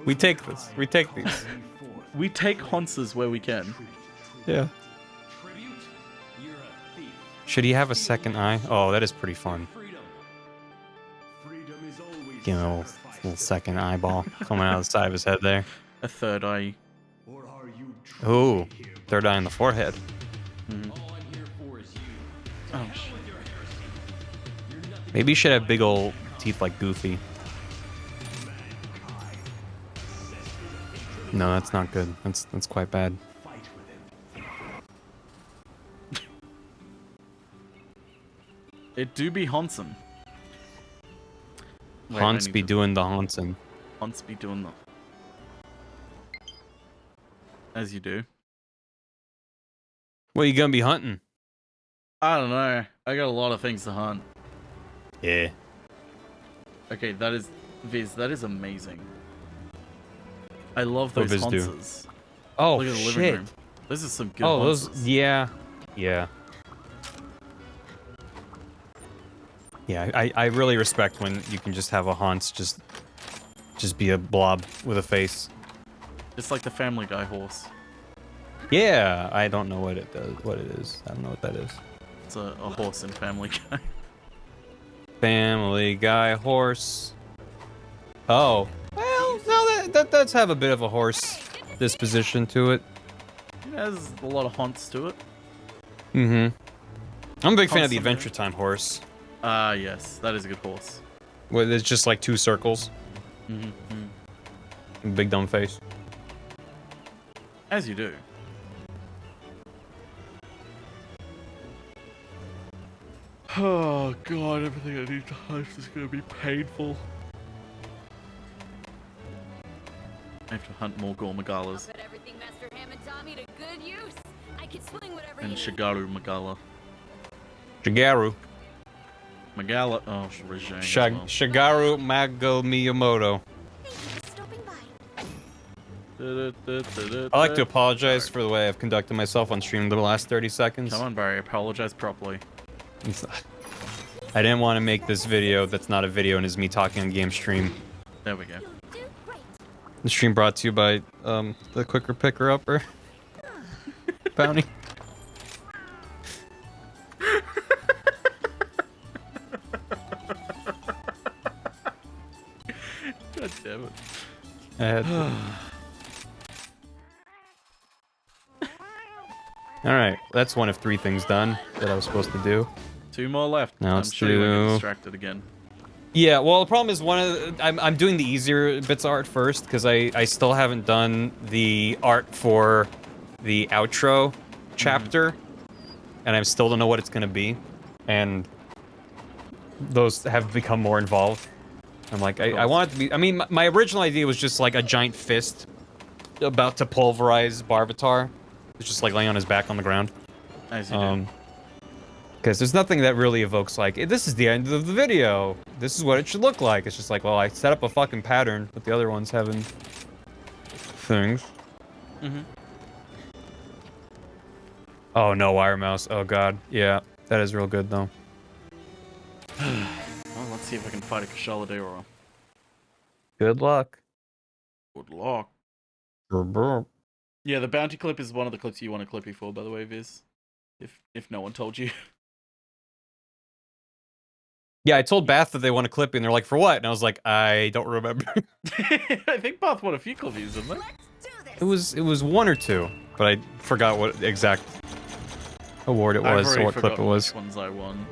We take this. We take these. We take Honces where we can. Yeah. Should he have a second eye? Oh, that is pretty fun. You know, little second eyeball coming out of the side of his head there. A third eye. Ooh, third eye in the forehead. Mm-hmm. Oh, shit. Maybe he should have big old teeth like Goofy. No, that's not good. That's quite bad. It do be Honson. Haunts be doing the haunting. Haunts be doing the... As you do. What are you gonna be hunting? I don't know. I got a lot of things to hunt. Yeah. Okay, that is... Viz, that is amazing. I love those Viz do? Honces. Oh, Look at the living shit. room. This is some good Oh, Honces. those... Yeah. Yeah. Yeah, I really respect when you can just have a Haunts just be a blob with a face. It's like the Family Guy horse. Yeah, I don't know what it does. What it is. I don't know what that is. It's a horse in Family Guy. Family Guy horse. Oh, well, no, that does have a bit of a horse disposition to it. It has a lot of haunts to it. Mm-hmm. I'm a big fan of the Constantly. Adventure Time horse. Ah, yes, that is a good horse. Where it's just like 2 circles. Mm-hmm. Big dumb face. As you do. Oh god, everything I need to hunt is gonna be painful. I have to hunt more Gormagalas. And Shigaru Magala. Shigaru. Magala, oh, Regine. Shigaru Mago Miyamoto. I'd like to apologize for the way I've conducted myself on stream the last 30 seconds. Come on, Barry, apologize properly. I didn't want to make this video that's not a video and is me talking on game stream. There we go. The stream brought to you by the quicker picker upper bounty. God damn it. I had to. Alright, that's one of 3 things done that I was supposed to do. 2 more left. Now I'm let's sure you won't get do- distracted again. Yeah, well, the problem is I'm doing the easier bits of art first because I still haven't done the art for the outro chapter, and I still don't know what it's gonna be, and those have become more involved. I'm like, I want it to be. I mean, my original idea was just like a giant fist about to pulverize Barbatar. It's just like laying on his back on the ground. As you do. Because there's nothing that really evokes like, this is the end of the video. This is what it should look like. It's just like, well, I set up a fucking pattern, but the other ones having things. Mm-hmm. Oh no, wire mouse. Oh god, yeah, that is real good though. Well, let's see if I can fight a Kashaladera. Good luck. Good luck. Yeah, the bounty clip is one of the clips you want a clippy for, by the way, Viz. If no one told you. Yeah, I told Bath that they want a clip, and they're like, for what? And I was like, I don't remember. I think Bath won a few clippies, didn't they? It was 1 or 2, but I forgot what exact award it I've was already or what clip it forgotten was. which ones I won.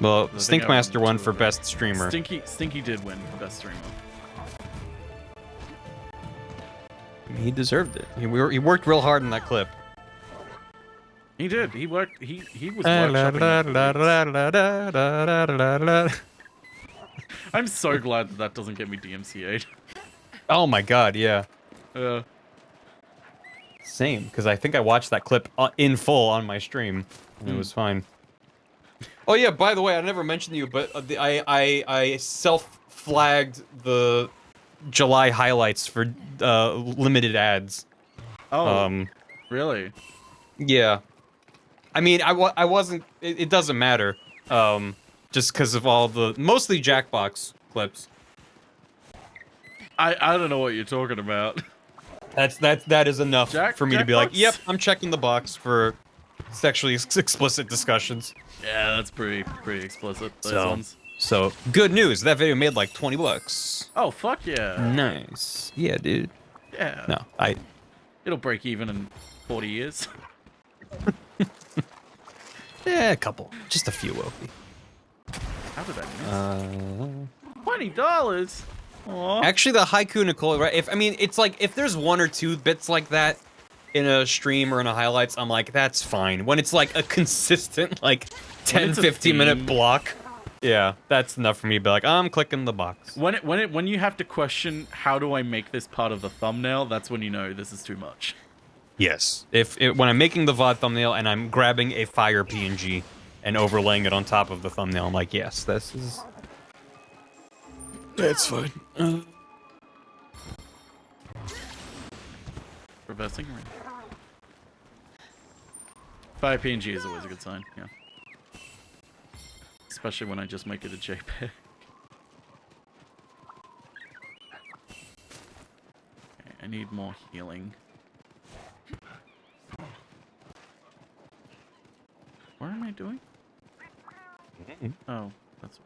Well, I think I Stinkmaster won won 2 for of them. best streamer. Stinky did win for best streamer. He deserved it. He worked real hard in that clip. He did. He worked. He was workshopping that. I'm so glad that doesn't get me DMCA'd. Oh my god, yeah. Uh, Same, because I think I watched that clip in full on my stream, and it was fine. Oh yeah, by the way, I never mentioned to you, but I self-flagged the July highlights for limited ads. oh, really? Yeah. I mean, I wasn't... It doesn't matter. Just because of all the... Mostly Jackbox clips. I don't know what you're talking about. That is enough for me to be like, Jackbox? yep, I'm checking the box for sexually explicit discussions. Yeah, that's pretty explicit. Those ones. So good news. That video made like 20 bucks. Oh fuck yeah. Nice. Yeah, dude. Yeah. No, It'll break even in 40 years. a couple, just a few, Wofi. How did I miss? $20. Aww. Actually, the haiku, Nicole, right? It's like if there's 1 or 2 bits like that in a stream or in a highlights, I'm like, that's fine. When it's like a consistent, like 10, 15 minute block, yeah, that's enough for me to be like, I'm clicking the box. When you have to question how do I make this part of the thumbnail, that's when you know this is too much. Yes. When I'm making the VOD thumbnail and I'm grabbing a fire PNG and overlaying it on top of the thumbnail, I'm like, yes, this is. That's fine. Reversing ring. Fire PNG is always a good sign, yeah. Especially when I just make it a JPEG. Okay, I need more healing. What am I doing? Oh, that's...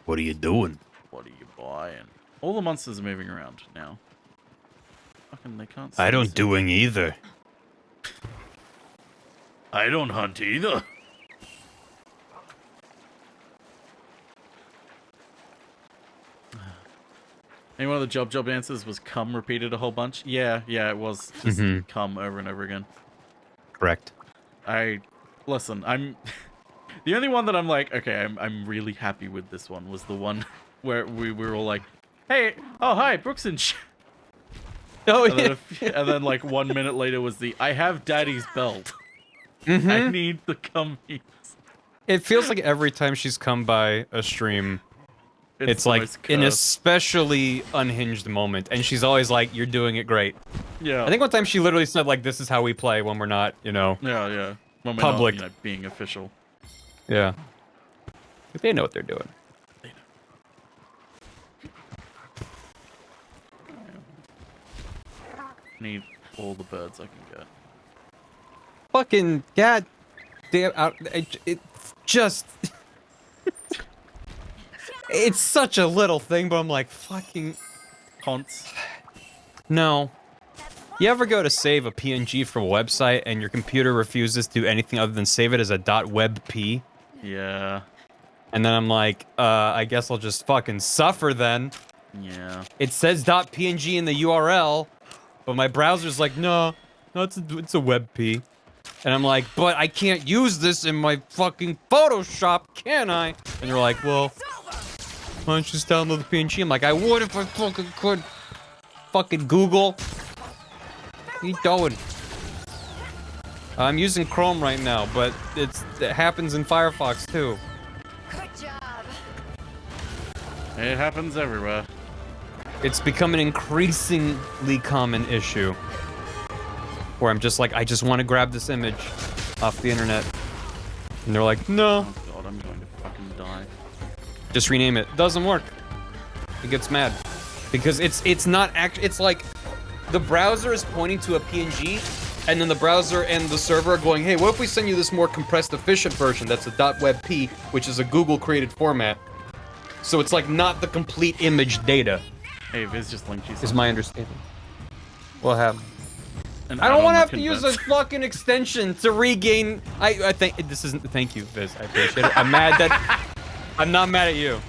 What are you doing? What are you buying? All the monsters are moving around now. Fucking, they can't see I don't us. doing either. I don't hunt either. Any one of the job answers was come repeated a whole bunch? Yeah, it was just come over and over again. Correct. Listen, I'm the only one that I'm like, okay, I'm really happy with this one was the one where we were all like, hey, oh hi, Brooks and Oh and yeah. and then like 1 minute later was the I have daddy's belt. I need the cummies. It feels like every time she's come by a stream, it's the like most an cursed. especially unhinged moment, and she's always like, "You're doing it great." Yeah. I think one time she literally said like, "This is how we play when we're not, you know." Yeah. When we're Public. not, being official. Yeah. But they know what they're doing. They know. Need all the birds I can get. Fucking god damn out! It just. It's such a little thing, but I'm like, fucking. Haunts. No. You ever go to save a PNG from a website and your computer refuses to do anything other than save it as a .webp? Yeah. And then I'm like, I guess I'll just fucking suffer then. Yeah. It says .png in the URL, but my browser's like, no, it's a WebP. And I'm like, but I can't use this in my fucking Photoshop, can I? And they're like, well, why don't you just download the PNG? I'm like, I would if I fucking could. Fucking Google. What are you doing? I'm using Chrome right now, but it happens in Firefox too. Good job. It happens everywhere. It's become an increasingly common issue. Where I'm just like, I just want to grab this image off the internet. And they're like, no. Oh god, I'm going to fucking die. Just rename it. Doesn't work. It gets mad. Because it's not it's like the browser is pointing to a PNG, and then the browser and the server are going, hey, what if we send you this more compressed, efficient version that's a .webp, which is a Google-created format. So it's like not the complete image data. Hey, Viz just linked you something. Is my understanding. We'll have. An I don't want to add-on have to use a convince- fucking extension to regain. I think this isn't. Thank you, Viz. I appreciate it. I'm mad that. I'm not mad at you.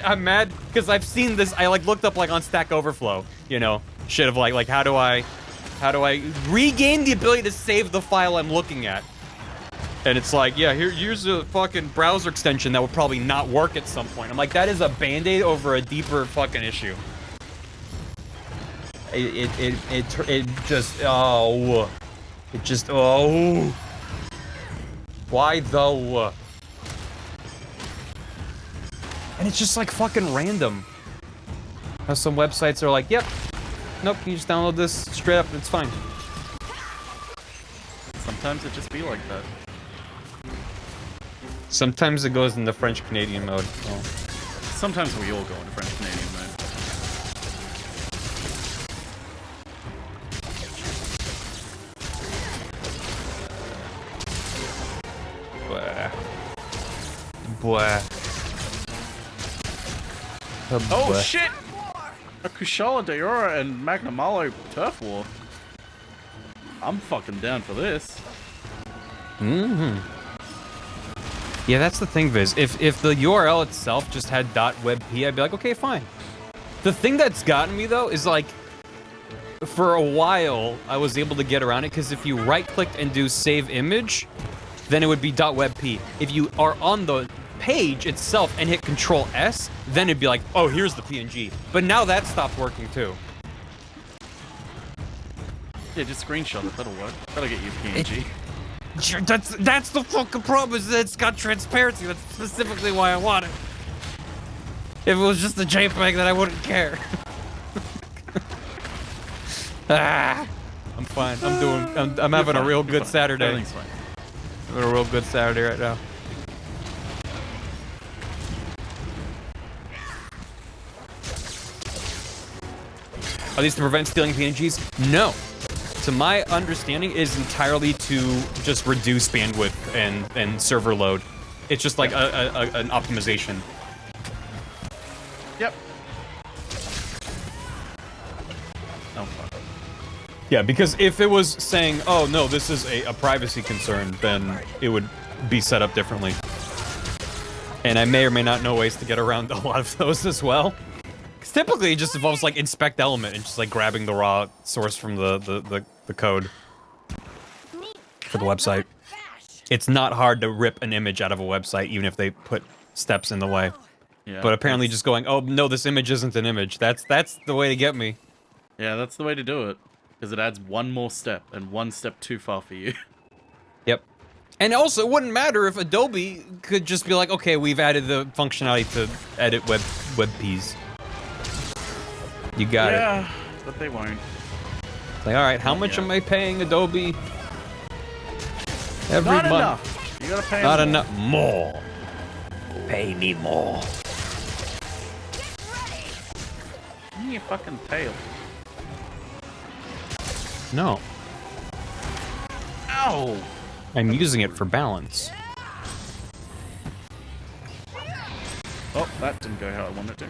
I'm mad because I've seen this. I like looked up like on Stack Overflow, you know, shit of like how do I regain the ability to save the file I'm looking at? And it's like, yeah, here's a fucking browser extension that will probably not work at some point. I'm like, that is a band-aid over a deeper fucking issue. It just why though? And it's just like fucking random. How some websites are like, yep, nope, you just download this straight up, it's fine. Sometimes it just be like that. Sometimes it goes in the French Canadian mode. Oh. Sometimes we all go into French Canadian mode. boy. Oh shit! A Kushala Daora and Magna Malo turf war. I'm fucking down for this. Mm-hmm. Yeah, that's the thing, Viz. If the URL itself just had .webp, I'd be like, okay, fine. The thing that's gotten me though is like, for a while I was able to get around it because if you right-clicked and do save image, then it would be .webp. If you are on the page itself and hit Control S, then it'd be like, oh, here's the PNG. But now that stopped working too. Yeah, just screenshot it. That'll work. That'll get you PNG. That's the fucking problem, is that it's got transparency. That's specifically why I want it. If it was just a JPEG, then I wouldn't care. I'm fine. I'm having a real good Saturday. Everything's fine. I'm having a real good Saturday right now. Are these to prevent stealing PNGs? No. To my understanding, it is entirely to just reduce bandwidth and server load. It's just like an optimization. Yep. Oh, fuck. Yeah, because if it was saying, oh no, this is a privacy concern, then it would be set up differently. And I may or may not know ways to get around a lot of those as well. Because typically it just involves like inspect element and just like grabbing the raw source from the code for the website. It's not hard to rip an image out of a website, even if they put steps in the way. Yeah, But apparently just going, oh no, this image isn't an image. That's the way to get me. Yeah, that's the way to do it. Because it adds one more step, and one step too far for you. Yep. And also, it wouldn't matter if Adobe could just be like, okay, we've added the functionality to edit WebPs. You got it. Yeah, but they won't. Like, all right, how much am I paying Adobe every Not month? enough. You gotta pay Not them enough. More. Pay me more. Give me your fucking tail. No. Ow! I'm using it for balance. Oh, that didn't go how I wanted it to.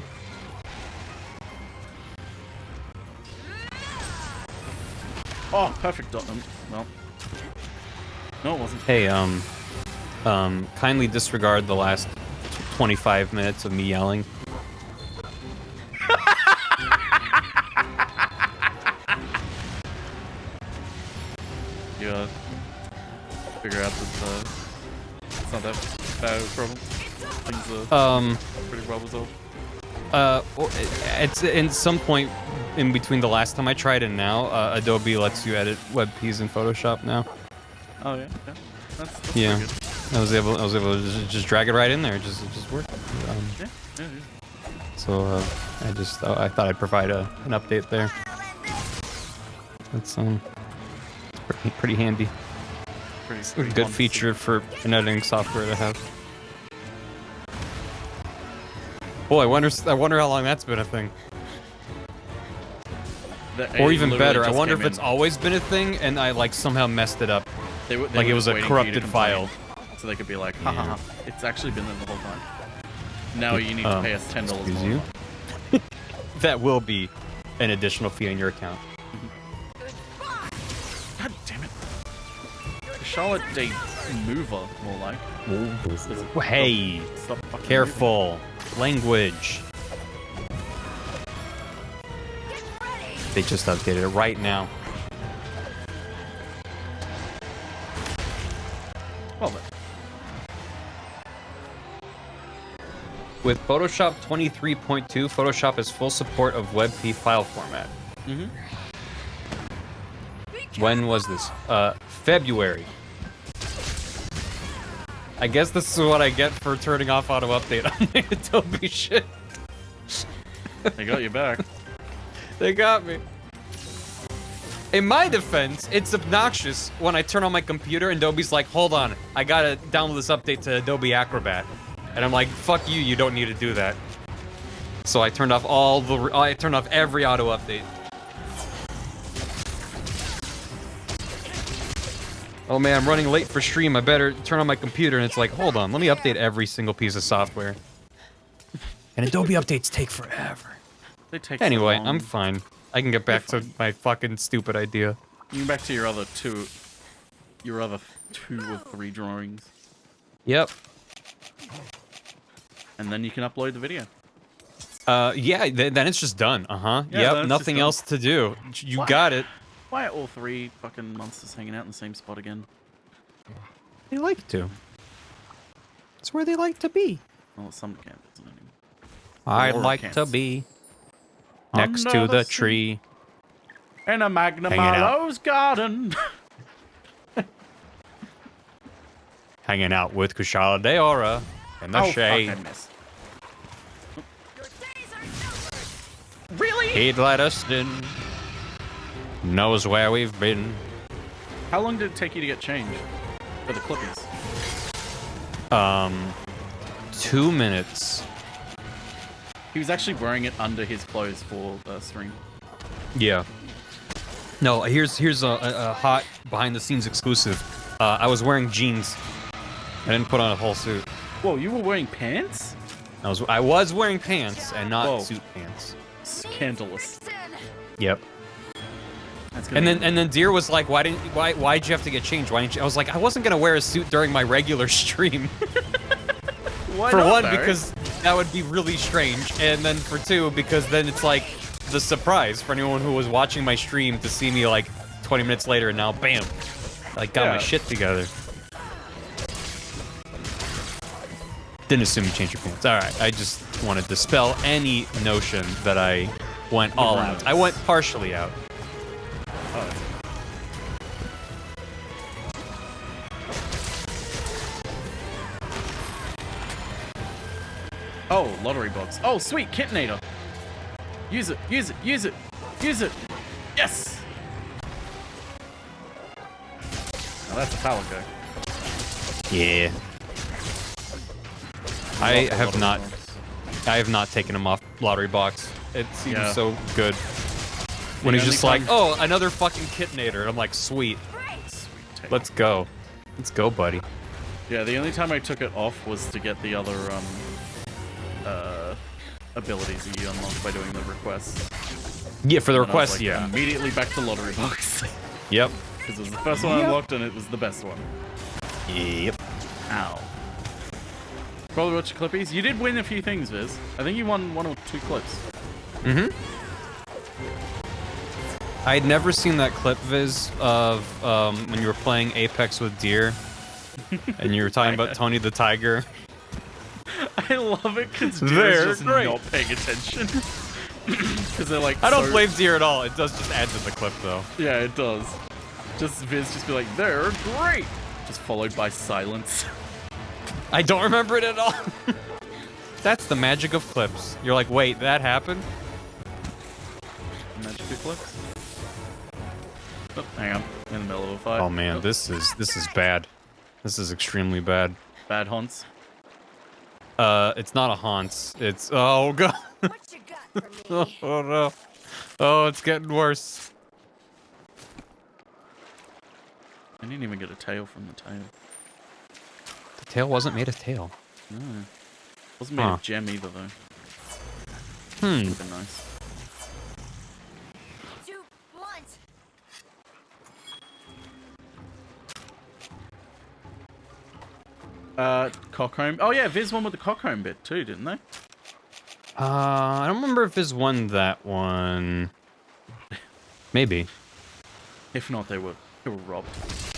Oh, perfect dot. Well. No, it wasn't. Hey, kindly disregard the last 25 minutes of me yelling. You figure out that it's not that bad of a problem. Things are pretty well resolved. It's in some point in between the last time I tried and now, Adobe lets you edit WebPs in Photoshop now. Oh yeah, yeah. That's Yeah, pretty good. I was able to just drag it right in there. It just worked. Yeah. So I thought I'd provide an update there. That's pretty handy. Pretty Good fun to feature for an editing software to have. Boy, I wonder how long that's been a thing. Or even better, I wonder if it's always been a thing and I like somehow messed it up. They Like it was a corrupted file. So they could be like, ha ha ha, it's actually been there the whole time. Now you need to pay us $10 excuse more. you? That will be an additional fee on your account. God damn it. Charlotte Day Mover, more like. Hey, Stop fucking careful. Language. They just updated it right now. Well then. With Photoshop 23.2, Photoshop has full support of WebP file format. When was this? February. I guess this is what I get for turning off auto update on my Adobe shit. They got you back. They got me. In my defense, it's obnoxious when I turn on my computer and Adobe's like, hold on, I gotta download this update to Adobe Acrobat. And I'm like, fuck you, you don't need to do that. So I turned off I turned off every auto update. oh man, I'm running late for stream. I better turn on my computer. And it's like, hold on, let me update every single piece of software. And Adobe updates take forever. They take Anyway, so long. I'm fine. I can get back to my fucking stupid idea. You can back to your other two or three drawings. Yep. And then you can upload the video. Yeah, then it's just done. Yeah, Yep, nothing else to do. You got it. Why are all three fucking monsters hanging out in the same spot again? They like to. It's where they like to be. Well, it's some camp, isn't it? I Laura like camps. to be next Under to the sea. tree. In a Magna Hanging out. Marlowe's garden. Hanging out with Kushala Deora in the Oh, shade. fuck, I missed. Really? He'd let us in. Knows where we've been. How long did it take you to get changed for the clippers? 2 minutes. He was actually wearing it under his clothes for the stream. Yeah. No, here's a hot behind-the-scenes exclusive. I was wearing jeans. I didn't put on a whole suit. Whoa, you were wearing pants? I was wearing pants and not Whoa. suit pants. Scandalous. Yep. That's gonna And then Deer was like, why'd you have to get changed? Why didn't you? I was like, I wasn't gonna wear a suit during my regular stream. Why For not, one, Barry? because that would be really strange, and then for two, because then it's like the surprise for anyone who was watching my stream to see me like 20 minutes later, and now bam, like got my Yeah. shit together. Didn't assume you changed your pants. All right, I just want to dispel any notion that I went all out. I went partially out. Oh. Oh, lottery box. Oh, sweet, Kitnator. Use it, use it, use it, use it. Yes! Now that's a Palico. Yeah. I have not taken him off lottery box. It seems Yeah. so good. When The he's just only like, time- oh, another fucking Kitnator. I'm like, sweet. Sweet take. Let's go. Let's go, buddy. Yeah, the only time I took it off was to get the other abilities that you unlock by doing the requests. Yeah, for the And I was request, like, yeah. Immediately back to lottery box. Yep. Because it was the first one I Yep. unlocked and it was the best one. Yep. Ow. Probably watch your clippies. You did win a few things, Viz. I think you won 1 or 2 clips. Mm-hmm. I'd never seen that clip, Viz, of when you were playing Apex with Deer, and you were talking about Tony the Tiger. I love it because They're just great. not paying attention. Because they're like, I don't so- blame Deer at all. It does just add to the clip, though. Yeah, it does. Just Viz just be like, they're great. Just followed by silence. I don't remember it at all. That's the magic of clips. You're like, wait, that happened? Magic clips. Oh, hang on. In the middle of a fight. Oh man, this is bad. This is extremely bad. Bad haunts. It's not a haunts. It's oh god. What you got for me? Oh no. Oh, it's getting worse. I didn't even get a tail from the tail. The tail wasn't made of tail. No. Wasn't made Huh. of gem either, though. Hmm. Would've been nice. Too blunt. Cockcomb. Oh yeah, Viz won with the Cockcomb bit too, didn't they? I don't remember if Viz won that one. Maybe. If not, they were robbed.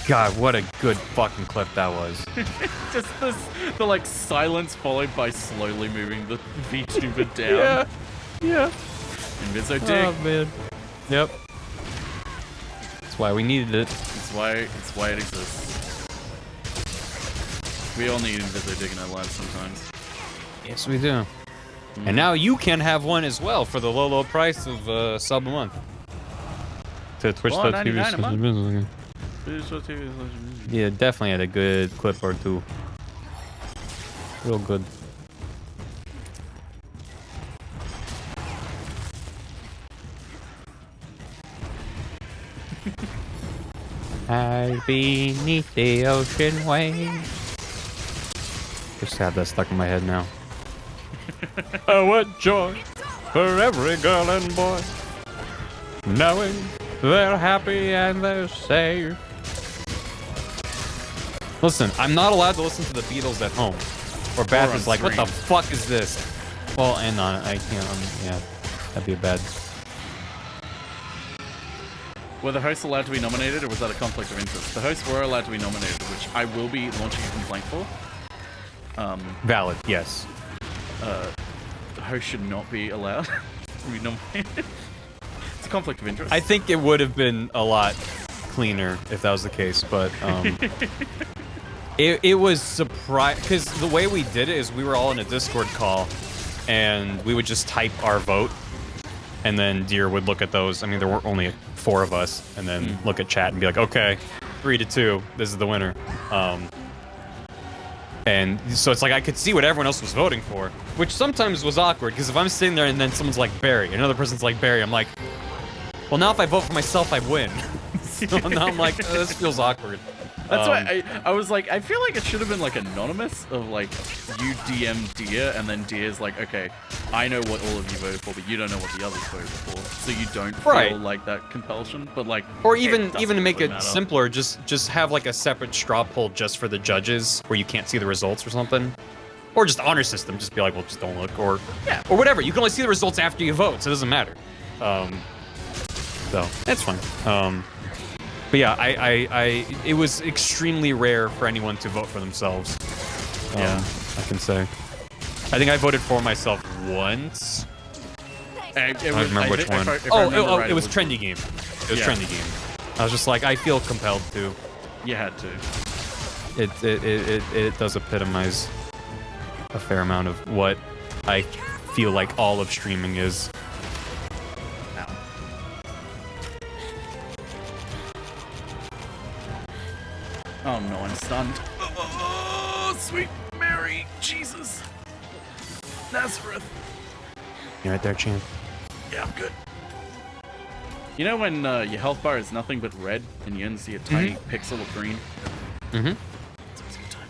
God, what a good fucking clip that was. Just the like silence followed by slowly moving the VTuber down. Yeah. Yeah. And Viz dick. Oh man. Yep. That's why we needed it. It's why it exists. We all need Inviso Dig in our lives sometimes. Yes, we do. And now you can have one as well for the low, low price of sub a month. To Twitch.tv. $1.99 a month. Yeah, definitely had a good clip or two. Real good. hide beneath the ocean waves. Just have that stuck in my head now. Oh, what joy for every girl and boy, knowing they're happy and they're safe. Listen, I'm not allowed to listen to the Beatles at home. Or Bath is like, what the fuck is this? Well, and on it, I can't, yeah, that'd be bad. Were the hosts allowed to be nominated, or was that a conflict of interest? The hosts were allowed to be nominated, which I will be launching a complaint for. Valid, yes. The host should not be allowed to be nominated. It's a conflict of interest. I think it would have been a lot cleaner if that was the case, but it was surprise because the way we did it is we were all in a Discord call, and we would just type our vote, and then Deer would look at those. I mean, there were only 4 of us, and then look at chat and be like, okay, 3-2, this is the winner. And so it's like I could see what everyone else was voting for, which sometimes was awkward, because if I'm sitting there and then someone's like Barry, another person's like Barry, I'm like, well, now if I vote for myself, I win. So now I'm like, oh, this feels awkward. That's why I was like, I feel like it should have been like anonymous of like, you DM Deer, and then Deer's like, okay, I know what all of you voted for, but you don't know what the others voted for, so you don't feel like that compulsion. But like, or even to make really it simpler, just have like a separate straw poll just for the judges, where you can't see the results or something, or just honor system. Just be like, well, just don't look, or whatever. You can only see the results after you vote, so it doesn't matter. So that's fine. But yeah, it was extremely rare for anyone to vote for themselves. I can say. I think I voted for myself once. I don't remember which one. It was Trendy Game. It was Trendy Game. I was just like, I feel compelled to. You had to. It does epitomize a fair amount of what I feel like all of streaming is. Oh no, I'm stunned. Oh, sweet Mary, Jesus. Nazareth. You right there, champ? Yeah, I'm good. You know when your health bar is nothing but red and you only see a tiny pixel of green? It's always a good time.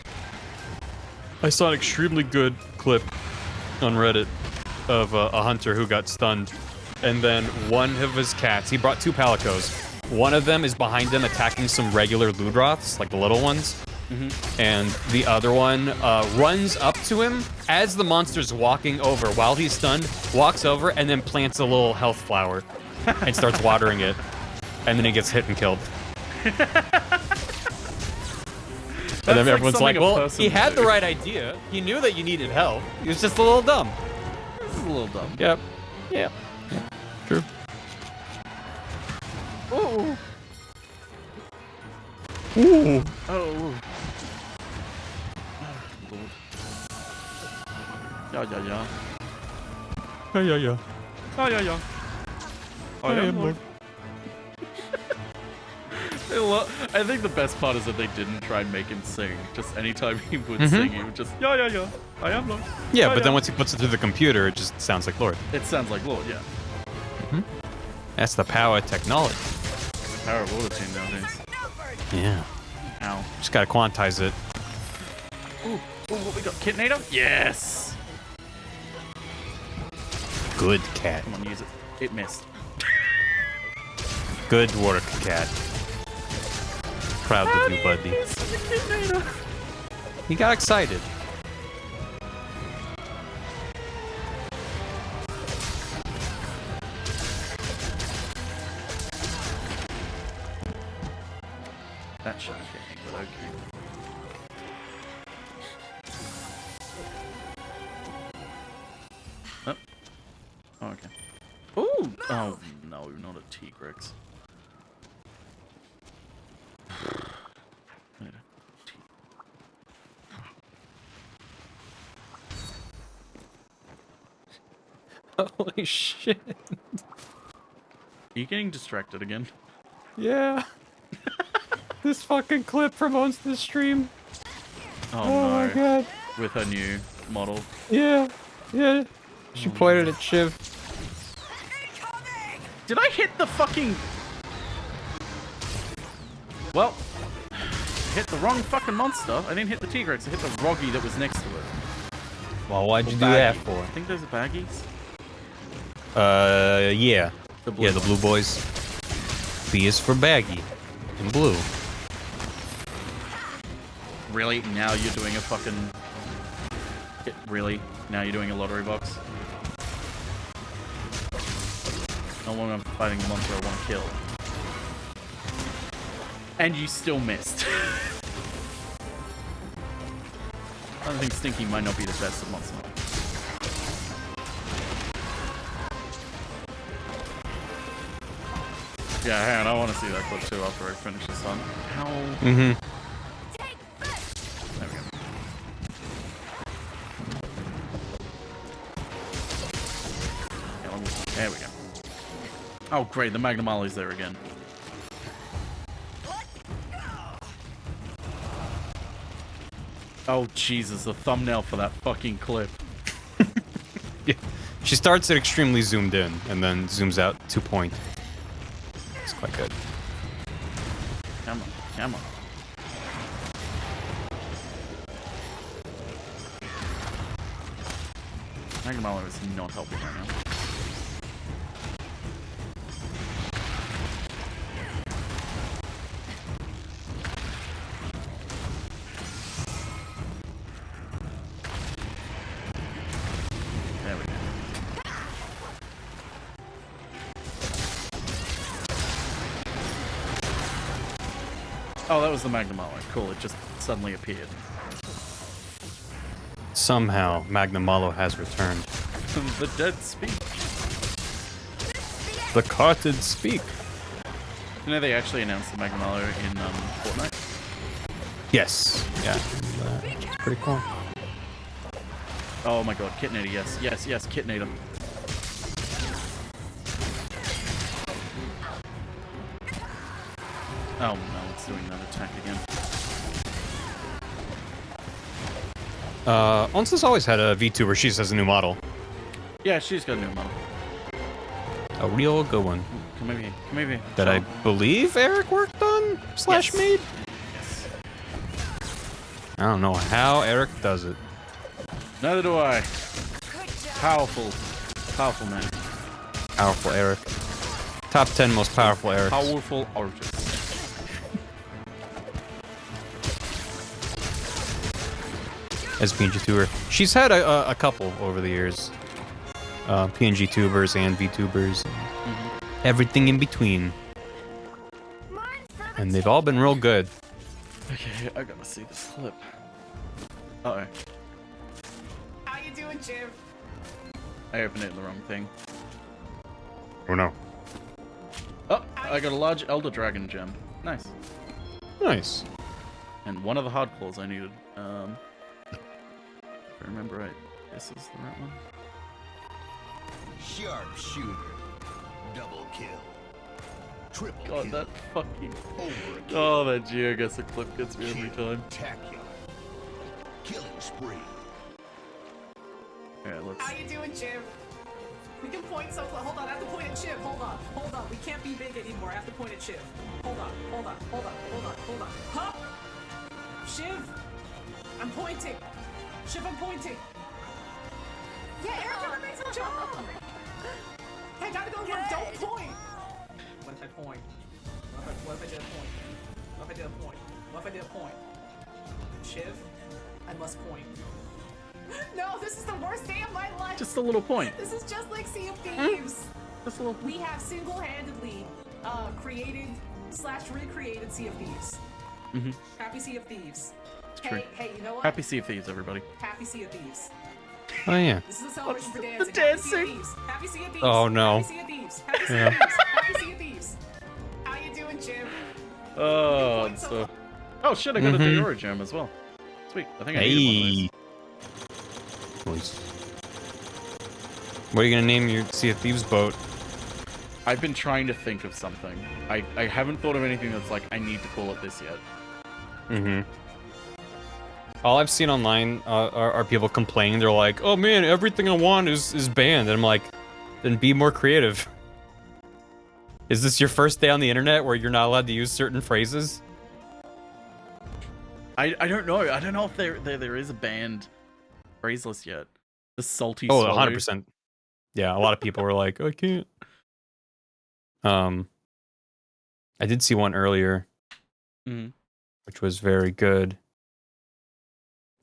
I saw an extremely good clip on Reddit of a hunter who got stunned, and then one of his cats, he brought 2 palicos. One of them is behind him attacking some regular Ludroths, like the little ones. And the other one runs up to him as the monster's walking over while he's stunned, walks over, and then plants a little health flower and starts watering it. And then he gets hit and killed. And then everyone's like, well, he had the right idea. He knew that you needed help. He was just a little dumb. This is a little dumb. Yep. Yeah. True. Ooh. Ooh. Oh. Lord. Yeah. Yeah. Yeah. Yeah. I am Lord. I think the best part is that they didn't try and make him sing. Just anytime he would sing, he would just, yeah. I am Lord. Yeah, but then once he puts it through the computer, it just sounds like Lord. It sounds like Lord, yeah. That's the power of technology. The power of autotune nowadays. Yeah. Ow. Just gotta quantize it. Ooh, what we got? Kitnator? Yes! Good cat. Come on, use it. It missed. Good work, cat. Proud of you, buddy. He got excited. That shot hit me, but okay. Oh. Oh, okay. Ooh! Oh, no, not a T-Grex. Holy shit. Are you getting distracted again? Yeah. This fucking clip promotes this stream. Oh, Oh no. my god. With her new model. Yeah. She pointed at Shiv. Did I hit the fucking... Well, I hit the wrong fucking monster. I didn't hit the T-Rex. I hit the Roggy that was next to it. Well, why'd you do Baggy. that for? I think those are baggies. Yeah. The blue Yeah, the blue boys. B is for baggy. In blue. Really? Now you're doing a fucking... Really? Now you're doing a lottery box? No longer I'm fighting a monster I want to kill. And you still missed. I think Stinky might not be the best at monster. Yeah, hang on, I want to see that clip too after I finish this one. How... Mm-hmm. There we go. Yeah, let me... There we go. Oh, great, the Magnum Ollie's there again. Oh, Jesus, the thumbnail for that fucking clip. Yeah. She starts it extremely zoomed in, and then zooms out to point. It's quite good. Come on, come on. Magnum Ollie is not helping right now. There we go. Oh, that was the Magnum Ollie. Cool, it just suddenly appeared. Somehow, Magnum Malo has returned. The dead speak. The carted speak. You know they actually announced the Magnum Ollie in Fortnite? Yes. Yeah. It's pretty cool. Oh my god, Kitnator, yes. Yes, yes, Kitnator. Oh no, it's doing that attack again. Onsa's always had a VTuber. She has a new model. Yeah, she's got a new model. A real good one. Come over here, come over here. That I believe Eric worked on / Yes. made. Yes. I don't know how Eric does it. Neither do I. Good job. Powerful. Powerful man. Powerful Eric. Top 10 most powerful Erics. Powerful artist. As PNG tuber. She's had a couple over the years. PNG tubers and VTubers. Everything in between. Mine's for the And they've all been real good. Okay, I gotta see this clip. Uh-oh. How you doing, Jim? I opened it in the wrong thing. Oh no. Oh, I got a large Elder Dragon gem. Nice. Nice. And one of the hard claws I needed. If I remember right, this is the right one. Sharpshooter. Double kill. Triple God, kill. that fucking... Overkill. Oh, that Geoguessr clip gets me every time. Spectacular. Killing spree. Alright, let's... How you doing, Jim? We can point so close. Hold on, I have to point at Chip. Hold on, hold on. We can't be big anymore. I have to point at Chip. Hold on, hold on, hold on, hold on, hold on. Huh? Shiv! I'm pointing. Shiv, I'm pointing. Yeah, Eric never makes a job. Hey, gotta go look. Don't point. What if I point? What if I did a point? What if I did a point? What if I did a point? Shiv, I must point. No, this is the worst day of my life. Just a little point. This is just like Sea of Thieves. Just a little... We have single-handedly created / recreated Sea of Thieves. Happy Sea of Thieves. true. Hey, you know what? Happy Sea of Thieves, everybody. Happy Sea of Thieves. Oh yeah. This is a celebration for the dancing. dancing? Happy Sea of Thieves. Happy Sea of Thieves. Oh, no. Happy Sea of Thieves. Happy Sea Yeah. of Thieves. Happy Sea of Thieves. How you doing, Jim? Oh, Point so... Oh shit, I got a Deora gem as well. Sweet. I think I needed one of those. Hey. Nice. What are you gonna name your Sea of Thieves boat? I've been trying to think of something. I haven't thought of anything that's like, I need to call it this yet. All I've seen online are people complaining. They're like, "Oh man, everything I want is banned," and I'm like, "Then be more creative." Is this your first day on the internet where you're not allowed to use certain phrases? I don't know. I don't know if there is a banned phrase list yet. The salty Oh, swallow. 100%. Yeah, a lot of people were like, I can't. I did see one earlier, Mhm. which was very good.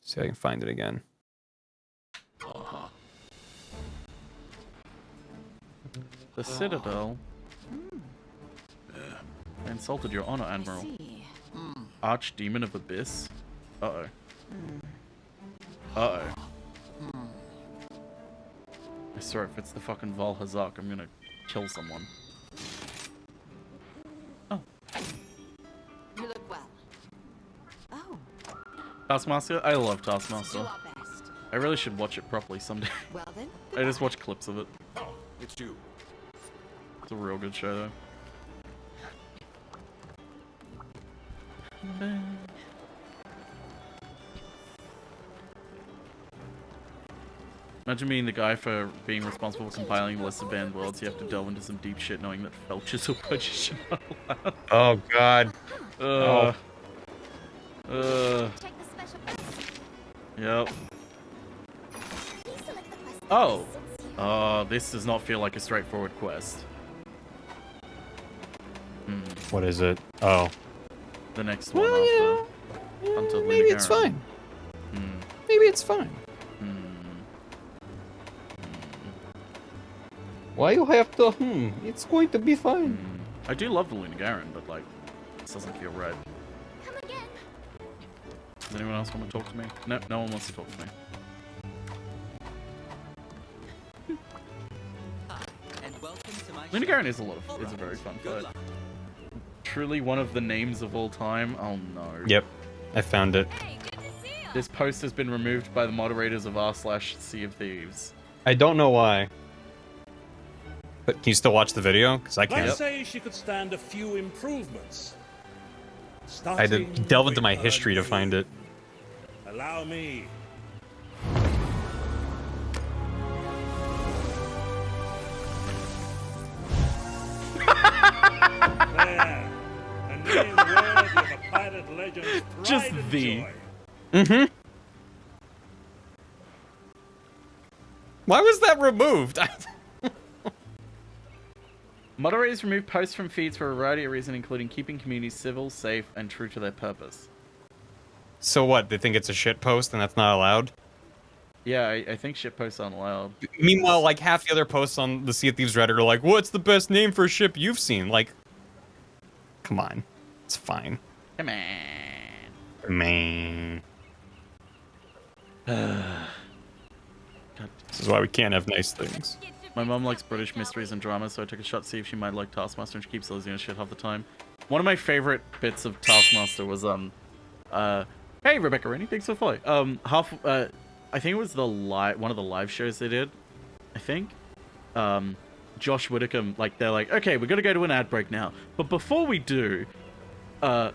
See if I can find it again. The Citadel. I insulted your honor, Admiral. Archdemon of Abyss. Uh-oh. Uh-oh. I swear, if it's the fucking Val Hazak, I'm gonna kill someone. Oh. You look well. Oh, Taskmaster? I love do Taskmaster. our best. I really should watch it properly someday. Well then, I just watch clips of it. Oh, it's you. It's a real good show, though. Imagine being the guy for being responsible for compiling lists of banned worlds. You have to delve into some deep shit knowing that felches or purges are not allowed. Oh, God. check the special quest. Yep. Please select the quest that Oh. best suits you. This does not feel like a straightforward quest. What is it? Oh. The next one Well, you after know, Hunter maybe it's Linagaran. fine. Maybe it's fine. Why you have to, it's going to be fine. I do love the Lunagaran, but like, this doesn't feel right. Come again. Does anyone else want to talk to me? No, no one wants to talk to me. Lunagaran is is a very fun fight. Truly one of the names of all time. Oh no. Yep. I found it. Hey, good to see you. This post has been removed by the moderators of r/Sea of Thieves. I don't know why. But can you still watch the video? Because I can't. Let's say she could stand a few improvements. I had to Starting delve into with my her history to name. find it. Allow me. There. A name worthy of a pirate legend's pride Just and the. joy. Mm-hmm. Why was that removed? Moderators remove posts from feeds for a variety of reasons, including keeping communities civil, safe, and true to their purpose. So what? They think it's a shit post and that's not allowed? Yeah, I think shit posts aren't allowed. Meanwhile, like half the other posts on the Sea of Thieves Reddit are like, "What's the best name for a ship you've seen?" Like, come on, it's fine. Come on. Man, God. this is why we can't have nice things. My mom likes British mysteries and dramas, so I took a shot to see if she might like Taskmaster, and she keeps losing her shit half the time. One of my favorite bits of Taskmaster was hey Rebecca Rennie, thanks for the follow. I think it was one of the live shows they did. I think. Josh Whittaker, like they're like, okay, we're gonna go to an ad break now, but before we do, how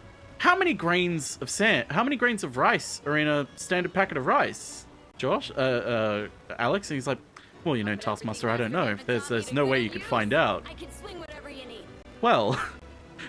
many grains of rice are in a standard packet of rice, Josh? Alex, and he's like, well, you know, Taskmaster, I don't know. There's no way you could find out. I can swing whatever you need. Well,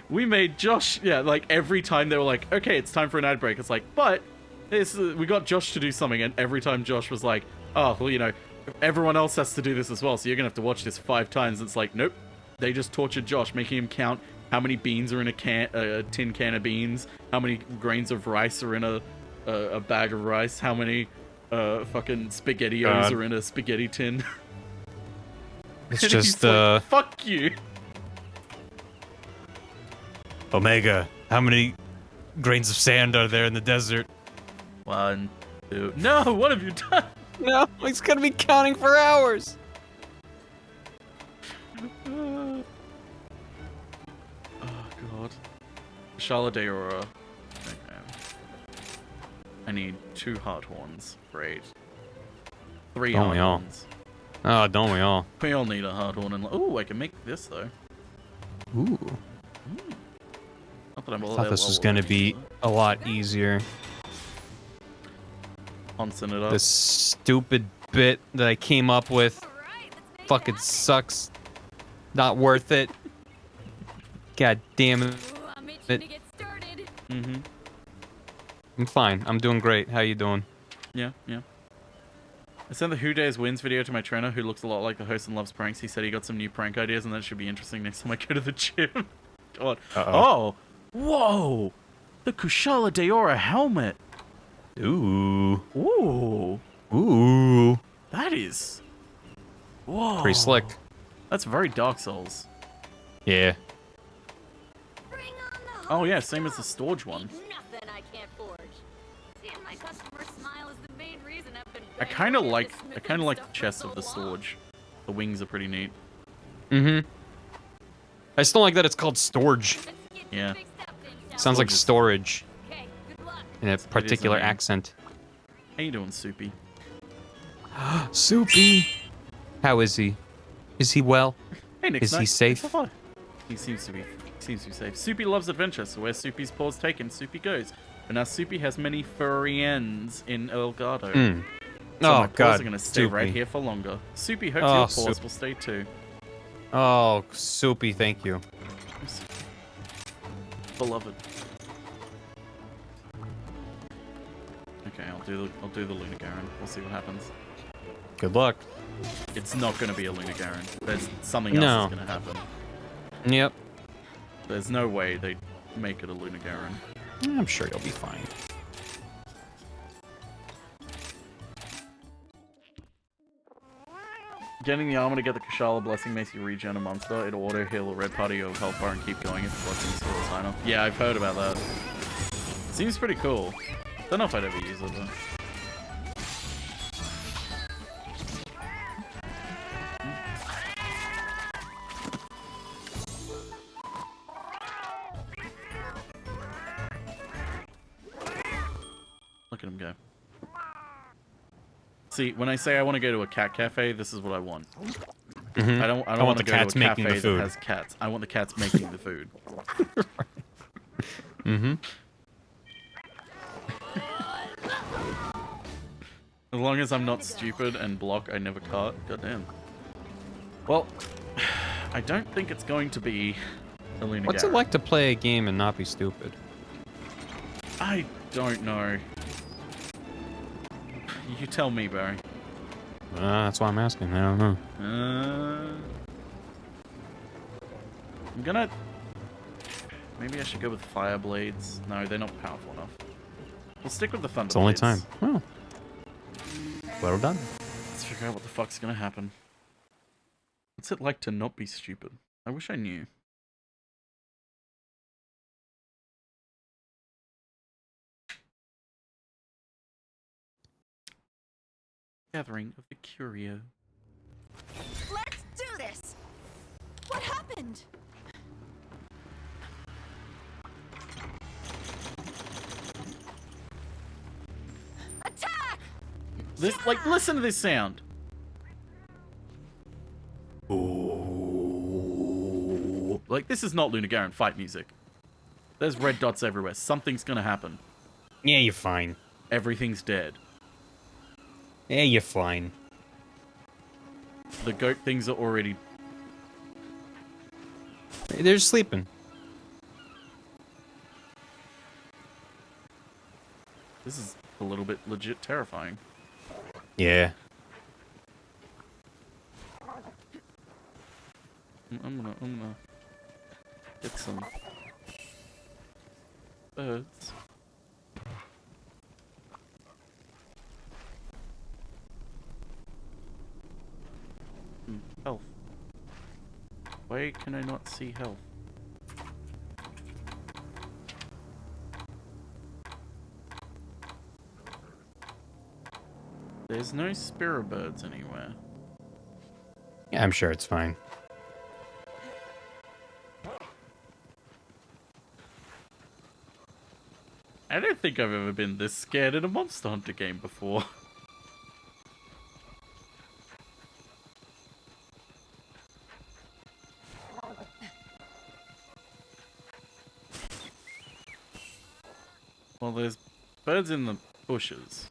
we made Josh, like every time they were like, okay, it's time for an ad break. It's like, but we got Josh to do something, and every time Josh was like, oh, well, you know, everyone else has to do this as well, so you're gonna have to watch this 5 times. It's like, nope. They just tortured Josh, making him count how many beans are in a tin can of beans, how many grains of rice are in a bag of rice, how many fucking SpaghettiOs are in a spaghetti tin. It's And just he's like, fuck you. Omega. How many grains of sand are there in the desert? 1, 2. No, what have you done? No, he's gonna be counting for hours. Oh god. Charlotte de Aurora. Okay. I need 2 heart horns. Great. 3 Don't heart we all? horns. Oh, don't we all? We all need a heart horn. And oh, I can make this though. Ooh. Not that I'm I all thought that this well was gonna aware. be a lot easier. Honson it up. This stupid bit that I came up with All right, let's make fucking it sucks. Not worth it. God damn it. happen. Ooh, I'm itching to get started. Mm-hmm. I'm fine. I'm doing great. How you doing? Yeah, yeah. I sent the Who Dares Wins video to my trainer, who looks a lot like the host and loves pranks. He said he got some new prank ideas, and that should be interesting next time I go to the gym. God. Oh! Whoa! The Kushala Daora helmet! Ooh. Ooh! Ooh. That is... Whoa! Pretty slick. That's very Dark Souls. Yeah. Bring on the Oh yeah, same as the storage one. Nothing I can't forge. Seeing my customers smile is the main reason I've been I kind of like the chest of the storage. The wings are pretty neat. Mm-hmm. I still like that it's called storage. Yeah. Sounds like storage Okay, good luck. in a particular name. accent. How you doing, Soupy? Soupy. How is he? Is he well? Hey, Nick. Is he safe? He seems to be safe. Soupy loves adventure, so where Soupy's paws taken, Soupy goes. But now Soupy has many friends in Elgato. Mm. So Oh, my paws God. are gonna stay right Soupy. here for longer. Soupy hopes Oh, your paws Soup. will stay too. Oh, Soupy, thank you. Beloved. Okay, I'll do the Luna Garen. We'll see what happens. Good luck. It's not gonna be a Luna Garen. There's something else No. that's gonna happen. Yep. There's no way they make it a Luna Garen. I'm sure you'll be fine. Getting the armor to get the Kushala blessing makes you regen a monster. It'll auto heal a red party of health bar and keep going if the blessing is still a sign off. Yeah, I've heard about that. Seems pretty cool. Don't know if I'd ever use it though. Look at him go. See, when I say I want to go to a cat cafe, this is what I want. Mhm. I don't want want the to go cats to a making the cafe food. that has cats. I want the cats making the food. Mm-hmm. As long as I'm not stupid and block, I never cart. Goddamn. Well, I don't think it's going to be a Luna What's it Garen. like to play a game and not be stupid? I don't know. You tell me, Barry. That's why I'm asking. I don't know. I'm gonna... Maybe I should go with Fire Blades. No, they're not powerful enough. We'll stick with the Thunder It's the only Blades. time. Oh. Well done. Let's figure out what the fuck's gonna happen. What's it like to not be stupid? I wish I knew. Gathering of the Curio. Let's do this. What happened? Attack! This, like, listen to this sound. Ooh. Like, this is not Luna Garen fight music. There's red dots everywhere. Something's gonna happen. Yeah, you're fine. Everything's dead. Yeah, you're fine. The goat things are already... They're just sleeping. This is a little bit legit terrifying. Yeah. I'm gonna get some birds. Health. Why can I not see health? There's no spirit birds anywhere. Yeah, I'm sure it's fine. I don't think I've ever been this scared in a Monster Hunter game before. Well, there's birds in the bushes.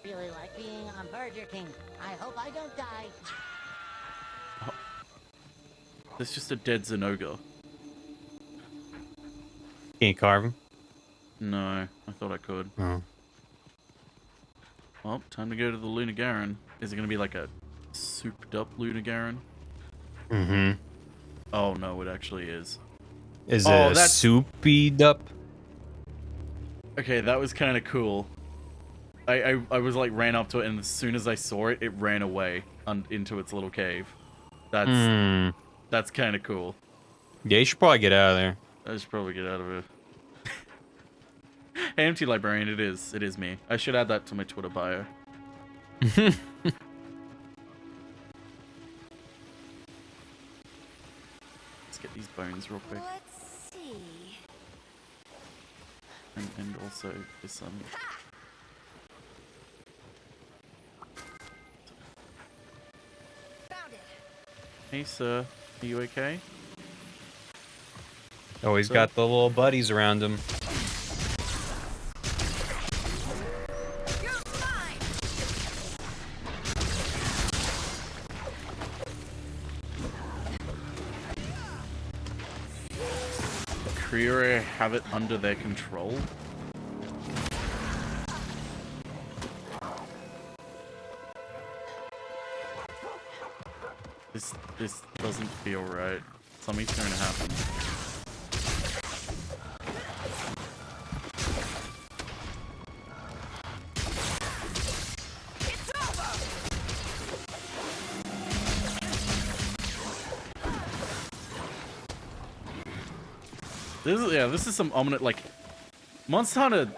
Really like being on Burger King. I hope I don't die. There's just a dead Zenogre. Can you carve him? No, I thought I could. Oh. Well, time to go to the Lunar Garen. Is it going to be like a souped up Lunar Garen? Mm-hmm. Oh, no, it actually is. Is Oh, it a that's- souped up? Okay, that was kind of cool. I was like, ran up to it, and as soon as I saw it, it ran away into its little cave. That's kind of cool. Yeah, you should probably get out of there. I should probably get out of it. Hey, empty librarian, it is me. I should add that to my Twitter bio. Let's get these bones real quick. Let's see. And also this Found it. Hey sir, are you okay? Oh, he's got the little buddies around him. You're mine. Kriere have it under their control? This doesn't feel right. Something's going to happen. It's over. This is some ominous, like, Monster Hunter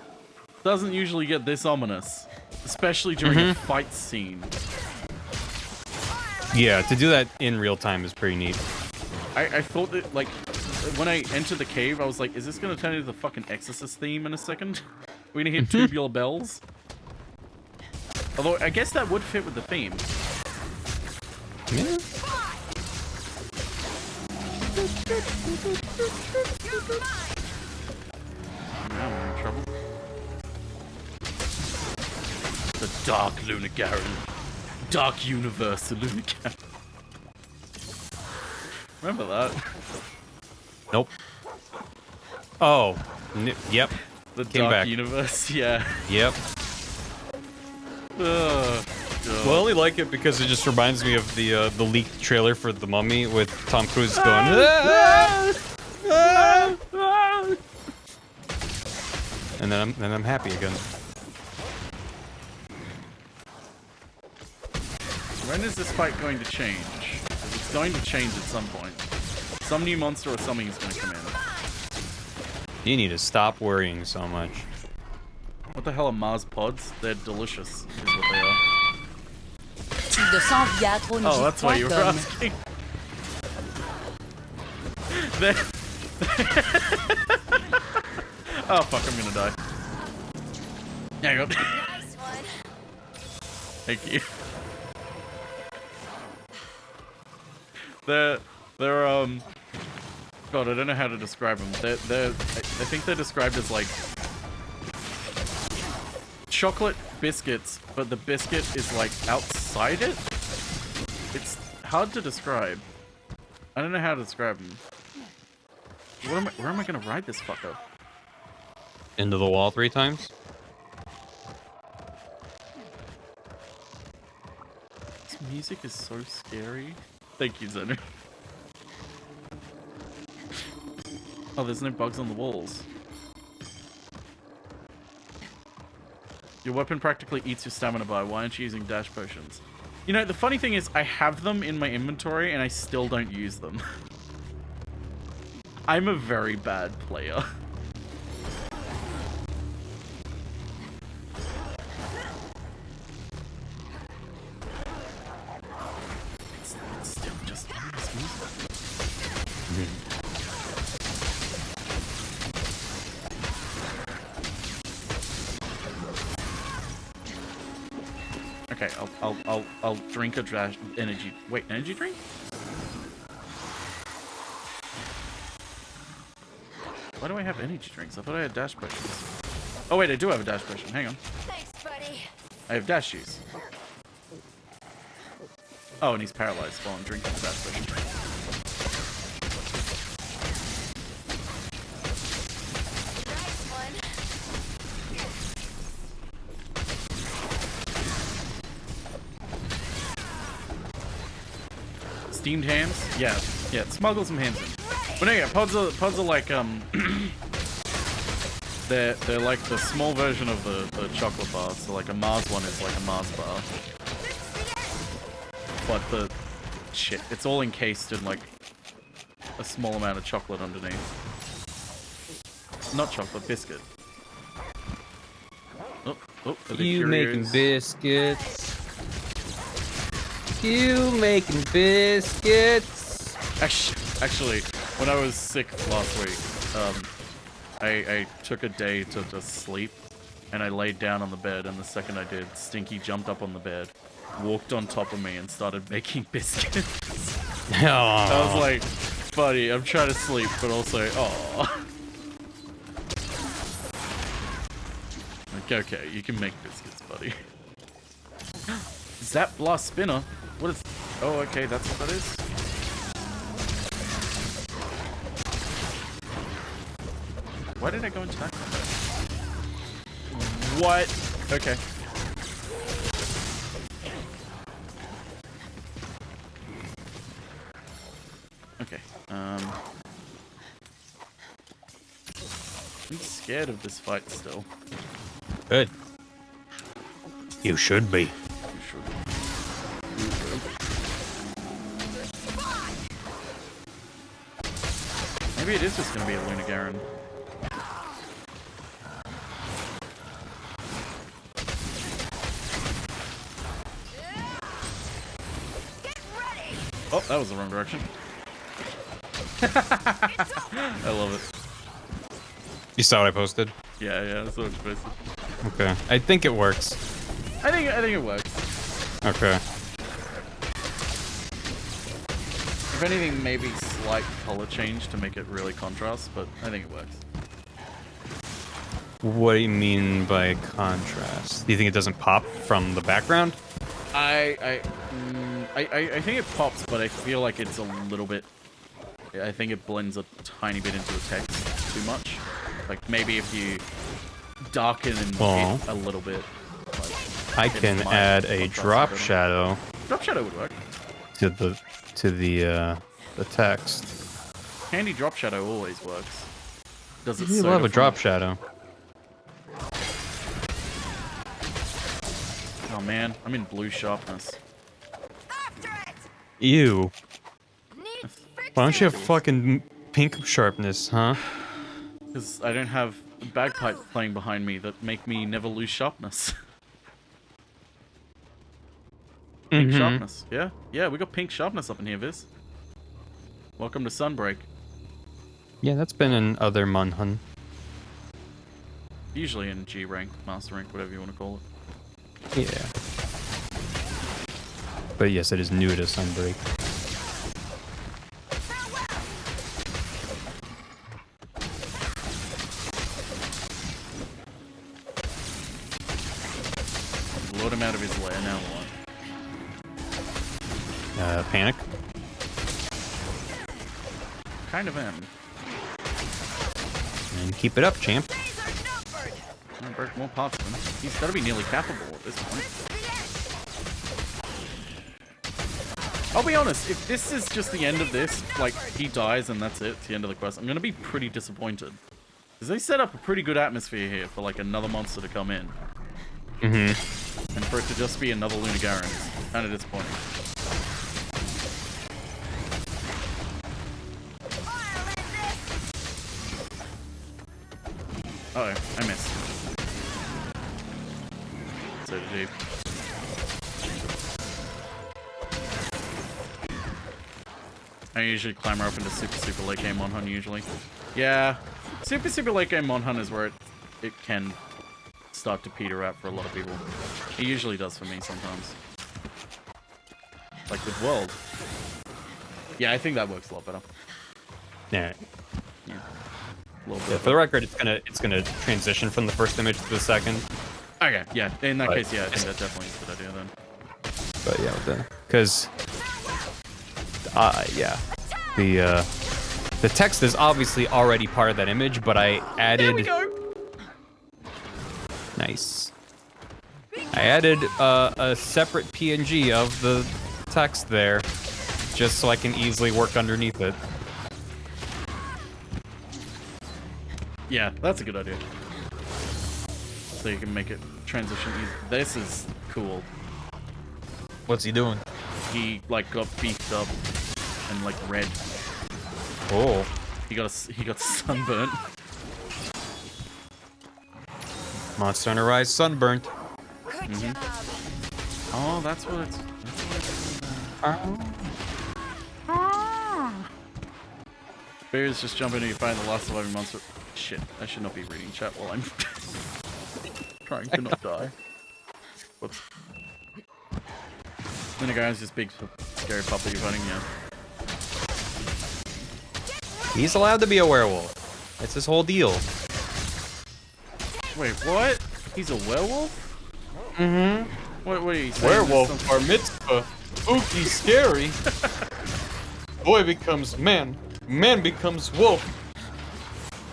doesn't usually get this ominous, especially during a fight scene. Yeah, to do that in real time is pretty neat. I thought that, like, when I entered the cave, I was like, is this gonna turn into the fucking Exorcist theme in a second? We're gonna hear tubular bells? Although, I guess that would fit with the theme. Yeah. You're mine. Now we're in trouble. The Dark Lunar Garen. Dark Universe Lunar Garen. Remember that? Nope. Oh. Yep. The Came Dark back. Universe, yeah. Yep. Ugh. Well, I only like it because it just reminds me of the leaked trailer for The Mummy with Tom Cruise going. And then I'm happy again. When is this fight going to change? 'Cause it's going to change at some point. Some new monster or something is going to come in. You need to stop worrying so much. What the hell are Mars pods? They're delicious, is what they are. Oh, that's why you were asking. Oh fuck, I'm gonna die. Hang on. Nice one. Thank you. They're God, I don't know how to describe them. I think they're described as like chocolate biscuits, but the biscuit is like outside it. It's hard to describe. I don't know how to describe them. Where am I gonna ride this fucker? Into the wall 3 times? This music is so scary. Thank you, Zenu. Oh, there's no bugs on the walls. Your weapon practically eats your stamina bar. Why aren't you using dash potions? You know, the funny thing is, I have them in my inventory and I still don't use them. I'm a very bad player. It's still just this music. Okay, I'll drink a dash energy. Wait, energy drink? Why do I have energy drinks? I thought I had dash potions. Oh wait, I do have a dash potion. Hang on. Thanks, buddy. I have dash shoes. Oh, and he's paralyzed while I'm drinking the dash potion. Steamed hams? Yeah, smuggle some hams in. But no, yeah, pods are like, they're like the small version of the chocolate bar. So like a Mars one is like a Mars bar. But it's all encased in like a small amount of chocolate underneath. Not chocolate, biscuit. Oh, are they You Cheerios? making biscuits. You making biscuits. Actually, when I was sick last week, I took a day to just sleep, and I laid down on the bed, and the second I did, Stinky jumped up on the bed, walked on top of me, and started making biscuits. I was like, buddy, I'm trying to sleep, but also, oh. Like, okay, you can make biscuits, buddy. Zap Blast Spinner? What is... Oh, okay, that's what that is. Why did I go into that combat? What? Okay. Okay, I'm scared of this fight still. Good. You should be. You should. Maybe it is just gonna be a Lunagaron. Oh, that was the wrong direction. I love it. You saw what I posted? Yeah, that's what it's supposed to. Okay. I think it works. I think it works. Okay. If anything, maybe slight color change to make it really contrast, but I think it works. What do you mean by contrast? Do you think it doesn't pop from the background? I think it pops, but I feel like it's a little bit... I think it blends a tiny bit into the text too much. Like, maybe if you darken and it a little bit. Like, I can add a drop shadow. Drop shadow would work. To the text. Handy drop shadow always works. Does it You so love a different. drop shadow. Oh man, I'm in blue sharpness. Ew. Why don't you have fucking pink sharpness, huh? Because I don't have bagpipes playing behind me that make me never lose sharpness. Pink sharpness, yeah? Yeah, we got pink sharpness up in here, Viz. Welcome to Sunbreak. Yeah, that's been in other Munhun. Usually in G rank, master rank, whatever you want to call it. Yeah. But yes, it is new to Sunbreak. Load him out of his lair now, what? Panic. Kind of am. And keep it up, champ. I'm gonna break more parts of him. He's gotta be nearly capable at this point. I'll be honest, if this is just the end of this, like, he dies and that's it, it's the end of the quest, I'm gonna be pretty disappointed. Because they set up a pretty good atmosphere here for, like, another monster to come in. Mm-hmm. And for it to just be another Lunagaron is kind of disappointing. Uh-oh, I missed. So deep. I usually clamber up into super late game Monhun usually. Yeah, super late game Monhun is where it can start to peter out for a lot of people. It usually does for me sometimes. Like with World. Yeah, I think that works a lot better. Yeah. Yeah. A little Yeah, bit. for the record, it's gonna transition from the first image to the second. Okay, yeah. In that But- case, yeah, I think that definitely is a good idea then. But yeah, because yeah, the text is obviously already part of that image, but I added. There we go. Nice. I added a separate PNG of the text there, just so I can easily work underneath it. Yeah, that's a good idea. So you can make it transition easy. This is cool. What's he doing? He like got beefed up and like red. Oh. He got sunburnt. Monster Hunter Rise sunburnt. Oh, that's what it's. Bears just jump into your fight in the last 11 months. Shit, I should not be reading chat while I'm trying to not die. Whoops. Then the guy's this big scary puppy you're fighting, yeah. He's allowed to be a werewolf. That's his whole deal. Wait, what? He's a werewolf? Mm-hmm. What are you saying? Werewolf bar mitzvah. Spooky, scary. Boy becomes man. Man becomes wolf.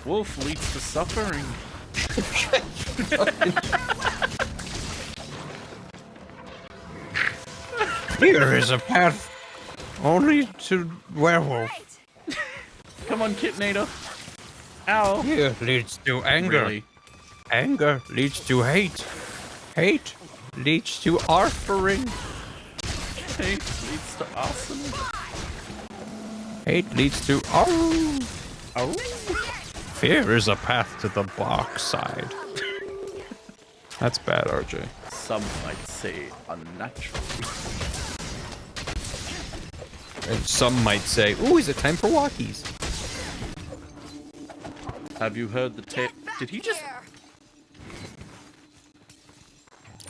Wolf leads to suffering. Here is a path only to werewolf. Come on, Kitnator. Ow. Here leads to anger. Really? Anger leads to hate. Hate leads to offering. Hate leads to awesome. Hate leads to oh. Oh. Fear is a path to the dark side. That's bad, RJ. Some might say unnatural. And some might say, ooh, is it time for walkies? Have you heard the tape? Did he just...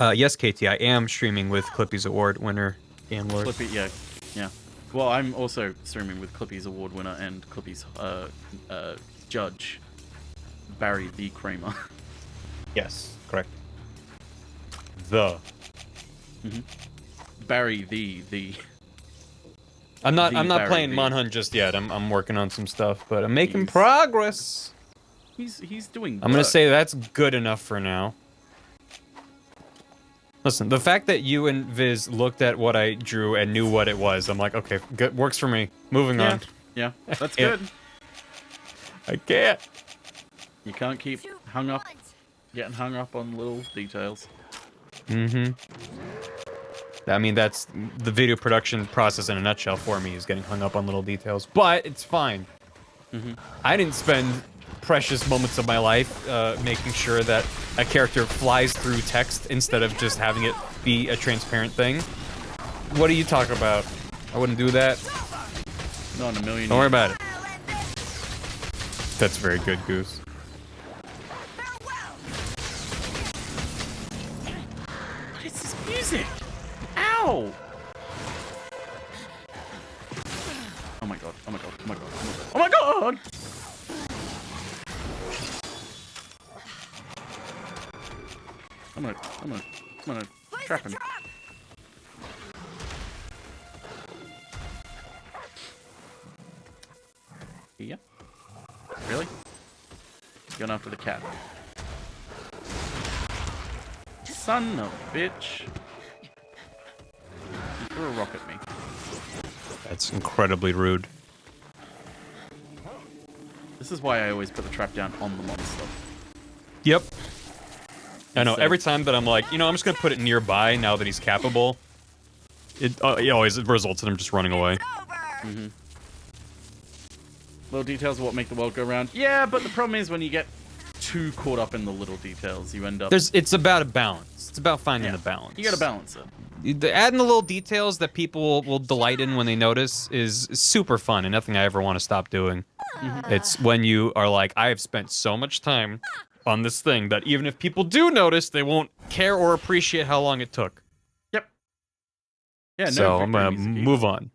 Yes, Katie, I am streaming with Clippy's Award winner, Ian Lord. Clippy, yeah. Well, I'm also streaming with Clippy's award winner and Clippy's judge, Barry the Kramer. Yes, correct. Barry the. I'm not The Barry playing the. Monhunt just yet. I'm working on some stuff, but I'm making He's- progress. He's doing. I'm gonna work. say that's good enough for now. Listen, the fact that you and Viz looked at what I drew and knew what it was, I'm like, okay, good, works for me. Moving on. Yeah, that's Yeah. good. I can't. You can't keep getting hung up on little details. Mm-hmm. I mean, that's the video production process in a nutshell for me, is getting hung up on little details. But it's fine. I didn't spend precious moments of my life making sure that a character flies through text instead of just having it be a transparent thing. What are you talking about? I wouldn't do that. Not in a million. Don't worry about it. That's very good, Goose. What is this music? Ow! Oh my god! Oh my god! Oh my god! Oh my god! Oh my god! I'm gonna trap him. Yeah. Really? Going after the cat. Son of a bitch. You threw a rock at me. That's incredibly rude. This is why I always put the trap down on the monster. Yep. I know, So- every time that I'm like, you know, I'm just gonna put it nearby now that he's capable, it always results in him just running away. Little details are what make the world go round. Yeah, but the problem is when you get too caught up in the little details, you end up... It's about a balance. It's about finding the balance. You gotta balance it. Adding the little details that people will delight in when they notice is super fun and nothing I ever want to stop doing. It's when you are like, I have spent so much time on this thing that even if people do notice, they won't care or appreciate how long it took. Yep. Yeah, no. So I'm gonna victory music. move on.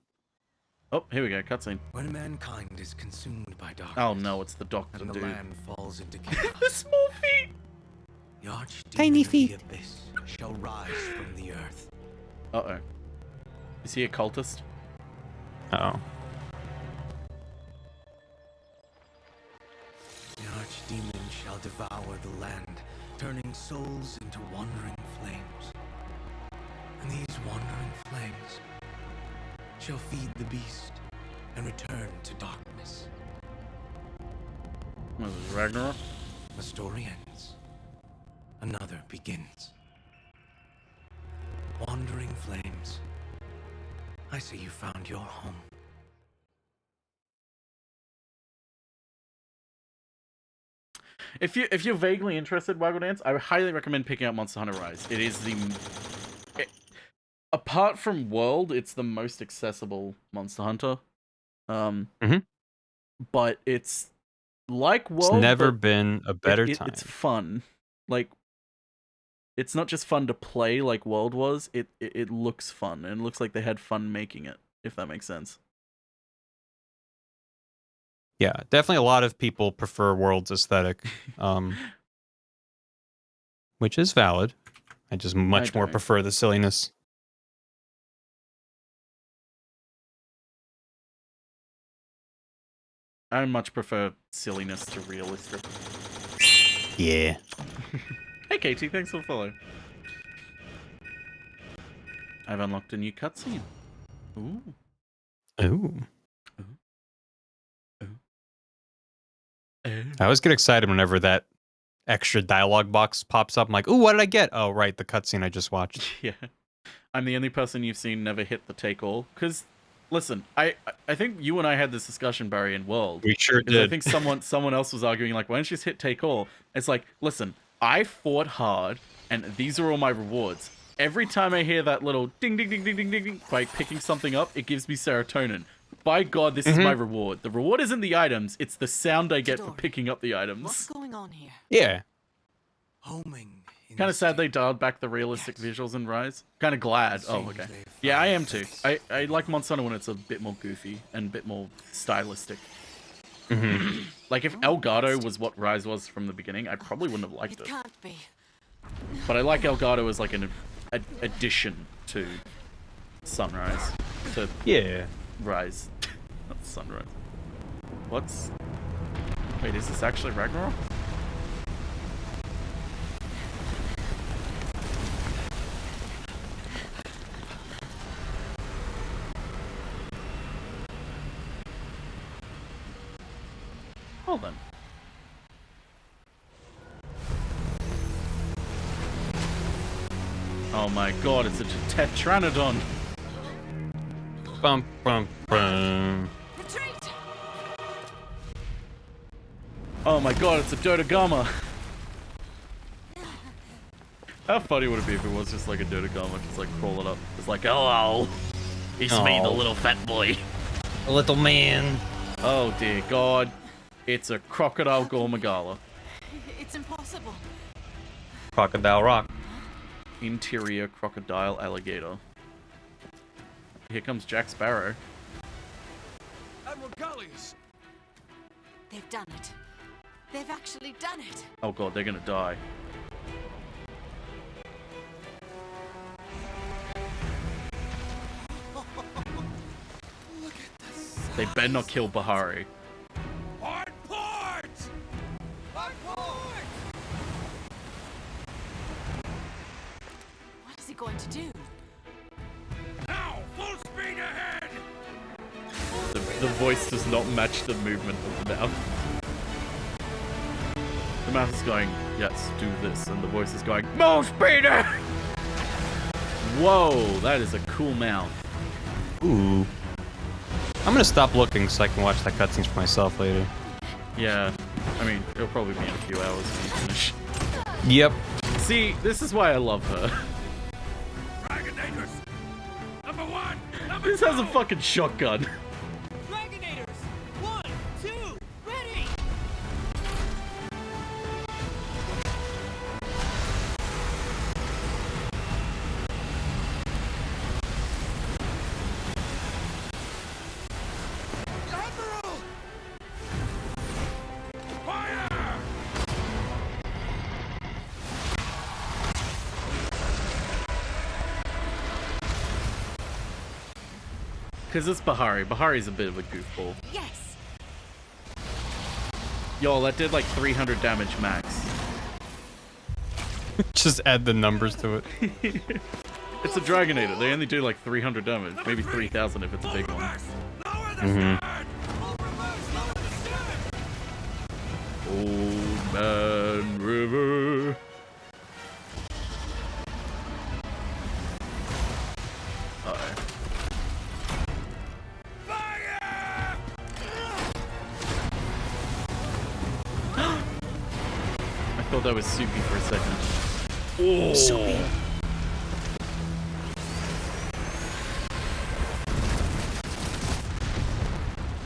Oh, here we go, cutscene. When mankind is consumed by darkness, Oh no, it's the doctor, and the dude. land falls into The chaos, small feet! the archdemon Tiny of feet. the abyss shall rise from the earth. Uh-oh. Is he a cultist? Uh-oh. The archdemon shall devour the land, turning souls into wandering flames. And these wandering flames shall feed the beast and return to darkness. What is this, Ragnarok? A story ends. Another begins. Wandering flames, I see you found your home. If you're vaguely interested, Waggle Dance, I would highly recommend picking up Monster Hunter Rise. It is apart from World, it's the most accessible Monster Hunter. But it's like World. It's never but been a better time. It's fun. Like, it's not just fun to play like World was. It looks fun, and it looks like they had fun making it. If that makes sense. Yeah, definitely a lot of people prefer World's aesthetic, which is valid. I just much more don't. prefer the silliness. I much prefer silliness to realistic. Yeah. Hey Katie, thanks for the follow. I've unlocked a new cutscene. Ooh. Ooh. I always get excited whenever that extra dialogue box pops up. I'm like, ooh, what did I get? Oh, right, the cutscene I just watched. Yeah. I'm the only person you've seen never hit the take all. Because, listen, I think you and I had this discussion, Barry, in World. We sure Because I did. think someone else was arguing, like, why don't you just hit take all? It's like, listen, I fought hard, and these are all my rewards. Every time I hear that little ding, ding, ding, ding, ding, ding, ding, by picking something up, it gives me serotonin. By God, this is my reward. The reward isn't the items, it's the sound I get for picking up the items. What's going on here? Yeah. Homing. Kind of sad they dialed back the realistic visuals in Rise. Kind of glad. Oh, okay. Yeah, I am too. I like Monster Hunter when it's a bit more goofy and a bit more stylistic. Like, if Elgato was what Rise was from the beginning, I probably wouldn't have liked it. It can't be. But I like Elgato as like an addition to Sunrise. To Yeah. Rise. Not Sunrise. What's... Wait, is this actually Ragnarok? Hold on. Oh my God, it's a Tetranodon. Bum, bum, bum. Retreat! Oh my God, it's a Dodogama. How funny would it be if it was just like a Dodogama, just like crawling up? It's like, hello, it's me, the little fat boy. A little man. Oh dear God, it's a Crocodile Gormagala. It's impossible. Crocodile Rock. Interior crocodile alligator. Here comes Jack Sparrow. Admiral Gallius! They've done it. They've actually done it. Oh God, they're gonna die. They better not kill Bahari. Hard port! Hard port! What is he going to do? Now, full speed ahead! The voice does not match the movement of the mouth. The mouth is going, yes, do this, and the voice is going, more speeder! Whoa, that is a cool mouth. Ooh. I'm gonna stop looking so I can watch that cutscenes for myself later. Yeah, I mean, it'll probably be in a few hours when you finish. Yep. See, this is why I love her. Dragonators! Number one! Number This has a fucking shotgun. Dragonators! 1, 2, ready! Admiral! fire! Because it's Bahari. Bahari's a bit of a goofball. Yes. Yo, that did like 300 damage max. Just add the numbers to it. It's a Dragonator. They only do like 300 damage, maybe 3,000 if it's a big one. Old Man River. Uh-oh. I thought that was Soupy for a second. Oh. Soupy.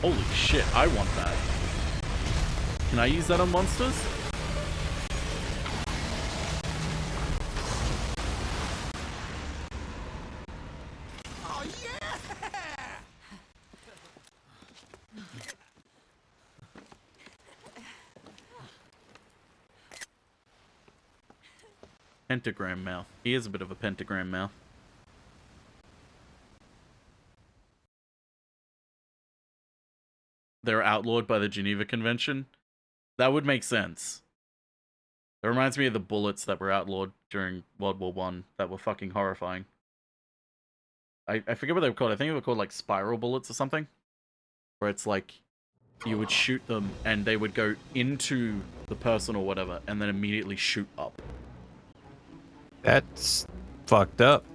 Holy shit, I want that. Can I use that on monsters? Oh yeah! Pentagram mouth. He is a bit of a pentagram mouth. They're outlawed by the Geneva Convention. That would make sense. It reminds me of the bullets that were outlawed during World War I that were fucking horrifying. I forget what they were called. I think they were called like spiral bullets or something. Where it's like you would shoot them and they would go into the person or whatever and then immediately shoot up. That's fucked up.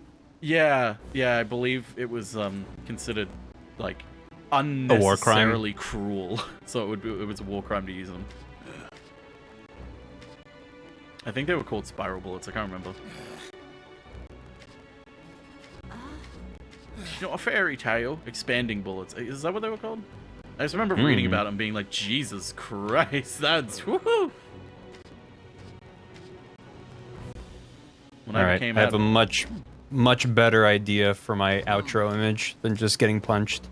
Yeah, I believe it was considered like A war crime. unnecessarily cruel. So it was a war crime to use them. I think they were called spiral bullets. I can't remember. You know, a fairy tale. Expanding bullets. Is that what they were called? I just remember reading about them being like, Jesus Christ, that's woohoo! When Alright, I have a much better idea for my outro image than just getting punched.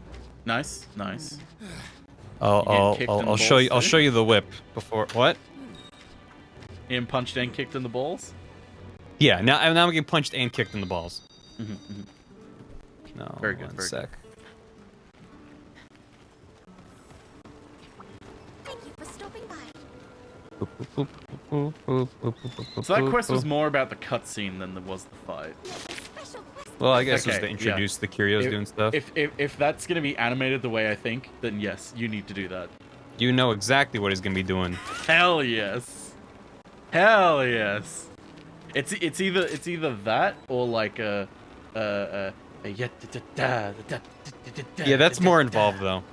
Nice, nice. I'll show you. I'll show you the whip before. What? Him punched and kicked in the balls? Yeah. Now I'm getting punched and kicked in the balls. No. Very good. One Very sec. Thank you for stopping by. So that quest was more about the cutscene than there was the fight. Special quest. Well, I guess it was Okay, to introduce the Curios doing stuff. If that's gonna be animated the way I think, then yes, you need to do that. You know exactly what he's gonna be doing. Hell yes. Hell yes. It's either that or like a Yeah, that's more involved though.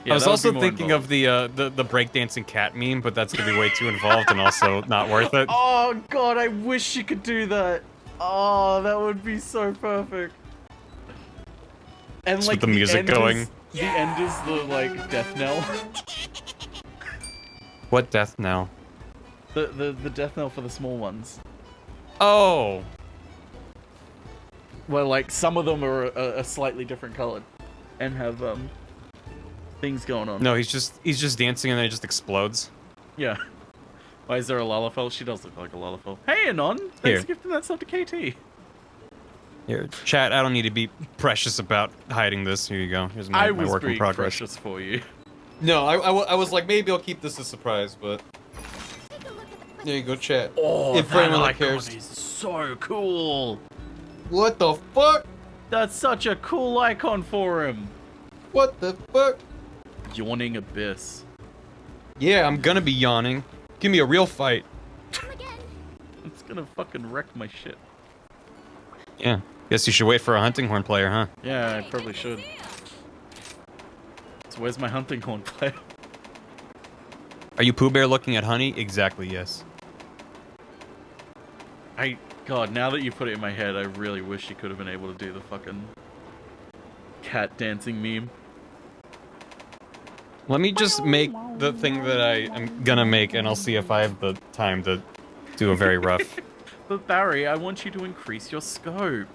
Yeah, I was that would also be more thinking involved. of the breakdancing cat meme, but that's gonna be way too involved and also not worth it. Oh god, I wish you could do that. Oh, that would be so perfect. And Just like with the music end going. Is, the end is the like death knell. What death knell? The death knell for the small ones. Oh. Well, like some of them are a slightly different color, and have things going on. No, he's just dancing and then it just explodes. Yeah. Why is there a Lalafell? She does look like a Lalafell. Hey, Anon! Thanks Here. for gifting that stuff to KT. Here, chat. I don't need to be precious about hiding this. Here you go. Here's my I was work in being progress. precious for you. No, I was like, maybe I'll keep this a surprise, but Take a look at the quest. there you go, chat. Oh, If that anyone icon cares. is so cool. What the fuck? That's such a cool icon for him. What the fuck? Yawning abyss. Yeah, I'm gonna be yawning. Give me a real fight. Come again. It's gonna fucking wreck my shit. Yeah. Guess you should wait for a hunting horn player, huh? Yeah, I Hey, probably good to should. see ya. So where's my hunting horn player? Are you Pooh Bear looking at honey? Exactly, yes. God, now that you put it in my head, I really wish you could have been able to do the fucking cat dancing meme. Let me just make the thing that I am gonna make, and I'll see if I have the time to do a very rough. But Barry, I want you to increase your scope.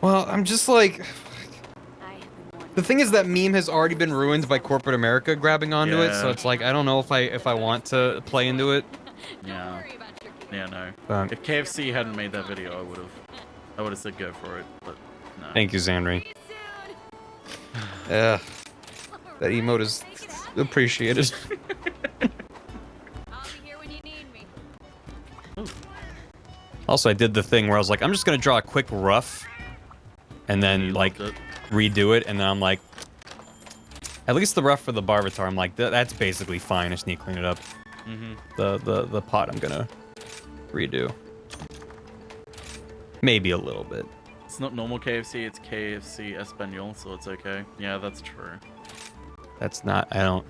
Well, I'm just like... I have been wanting The thing is that meme has already been ruined by corporate America grabbing onto it, so Yeah. it's like, I don't know if I want to play into it. Don't Yeah. worry about your kid. Yeah, no. But If KFC hadn't made that video, I would have said go for it, but no. thank you, Zanri. See you soon. That emote is appreciated. I'll be here when you need me. Also, I did the thing where I was like, I'm just gonna draw a quick rough, and then like loved it. redo it, and then I'm like, at least the rough for the Barbatar, I'm like, that's basically fine. I just need to clean it up. The pot I'm gonna redo. Maybe a little bit. It's not normal KFC, it's KFC Espanol, so it's okay. Yeah, that's true. That's not. I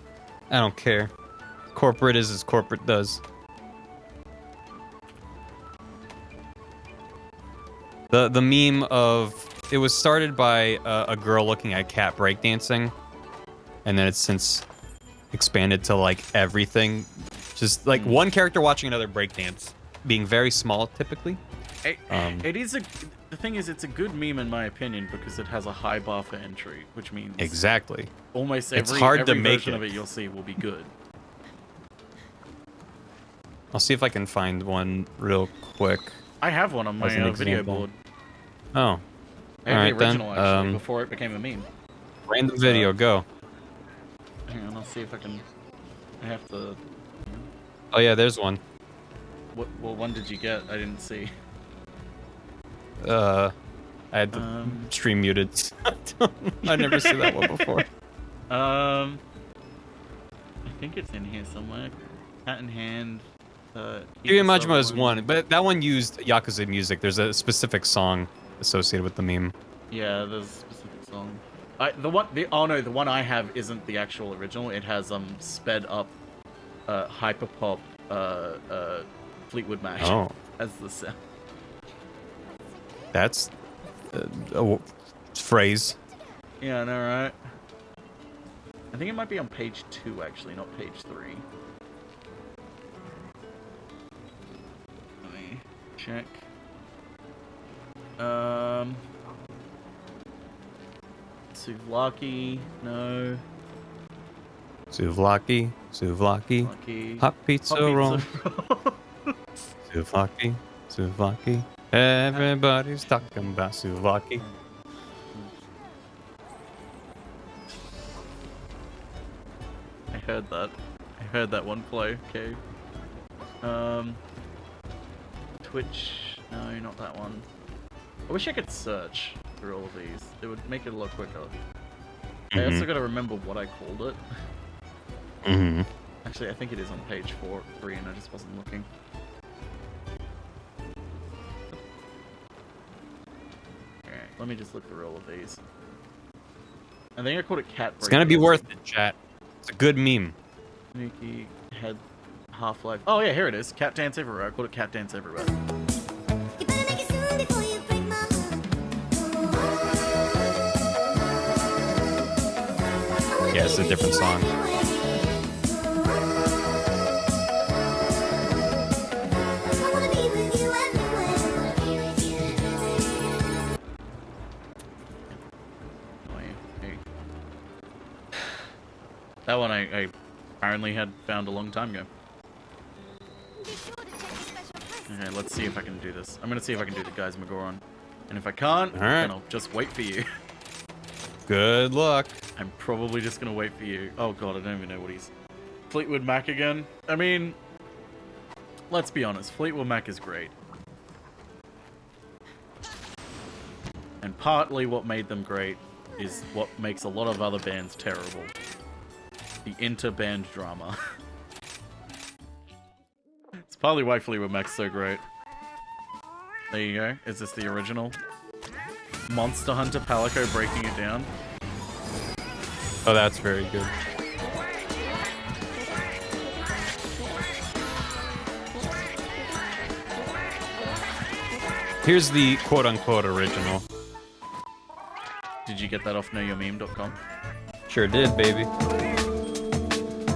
don't care. Corporate is as corporate does. The meme of it was started by a girl looking at cat breakdancing, and then it's since expanded to like everything, just like one character watching another breakdance, being very small typically. It is the thing is, it's a good meme in my opinion because it has a high bar for entry, which means Exactly. almost It's every hard to make version it. of it you'll see will be good. I'll see if I can find one real quick. I have one on my As an video example. board. Oh, I have Alright, the original then, actually before it became a meme. random video, go. Hang on, I'll see if I can. I have to. Oh yeah, there's one. What one did you get? I didn't see. I had the stream muted. I never seen that one before. I think it's in here somewhere. Hat in hand. Kiryu Majima is one, but that one used Yakuza music. There's a specific song associated with the meme. Yeah, there's a specific song. The one I have isn't the actual original. It has sped up, hyperpop, Fleetwood Mac Oh. as the sound. That's a phrase. Yeah, I know, right? I think it might be on page 2 actually, not page 3. Let me check. Souvlaki, no. Souvlaki, Souvlaki. hot pizza Hot roll. pizza. Souvlaki. Everybody's talking about souvlaki. I heard that. I heard that one play. Okay. Twitch. No, not that one. I wish I could search through all of these. It would make it a lot quicker. I also gotta remember what I called it. Actually, I think it is on page 3, and I just wasn't looking. Alright, let me just look through all of these. I think I called it cat. It's gonna be breakdance. worth it, chat. It's a good meme. Sneaky head Half-Life. Oh yeah, here it is. Cat Dance Everywhere. I called it Cat Dance Everywhere. Yeah, it's a different song. That one I apparently had found a long time ago. Okay, let's see if I can do this. I'm gonna see if I can do the Guys Magoron. And if I can't, then I'll just wait for you. Good luck. I'm probably just gonna wait for you. Oh god, I don't even know what he's... Fleetwood Mac again? I mean... Let's be honest, Fleetwood Mac is great. And partly what made them great is what makes a lot of other bands terrible. The inter-band drama. It's partly why Fleetwood Mac's so great. There you go. Is this the original? Monster Hunter Palico breaking it down. Oh, that's very good. Here's the quote-unquote original. Did you get that off knowyourmeme.com? Sure did, baby.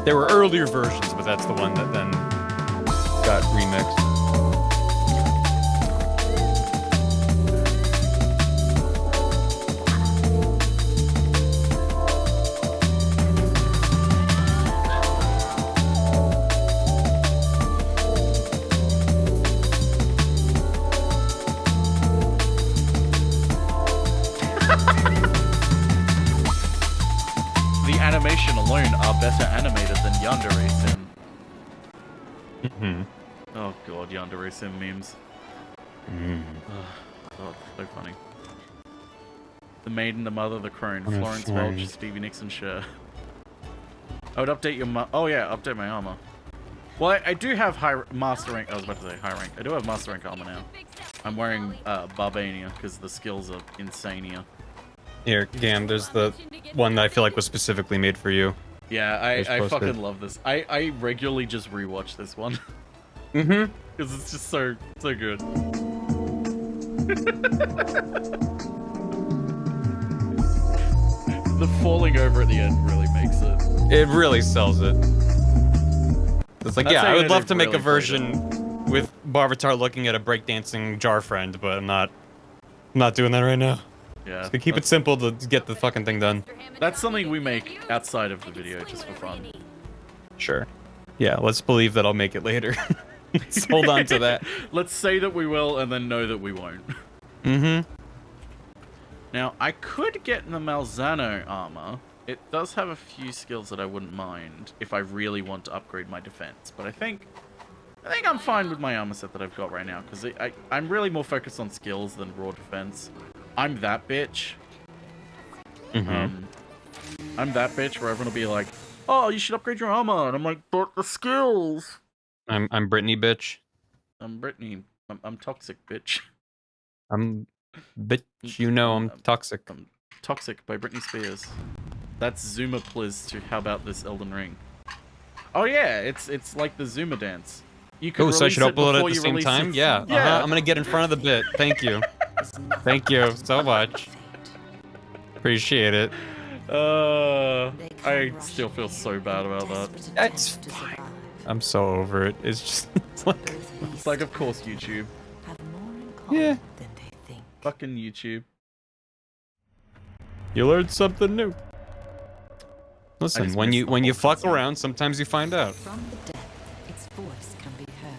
There were earlier versions, but that's the one that then got remixed. The animation alone are better animated than Yandere Sim. Oh god, Yandere Sim memes. Oh, so funny. The maiden, the mother, the crone. Florence Welch, Stevie Nicks, Cher. I would update your oh yeah, update my armor. Well, I do have high master rank. I was about to say high rank. I do have master rank armor now. I'm wearing Barbania because the skills are insane. Here, Gam, there's the one that I feel like was specifically made for you. Yeah, I fucking love this. I regularly just rewatch this one. Mm-hmm. Because it's just so good. The falling over at the end really makes it. It really sells it. It's like, That's yeah, how I you would know love to they've make a really played version with Barbatar looking at a breakdancing jar friend, but I'm not doing that right now. Yeah. Just to keep it simple to get the fucking thing done. That's something we make outside of the video just for fun. Sure. Yeah, let's believe that I'll make it later. Let's hold on to that. Let's say that we will and then know that we won't. Mm-hmm. Now, I could get the Malzano armor. It does have a few skills that I wouldn't mind if I really want to upgrade my defense. But I think I'm fine with my armor set that I've got right now because I'm really more focused on skills than raw defense. I'm that bitch. Mm-hmm. I'm that bitch where everyone will be like, "Oh, you should upgrade your armor," and I'm like, "But the skills." I'm Brittany, bitch. I'm Brittany. I'm toxic, bitch. I'm bitch. You know I'm toxic. I'm Toxic by Britney Spears. That's Zuma Pliz to How About This Elden Ring. Oh yeah, it's like the Zuma dance. You can so I should upload it at the you same release time? it. Yeah. Yeah. I'm gonna get in front of the bit. Thank you. Thank you so much. Appreciate it. I still feel so bad about that. That's fine. I'm so over it. It's just It's like, of course, YouTube. yeah. Fucking YouTube. You learned something new. Listen, just when miss you the when you whole fuck concept. around, sometimes you find out. From the depth, its voice can be heard.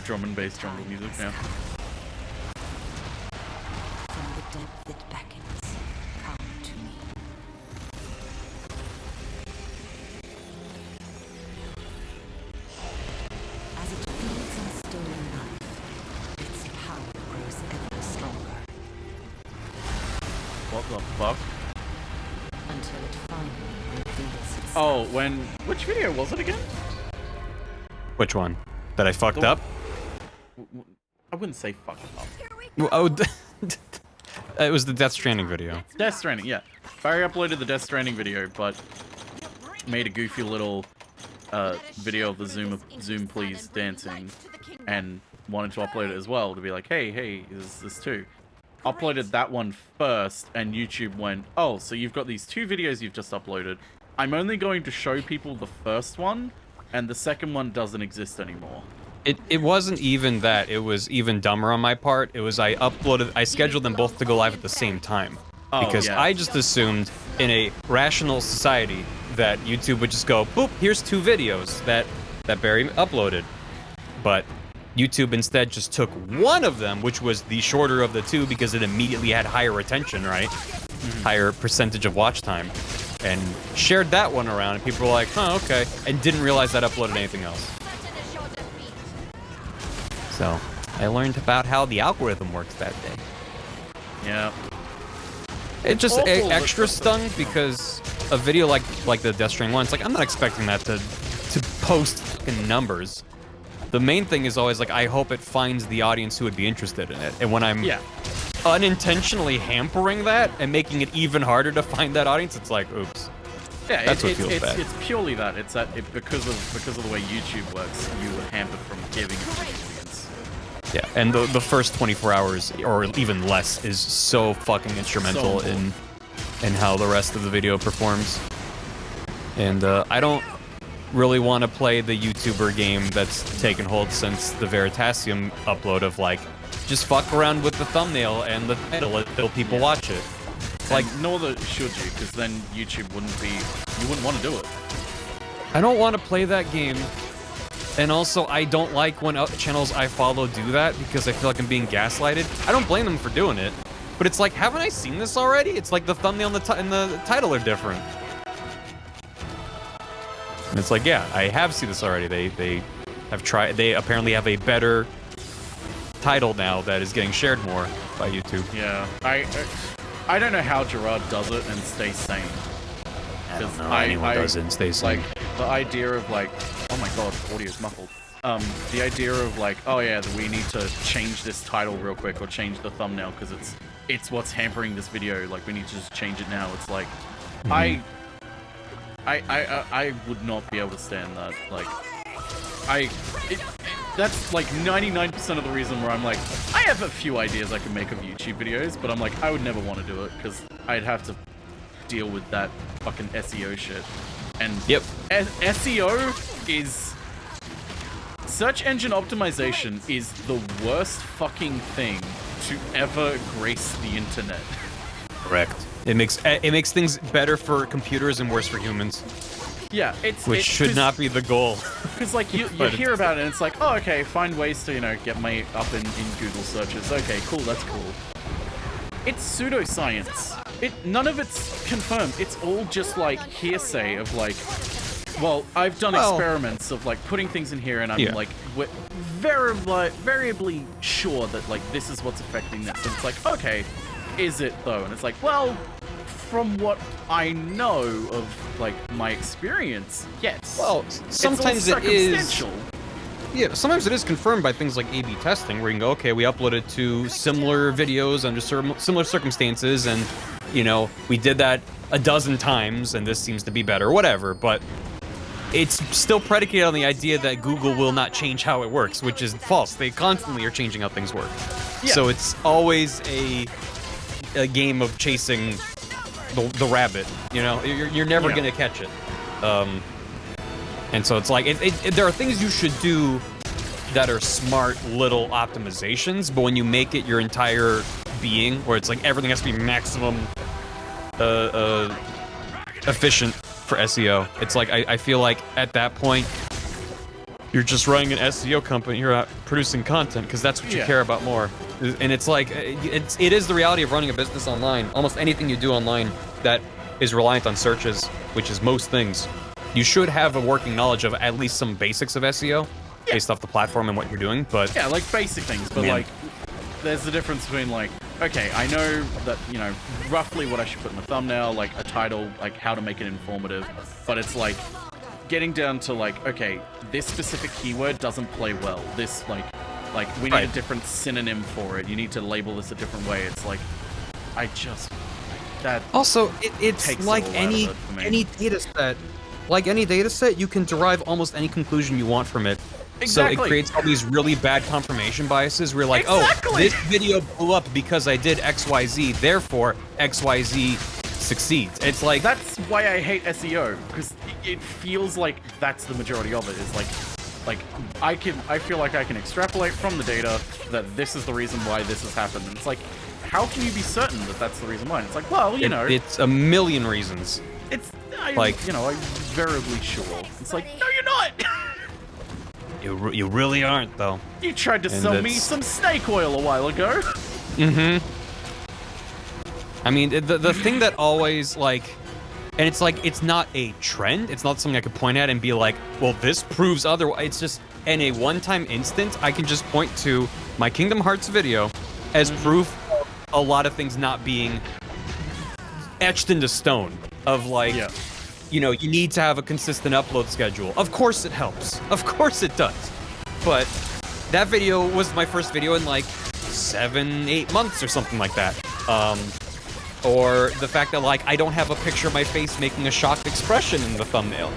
Drum and bass jungle music now. From the depth it beckons, come to me. As it feeds on stolen life, its power grows ever stronger, What the fuck? until it finally reveals itself. Oh, which video was it again? Which one? That I fucked The- up? I wouldn't say fuck up. Oh, it was the Death Stranding video. Death Stranding, yeah. Barry uploaded the Death Stranding video, but made a goofy little video of the Zoom Please dancing and wanted to upload it as well to be like, hey, is this too? Uploaded that one first, and YouTube went, oh, so you've got these two videos you've just uploaded. I'm only going to show people the first one, and the second one doesn't exist anymore. It wasn't even that. It was even dumber on my part. It was I scheduled them both to go live at the same time. Oh, Because yeah. I just assumed in a rational society that YouTube would just go, boop, here's two videos that Barry uploaded. But YouTube instead just took one of them, which was the shorter of the two because it immediately had higher retention, right? Higher percentage of watch time. And shared that one around, and people were like, huh, okay. And didn't realize I'd uploaded anything else. So, I learned about how the algorithm works that day. Yeah. It just awful, extra but- stung because a video like the Death Stranding one, it's like, I'm not expecting that to post fucking numbers. The main thing is always like, I hope it finds the audience who would be interested in it. And when I'm unintentionally hampering that and making it even harder to find that audience, it's like, oops. Yeah, That's what feels bad. It's purely that. It's that because of the way YouTube works, you were hampered from giving it to the audience. Yeah, and the first 24 hours or even less is so fucking instrumental So in how the rest of the video performs. And I don't really want to play the YouTuber game that's taken hold since the Veritasium upload of like, just fuck around with the thumbnail and the title until people watch it. Like, nor should you, because then YouTube you wouldn't want to do it. I don't want to play that game. And also, I don't like when channels I follow do that because I feel like I'm being gaslighted. I don't blame them for doing it, but it's like, haven't I seen this already? It's like the thumbnail and the title are different. And it's like, yeah, I have seen this already. They have tried. They apparently have a better title now that is getting shared more by YouTube. Yeah, I don't know how Gerard does it and stays sane. I don't know. Anyone does it and stays sane. Like the idea of like, oh my god, audio's muffled. The idea of like, oh yeah, we need to change this title real quick or change the thumbnail because it's what's hampering this video. Like we need to just change it now. It's like, I would not be able to stand that. Like, that's like 99% of the reason where I'm like, I have a few ideas I can make of YouTube videos, but I'm like, I would never want to do it because I'd have to deal with that fucking SEO shit. And yep, SEO is search engine optimization is the worst fucking thing to ever grace the internet. Correct. It makes things better for computers and worse for humans. Yeah, which should not be the goal. Because like you hear about it and it's like, oh okay, find ways to, you know, get my up in Google searches. Okay, cool, that's cool. It's pseudoscience. None of it's confirmed. It's all just like hearsay of like, well, I've done experiments of like putting things in here and I'm like variably sure that like this is what's affecting this. And it's like, okay, is it though? And it's like, well, from what I know of like my experience, yes. Well, sometimes it is. Yeah, sometimes it is confirmed by things like A/B testing, where you can go, okay, we uploaded to similar videos under similar circumstances, and you know, we did that a dozen times, and this seems to be better, or whatever. But it's still predicated on the idea that Google will not change how it works, which is false. They constantly are changing how things work. Yeah. So it's always a game of chasing the rabbit. You know, you're never gonna catch it. And so it's like, there are things you should do that are smart little optimizations, but when you make it your entire being, where it's like everything has to be maximum efficient for SEO, it's like, I feel like at that point, you're just running an SEO company, you're not producing content, because that's what you care about more. And it's like, it is the reality of running a business online. Almost anything you do online that is reliant on searches, which is most things, you should have a working knowledge of at least some basics of SEO based off the platform and what you're doing, but... Yeah, like basic things, but like, there's a difference between like, okay, I know that, you know, roughly what I should put in the thumbnail, like a title, like how to make it informative, but it's like, getting down to like, okay, this specific keyword doesn't play well, this like we need a different synonym for it, you need to label this a different way, it's like, I just... That also, it's like any data set. Like any data set, you can derive almost any conclusion you want from it. Exactly. So it creates all these really bad confirmation biases where you're like, oh, this video blew up because I did XYZ, therefore XYZ succeeds. It's like... That's why I hate SEO, because it feels like that's the majority of it, is like I feel like I can extrapolate from the data that this is the reason why this has happened. And it's like, how can you be certain that that's the reason why? And it's like, well, you know... It's a million reasons. It's... like, you know, I'm veritably sure. It's like, no, you're not! You really aren't, though. You tried to sell me some snake oil a while ago. Mm-hmm. I mean, the thing that always, like... And it's like, it's not a trend. It's not something I could point at and be like, well, this proves otherwise. It's just, in a one-time instance, I can just point to my Kingdom Hearts video as proof of a lot of things not being etched into stone. Of like, you know, you need to have a consistent upload schedule. Of course it helps. Of course it does. But that video was my first video in like 7-8 months or something like that. Or the fact that like I don't have a picture of my face making a shocked expression in the thumbnail,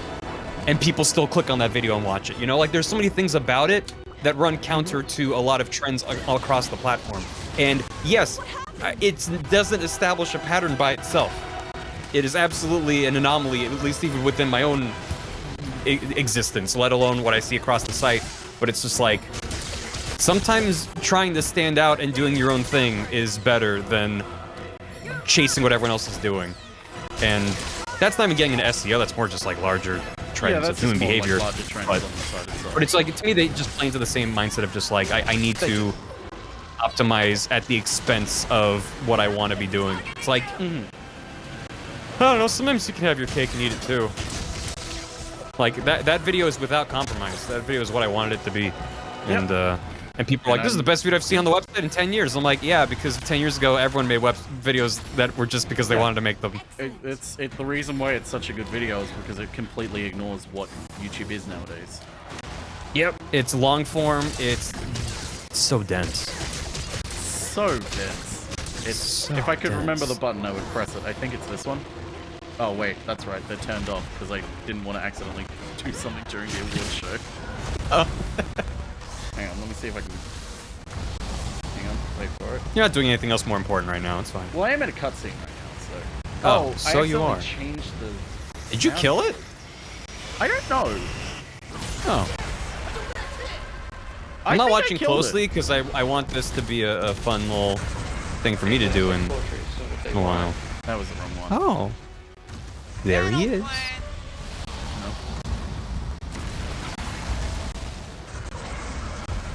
and people still click on that video and watch it. You know, like there's so many things about it that run counter to a lot of trends all across the platform. And yes, it doesn't establish a pattern by itself. It is absolutely an anomaly, at least even within my own existence, let alone what I see across the site. But it's just like, sometimes trying to stand out and doing your own thing is better than chasing what everyone else is doing. And that's not even getting into SEO, that's more just like larger trends of human behavior. Like but it's like, to me, they just play into the same mindset of just like, I need to optimize at the expense of what I want to be doing. It's like, I don't know, sometimes you can have your cake and eat it too. Like, that video is without compromise. That video is what I wanted it to be. And, And people are like, this is the best video I've seen on the website in 10 years. I'm like, yeah, because 10 years ago, everyone made videos that were just because they wanted to make them. It's the reason why it's such a good video is because it completely ignores what YouTube is nowadays. Yep. It's long form. It's so dense. So dense. It's So if I could remember dense. the button, I would press it. I think it's this one. Oh wait, that's right. They're turned off because I didn't want to accidentally do something during the awards show. Oh. Hang on, let me see if I can. Hang on, wait for it. You're not doing anything else more important right now. It's fine. Well, I am at a cutscene right now, so. Oh, I so you accidentally are. Changed the. Did you sound. kill it? I don't know. Oh. I I'm not think I watching killed closely because I want this to be a fun little thing for me to do in a while. That was the wrong one. Oh. There he is.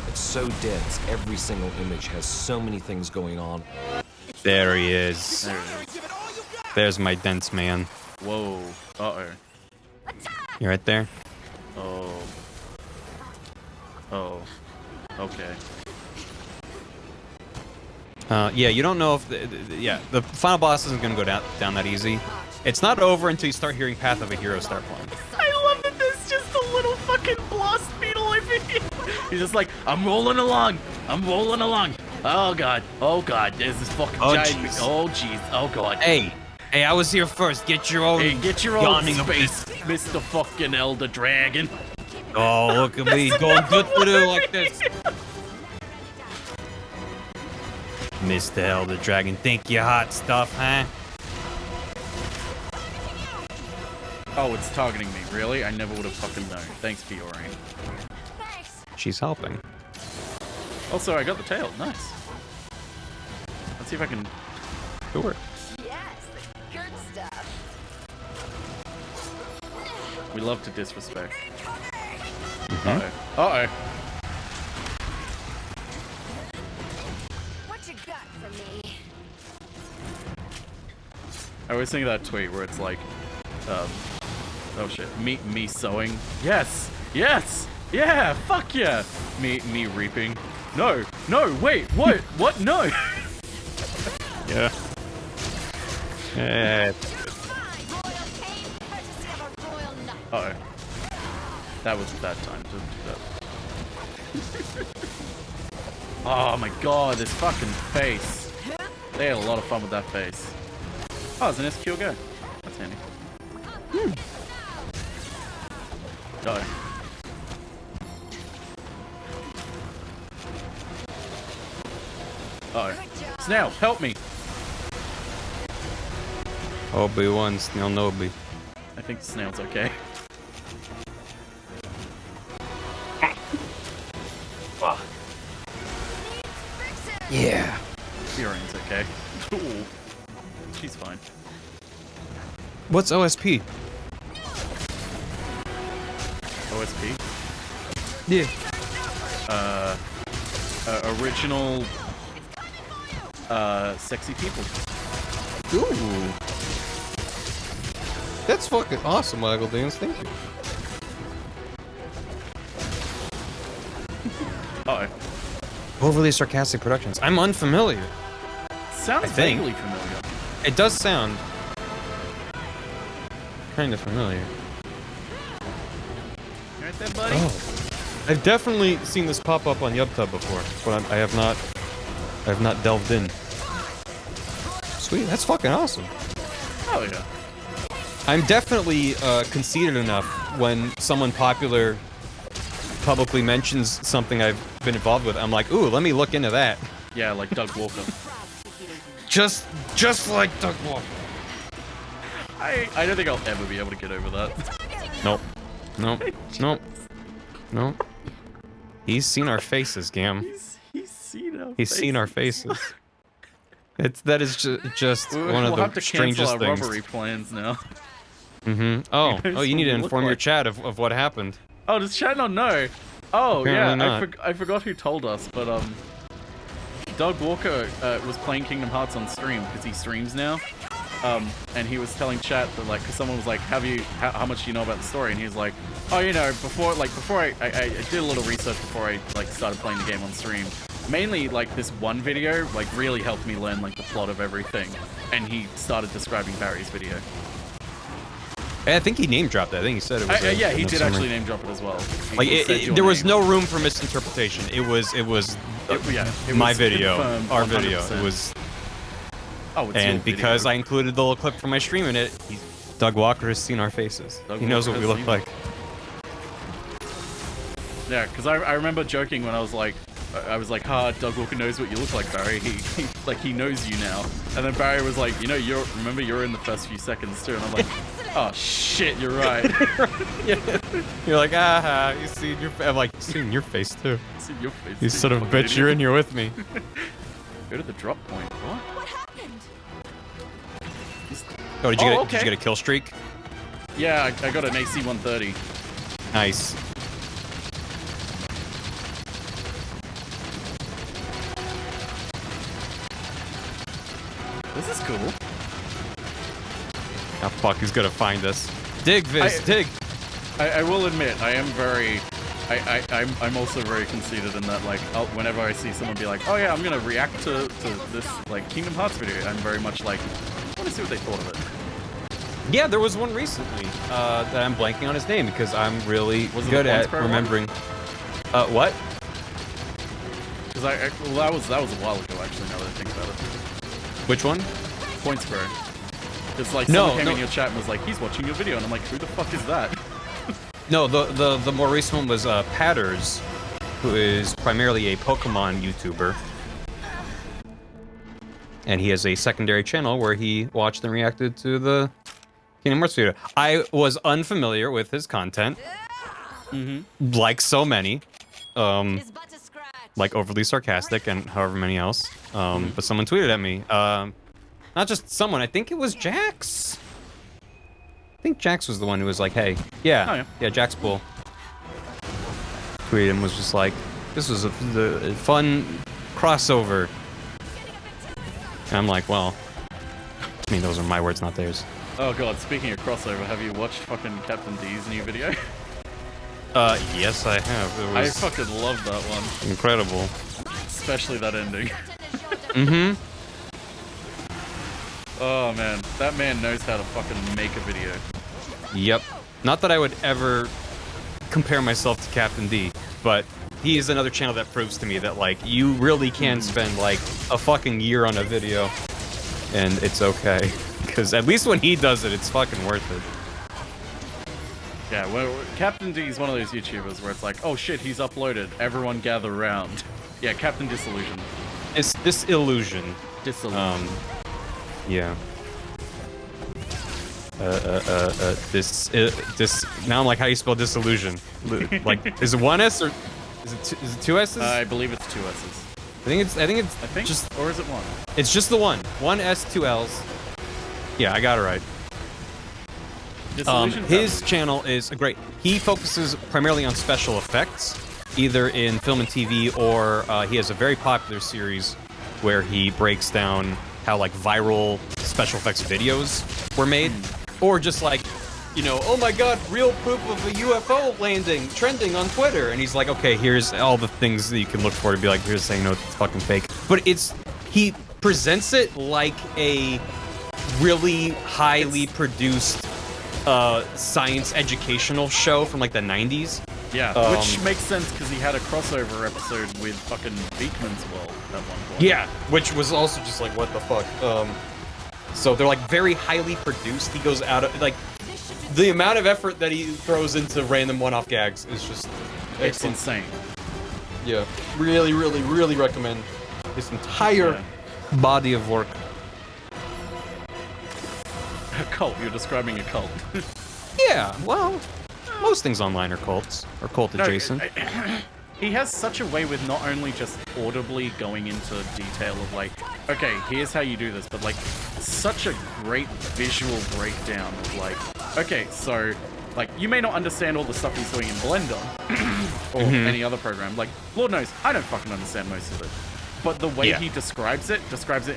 It's so dense. Every single image has so many things going on. There he is. There it is. There's my dense man. Whoa. Uh-oh. You right there? Oh. Oh. Okay. Yeah, you don't know if the final boss isn't gonna go down that easy. It's not over until you start hearing Path of a Hero start playing. I love that there's just a little fucking blast beetle over here. He's just like, I'm rolling along. I'm rolling along. Oh god. Oh god. There's this fucking giant. jeez. Oh jeez. Oh god. Hey, I was here first. Get your own. Hey, get your own yawning space, Mr. fucking Elder Dragon. Oh, look at me going do like this. Mr. Elder Dragon, think you hot stuff, huh? Oh, it's targeting me. Really? I never would have fucking known. Thanks, Fiore. She's helping. Also, I got the tail. Nice. Let's see if I can. Sure. Yes, the good stuff. We love to disrespect. Mhm. Uh-oh. Uh-oh. What you got for me? I always think of that tweet where it's like, oh shit, me sowing. Yes, yes, yeah, fuck yeah. Me reaping. No, wait, what? What? No. Yeah. Yeah. Uh-oh. That was a bad time to do that. Oh my god, this fucking face. They had a lot of fun with that face. Oh, it's an SQ go. That's handy. Uh-oh. Uh-oh. Snail, help me! Obi-Wan, Snail Nobi. I think the snail's okay. Yeah. Fiore's okay. Ooh. She's fine. What's OSP? OSP? Yeah. Original sexy people. Ooh. That's fucking awesome, Michael Dance. Thank you. Uh-oh. Overly sarcastic productions. I'm unfamiliar. Sounds I think. vaguely familiar. It does sound kind of familiar. You right there, buddy? Oh. I've definitely seen this pop up on YubTub before, but I have not delved in. Sweet, that's fucking awesome. Oh yeah. I'm definitely conceited enough when someone popular publicly mentions something I've been involved with. I'm like, ooh, let me look into that. Yeah, like Doug Walker. Just like Doug Walker. I don't think I'll ever be able to get over that. Nope. Nope. Nope. Nope. He's seen our faces, Gam. He's seen our He's seen our faces. That is just one of we'll have the to strangest cancel our things. robbery plans now. Mm-hmm. Oh, you need to inform your chat of what happened. Oh, does chat not know? Oh, Apparently yeah, not. I forgot who told us, but Doug Walker was playing Kingdom Hearts on stream because he streams now. and he was telling chat that like, cause someone was like, how much do you know about the story? And he was like, oh, you know, before I did a little research before I like started playing the game on stream. Mainly like this one video like really helped me learn like the plot of everything, and he started describing Barry's video. I think he name dropped it. I think he said it was. Yeah, he did actually name drop it as well. Like there was no room for misinterpretation. It was my video, our video. It was. Oh, it's and because I included the little clip from my stream in it, Doug Walker has seen our faces. He knows what we look like. Yeah, because I remember joking when I was like, Doug Walker knows what you look like, Barry. He knows you now. And then Barry was like, you know, you're in the first few seconds too. And I'm like, oh shit, you're right. Yeah. You're like, you see your. I'm like, seen your face too. Seen your face. You son of a bitch, you're in here with me. Go to the drop point. What happened? Oh, did you get a kill streak? Yeah, I got an AC 130. Nice. This is cool. Oh fuck, he's gonna find us. Dig, Viz, dig. I will admit, I am very. I'm also very conceited in that, like, whenever I see someone be like, oh yeah, I'm gonna react to this, like, Kingdom Hearts video, I'm very much like, I want to see what they thought of it. Yeah, there was one recently that I'm blanking on his name because I'm really good at remembering. What? Because well, that was a while ago, actually, now that I think about it. Which one? Points Pro. It's like someone came in your chat and was like, he's watching your video, and I'm like, who the fuck is that? No, the more recent one was Patters, who is primarily a Pokemon YouTuber. And he has a secondary channel where he watched and reacted to the Kingdom Hearts video. I was unfamiliar with his content, like so many, like overly sarcastic and however many else. But someone tweeted at me, not just someone, I think it was Jax. I think Jax was the one who was like, hey, yeah, Jax Bull. Tweeted him, was just like, this was a fun crossover. And I'm like, well, I mean, those are my words, not theirs. Oh god, speaking of crossover, have you watched fucking Captain D's new video? Yes, I have. It was I fucking love that one. Incredible. Especially that ending. Mm-hmm. Oh man, that man knows how to fucking make a video. Yep. Not that I would ever compare myself to Captain D, but he is another channel that proves to me that, like, you really can spend, like, a fucking year on a video, and it's okay. Because at least when he does it, it's fucking worth it. Yeah, well, Captain D is one of those YouTubers where it's like, oh shit, he's uploaded, everyone gather around. Yeah, Captain Disillusion. It's Disillusion. Disillusion. Yeah. Now I'm like, how do you spell disillusion? Like, is it one S or is it two S's? I believe it's two S's. I think just, or is it one? It's just the one. One S, two L's. Yeah, I got it right. His channel is great. He focuses primarily on special effects, either in film and TV, or he has a very popular series where he breaks down how, like, viral special effects videos were made, or just like, you know, oh my god, real proof of a UFO landing trending on Twitter, and he's like, okay, here's all the things that you can look for to be like, here's saying no, it's fucking fake. But he presents it like a really highly produced science educational show from like the 90s. Yeah, which makes sense because he had a crossover episode with fucking Beekman's World at one point. Yeah, which was also just like, what the fuck. So they're like very highly produced. He goes out of, like, the amount of effort that he throws into random one-off gags is just it's insane. Yeah, really, really, really recommend his entire body of work. A cult, you're describing a cult. Yeah, well, most things online are cults, or cult adjacent. He has such a way with not only just audibly going into detail of like, okay, here's how you do this, but like such a great visual breakdown of like, okay, so like you may not understand all the stuff he's doing in Blender or any other program. Like, Lord knows, I don't fucking understand most of it. But the way he describes it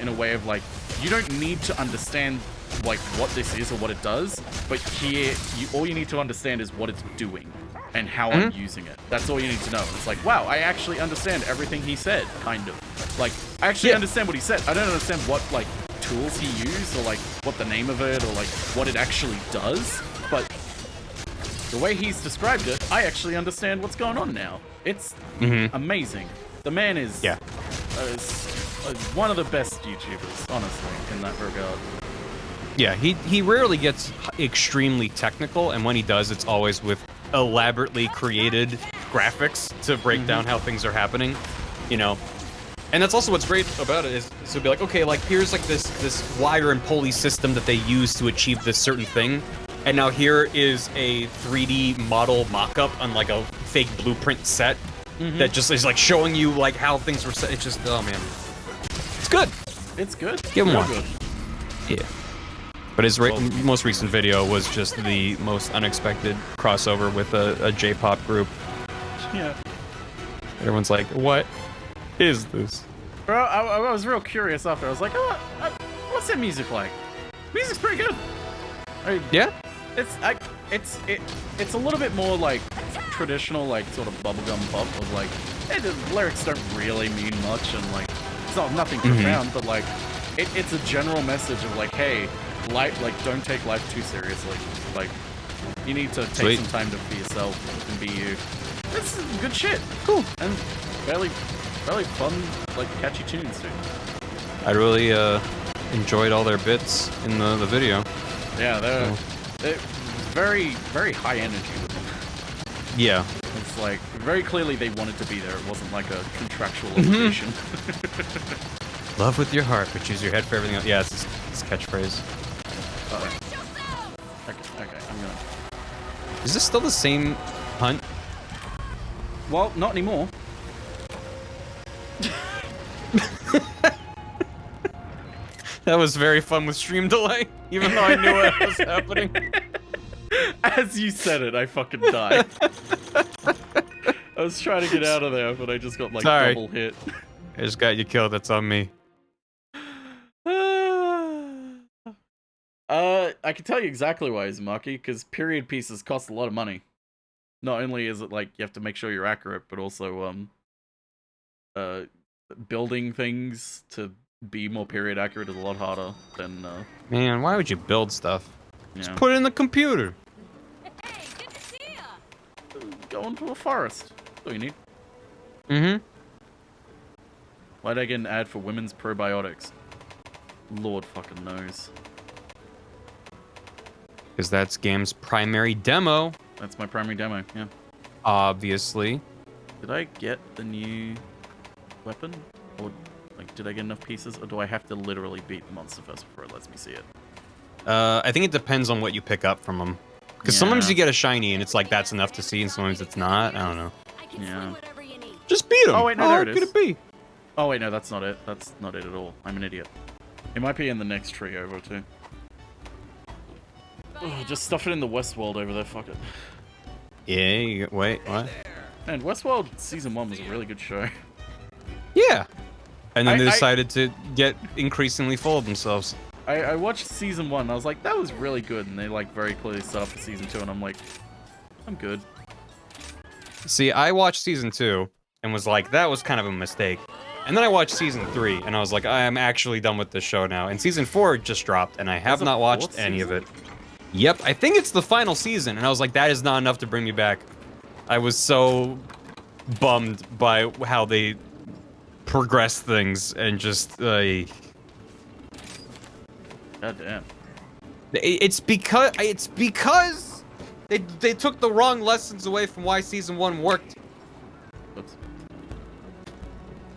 in a way of like, you don't need to understand like what this is or what it does, but here, all you need to understand is what it's doing and how I'm using it. That's all you need to know. It's like, wow, I actually understand everything he said, kind of. Like, I actually understand what he said. I don't understand what, like, tools he used or, like, what the name of it or, like, what it actually does, but the way he's described it, I actually understand what's going on now. It's amazing. The man is one of the best YouTubers, honestly, in that regard. Yeah, he rarely gets extremely technical, and when he does, it's always with elaborately created graphics to break down how things are happening, you know. And that's also what's great about it is to be like, okay, like here's like this wire and pulley system that they use to achieve this certain thing, and now here is a 3D model mock-up on like a fake blueprint set that just is like showing you like how things were set. It's just, oh man, it's good. It's good. Give him Real one. good. Yeah. But his most recent video was just the most unexpected crossover with a J-pop group. Yeah. Everyone's like, what is this? Bro, I was real curious after. I was like, oh, what's that music like? Music's pretty good. Yeah? It's a little bit more like traditional, like sort of bubblegum pop of like, the lyrics don't really mean much and like it's not nothing profound, but like it's a general message of like, hey, life, like don't take life too seriously. Like you need to take some time to be yourself and be you. This is good shit. Cool and fairly fun, like catchy tunes, dude. I really enjoyed all their bits in the video. Yeah, they're very, very high energy with them. Yeah. It's like, very clearly they wanted to be there. It wasn't like a contractual obligation. Love with your heart, but use your head for everything else. Yeah, it's his catchphrase. Okay, I'm gonna... Is this still the same hunt? Well, not anymore. That was very fun with stream delay, even though I knew what was happening. As you said it, I fucking died. I was trying to get out of there, but I just got like double hit. I just got you killed, that's on me. I can tell you exactly why, Izumaki, because period pieces cost a lot of money. Not only is it like you have to make sure you're accurate, but also building things to be more period accurate is a lot harder than Man, why would you build stuff? Yeah. Just put it in the computer. Hey, good to see ya. Go into a forest. That's all you need. Why'd I get an ad for women's probiotics? Lord fucking knows. Because that's Gam's primary demo. That's my primary demo, yeah. Obviously. Did I get the new weapon? Or, like, did I get enough pieces? Or do I have to literally beat the monster first before it lets me see it? I think it depends on what you pick up from them. Because sometimes you get a shiny and it's like that's enough to see, and sometimes it's not. I don't know. Yeah. Just beat him. Oh wait, no, there it is. Could it be? Oh wait, no, that's not it. That's not it at all. I'm an idiot. It might be in the next tree over too. Oh, just stuff it in the Westworld over there. Fuck it. Yeah. Wait. What? Man, Westworld season 1 was a really good show. Yeah. And then they decided to get increasingly full of themselves. I watched season 1 and I was like, that was really good, and they like very clearly set up for season 2, and I'm like, I'm good. See, I watched season 2 and was like, that was kind of a mistake. And then I watched season 3 and I was like, I am actually done with this show now. And season 4 just dropped and I have not watched any of it. Yep, I think it's the final season, and I was like, that is not enough to bring me back. I was so bummed by how they progressed things and just God damn. It's because they took the wrong lessons away from why season 1 worked. Oops.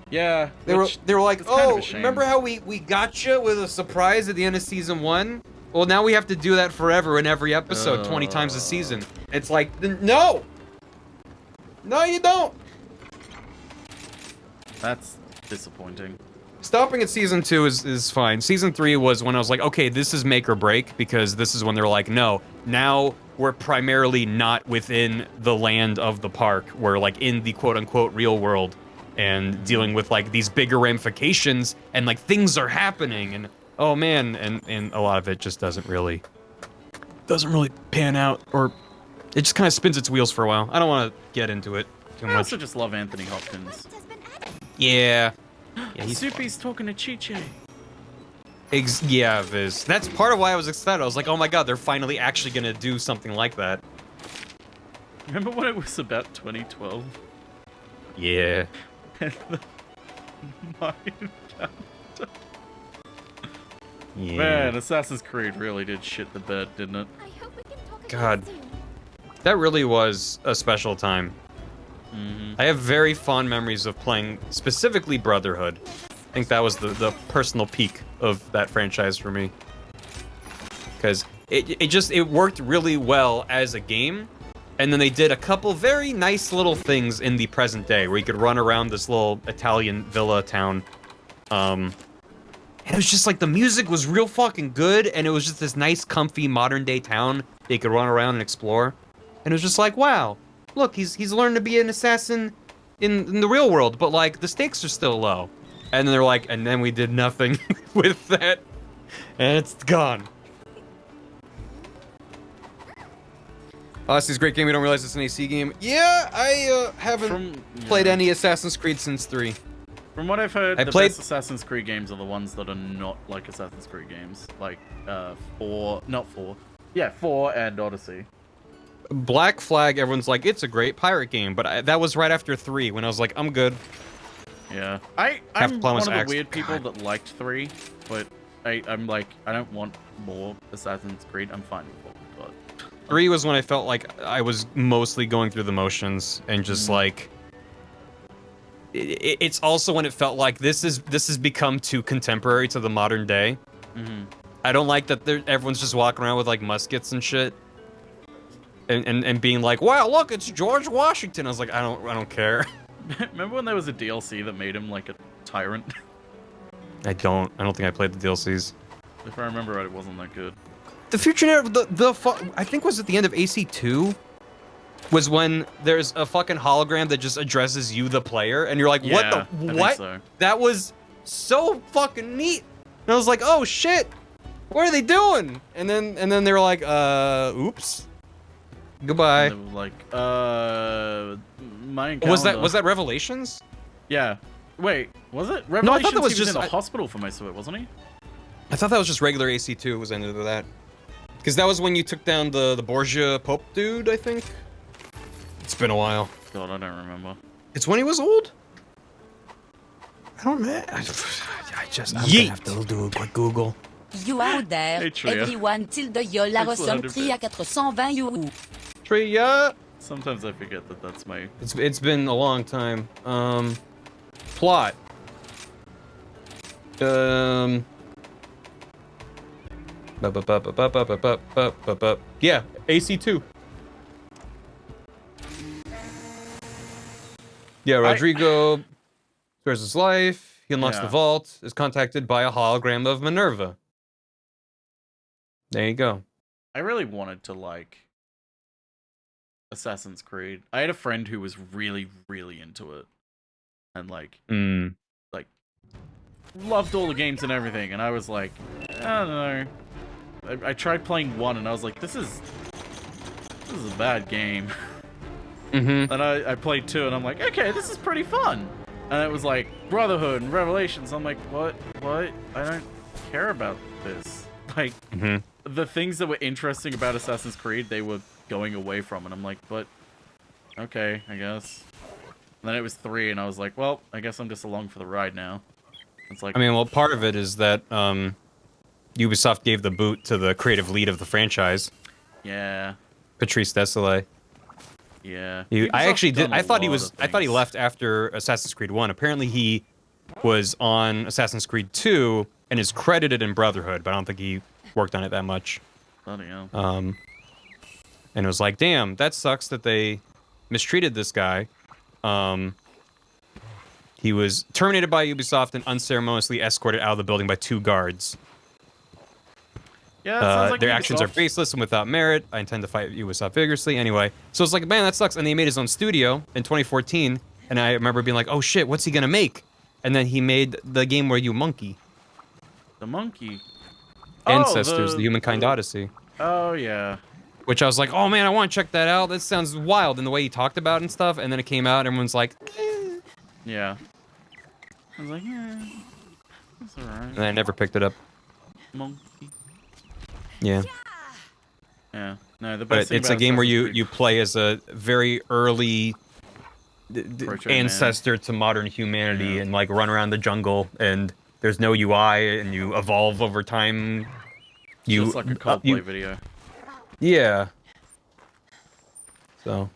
Yeah. They were like, oh, remember how we got you with a surprise at the end of season 1? Well, now we have to do that forever in every episode, 20 times a season. It's like, no! No, you don't! That's disappointing. Stopping at season 2 is fine. Season 3 was when I was like, okay, this is make or break, because this is when they're like, no, now we're primarily not within the land of the park. We're like in the quote-unquote real world and dealing with like these bigger ramifications and like things are happening and oh man, and a lot of it just doesn't really pan out, or it just kind of spins its wheels for a while. I don't want to get into it too I much. also just love Anthony Hopkins. Yeah. Yeah, he's Soupy's talking to Chi-Chi. yeah, Viz. That's part of why I was excited. I was like, oh my god, they're finally actually gonna do something like that. Remember when it was about 2012? Yeah. And the Mayan Yeah. Man, Assassin's Creed really did shit the bed, didn't it? I hope we can talk God. again soon. That really was a special time. I have very fond memories of playing specifically Brotherhood. I think that was the personal peak of that franchise for me. Because it worked really well as a game. And then they did a couple very nice little things in the present day where you could run around this little Italian villa town. And it was just like the music was real fucking good, and it was just this nice, comfy, modern day town that you could run around and explore. And it was just like, wow, look, he's learned to be an assassin in the real world, but like the stakes are still low. And then they're like, and then we did nothing with that, and it's gone. Honestly, it's a great game. We don't realize it's an AC game. Yeah, I haven't played any Assassin's Creed since 3. From what I've heard, I the played- best Assassin's Creed games are the ones that are not like Assassin's Creed games. Like, 4 and Odyssey. Black Flag, everyone's like, it's a great pirate game, but that was right after 3 when I was like, I'm good. Yeah. Have to I'm play one with of the Axe. weird people God. that liked 3, but I'm like, I don't want more Assassin's Creed. I'm fine with 4, but... 3 was when I felt like I was mostly going through the motions and just like... It's also when it felt like this has become too contemporary to the modern day. I don't like that everyone's just walking around with like muskets and shit. And being like, wow, look, it's George Washington. I was like, I don't care. Remember when there was a DLC that made him like a tyrant? I don't think I played the DLCs. If I remember right, it wasn't that good. The future narrative, I think was at the end of AC2, was when there's a fucking hologram that just addresses you, the player, and you're like, what Yeah, the, I what? think so. That was so fucking neat. And I was like, oh shit, what are they doing? And then they were like, oops. Goodbye. And they were like, my encounter. Was that Revelations? Yeah. Wait, was it? No, I Revelations, thought that was he was just in the hospital for most of it, wasn't he? I thought that was just regular AC2 was ended with that. Because that was when you took down the Borgia Pope dude, I think. It's been a while. God, I don't remember. It's when he was old? I don't know. I'm gonna have to do a quick Google. You out there, Hey, Tria. everyone, tilde gueule la Thanks for the 100 ressortie à 420 euros. Tria! Sometimes I forget that that's my... It's been a long time. Plot. Yeah, AC2. Yeah, Rodrigo spares his life. He unlocks the Yeah. vault, is contacted by a hologram of Minerva. There you go. I really wanted to like Assassin's Creed. I had a friend who was really, really into it. And like loved all the games and everything, and I was like, I don't know. I tried playing 1 and I was like, this is a bad game. Mm-hmm. And I played 2 and I'm like, okay, this is pretty fun. And it was like Brotherhood and Revelations. I'm like, what? I don't care about this. Like, the things that were interesting about Assassin's Creed, they were going away from, and I'm like, but okay, I guess. And then it was 3, and I was like, well, I guess I'm just along for the ride now. It's like, I mean, well, part of it is that Ubisoft gave the boot to the creative lead of the franchise, yeah, Patrice Désilets. yeah. I actually Ubisoft's did. done a I thought he lot was. of I thought he things. left after Assassin's Creed 1. Apparently, he was on Assassin's Creed 2 and is credited in Brotherhood, but I don't think he worked on it that much. Bloody hell. And it was like, damn, that sucks that they mistreated this guy. He was terminated by Ubisoft and unceremoniously escorted out of the building by 2 guards. Yeah, it sounds like their actions are Ubisoft. baseless and without merit. I intend to fight Ubisoft vigorously. Anyway, so it's like, man, that sucks. And he made his own studio in 2014, and I remember being like, oh shit, what's he gonna make? And then he made the game where you monkey. The monkey. Ancestors, the Humankind Odyssey. Oh, yeah. Which I was like, oh man, I want to check that out. That sounds wild in the way he talked about it and stuff. And then it came out, everyone's like, eh. Yeah. I was like, yeah, that's alright. And I never picked it up. Monkey. Yeah. Yeah. No, the But best thing it's a about game where Assassin's you Creed- play as a very early Proto-man. ancestor to modern humanity and like run around the jungle and there's no UI and you evolve over time. Just like a Coldplay video. Yeah. So.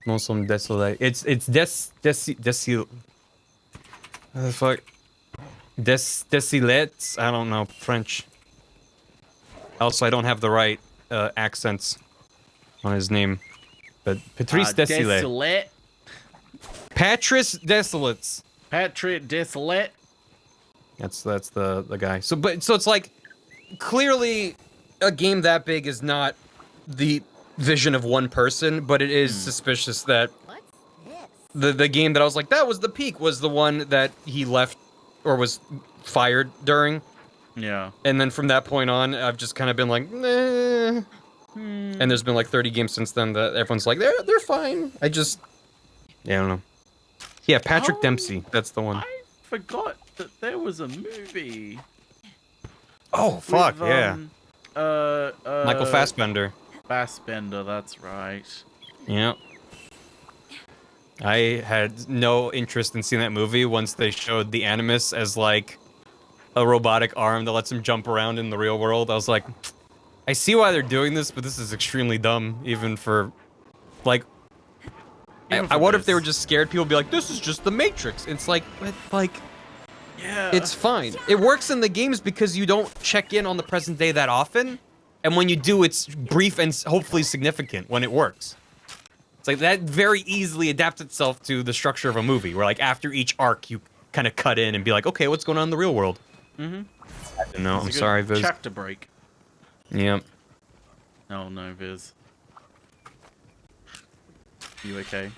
Muslim desolate. It's desil. What the fuck? Desilets. I don't know French. Also, I don't have the right accents on his name, but Patrice Desilets. Desolate. Patrice Desolates. Patrick Desolate. That's the guy. So it's like clearly a game that big is not the vision of one person, but it is suspicious that the game that I was like that was the peak was the one that he left or was fired during. Yeah. And then from that point on, I've just kind of been like, nah. And there's been like 30 games since then that everyone's like, they're fine. I don't know. Yeah, Patrick Dempsey. That's the one. I forgot that there was a movie. Oh, fuck, with, yeah. Michael Fassbender. Fassbender, that's right. Yep. I had no interest in seeing that movie once they showed the Animus as like a robotic arm that lets him jump around in the real world. I was like, I see why they're doing this, but this is extremely dumb, even for like. I wonder if they were just scared people would be like, this is just the Matrix. It's like, but like, yeah, it's fine. It works in the games because you don't check in on the present day that often, and when you do, it's brief and hopefully significant when it works. It's like that very easily adapts itself to the structure of a movie, where like after each arc, you kind of cut in and be like, okay, what's going on in the real world? Mm-hmm. No, I'm sorry, Viz. Chapter break. Yep. Oh no, Viz. You okay?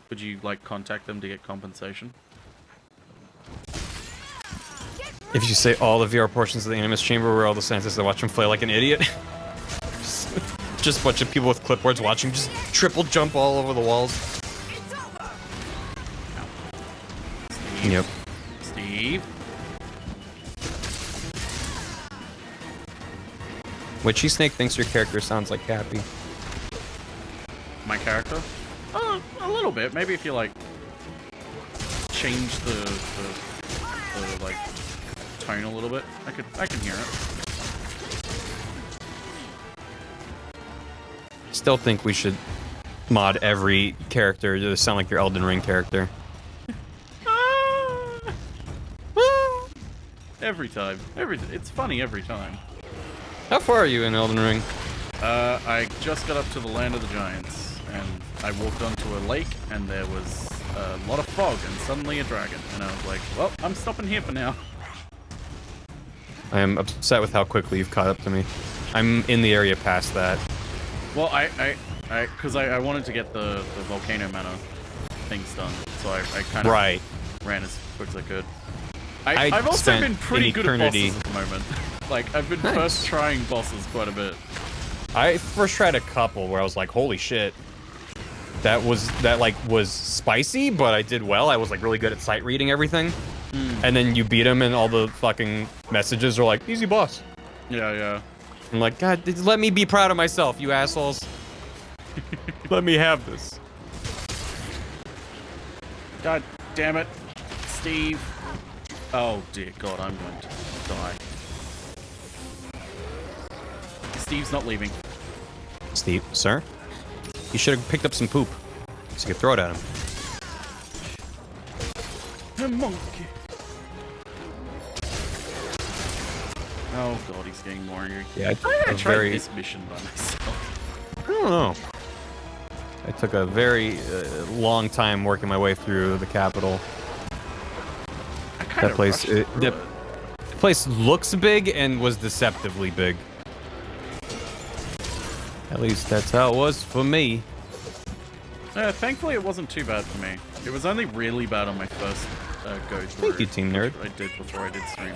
Would you like contact them to get compensation? If you say all the VR portions of the Animus Chamber where all the scientists that watch him play like an idiot. Just a bunch of people with clipboards watching, just triple jump all over the walls. Steve. Yep. Steve. Witchy Snake thinks your character sounds like Cappy. My character? A little bit. Maybe if you like change the like tone a little bit, I can hear it. Still think we should mod every character to sound like your Elden Ring character. Every time. It's funny every time. How far are you in Elden Ring? I just got up to the Land of the Giants, and I walked onto a lake, and there was a lot of fog, and suddenly a dragon. And I was like, well, I'm stopping here for now. I am upset with how quickly you've caught up to me. I'm in the area past that. Well, because I wanted to get the volcano mana things done, so I kind of ran as quick as I could. I've also been pretty good at bosses at the moment. Like, I've been first trying bosses quite a bit. I first tried a couple where I was like, holy shit. That was spicy, but I did well. I was like really good at sight reading everything. And then you beat him and all the fucking messages are like, easy boss. Yeah. I'm like, God, let me be proud of myself, you assholes. Let me have this. God damn it, Steve. Oh dear God, I'm going to die. Steve's not leaving. Steve, sir? You should have picked up some poop so you could throw it at him. The monkey. Oh God, he's getting more angry. Yeah, I tried this mission by myself. I don't know. I took a very long time working my way through the capital. That place, the place looks big and was deceptively big. At least that's how it was for me. Thankfully, it wasn't too bad for me. It was only really bad on my first go through. Thank you, Team Nerd. I did before I did stream.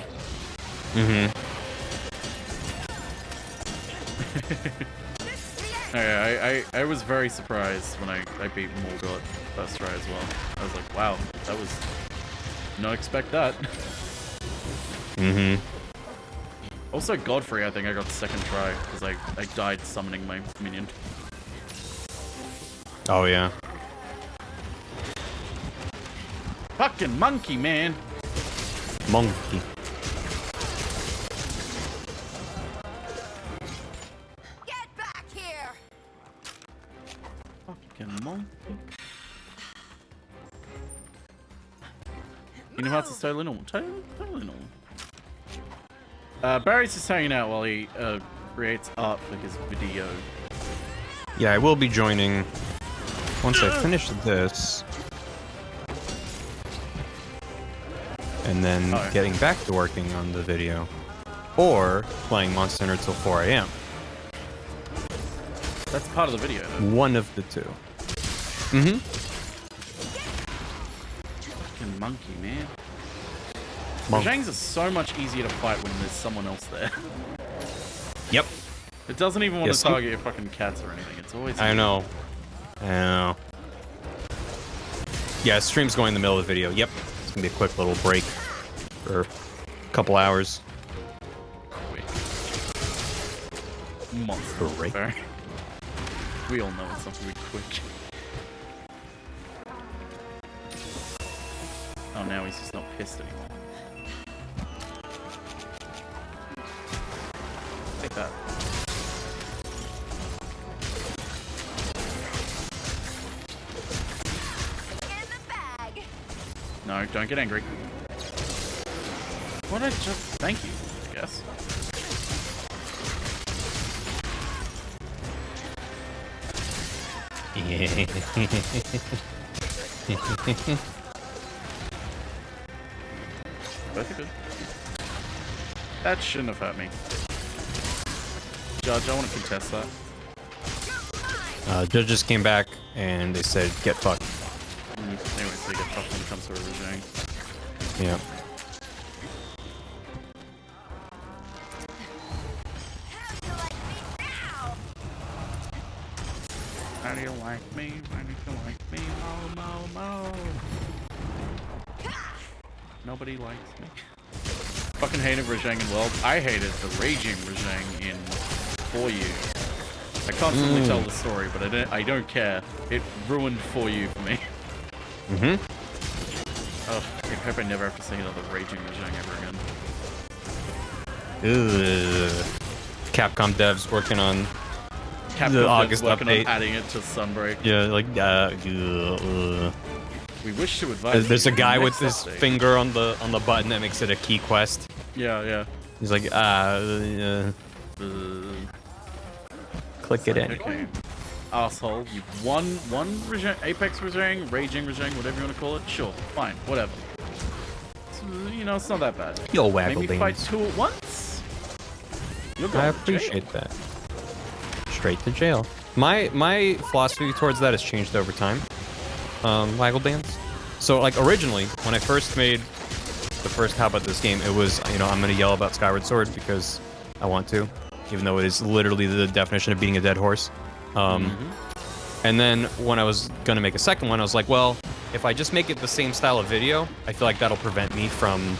I was very surprised when I beat Morgott first try as well. I was like, wow, that was... Not expect that. Also, Godfrey, I think I got second try, because I died summoning my minion. Oh, yeah. Fucking monkey, man! Monkey. Get back here! Fucking monkey. You know how to totally normal. Totally normal. Barry's just hanging out while he creates art for his video. Yeah, I will be joining once I finish this. And then getting back to working on the video. Or playing Monster Hunter till 4 a.m. That's part of the video, though. One of the two. Fucking monkey, man. Monk. Zhangs are so much easier to fight when there's someone else there. Yep. It doesn't even want Yes, to target your fucking cats or anything. It's always... I know. Yeah, stream's going in the middle of the video. Yep. It's gonna be a quick little break for a couple hours. Monster Break. Barry. We all know it's not gonna be quick. Oh, now he's just not pissed anymore. Take that. In the bag. No, don't get angry. What I just... Thank you, I guess. Both are good. That shouldn't have hurt me. Judge, I want to contest that. Judges came back and they said, get fucked. Anyway, so you get fucked when it comes to a regime. Yeah. How do you like me? How do you like me? Mo. Nobody likes me. Fucking hated Rajang in World. I hated the raging Rajang in For You. I constantly tell the story, but I don't care. It ruined For You for me. Oh, I hope I never have to see another raging Rajang ever again. Ugh. Capcom devs working on Capcom the devs August working update. on adding it to Sunbreak. Yeah, like We wish to advise. There's a you guy the with next his update. finger on the button that makes it a key quest. Yeah. He's like, click it in. Okay. Asshole, you one Apex Rajang, Raging Rajang, whatever you want to call it. Sure, fine, whatever. It's not that bad. Yo, waggle Maybe fight two at once. You're going I to appreciate jail. that. Straight to jail. My philosophy towards that has changed over time. Waggle dance. So like originally, when I first made the first How About This game, it was, I'm gonna yell about Skyward Sword because I want to, even though it is literally the definition of beating a dead horse. And then when I was gonna make a second one, I was like, well, if I just make it the same style of video, I feel like that'll prevent me from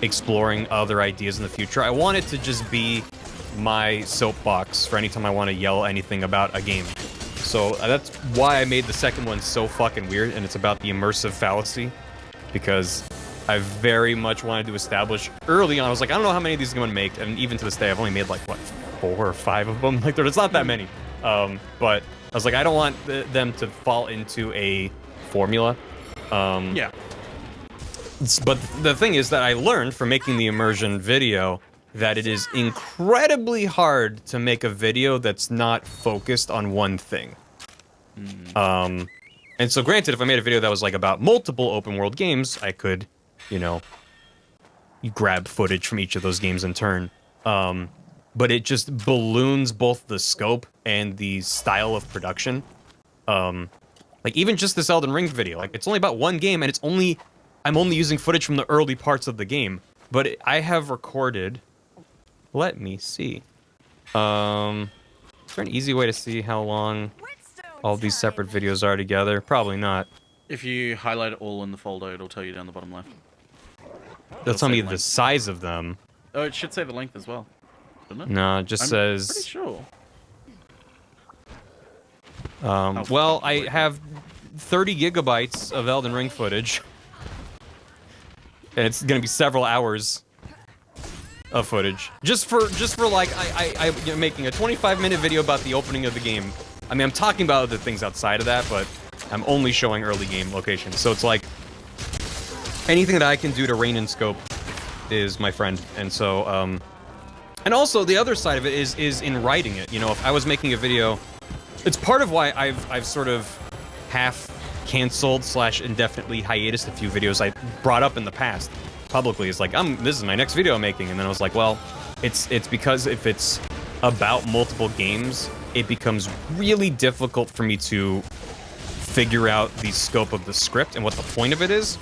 exploring other ideas in the future. I want it to just be my soapbox for anytime I want to yell anything about a game. So that's why I made the second one so fucking weird, and it's about the immersive fallacy, because I very much wanted to establish early on. I was like, I don't know how many of these I'm gonna make, and even to this day, I've only made like what 4 or 5 of them. Like there's not that many. But I was like, I don't want them to fall into a formula. Yeah. But the thing is that I learned from making the immersion video that it is incredibly hard to make a video that's not focused on one thing. And so granted, if I made a video that was like about multiple open world games, I could, grab footage from each of those games in turn. But it just balloons both the scope and the style of production. Like even just this Elden Ring video, like it's only about one game and it's only I'm only using footage from the early parts of the game. But I have recorded... Let me see. Is there an easy way to see how long all these separate videos are together? Probably not. If you highlight it all in the folder, it'll tell you down the bottom left. They'll tell me the size of them. Oh, it should say the length as well, doesn't it? No, it just I'm says... pretty sure. Well, I have 30 gigabytes of Elden Ring footage. And it's gonna be several hours of footage. Just for like, I'm making a 25-minute video about the opening of the game. I mean, I'm talking about other things outside of that, but I'm only showing early game locations. So it's like, anything that I can do to rein in scope is my friend. And so, and also the other side of it is in writing it. You know, if I was making a video, it's part of why I've sort of half canceled / indefinitely hiatus a few videos I brought up in the past publicly. It's like, this is my next video I'm making, and then I was like, well, it's because if it's about multiple games, it becomes really difficult for me to figure out the scope of the script and what the point of it is.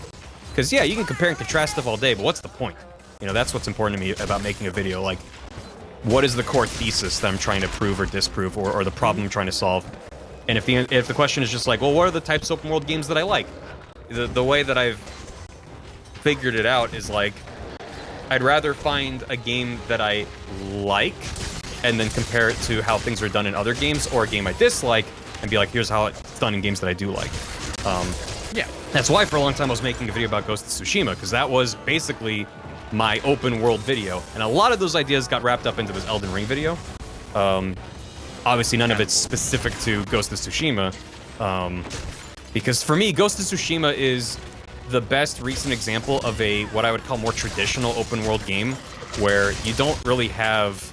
Because yeah, you can compare and contrast stuff all day, but what's the point? You know, that's what's important to me about making a video. Like, what is the core thesis that I'm trying to prove or disprove, or the problem I'm trying to solve? And if the question is just like, well, what are the types of open world games that I like? The way that I've figured it out is like, I'd rather find a game that I like and then compare it to how things are done in other games, or a game I dislike and be like, here's how it's done in games that I do like. Yeah. That's why for a long time I was making a video about Ghost of Tsushima, because that was basically my open world video. And a lot of those ideas got wrapped up into this Elden Ring video. Obviously none of it's specific to Ghost of Tsushima. Because for me, Ghost of Tsushima is the best recent example of a, what I would call more traditional open world game, where you don't really have,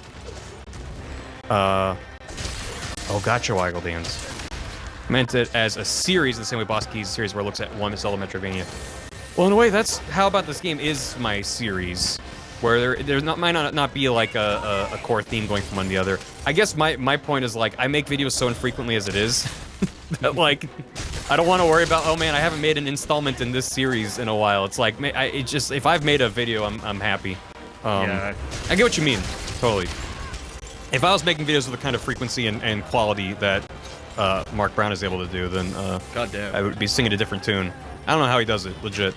gotcha, Waggle Dance. Meant it as a series, the same way Boss Keys series, where it looks at one Zelda Metroidvania. Well, in a way, that's how about this game is my series, where might not be like a core theme going from one to the other. I guess my point is, like, I make videos so infrequently as it is that, like, I don't want to worry about, oh man, I haven't made an installment in this series in a while. It's like, if I've made a video, I'm happy. Yeah. I get what you mean, totally. If I was making videos with the kind of frequency and quality that Mark Brown is able to do, then goddamn, I would be singing a different tune. I don't know how he does it, legit.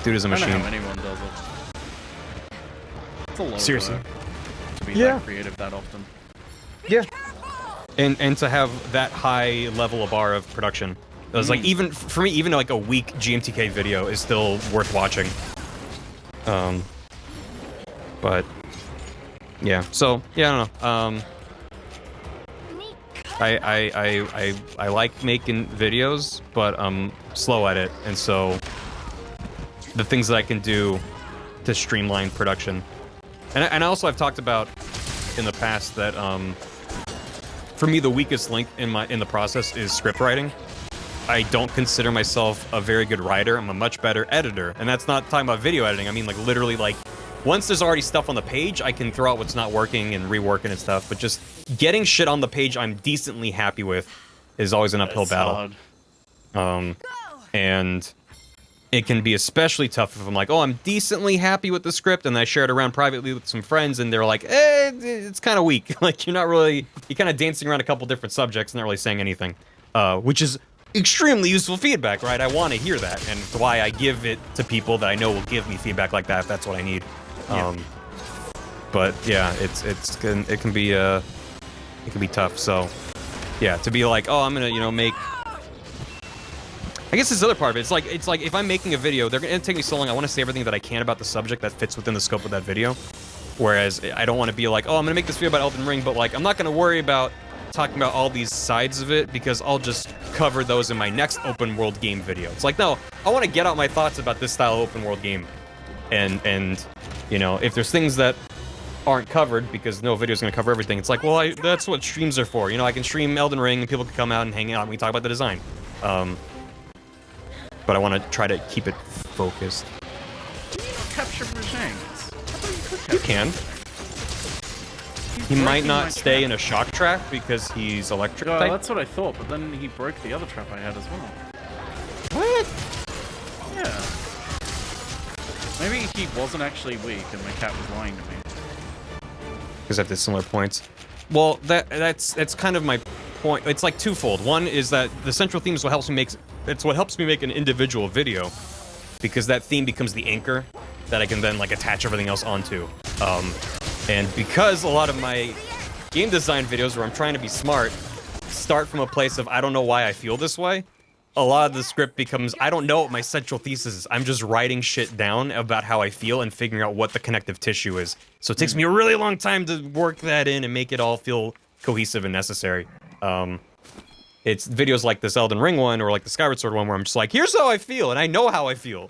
Dude is a machine. I don't know how anyone does it. It's a lot Seriously. of work to be that creative that often. Yeah. And to have that high level of bar of production. It was like, even for me, even like a weak GMTK video is still worth watching. But yeah, so yeah, I don't know. I like making videos, but I'm slow at it, and so the things that I can do to streamline production, and also I've talked about in the past that for me the weakest link in the process is script writing. I don't consider myself a very good writer. I'm a much better editor, and that's not talking about video editing. I mean, like, literally, like, once there's already stuff on the page, I can throw out what's not working and rework it and stuff, but just getting shit on the page I'm decently happy with is always an uphill battle. And it can be especially tough if I'm like, oh, I'm decently happy with the script, and I share it around privately with some friends, and they're like, it's kind of weak. Like, you're kind of dancing around a couple different subjects, not really saying anything. Which is extremely useful feedback, right? I want to hear that, and it's why I give it to people that I know will give me feedback like that if that's what I need. But yeah, it can be tough. So yeah, to be like, oh, I'm gonna make. I guess this is the other part of it. It's like if I'm making a video, they're gonna take me so long. I want to say everything that I can about the subject that fits within the scope of that video. Whereas I don't want to be like, oh, I'm gonna make this video about Elden Ring, but like I'm not gonna worry about talking about all these sides of it because I'll just cover those in my next open world game video. It's like, no, I want to get out my thoughts about this style of open world game, and you know, if there's things that aren't covered because no video is going to cover everything, it's like, well, that's what streams are for. You know, I can stream Elden Ring and people can come out and hang out and we talk about the design. But I want to try to keep it focused. Can you not capture Rajang? You can. He might not stay in a shock trap because he's electric type. That's what I thought, but then he broke the other trap I had as well. What? Yeah. wasn't actually weak, and my cat was lying to me. Because I have the similar points. Well, that's kind of my point. It's like twofold. One is that the central theme is what helps me make. It's what helps me make an individual video, because that theme becomes the anchor that I can then like attach everything else onto. And because a lot of my game design videos where I'm trying to be smart start from a place of I don't know why I feel this way, a lot of the script becomes I don't know what my central thesis is. I'm just writing shit down about how I feel and figuring out what the connective tissue is. So it takes me a really long time to work that in and make it all feel cohesive and necessary. It's videos like this Elden Ring one or like the Skyward Sword one where I'm just like, here's how I feel, and I know how I feel.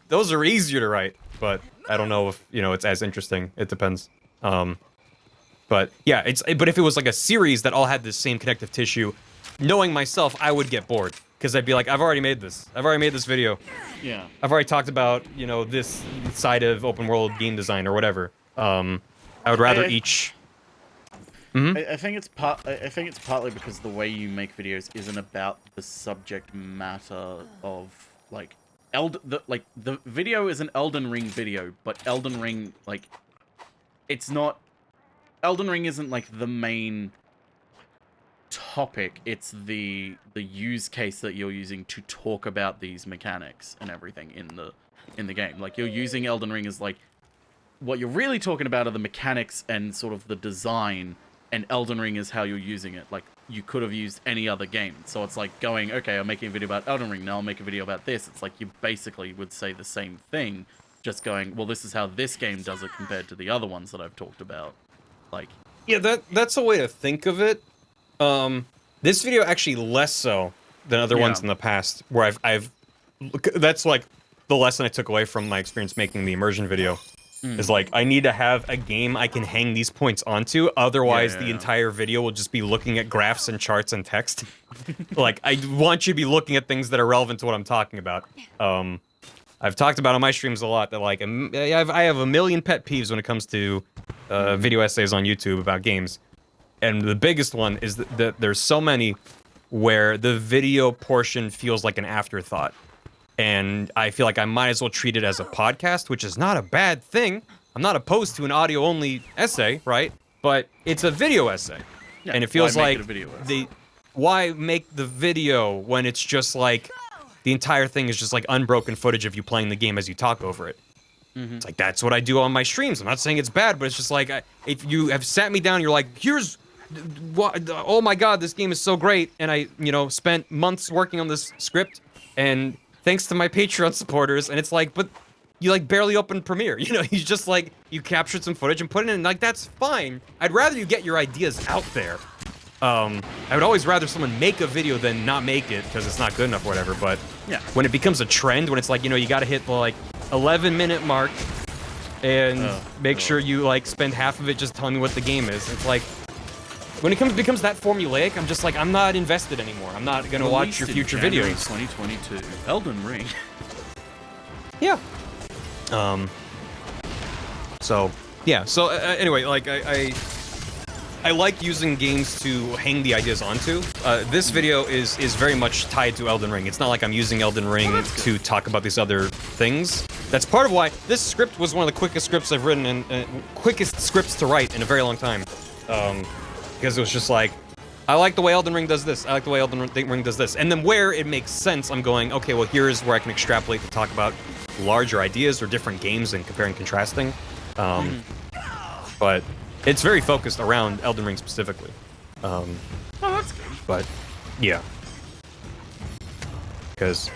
Those are easier to write, but I don't know if, you know, it's as interesting. It depends. But yeah, but if it was like a series that all had the same connective tissue, knowing myself, I would get bored. Because I'd be like, I've already made this. I've already made this video. Yeah. I've already talked about, you know, this side of open world game design or whatever. I would rather each... I think it's partly because the way you make videos isn't about the subject matter of like the video is an Elden Ring video, but Elden Ring it's not. Elden Ring isn't like the main topic. It's the use case that you're using to talk about these mechanics and everything in the game. Like you're using Elden Ring as like what you're really talking about are the mechanics and sort of the design. And Elden Ring is how you're using it. Like, you could have used any other game. So it's like going, okay, I'm making a video about Elden Ring, now I'll make a video about this. It's like you basically would say the same thing, just going, well, this is how this game does it compared to the other ones that I've talked about. Like... Yeah, that's a way to think of it. This video actually less so than other ones in the past, where I've... That's like the lesson I took away from my experience making the immersion video. Is like, I need to have a game I can hang these points onto, otherwise the entire video will just be looking at graphs and charts and text. Like, I want you to be looking at things that are relevant to what I'm talking about. I've talked about on my streams a lot that, like, I have a million pet peeves when it comes to video essays on YouTube about games. And the biggest one is that there's so many where the video portion feels like an afterthought. And I feel like I might as well treat it as a podcast, which is not a bad thing. I'm not opposed to an audio-only essay, right? But it's a video essay. Yeah, and it feels like why make the video when it's just like the entire thing is just like unbroken footage of you playing the game as you talk over it. It's like, that's what I do on my streams. I'm not saying it's bad, but it's just like, if you have sat me down, you're like, here's what, oh my god, this game is so great. And I, you know, spent months working on this script and thanks to my Patreon supporters, and it's like, but you like barely opened Premiere, you know, you just like, you captured some footage and put it in, like, that's fine. I'd rather you get your ideas out there. I would always rather someone make a video than not make it, because it's not good enough or whatever, but yeah, when it becomes a trend, when it's like, you know, you gotta hit the, like, 11-minute mark, and make sure you, like, spend half of it just telling me what the game is, it's like, when it becomes that formulaic, I'm just like, I'm not invested anymore. I'm not gonna watch your future January videos. 2022, Elden Ring. Yeah. So yeah. So anyway, like I like using games to hang the ideas onto. This video is very much tied to Elden Ring. It's not like I'm using Elden Ring to talk about these other things. That's part of why this script was one of the quickest scripts I've written and quickest scripts to write in a very long time. Because it was just like, I like the way Elden Ring does this, I like the way Elden Ring does this. And then where it makes sense, I'm going, okay, well here's where I can extrapolate to talk about larger ideas or different games and compare and contrasting. But it's very focused around Elden Ring specifically. Oh, that's good. But, yeah. Because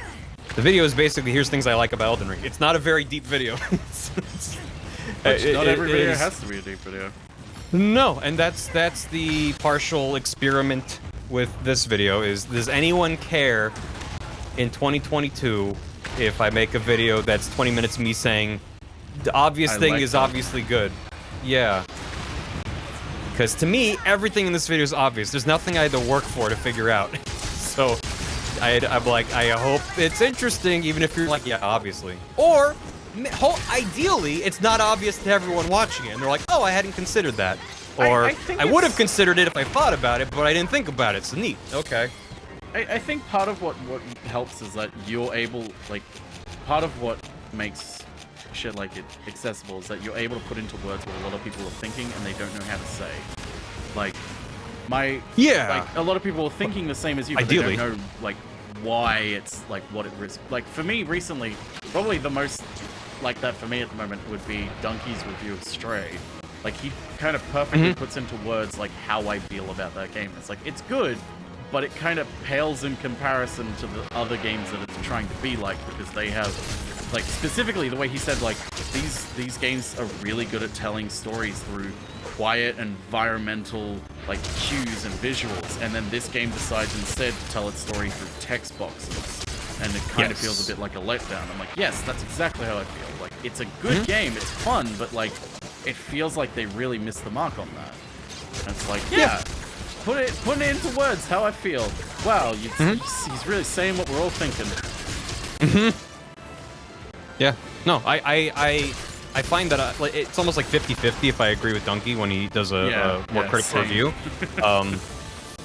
the video is basically, here's things I like about Elden Ring. It's not a very deep video. Not every video has to be a deep video. No, and that's the partial experiment with this video is, does anyone care in 2022 if I make a video that's 20 minutes of me saying the obvious thing is obviously good? Yeah. Because to me, everything in this video is obvious. There's nothing I had to work for to figure out. So I'm like, I hope it's interesting, even if you're like, yeah, obviously. Or ideally, it's not obvious to everyone watching it, and they're like, oh, I hadn't considered that. Or, I would have considered it if I thought about it, but I didn't think about it, so neat. Okay. I think part of what helps is that you're able, like, part of what makes shit like it accessible is that you're able to put into words what a lot of people are thinking and they don't know how to say. Like, like a lot of people are thinking the same as you, but Ideally. they don't know like why it's like what it is. Like for me recently, probably the most like that for me at the moment would be Donkey's review of Stray. Like he kind of perfectly puts into words like how I feel about that game. It's like it's good, but it kind of pales in comparison to the other games that it's trying to be like, because they have like specifically the way he said like these games are really good at telling stories through quiet environmental like cues and visuals, and then this game decides instead to tell its story through text boxes, and it kind of feels a bit like a letdown. I'm like, yes, that's exactly how I feel. Like it's a good game, it's fun, but like it feels like they really missed the mark on that. And it's like, putting it into words how I feel. Wow, he's really saying what we're all thinking. Yeah. No, I find that like, it's almost like 50-50 if I agree with Donkey when he does a more critical review.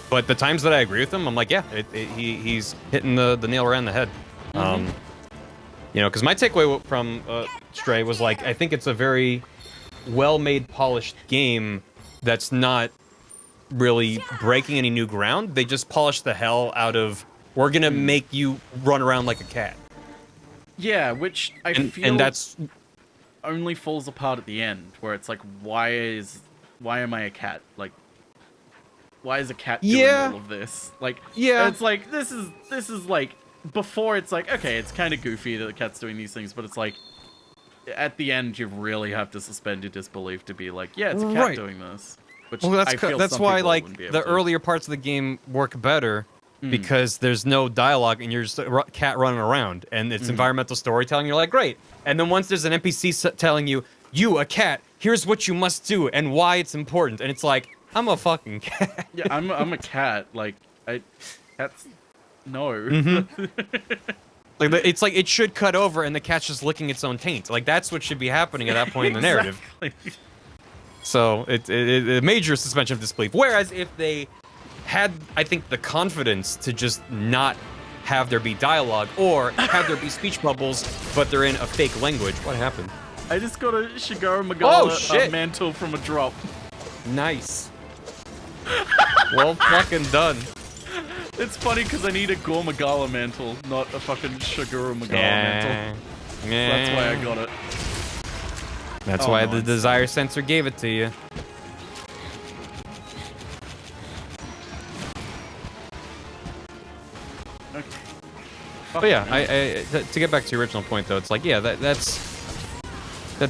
But the times that I agree with him, I'm like, yeah, he's hitting the nail right on the head. You know, because my takeaway from Stray was like, I think it's a very well-made, polished game that's not really breaking any new ground. They just polish the hell out of, we're gonna make you run around like a cat. Yeah, which I feel and that's only falls apart at the end, where it's like, why am I a cat? Like, why is a cat doing all of this? Like, it's like this is like before it's like, okay, it's kind of goofy that the cat's doing these things, but it's like at the end you really have to suspend your disbelief to be like, yeah, it's a cat doing this. Which that's why like the earlier parts of the game work better. Because there's no dialogue and you're just a cat running around and it's environmental storytelling. You're like, great. And then once there's an NPC telling you, you, a cat, here's what you must do and why it's important. And it's like, I'm a fucking cat. Yeah, I'm a cat. Like, cats, no. Like it's like it should cut over and the cat's just licking its own taint. Like that's what should be happening at that point in the narrative. So it a major suspension of disbelief. Whereas if they had, I think, the confidence to just not have there be dialogue or have there be speech bubbles, but they're in a fake language. What happened? I just got a Shigeru Magala mantle from a drop. Nice. Well fucking done. It's funny because I need a Gore Magala mantle, not a fucking Shigeru Magala mantle. So that's why I got it. That's why the desire sensor gave it to you. But yeah, to get back to your original point though, it's like, yeah, that's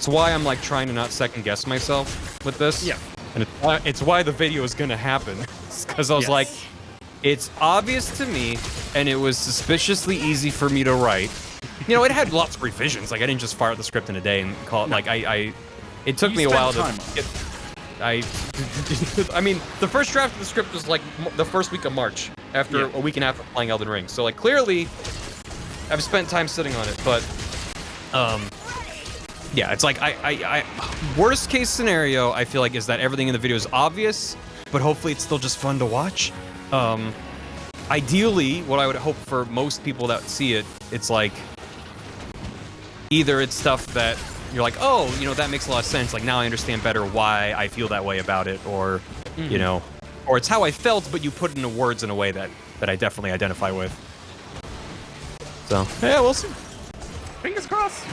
why I'm like trying to not second guess myself with this. Yeah. And it's why the video is gonna happen. Because I was like, it's obvious to me, and it was suspiciously easy for me to write. You know, it had lots of revisions. Like I didn't just fire out the script in a day and call it. Like it took me a while to get. I mean, the first draft of the script was like the first week of March, after a week and a half of playing Elden Ring. So like clearly, I've spent time sitting on it. But yeah, it's like I worst case scenario I feel like is that everything in the video is obvious, but hopefully it's still just fun to watch. Ideally, what I would hope for most people that see it, it's like either it's stuff that you're like, oh, you know, that makes a lot of sense. Like now I understand better why I feel that way about it, or you know, or it's how I felt, but you put it into words in a way that I definitely identify with. So yeah, we'll see. Fingers crossed.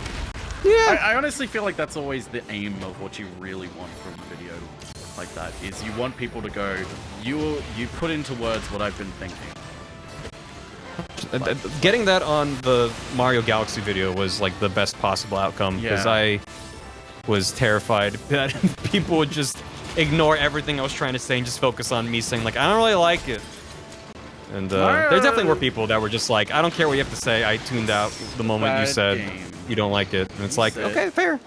Yeah. I honestly feel like that's always the aim of what you really want from a video like that. Is you want people to go, you put into words what I've been thinking. Getting that on the Mario Galaxy video was like the best possible outcome, because I was terrified that people would just ignore everything I was trying to say and just focus on me saying like, I don't really like it. And there definitely were people that were just like, I don't care what you have to say, I tuned out the moment you said you don't like it. And it's like, okay, fair.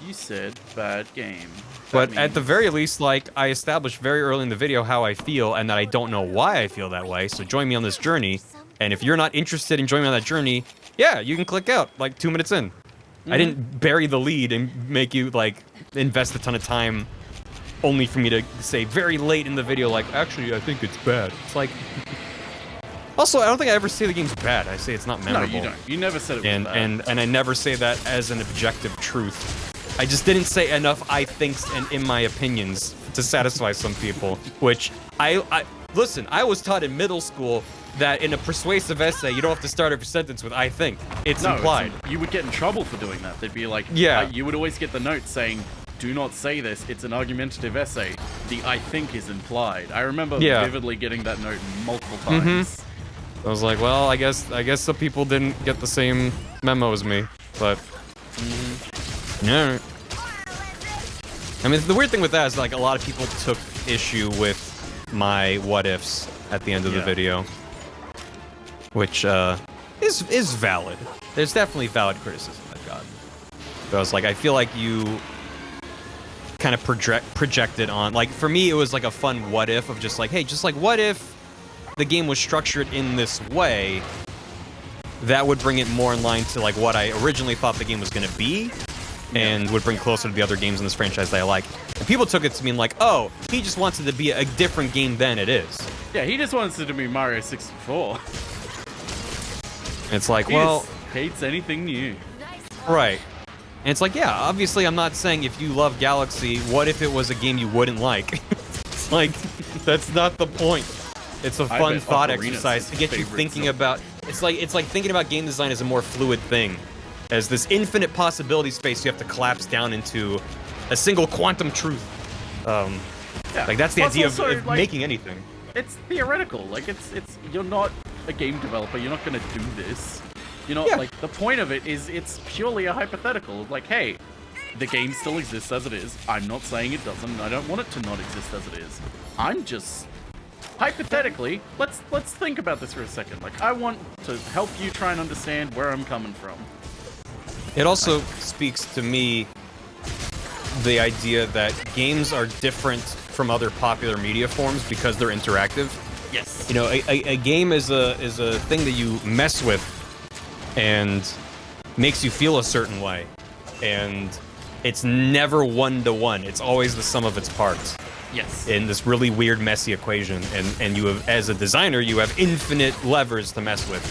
You said bad game. But at the very least, like, I established very early in the video how I feel and that I don't know why I feel that way, so join me on this journey. And if you're not interested in joining me on that journey, yeah, you can click out, like, 2 minutes in. I didn't bury the lead and make you, like, invest a ton of time only for me to say very late in the video, like, actually, I think it's bad. It's like, Also, I don't think I ever say the game's bad. I say it's not No, memorable. you don't. You never said it was And bad. and I never say that as an objective truth. I just didn't say enough I thinks and in my opinions to satisfy some people. Which I listen. I was taught in middle school that in a persuasive essay you don't have to start every sentence with "I think." It's implied. You would get in trouble for doing that. They'd be like, Yeah. you would always get the note saying, "Do not say this. It's an argumentative essay. The I think is implied." I remember vividly getting that note multiple times. I was like, well, I guess some people didn't get the same memo as me, but yeah. I mean, the weird thing with that is like a lot of people took issue with my what ifs at the end of the video, which is valid. There's definitely valid criticism I've gotten. But I was like, I feel like you kind of projected on, like, for me it was like a fun what if of just like, hey, just like what if the game was structured in this way, that would bring it more in line to like what I originally thought the game was going to be, and would bring closer to the other games in this franchise that I like. And people took it to mean like, oh, he just wants it to be a different game than it is. Yeah, he just wants it to be Mario 64. It's like, He well, just hates anything new. right. And it's like, yeah, obviously I'm not saying if you love Galaxy, what if it was a game you wouldn't like? It's like, that's not the point. It's a fun bet thought Ocarina's exercise to get you favorite thinking Zelda. about. It's like thinking about game design as a more fluid thing, as this infinite possibility space you have to collapse down into a single quantum truth. Like that's the Plus idea also, of like, making anything. It's theoretical. Like it's you're not a game developer. You're not gonna do this. You know, like the point of it is it's purely a hypothetical. Like, hey, the game still exists as it is. I'm not saying it doesn't. I don't want it to not exist as it is. I'm just hypothetically, let's think about this for a second. Like, I want to help you try and understand where I'm coming from. It also speaks to me the idea that games are different from other popular media forms because they're interactive. Yes. You know, a game is a thing that you mess with and makes you feel a certain way, and it's never one-to-one. It's always the sum of its parts. Yes. In this really weird, messy equation, and you have, as a designer, you have infinite levers to mess with,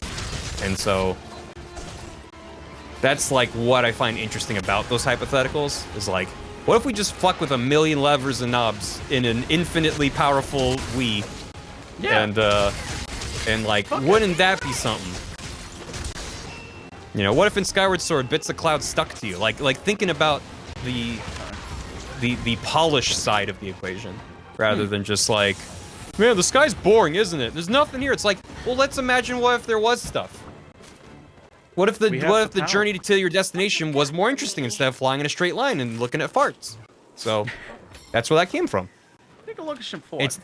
and so that's like what I find interesting about those hypotheticals. Is like, what if we just fuck with a million levers and knobs in an infinitely powerful Wii? Yeah. And like, wouldn't that be something? You know, what if in Skyward Sword bits of cloud stuck to you? Like thinking about the polished side of the equation, rather than just like, man, the sky's boring, isn't it? There's nothing here. It's like, well, let's imagine what if there was stuff. What if the journey to your destination was more interesting instead of flying in a straight line and looking at farts? So that's where that came from. Take a look at some forts.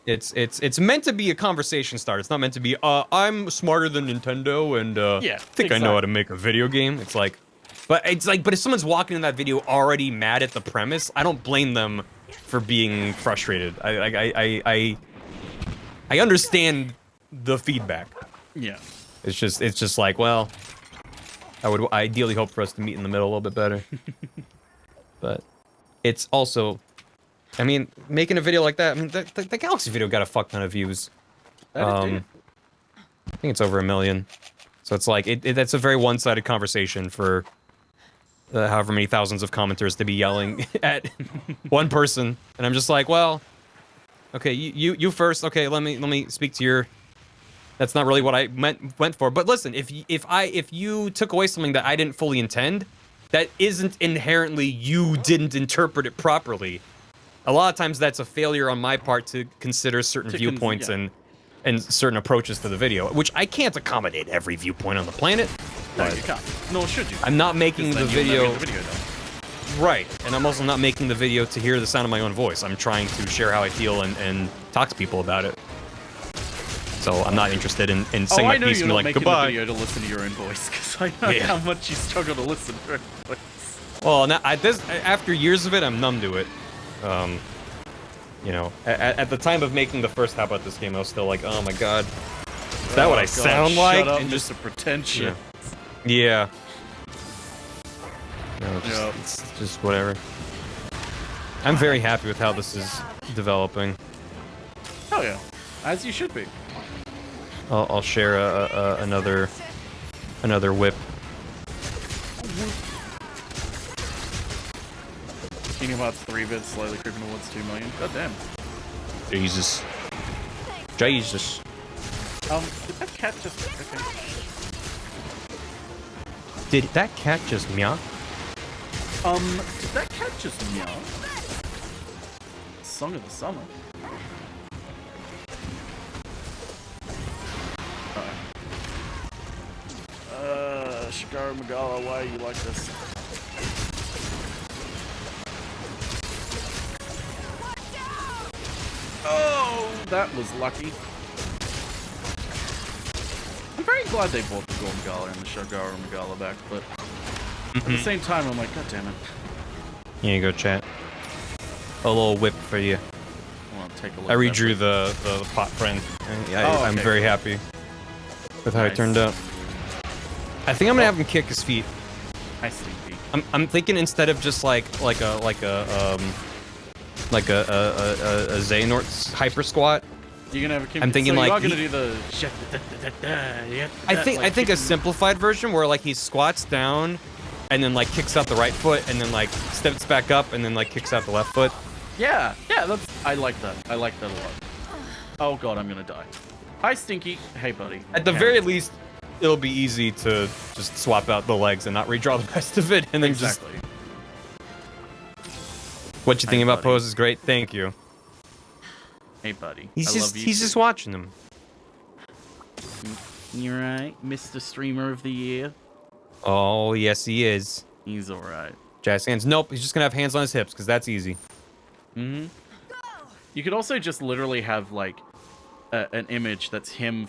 It's meant to be a conversation starter. It's not meant to be, I'm smarter than Nintendo and I know how to make a video game. It's like, but if someone's walking in that video already mad at the premise, I don't blame them for being frustrated. I understand the feedback. Yeah. It's just like, well, I would ideally hope for us to meet in the middle a little bit better. But it's also, I mean, making a video like that, I mean, the Galaxy video got a fuck ton of views. I think it's over 1 million. So it's like, that's a very one-sided conversation for however many thousands of commenters to be yelling at one person. And I'm just like, well, okay, you first. Okay, let me speak to your... That's not really what I went for. But listen, if you took away something that I didn't fully intend, that isn't inherently you didn't interpret it properly. A lot of times that's a failure on my part to consider certain viewpoints and certain approaches to the video, which I can't accommodate every viewpoint on the planet. No, you can't. Nor should you. I'm not making the video... done. Right, and I'm also not making the video to hear the sound of my own voice. I'm trying to share how I feel and talk to people about it. So I'm not interested in saying my piece and be like, goodbye. I know you're not making the video to listen to your own voice, because I know how much you struggle to listen to your own voice. Well, now, after years of it, I'm numb to it. You know, at the time of making the first How About This game, I was still like, oh my god, is that what I sound like? Shut up, and just a pretension. Yeah. No, it's just whatever. I'm very happy with how this is developing. Hell yeah. As you should be. I'll share another whip. Kingdom Hearts 3 bits slowly creeping towards 2 million. God damn. Jesus. Jesus. Did that cat just... Okay. Did that cat just meow? Did that cat just meow? Song of the summer. Shikara Magala, why are you like this? Oh, that was lucky. I'm very glad they brought the Gormagala and the Shagara Magala back, but at the same time, I'm like, god damn it. Here you go, chat. A little whip for you. Well, take a look I at redrew that. the pot friend. I'm okay, very cool. happy with how it Nice. turned out. I think I'm gonna have him kick his feet. Nice sneak peek. I'm thinking instead of just like a Xehanort hyper squat. You're gonna have a king. I'm thinking so like you are gonna he- do the. I think a simplified version where like he squats down and then like kicks out the right foot and then like steps back up and then like kicks out the left foot. Yeah, that's. I like that. I like that a lot. Oh god, I'm gonna die. Hi, Stinky. Hey, buddy. At the very least, it'll be easy to just swap out the legs and not redraw the rest of it and then Exactly. just. What you think about Pose is great. Thank you. Hey, buddy. He's I just love you he's too. just watching them. You're right, Mr. Streamer of the Year. Oh yes, he is. He's all right. Jazz hands. Nope, he's just gonna have hands on his hips because that's easy. Mm-hmm. You could also just literally have like an image that's him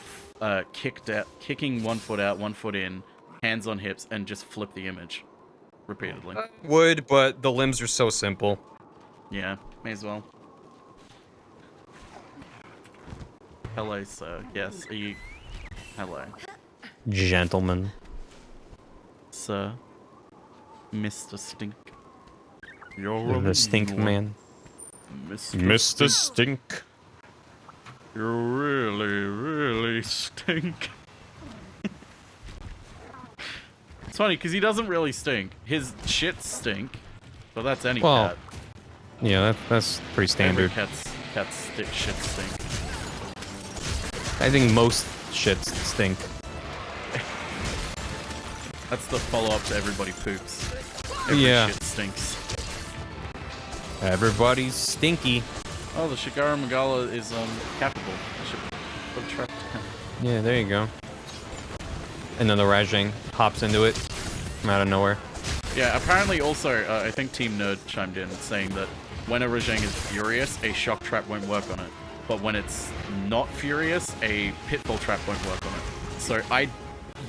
kicking 1 foot out, 1 foot in, hands on hips, and just flip the image repeatedly. Would, but the limbs are so simple. Yeah, may as well. Hello, sir. Yes, are you... Hello. Gentlemen. Sir. Mr. Stink. You're The stink man. Mr. Stink. You really, really stink. It's funny, because he doesn't really stink. His shits stink. But that's any cat. Yeah, that's pretty standard. Every cat's shit stink. I think most shits stink. That's the follow-up to Everybody Poops. Every Yeah. shit stinks. Everybody's stinky. Oh, the Shigara Magala is capable. I should put a trap down. Yeah, there you go. And then the Rajang hops into it from out of nowhere. Yeah, apparently also, I think Team Nerd chimed in saying that when a Rajang is furious, a shock trap won't work on it. But when it's not furious, a pitfall trap won't work on it. So I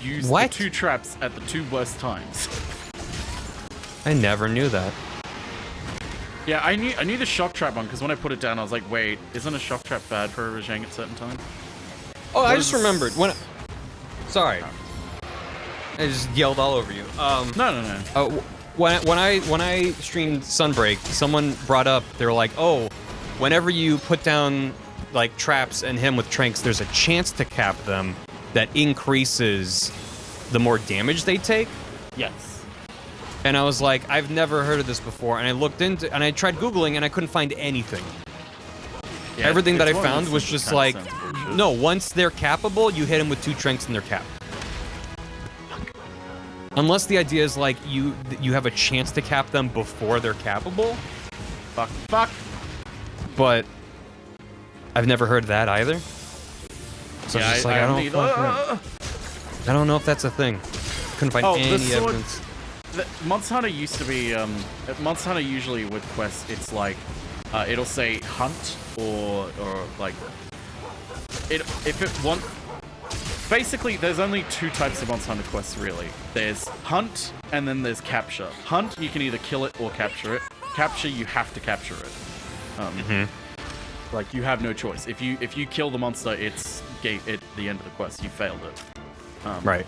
used the 2 traps at the 2 worst times. I never knew that. Yeah, I knew the shock trap one because when I put it down, I was like, wait, isn't a shock trap bad for a Rajang at certain times? Oh, I just remembered when. Sorry, I just yelled all over you. No. When I streamed Sunbreak, someone brought up, they were like, oh, whenever you put down like traps and him with tranks, there's a chance to cap them that increases the more damage they take. Yes. And I was like, I've never heard of this before. And I looked into, and I tried Googling, and I couldn't find anything. Yeah, Everything that I it's one of found those was things just that like, kinda sounds bullshit. no, once they're cappable, you hit them with 2 tranks and they're capped. Unless the idea is like you have a chance to cap them before they're cappable. Fuck. But I've never heard that either. So Yeah, it's just like I I haven't don't. either. I don't know if that's a thing. Couldn't find any evidence. Monster Hunter used to be Monster Hunter usually with quests it's like it'll say hunt or like if it want basically there's only 2 types of Monster Hunter quests really. There's hunt and then there's capture. Hunt you can either kill it or capture it. Capture you have to capture it. Like you have no choice. If you kill the monster it's the end of the quest. You failed it. Right.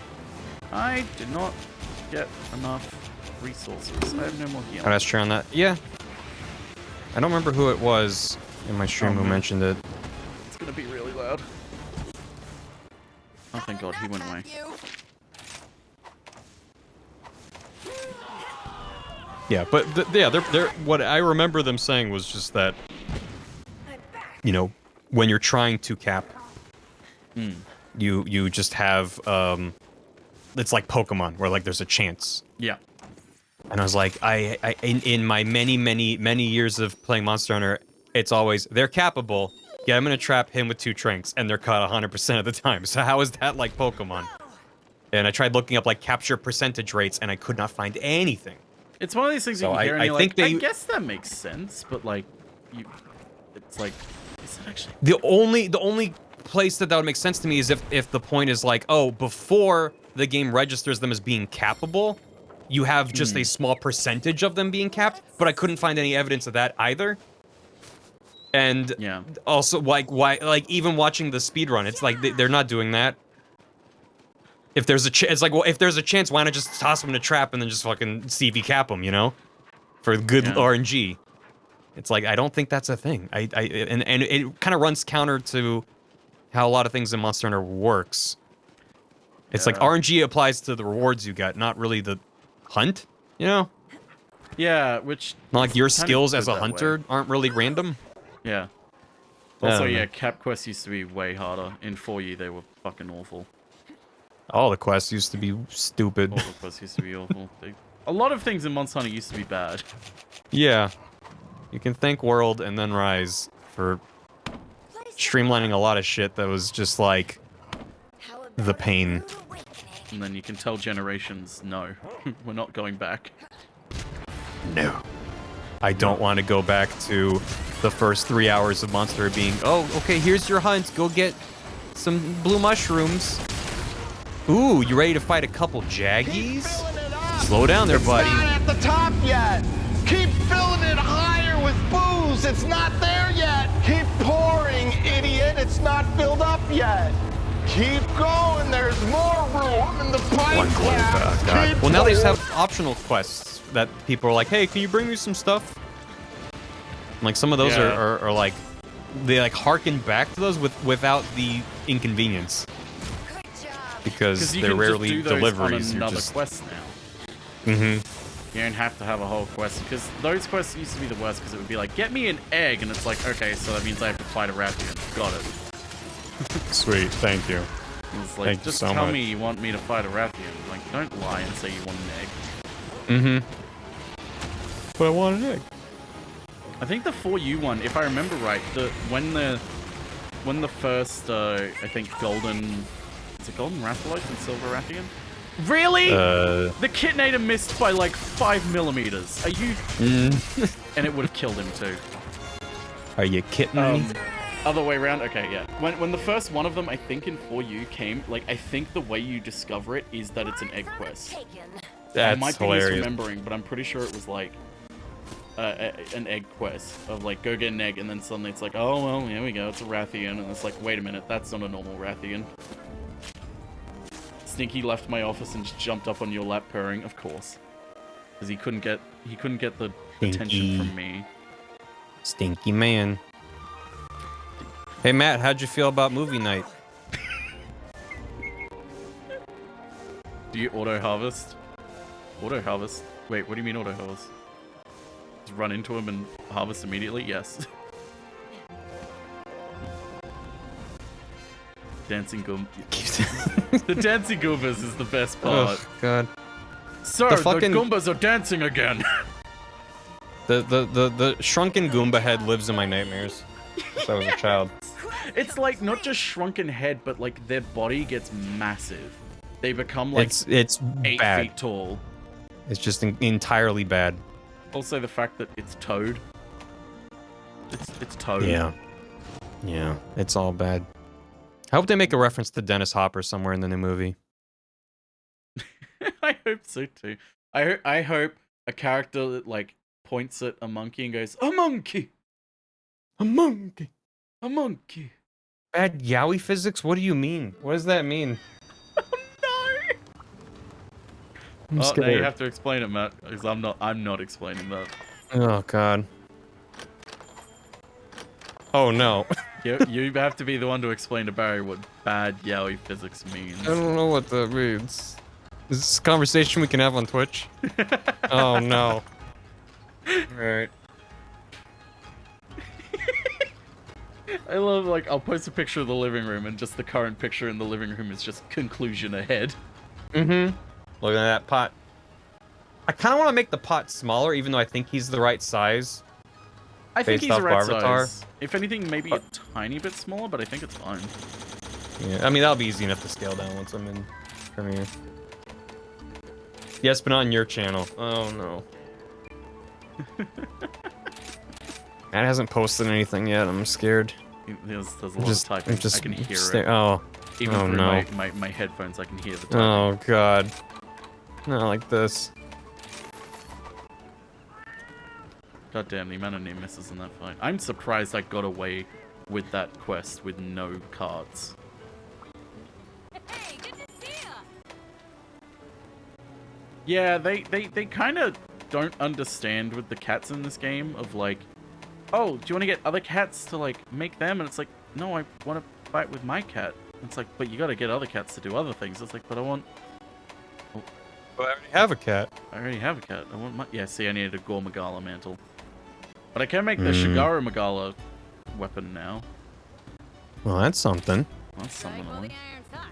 I did not get enough resources. I have no more healing. Oh, that's true on that. Yeah. I don't remember who it was in my stream who mentioned it. It's gonna be really loud. god, he went away. Yeah, but they're what I remember them saying was just that, you know, when you're trying to cap, you just have it's like Pokemon where like there's a chance. Yeah. And I was like, in my many years of playing Monster Hunter, it's always they're capable. Yeah, I'm gonna trap him with 2 Tranks, and they're caught 100% of the time. So how is that like Pokemon? And I tried looking up like capture percentage rates, and I could not find anything. It's one of these things So you hear and I you're think like, I guess that makes sense, but like, it's like, is it actually? The only place that would make sense to me is if the point is like, oh, before the game registers them as being capable, you have just a small percentage of them being capped, but I couldn't find any evidence of that either. And also, like, why, like, even watching the speedrun, it's like they're not doing that. If there's a chance, it's like, well, if there's a chance, why not just toss them in a trap and then just fucking CV cap them, you know? For good RNG. It's like, I don't think that's a thing. And it kind of runs counter to how a lot of things in Monster Hunter works. It's like RNG applies to the rewards you get, not really the hunt, you know? Yeah, which... Not like your skills as a hunter aren't really random. Yeah. Also, yeah, cap quests used to be way harder. In 4U, they were fucking awful. All the quests used to be stupid. All the quests used to be awful. A lot of things in Monster Hunter used to be bad. Yeah. You can thank World and then Rise for streamlining a lot of shit that was just like the pain. And then you can tell Generations, no, we're not going back. No. I don't want to go back to the first 3 hours of Monster being, oh, okay, here's your hunt. Go get some blue mushrooms. Ooh, you ready to fight a couple Jaggies? Slow down there, buddy. It's not at the top yet. Keep filling it higher with booze. It's not there yet. Keep pouring, idiot. It's not filled up yet. Keep going. There's more room in the pipe. God. Well, now they just have optional quests that people are like, hey, can you bring me some stuff? Like, some of those are like, they like harken back to those without the inconvenience. Because they're rarely deliveries. On another quest now. You don't have to have a whole quest, because those quests used to be the worst, because it would be like, get me an egg, and it's like, okay, so that means I have to fight a Rathian. Got it. Sweet, thank you. It's like, just tell me you want me to fight a Rathian. Like, don't lie and say you want an egg. But I want an egg. I think the 4U one, if I remember right, when the first, I think Golden... Is it Golden Rathalos and Silver Rathian? Really? The Kitnator missed by like 5 millimeters. Are you... And it would have killed him too. Are you kidding me? Other way around? Okay, yeah. When the first one of them, I think in 4U came, like, I think the way you discover it is that it's an egg quest. That's I might be hilarious. misremembering, but I'm pretty sure it was like an egg quest of like, go get an egg, and then suddenly it's like, oh, well, here we go, it's a Rathian, and it's like, wait a minute, that's not a normal Rathian. Stinky left my office and just jumped up on your lap purring, of course. Because he couldn't get the attention from me. Stinky man. Hey Matt, how'd you feel about movie night? Do you auto-harvest? Auto-harvest? Wait, what do you mean auto-harvest? Just run into him and harvest immediately? Yes. Dancing Goombas. The dancing Goombas is the best part. Oh, God. Sir, the Goombas are dancing again! The shrunken Goomba head lives in my nightmares since I was a child. It's like, not just shrunken head, but like their body gets massive. They become like it's 8 bad. feet tall. It's just entirely bad. Also the fact that it's Toad. It's Toad. Yeah, it's all bad. I hope they make a reference to Dennis Hopper somewhere in the new movie. I hope so too. I hope a character that like points at a monkey and goes, a monkey! A monkey! A monkey! Bad yaoi physics? What do you mean? What does that mean? Oh no! Now you have to explain it, Matt, because I'm not explaining that. Oh God. Oh no. You have to be the one to explain to Barry what bad yaoi physics means. I don't know what that means. Is this a conversation we can have on Twitch? Oh no. Alright. I love, like, I'll post a picture of the living room and just the current picture in the living room is just conclusion ahead. Mm-hmm. Look at that pot. I kind of want to make the pot smaller, even though I think he's the right size. I think he's off the right Avatar. size. If anything, maybe a tiny bit smaller, but I think it's fine. Yeah, I mean, that'll be easy enough to scale down once I'm in Premiere. Yes, but not on your channel. Oh, no. Matt hasn't posted anything yet. I'm scared. There's a lot of typing. I can hear it. Oh. Even Oh, through no. my headphones, I can hear the typing. Oh, God. Not like this. God damn, the amount of near misses in that fight. I'm surprised I got away with that quest with no cards. Hey, good to see ya. Yeah, they kind of don't understand with the cats in this game of like, oh, do you want to get other cats to like make them? And it's like, no, I want to fight with my cat. And it's like, but you got to get other cats to do other things. It's like, but I want... Oh, But I already have a cat. I already have a cat. I want my... Yeah, see, I needed a Gore Magala mantle. But I can make the Shigaru Magala weapon now. Well, that's something. That's something Strike while on. the iron's hot.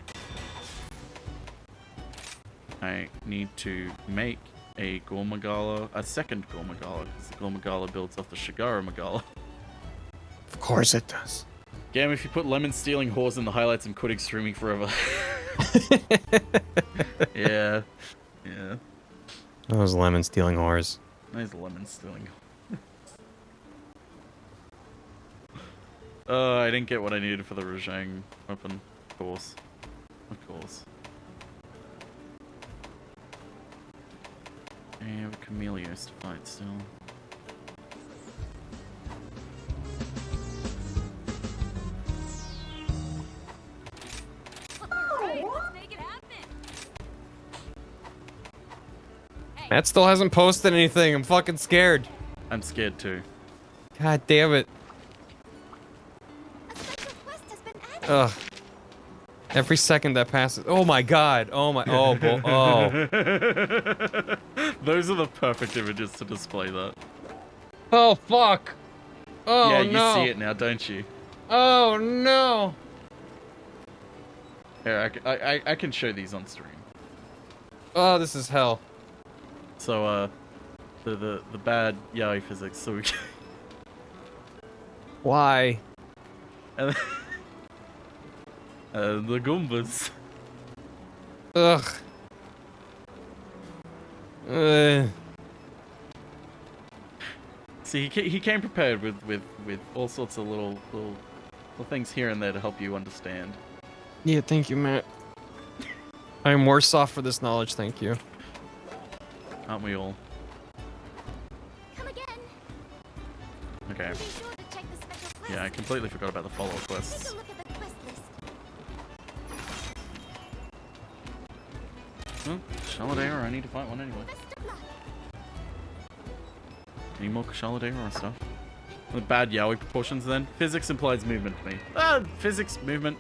I need to make a Gore Magala, a second Gore Magala, because the Gore Magala builds off the Shigaru Magala. Of course it does. Damn, if you put lemon stealing whores in the highlights, I'm quitting streaming forever. Yeah. Yeah. Those lemon stealing whores. Nice lemon stealing. I didn't get what I needed for the Rajang weapon. Of course. Of course. I have a Chameleos to fight still. Alright, let's make it happen. Matt still hasn't posted anything. I'm fucking scared. I'm scared too. God damn it. A special quest has been added. Ugh. Every second that passes. Oh my god. Oh my. Oh. Oh. Those are the perfect images to display that. Oh fuck. Oh yeah, you no. see it now, don't you? Oh no. Here, I can show these on stream. Oh, this is hell. So, the bad yaoi physics. So we. Why? And the Goombas. Ugh. See, he came prepared with all sorts of little things here and there to help you understand. Yeah, thank you, Matt. I'm worse off for this knowledge, thank you. Aren't we all? Come again. Okay. Be sure to check the special quest. Yeah, I completely forgot about the follow-up Take quests. a look at the quest list. Well, Shaladera, I need to fight one anyway. Best of luck. Any more Shaladera or stuff? The bad yaoi proportions then? Physics implies movement to me. Physics, movement.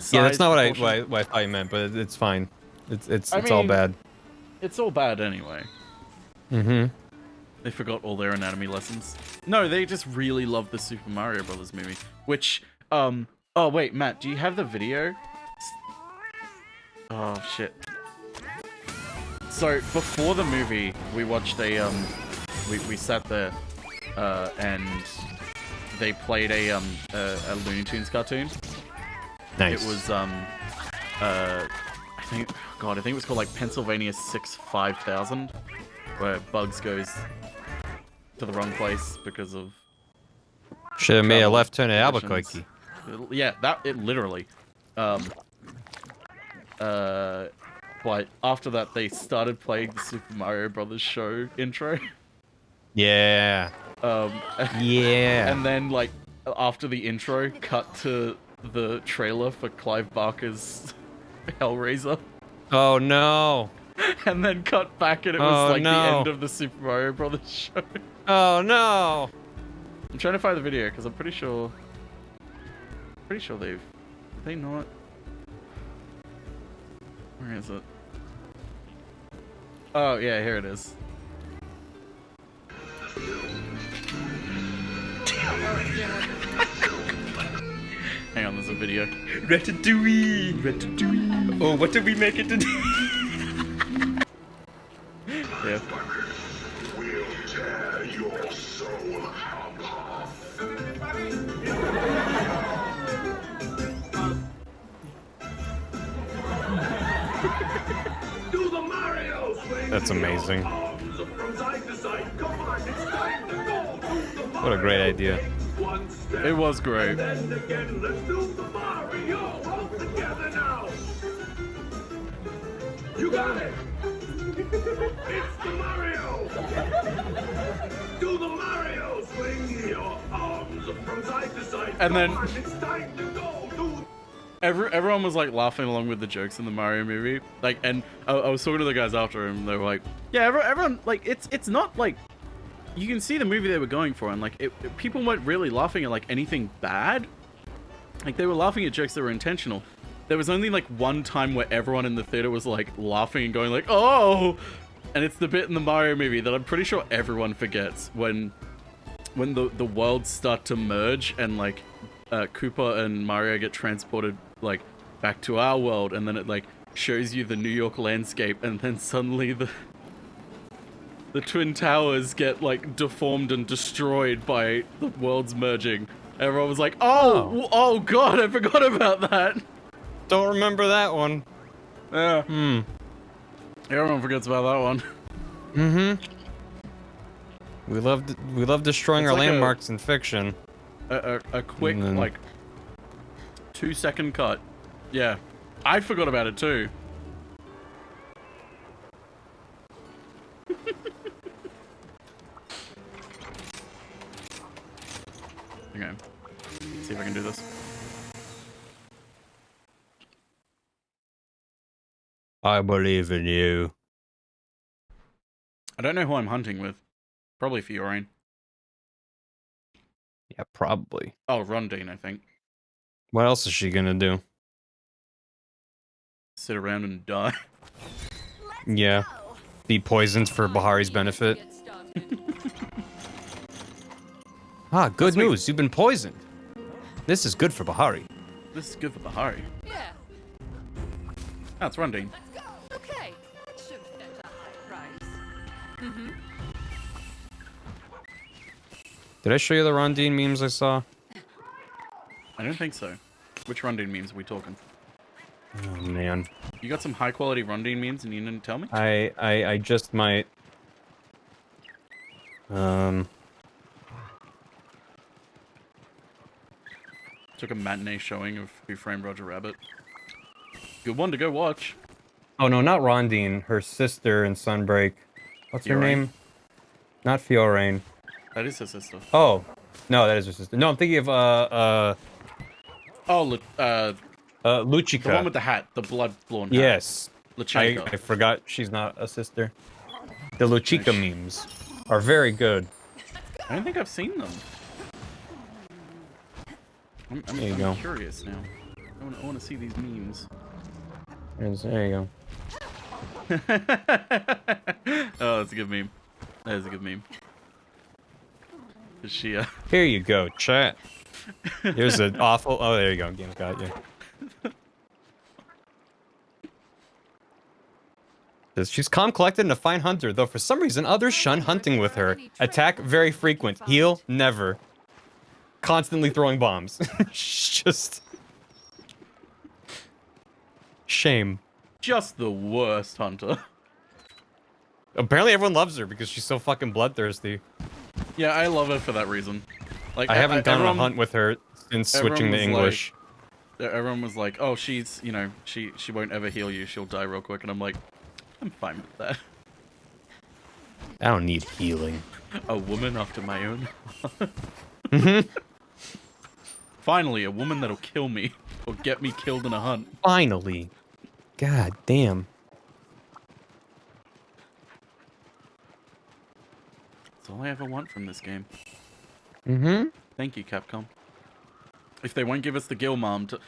Yeah, that's not what I proportion. what I thought you meant, but it's fine. It's I all mean- bad. It's all bad anyway. Mm-hmm. They forgot all their anatomy lessons. No, they just really love the Super Mario Brothers movie. Which, oh wait, Matt, do you have the video? Oh shit. So, before the movie, we watched a, we sat there, and they played a Looney Tunes cartoon. Nice. It was, I think it was called like Pennsylvania 65000, where Bugs goes to the wrong place because of Should have made a travel left turn at conditions. Albuquerque. Yeah, it literally. But after that, they started playing the Super Mario Brothers show intro. Yeah. Yeah. And then like after the intro, cut to the trailer for Clive Barker's Hellraiser. Oh no. And then cut back and it was Oh, like no. the end of the Super Mario Brothers show. Oh no. I'm trying to find the video because I'm pretty sure they've... Did they not? Where is it? Oh, yeah, here it is. Hang on, there's a video. Ratatouille! Ratatouille! Oh, what did we make it today? Yeah. We'll tear your soul off. Do the Mario swing. That's amazing. From side to side. Come on, it's time to go. Do the What a great idea. One step. It was great. And then again, let's do the Mario all together now. You got it. It's the Mario. Do the Mario. Swing your arms from side to side. And then- Come on, it's time to go. Do Everyone was like laughing along with the jokes in the Mario movie. Like, and I was talking to the guys after him. They were like, "Yeah, everyone like it's not like you can see the movie they were going for, and like people weren't really laughing at like anything bad. Like they were laughing at jokes that were intentional. There was only like one time where everyone in the theater was like laughing and going like, "Oh!" And it's the bit in the Mario movie that I'm pretty sure everyone forgets when the worlds start to merge and like Koopa and Mario get transported like back to our world, and then it like shows you the New York landscape, and then suddenly the Twin Towers get like deformed and destroyed by the worlds merging. Everyone was like, oh god, I forgot about that. Don't remember that one. Yeah. Everyone forgets about that one. We love destroying It's our like landmarks in fiction. A quick And then- like 2-second cut. Yeah, I forgot about it too. Okay, let's see if I can do this. I believe in you. I don't know who I'm hunting with. Probably Fiorine. Yeah, probably. Oh, Rondine, I think. What else is she gonna do? Sit around and die. Yeah. Be poisoned for Bahari's benefit. Ah, good news. You've been poisoned. This is good for Bahari. This is good for Bahari. Yeah, Oh, it's Rondine. let's go. Okay. Should fetch a high price. Mm-hmm. Did I show you the Rondine memes I saw? I don't think so. Which Rondine memes are we talking? Oh man. You got some high quality Rondine memes and you didn't tell me? I just might Took a matinee showing of Who Framed Roger Rabbit. Good one to go watch. Oh no, not Rondine, her sister in Sunbreak. What's her Fiorine. name? Not Fiorine. That is her sister. Oh. No, that is her sister. No, I'm thinking of Oh, Luchika. the one with the hat, the blood-blown hat. Yes. Lachenko. I forgot she's not a sister. The Luchika memes are very good. I don't think I've seen them. There you I'm go. curious now. I want to see these memes. There you Oh, that's a good meme. That is a good meme. Is she, go. Here you go, chat. Here's an awful... Oh, there you go. Game's got you. Says, she's calm, collected, and a fine hunter, though for some reason others shun hunting with her. Attack, very frequent. Heal, never. Constantly throwing bombs. Just... Shame. just the worst hunter. Apparently everyone loves her because she's so fucking bloodthirsty. Yeah, I love her for that reason. Like I haven't done everyone- a hunt with her since switching to everyone was English. Everyone was like, "Oh, she's, you know, she won't ever heal you. She'll die real quick." And I'm like, I'm fine with that. I don't need healing. A woman after my own. Mhm. Finally, a woman that'll kill me or get me killed in a hunt. Finally. God damn. That's all I ever want from this game. Mm-hmm. Thank you, Capcom. If they won't give us the Gil Mom to...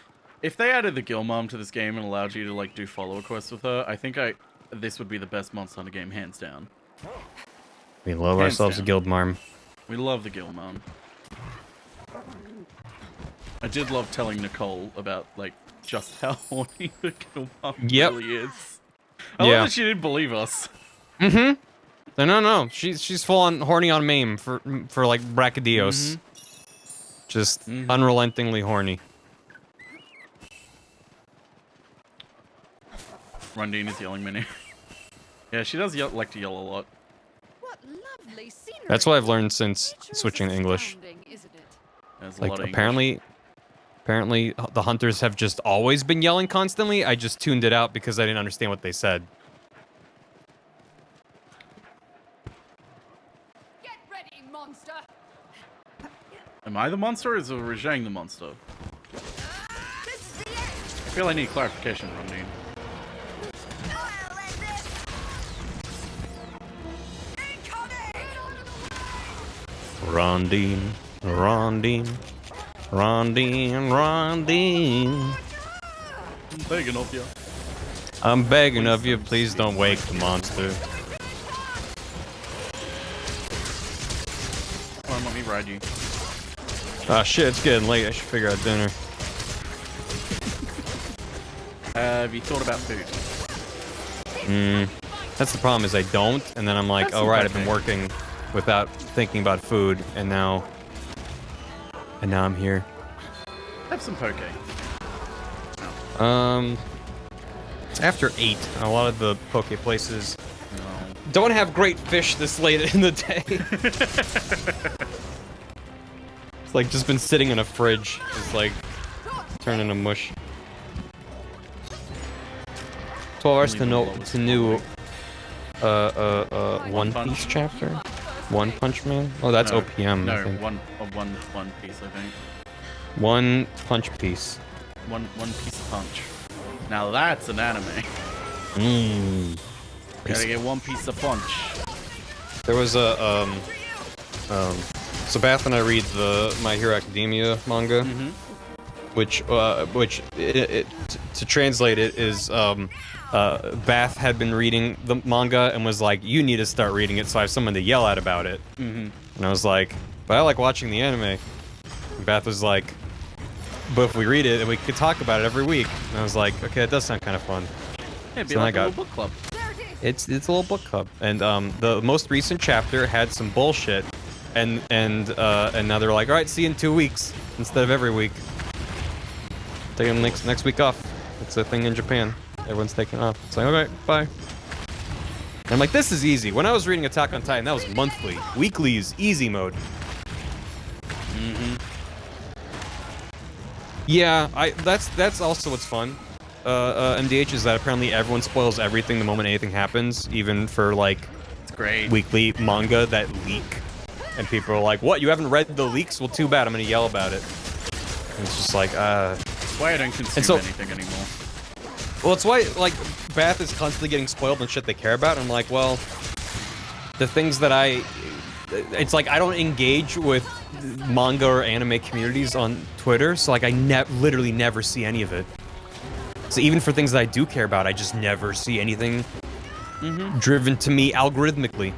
If they added the Gil Mom to this game and allowed you to, like, do follower quests with her, I think this would be the best Monster Hunter game, hands down. We love Hands ourselves down. a guild marm. We love the Gil Mom. I did love telling Nicole about, like, just how horny the Gil Mom really is. I love that she didn't believe us. Mm-hmm. No. She's full on horny on MAME for like Brachydios. Just unrelentingly horny. Rundine is yelling mini. Yeah, she does like to yell a lot. What lovely scenery. That's what I've learned since switching to English. There's a Like lot of apparently the hunters have just always been yelling constantly. I just tuned it out because I didn't understand what they said. Get ready, monster. Am I the monster or is Rajang the monster? I feel I need clarification, Rundine. Rondine. I'm begging of you. I'm begging of you, please don't wake the monster. Come on, let me ride you. Ah shit, it's getting late. I should figure out dinner. Have you thought about food? That's the problem is I don't, and then I'm like, That's oh right, I've okay. been working without thinking about food, and now I'm here. Have some poke. It's after 8. A lot of the poke places don't have great fish this late in the day. It's like just been sitting in a fridge, just like turning to mush. 12 hours to new One Piece chapter. One Punch Man. Oh, that's No, OPM. No, I think. one piece, I think. One punch piece. One piece of punch. Now that's an anime. Gotta get one piece of punch. There was a so Bath and I read the My Hero Academia manga, which to translate it is Bath had been reading the manga and was like, you need to start reading it so I have someone to yell at about it. And I was like, but I like watching the anime. And Bath was like, but if we read it, we could talk about it every week. And I was like, okay, that does sound kind of fun. Yeah, it'd be So like I a got- little book club. It's a little book club, and the most recent chapter had some bullshit, and now they're like, all right, see you in 2 weeks instead of every week. Taking next week off. It's a thing in Japan. Everyone's taking off. It's like, okay, bye. And I'm like, this is easy. When I was reading Attack on Titan, that was monthly. Weekly's easy mode. Yeah, that's also what's fun. MDH is that apparently everyone spoils everything the moment anything happens, even for like It's great. weekly manga that leak. And people are like, what, you haven't read the leaks? Well, too bad, I'm gonna yell about it. And it's just like, That's why I don't consume anything anymore. well, it's why, like, Bath is constantly getting spoiled on shit they care about, and I'm like, well, the things that it's like, I don't engage with manga or anime communities on Twitter, so like, I literally never see any of it. So even for things that I do care about, I just never see anything driven to me algorithmically.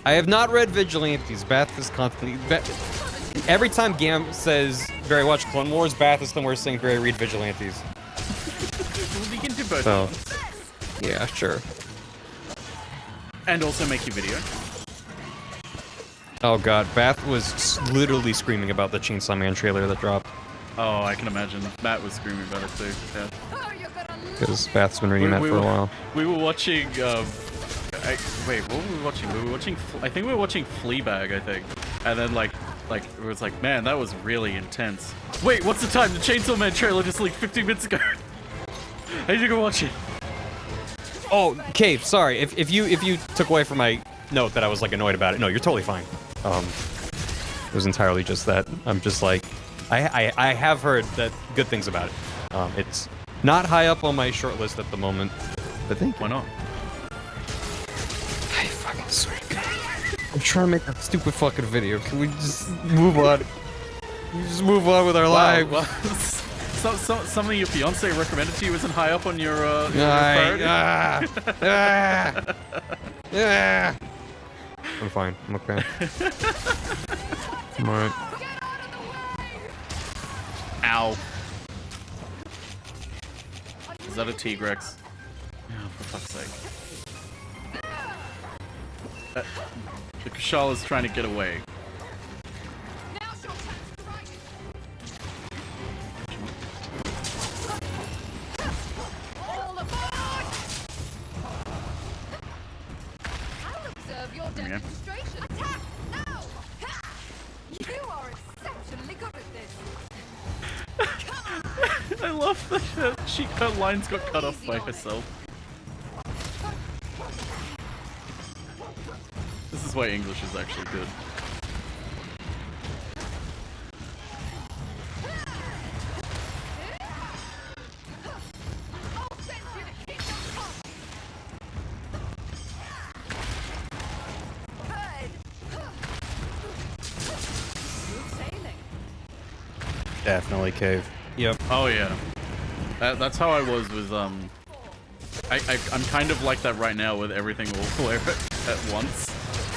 I have not read Vigilantes. Bath is constantly... Every time Gam says, Barry, watch Clone Wars, Bath is somewhere saying, Barry, read Vigilantes. We can do both. So, yeah, sure. And also make your video. Oh god, Bath was literally screaming about the Chainsaw Man trailer that dropped. Oh, I can imagine. Matt was screaming about it too. Yeah. Because Bath's been reading that for a while. We were watching. Wait, what were we watching? We were watching. I think we were watching Fleabag. I think, and then like it was like, man, that was really intense. Wait, what's the time? The Chainsaw Man trailer just leaked 15 minutes ago. I need to go watch it. Oh, Cave, sorry. If you took away from my note that I was like annoyed about it, no, you're totally fine. It was entirely just that. I'm just like, I have heard that good things about it. It's not high up on my short list at the moment, but thank you. Why not? I fucking swear. trying to make a stupid fucking video. Can we just move on? Can we just move on with our lives? Well, something your fiance recommended to you isn't high up on your priority? I'm fine. I'm okay. I'm alright. Ow. Is that a T-Rex? Oh, for fuck's sake. The Kushal is trying to get away. Demonstration. Attack! Now! You are exceptionally good at this. I love that her lines got cut off by herself. This is why English is actually good. Definitely cave. Yep. Oh yeah. That's how I was with I'm kind of like that right now with everything all at once.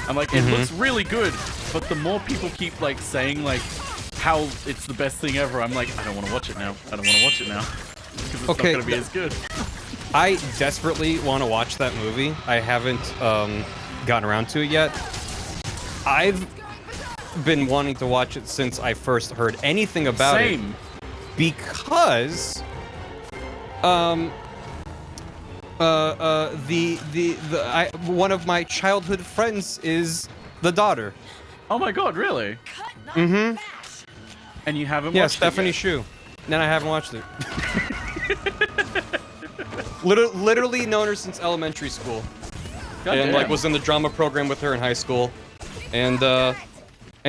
I'm like, it looks really good, but the more people keep like saying like how it's the best thing ever, I'm like, I don't want to watch it now. I don't want to watch it now because it's not gonna be as good. I desperately want to watch that movie. I haven't gotten around to it yet. I've been wanting to watch it since I first heard anything about it. Because one of my childhood friends is the daughter. Oh my god, really? Mm-hmm. And you haven't watched Stephanie it yet? Shu. No, I haven't watched it. Literally known her since elementary school. And like was in the drama program with her in high school. And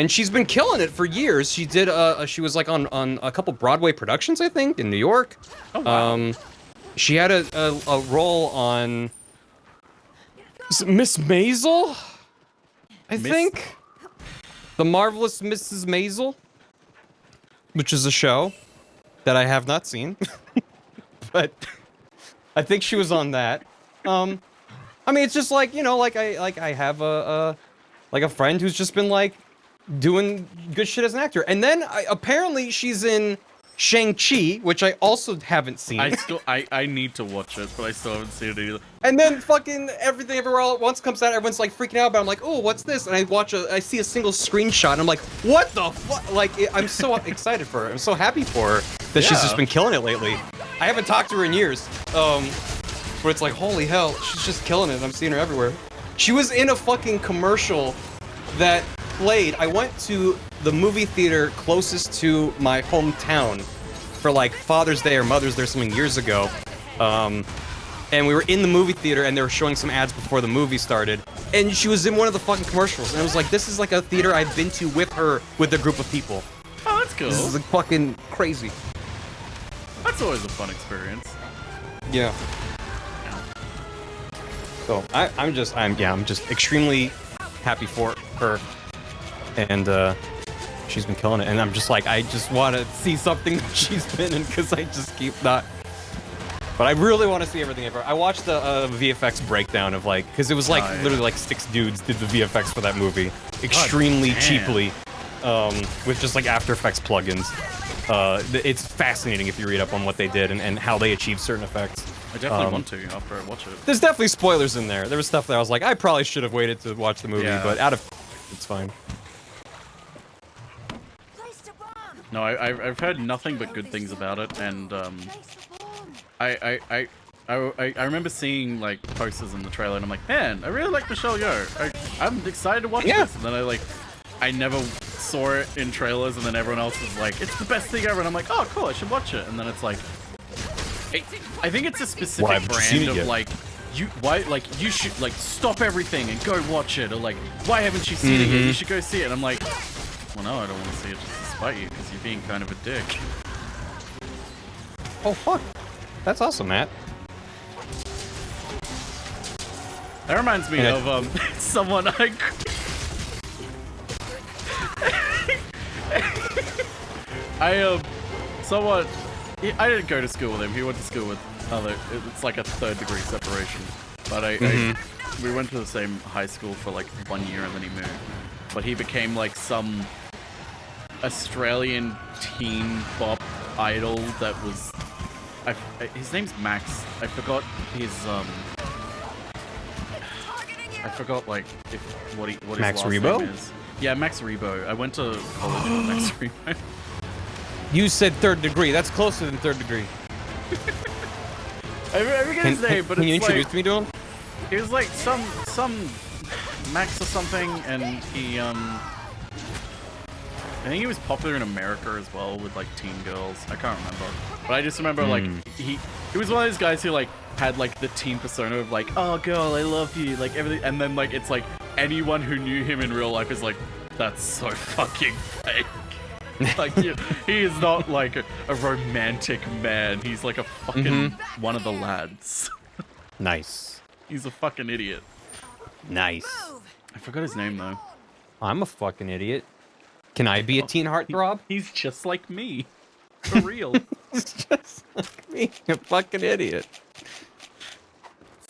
she's been killing it for years. She did she was like on a couple Broadway productions, I think, in New York. Oh, wow. She had a role on Miss Maisel, I think. The Marvelous Mrs. Maisel, which is a show that I have not seen. But I think she was on that. I mean, it's just like, you know, like I have a friend who's just been like doing good shit as an actor. And then apparently she's in Shang-Chi, which I also haven't seen. I need to watch it, but I still haven't seen it either. And then fucking Everything Everywhere All at Once comes out, everyone's like freaking out, but I'm like, oh, what's this? And I see a single screenshot, and I'm like, what the fuck? Like, I'm so excited for her. I'm so happy for her that she's just been killing it lately. I haven't talked to her in years. But it's like, holy hell, she's just killing it. I'm seeing her everywhere. She was in a fucking commercial that played. I went to the movie theater closest to my hometown for like Father's Day or Mother's Day or something years ago. And we were in the movie theater and they were showing some ads before the movie started. And she was in one of the fucking commercials. And I was like, this is like a theater I've been to with her, with a group of people. Oh, that's cool. This is like fucking crazy. That's always a fun experience. Yeah. So I'm just extremely happy for her. And she's been killing it. And I'm just like, I just want to see something that she's been in because I just keep not. But I really want to see everything ever. I watched the VFX breakdown of like, because it was like literally like 6 dudes did the VFX for that movie extremely cheaply, with just like After Effects plugins. It's fascinating if you read up on what they did and how they achieved certain effects. I definitely want to after I watch it. There's definitely spoilers in there. There was stuff that I was like, I probably should have waited to watch the movie, but out of it's fine. No, I've heard nothing but good things about it, and I remember seeing like posters in the trailer, and I'm like, man, I really like Michelle Yeoh. I'm excited to watch this. And then I never saw it in trailers, and then everyone else is like, it's the best thing ever, and I'm like, oh cool, I should watch it. And then it's like, I think it's a specific brand of like, you should like stop everything and go watch it, or like, why haven't you seen it yet? You should go see it. And I'm like, well, no, I don't want to see it just to spite you because you're being kind of a dick. Oh fuck, that's awesome, Matt. That reminds me of someone Somewhat. I didn't go to school with him. He went to school with other. It's like a 3rd degree separation. But we went to the same high school for like 1 year and then he moved. But he became like some Australian teen bop idol that was. His name's Max. I forgot his I forgot like what his Max last Rebo? name is. Yeah, Max Rebo. I went to college with Max Rebo. You said 3rd degree. That's closer than 3rd degree. I forget his name, but can you it's introduce like, me to him? He was like some Max or something, and he I think he was popular in America as well with like teen girls. I can't remember, but I just remember like he was one of those guys who like had like the teen persona of like, oh girl, I love you, like everything, and then like it's like anyone who knew him in real life is like, that's so fucking fake. Like he is not like a romantic man. He's like a fucking one of the lads. Nice. He's a fucking idiot. Nice. I forgot his name though. I'm a fucking idiot. Can I be a teen heartthrob? He's just like me. For real. He's just like me. A fucking idiot.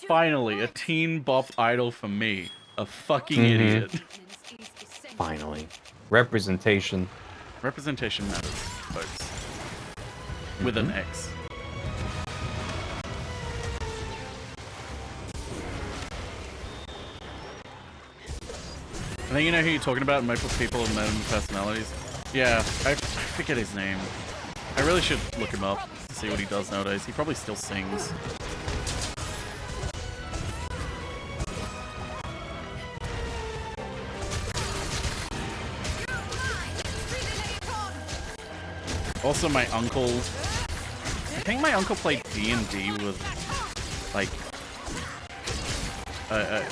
Finally, a teen bop idol for me. A fucking idiot. Finally. Representation. Representation matters, folks. With an X. I think you know who you're talking about, multiple people with modern personalities. Yeah, I forget his name. I really should look him up to see what he does nowadays. He probably still sings. Also, my uncle. I think my uncle played D&D with, like, a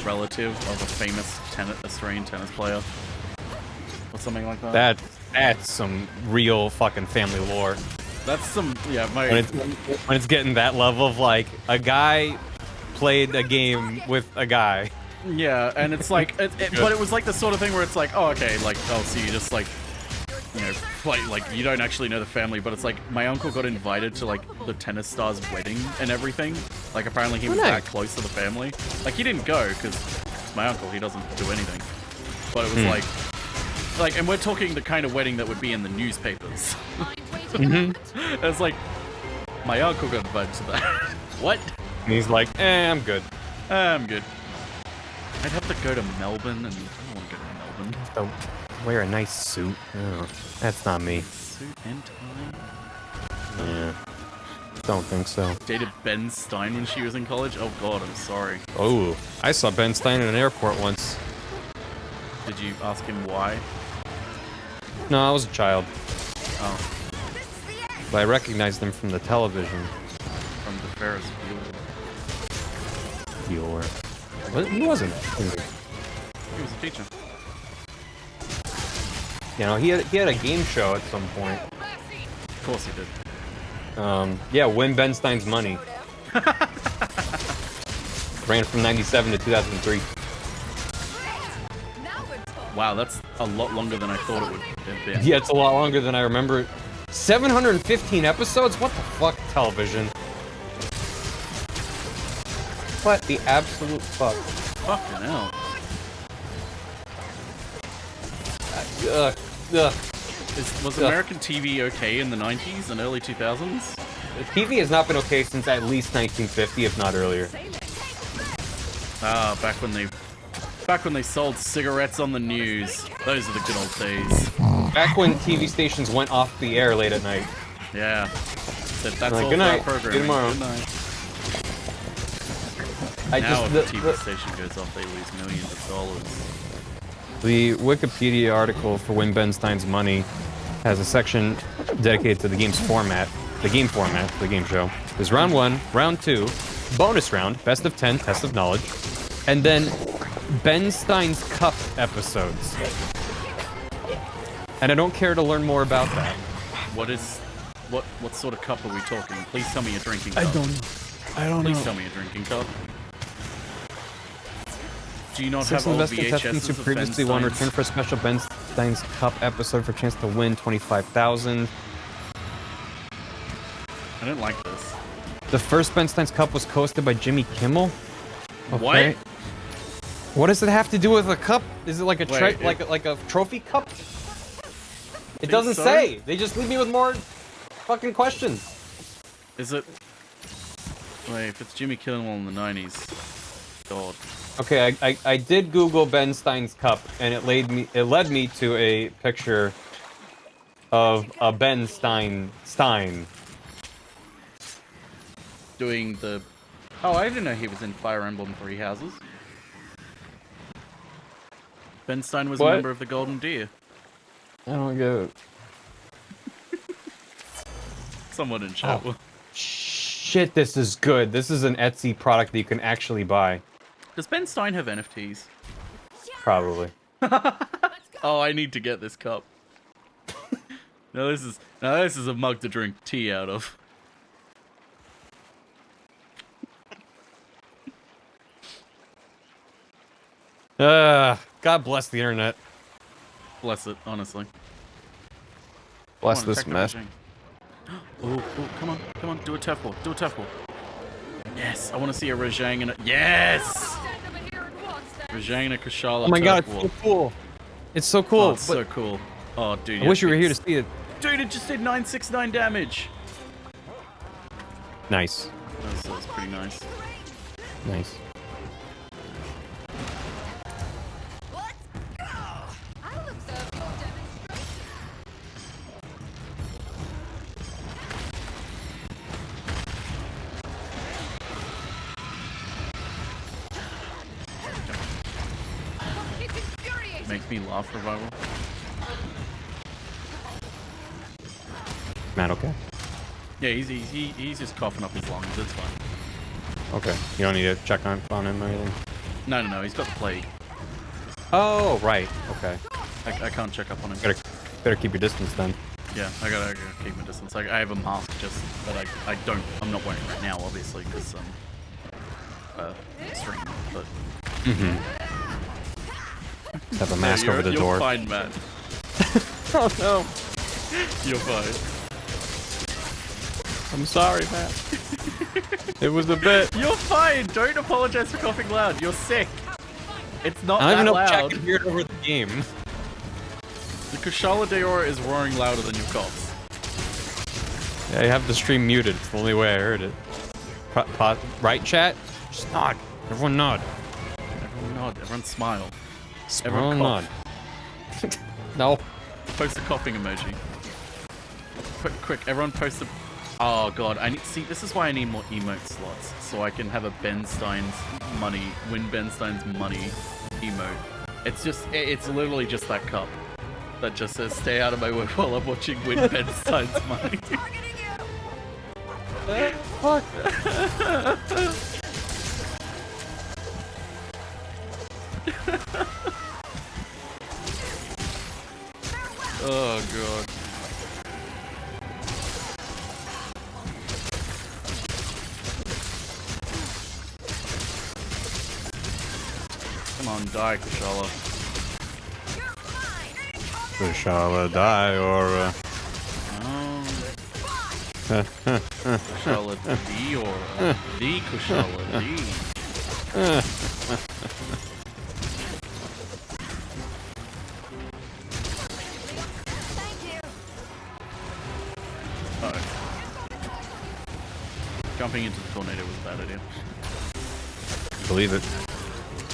relative of a famous Australian tennis player, or something like that. That's some real fucking family lore. That's some when it's getting that level of like a guy played a game with a guy. Yeah, and it's like, but it was like the sort of thing where it's like, oh okay, like so you just like, you know, play like you don't actually know the family, but it's like my uncle got invited to like the tennis star's wedding and everything. Like apparently he was that close to the family. Like he didn't go because it's my uncle, he doesn't do anything. But it was like, and we're talking the kind of wedding that would be in the newspapers. It's like my uncle got invited to that. What? And he's like, I'm good. I'm good. I'd have to go to Melbourne, and I don't want to go to Melbourne. Don't wear a nice suit. Oh, that's not me. Suit and tie? Yeah. Don't think so. Dated Ben Stein when she was in college? Oh god, I'm sorry. Oh, I saw Ben Stein at an airport once. Did you ask him why? No, I was a child. Oh. But I recognized him from the television. From the Ferris Bueller. He wasn't. He was a teacher. You know, he had a game show at some point. Of course he did. Yeah, Win Ben Stein's Money. Ran from 97 to 2003. Wow, that's a lot longer than I thought it would have been. Yeah, it's a lot longer than I remember. 715 episodes? What the fuck, television? What the absolute fuck? Fucking hell. Was American TV okay in the 90s and early 2000s? TV has not been okay since at least 1950, if not earlier. Ah, back when they sold cigarettes on the news. Those are the good old days. Back when TV stations went off the air late at night. Yeah. Said that's all good for our night. programming. See you tomorrow. Good night. Now if a TV station goes off, they lose millions of dollars. The Wikipedia article for Win Ben Stein's Money has a section dedicated to the game's format. The game format, the game show. There's round 1, round 2, bonus round, best of 10, test of knowledge, and then Ben Stein's Cup episodes. And I don't care to learn more about that. What sort of cup are we talking? Please tell me a drinking cup. I don't know. Please tell me a drinking cup. Do you not Six have of the old best contestants VHSs who of previously Ben won Stein's? return for a special Ben Stein's Cup episode for a chance to win 25,000. I didn't like this. The first Ben Stein's Cup was hosted by Jimmy Kimmel. What? What does it have to do with a cup? Is it like a Wait, like a trophy cup? It doesn't so? say. They just leave me with more fucking questions. Is it? Wait, if it's Jimmy Kimmel in the 90s. God. Okay, I did Google Ben Stein's Cup, and it led me to a picture of a Ben Stein. Doing the... Oh, I didn't know he was in Fire Emblem Three Houses. Ben Stein was a member of the Golden Deer. I don't get it. Someone in chat. Oh. Shit, this is good. This is an Etsy product that you can actually buy. Does Ben Stein have NFTs? Probably. Oh, I need to get this cup. Now this is a mug to drink tea out of. God bless the internet. Bless it, honestly. Bless this mess. Oh, come on, do a tough ball, Yes, I want to see a Rajang and a... Yes! Rajang and a Kushala. Oh my god, turf it's so cool. It's so cool. Oh, it's so cool. Oh, dude. I wish you were here to see it. Dude, it just did 969 damage. Nice. That's pretty nice. Nice. Makes me laugh, Revival. Man, okay. Yeah, he's just coughing up his lungs. It's fine. Okay. You don't need to check on him or anything? No. He's got the plague. Oh, right. Okay. I can't check up on him. Better keep your distance then. Yeah, I gotta keep my distance. I have a mask just that I'm not wearing right now, obviously, because stream. But have a mask over the door. You're fine, man. Oh no. You're fine. I'm sorry, Matt. It was a bit. You're fine. Don't apologize for coughing loud. You're sick. It's not I don't even that know if Jack loud. can hear it over the game. The Kushala Deora is roaring louder than your coughs. Yeah, I have the stream muted. It's the only way I heard it. Right, chat? Just nod. Everyone nod. Everyone nod. Everyone smile. Smile Everyone nod. cough. No. Post a coughing emoji. Quick, everyone post a... Oh god, see, this is why I need more emote slots. So I can have a Ben Stein's money, win Ben Stein's money emote. It's literally just that cup. That just says, stay out of my way while I'm watching win Ben Stein's money. Fuck. Oh god. Come on, die, Kushala. Kushala die or Kushala D or the Kushala D. Jumping into the tornado was a bad idea. Believe it.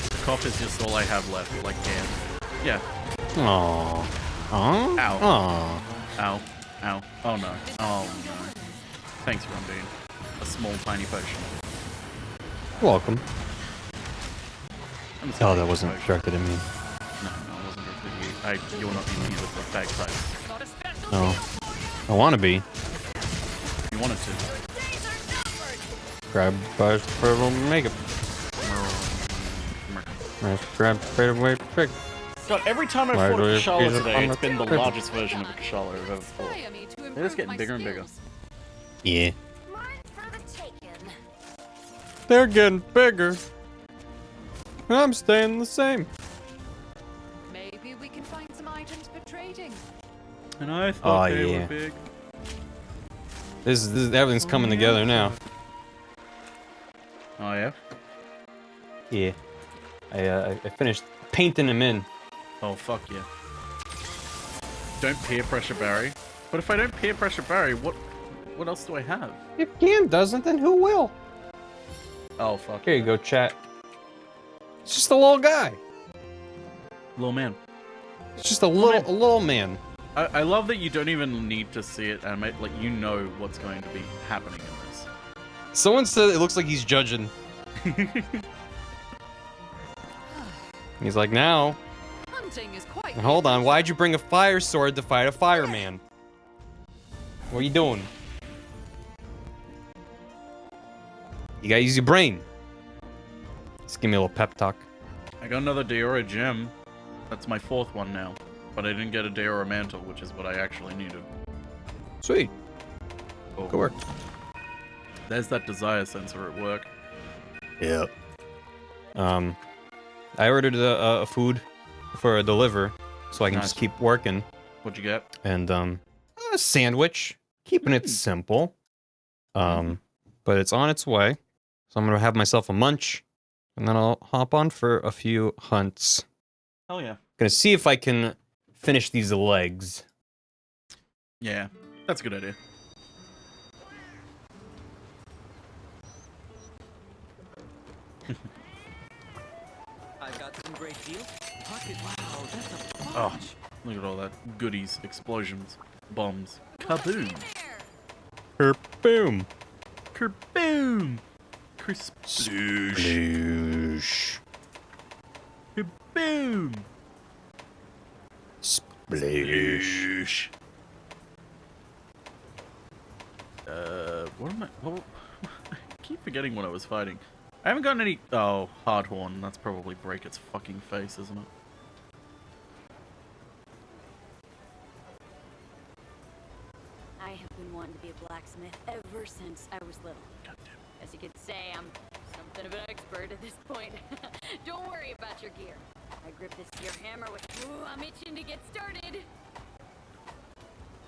The cough is just all I have left, like can. Yeah. Aww. Aww? Ow. Aww. Ow. Ow. Oh no. Oh no. Thanks, Rundine. A small, tiny potion. You're welcome. Oh, that a wasn't potion. directed at me. No, it wasn't directed at you. You're not using it with bag types. No. I want to be. You wanted to. Grab buzz, purple, make it. Grab, fade away, pick. God, every time I've Why fought do a you Kushala feel today, on it's the been the table? largest version of a Kushala I've ever fought. They're just getting bigger and bigger. Yeah. They're getting bigger. I'm staying the same. Maybe we can find some items plans for trading? And I thought they yeah. were big. This everything's coming together now. Oh yeah? Yeah. I finished painting him in. Oh fuck yeah. Don't peer pressure Barry. But if I don't peer pressure Barry, what else do I have? If Cam doesn't, then who will? Oh fuck. Here you go, chat. It's just a little guy. Little man. It's just a little man. I love that you don't even need to see it animate, like you know what's going to be happening in this. Someone said it looks like he's judging. He's like, now. Hunting is quite. Hold on, why'd you bring a fire sword to fight a fireman? What are you doing? You gotta use your brain. Just give me a little pep talk. I got another Diora gem. That's my 4th one now. But I didn't get a Diora mantle, which is what I actually needed. Sweet. Oh. Good work. There's that desire sensor at work. Yeah. I ordered a food for a deliver, so I can just keep working. What'd you get? And a sandwich, keeping it simple. But it's on its way, so I'm gonna have myself a munch, and then I'll hop on for a few hunts. Hell yeah. Gonna see if I can finish these legs. Yeah, that's a good idea. I've got some great deals. Pocket. Wow, that's a bunch. Oh, look at all that goodies, explosions, bombs, kaboom, Kerboom. kerboom, crisp, Sploosh. kaboom, Sploosh. What am I? What, I keep forgetting what I was fighting. I haven't gotten any. Oh, Hardhorn. That's probably break its fucking face, isn't it? I have been wanting to be a blacksmith ever since I was little. As you can say, I'm something of an expert at this point. Don't worry about your gear. I grip this here hammer with. Ooh, I'm itching to get started.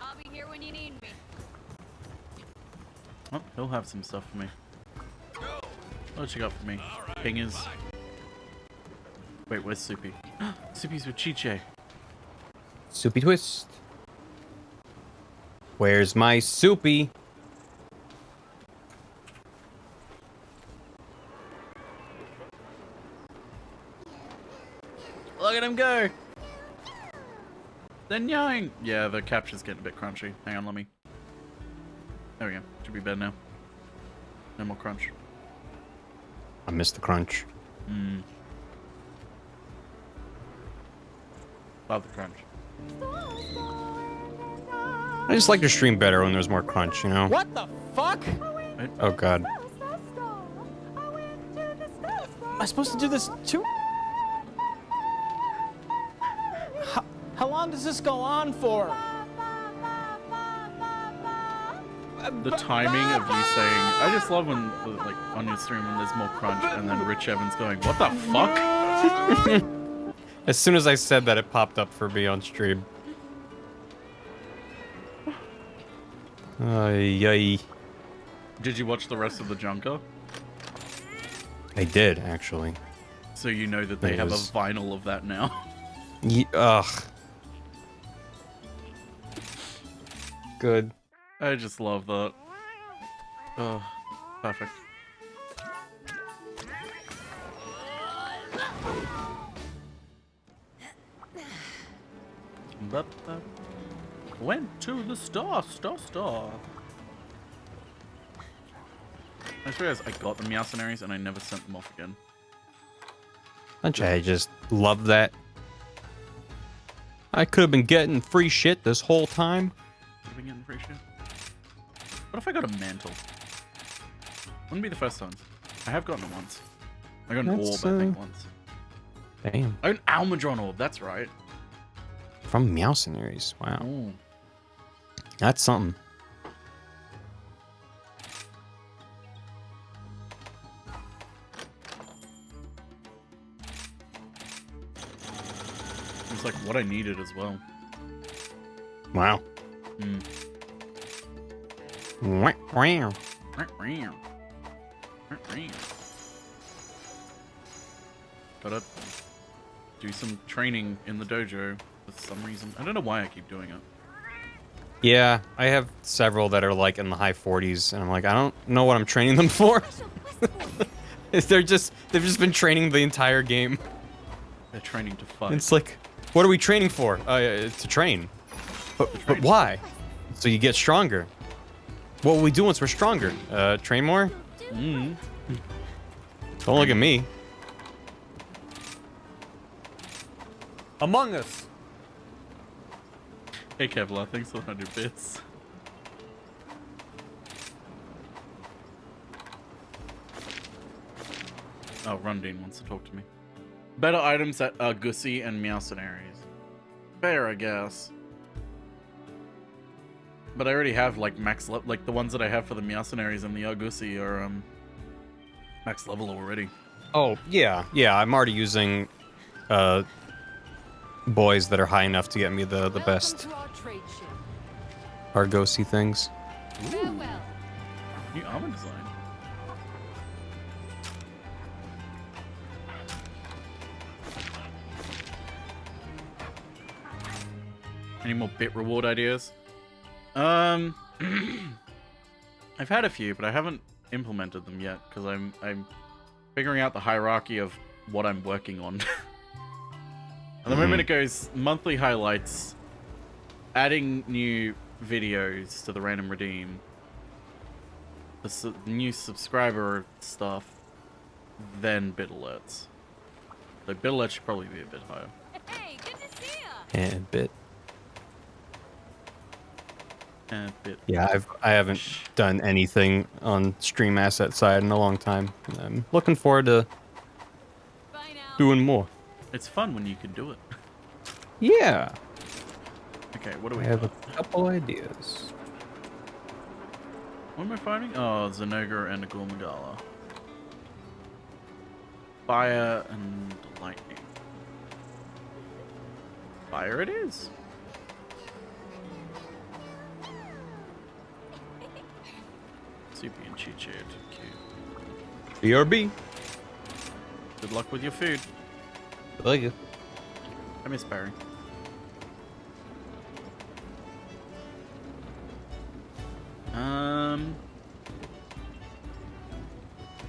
I'll be here when you need me. Oh, he'll have some stuff for me. What you got for me? Pingers. Wait, where's Soupy? Soupy's with Chiche. Soupy twist. Where's my Soupy? Look at him go! Then yoing! Yeah, the capture's getting a bit crunchy. Hang on, let me. There we go. Should be better now. No more crunch. I missed the crunch. Love the crunch. I just like to stream better when there's more crunch, you know? What the fuck? Oh god. Am I supposed to do this too? How long does this go on for? The timing of you saying, I just love when, like, on your stream when there's more crunch and then Rich Evans going, what the fuck? As soon as I said that, it popped up for me on stream. Ay. Did you watch the rest of the Junker? I did, actually. So you know that they have a vinyl of that now. Ugh. Good. I just love that. Oh, perfect. Went to the star. I just realized I got the Meowcenaries and I never sent them off again. I just love that. I could have been getting free shit this whole time. Could have been getting free shit. What if I got a mantle? Wouldn't be the first time. I have gotten it once. I got an orb, I think, once. Damn. I got an Almudron orb, that's right. From Meowcenaries. Wow. Ooh. That's something. It's like what I needed as well. Wow. Wow. Gotta do some training in the dojo for some reason. I don't know why I keep doing it. Yeah, I have several that are like in the high 40s, and I'm like, I don't know what I'm training them for. they've just been training the entire game. They're training to fight. It's like, what are we training for? To train. But why? So you get stronger. What will we do once we're stronger? Train more? Don't look at me. Among Us. Hey Kevlar, thanks for 100 bits. Oh, Rundine wants to talk to me. Better items at Gussie and Meowcenaries. Fair, I guess. But I already have like max level, like the ones that I have for the Meowcenaries and the Gussie are max level already. Oh, yeah. Yeah, I'm already using boys that are high enough to get me the best Argosy things. Ooh. New armor design. Any more bit reward ideas? I've had a few, but I haven't implemented them yet because I'm figuring out the hierarchy of what I'm working on. At the moment it goes monthly highlights, adding new videos to the random redeem, the new subscriber stuff, then bit alerts. The bit alerts should probably be a bit higher. Hey, good to see ya. And bit. And bit. Yeah, I haven't done anything on stream asset side in a long time. I'm looking forward to doing more. It's fun when you can do it. Yeah. Okay, what do we have? got? A couple ideas. What am I fighting? Oh, Zenoga and a Gormagala. Fire and lightning. Fire it is. Soupy and Chi-Chi are too cute. BRB. Good luck with your food. Thank you. I miss Barry. Um,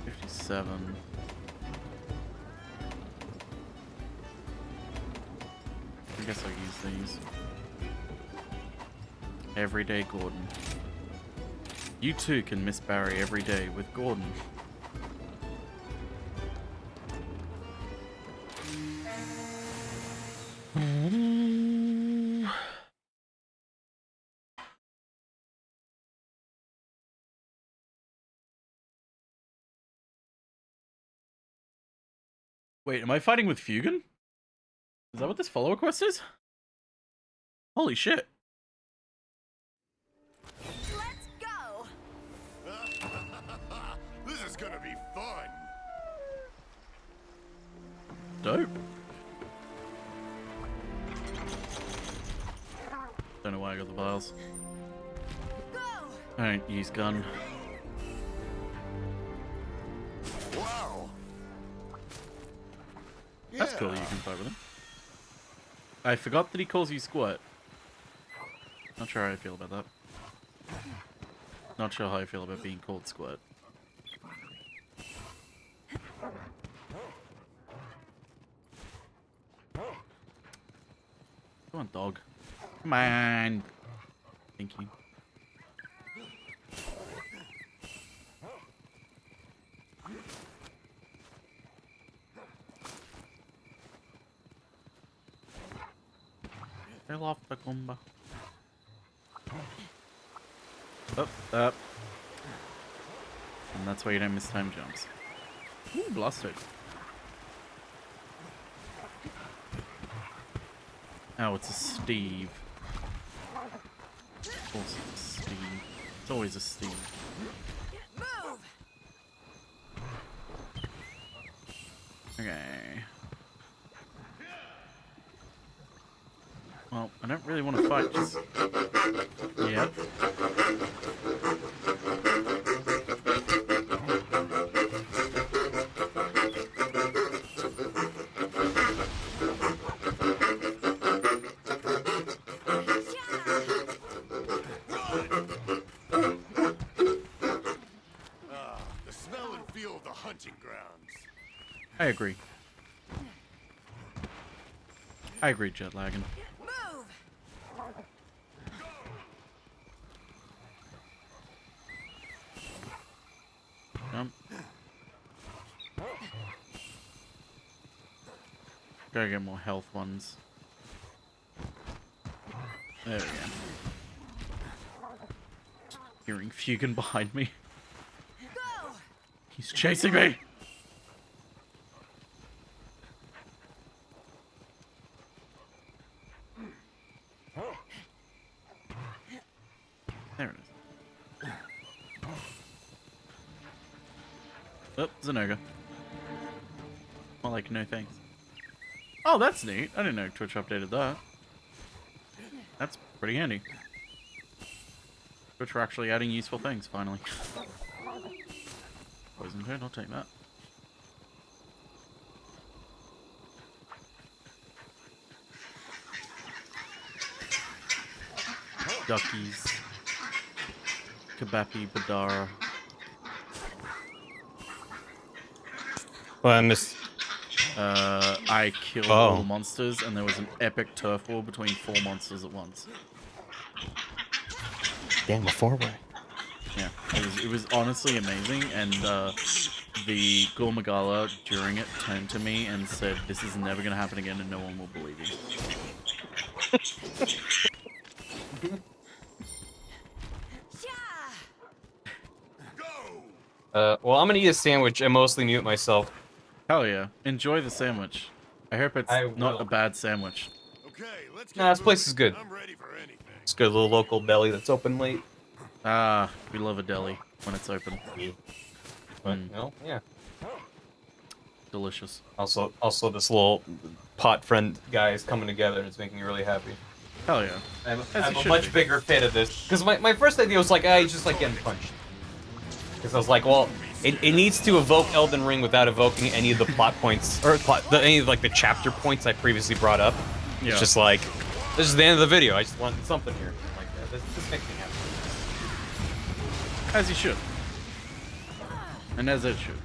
57. I guess I'll use these. Everyday Gordon. You too can miss Barry every day with Gordon. Wait, am I fighting with Fugan? Is that what this follower quest is? Holy shit. Let's go. This is gonna be fun. Dope. Don't know why I got the vials. I don't use gun. Wow. That's cool, you can fight with him. I forgot that he calls you Squirt. Not sure how I feel about that. Not sure how I feel about being called Squirt. Come on, dog. Come on. Thank you. Fell off the Goomba. Up. And that's why you don't miss time jumps. Ooh, blasted. Oh, it's a Steve. Of course it's a Steve. It's always a Steve. Okay. Well, I don't really want to fight just Yep. The smell and feel of the hunting grounds. I agree. I agree, jet lagging. Jump. Gotta get more health ones. There we go. Hearing Fugan behind me. He's chasing me! There it is. Oh, Zenoga. More like no thanks. Oh, that's neat. I didn't know Twitch updated that. That's pretty handy. Twitch are actually adding useful things, finally. Poison turn, I'll take that. Duckies. Kabapi, Badara. Well, I missed. I killed all the monsters, and there was an epic turf war between 4 monsters at once. Damn, a 4-way. Yeah, it was honestly amazing, and the Gulmagala during it turned to me and said, "This is never gonna happen again, and no one will believe you." Well, I'm gonna eat a sandwich and mostly mute myself. Hell yeah. Enjoy the sandwich. I hope it's not a bad sandwich. Nah, this place is good. It's good, little local deli that's open late. Ah, we love a deli when it's open. Well, yeah. Delicious. Also, this little pot friend guy is coming together and it's making me really happy. Hell yeah. I'm a much bigger fan of this. Because my first idea was like, he's just like getting punched. Because I was like, well, it needs to evoke Elden Ring without evoking any of the plot points, or any of like the chapter points I previously brought up. Yeah. It's just like, this is the end of the video. I just want something here. Like, this makes me happy. As you should. And as it should.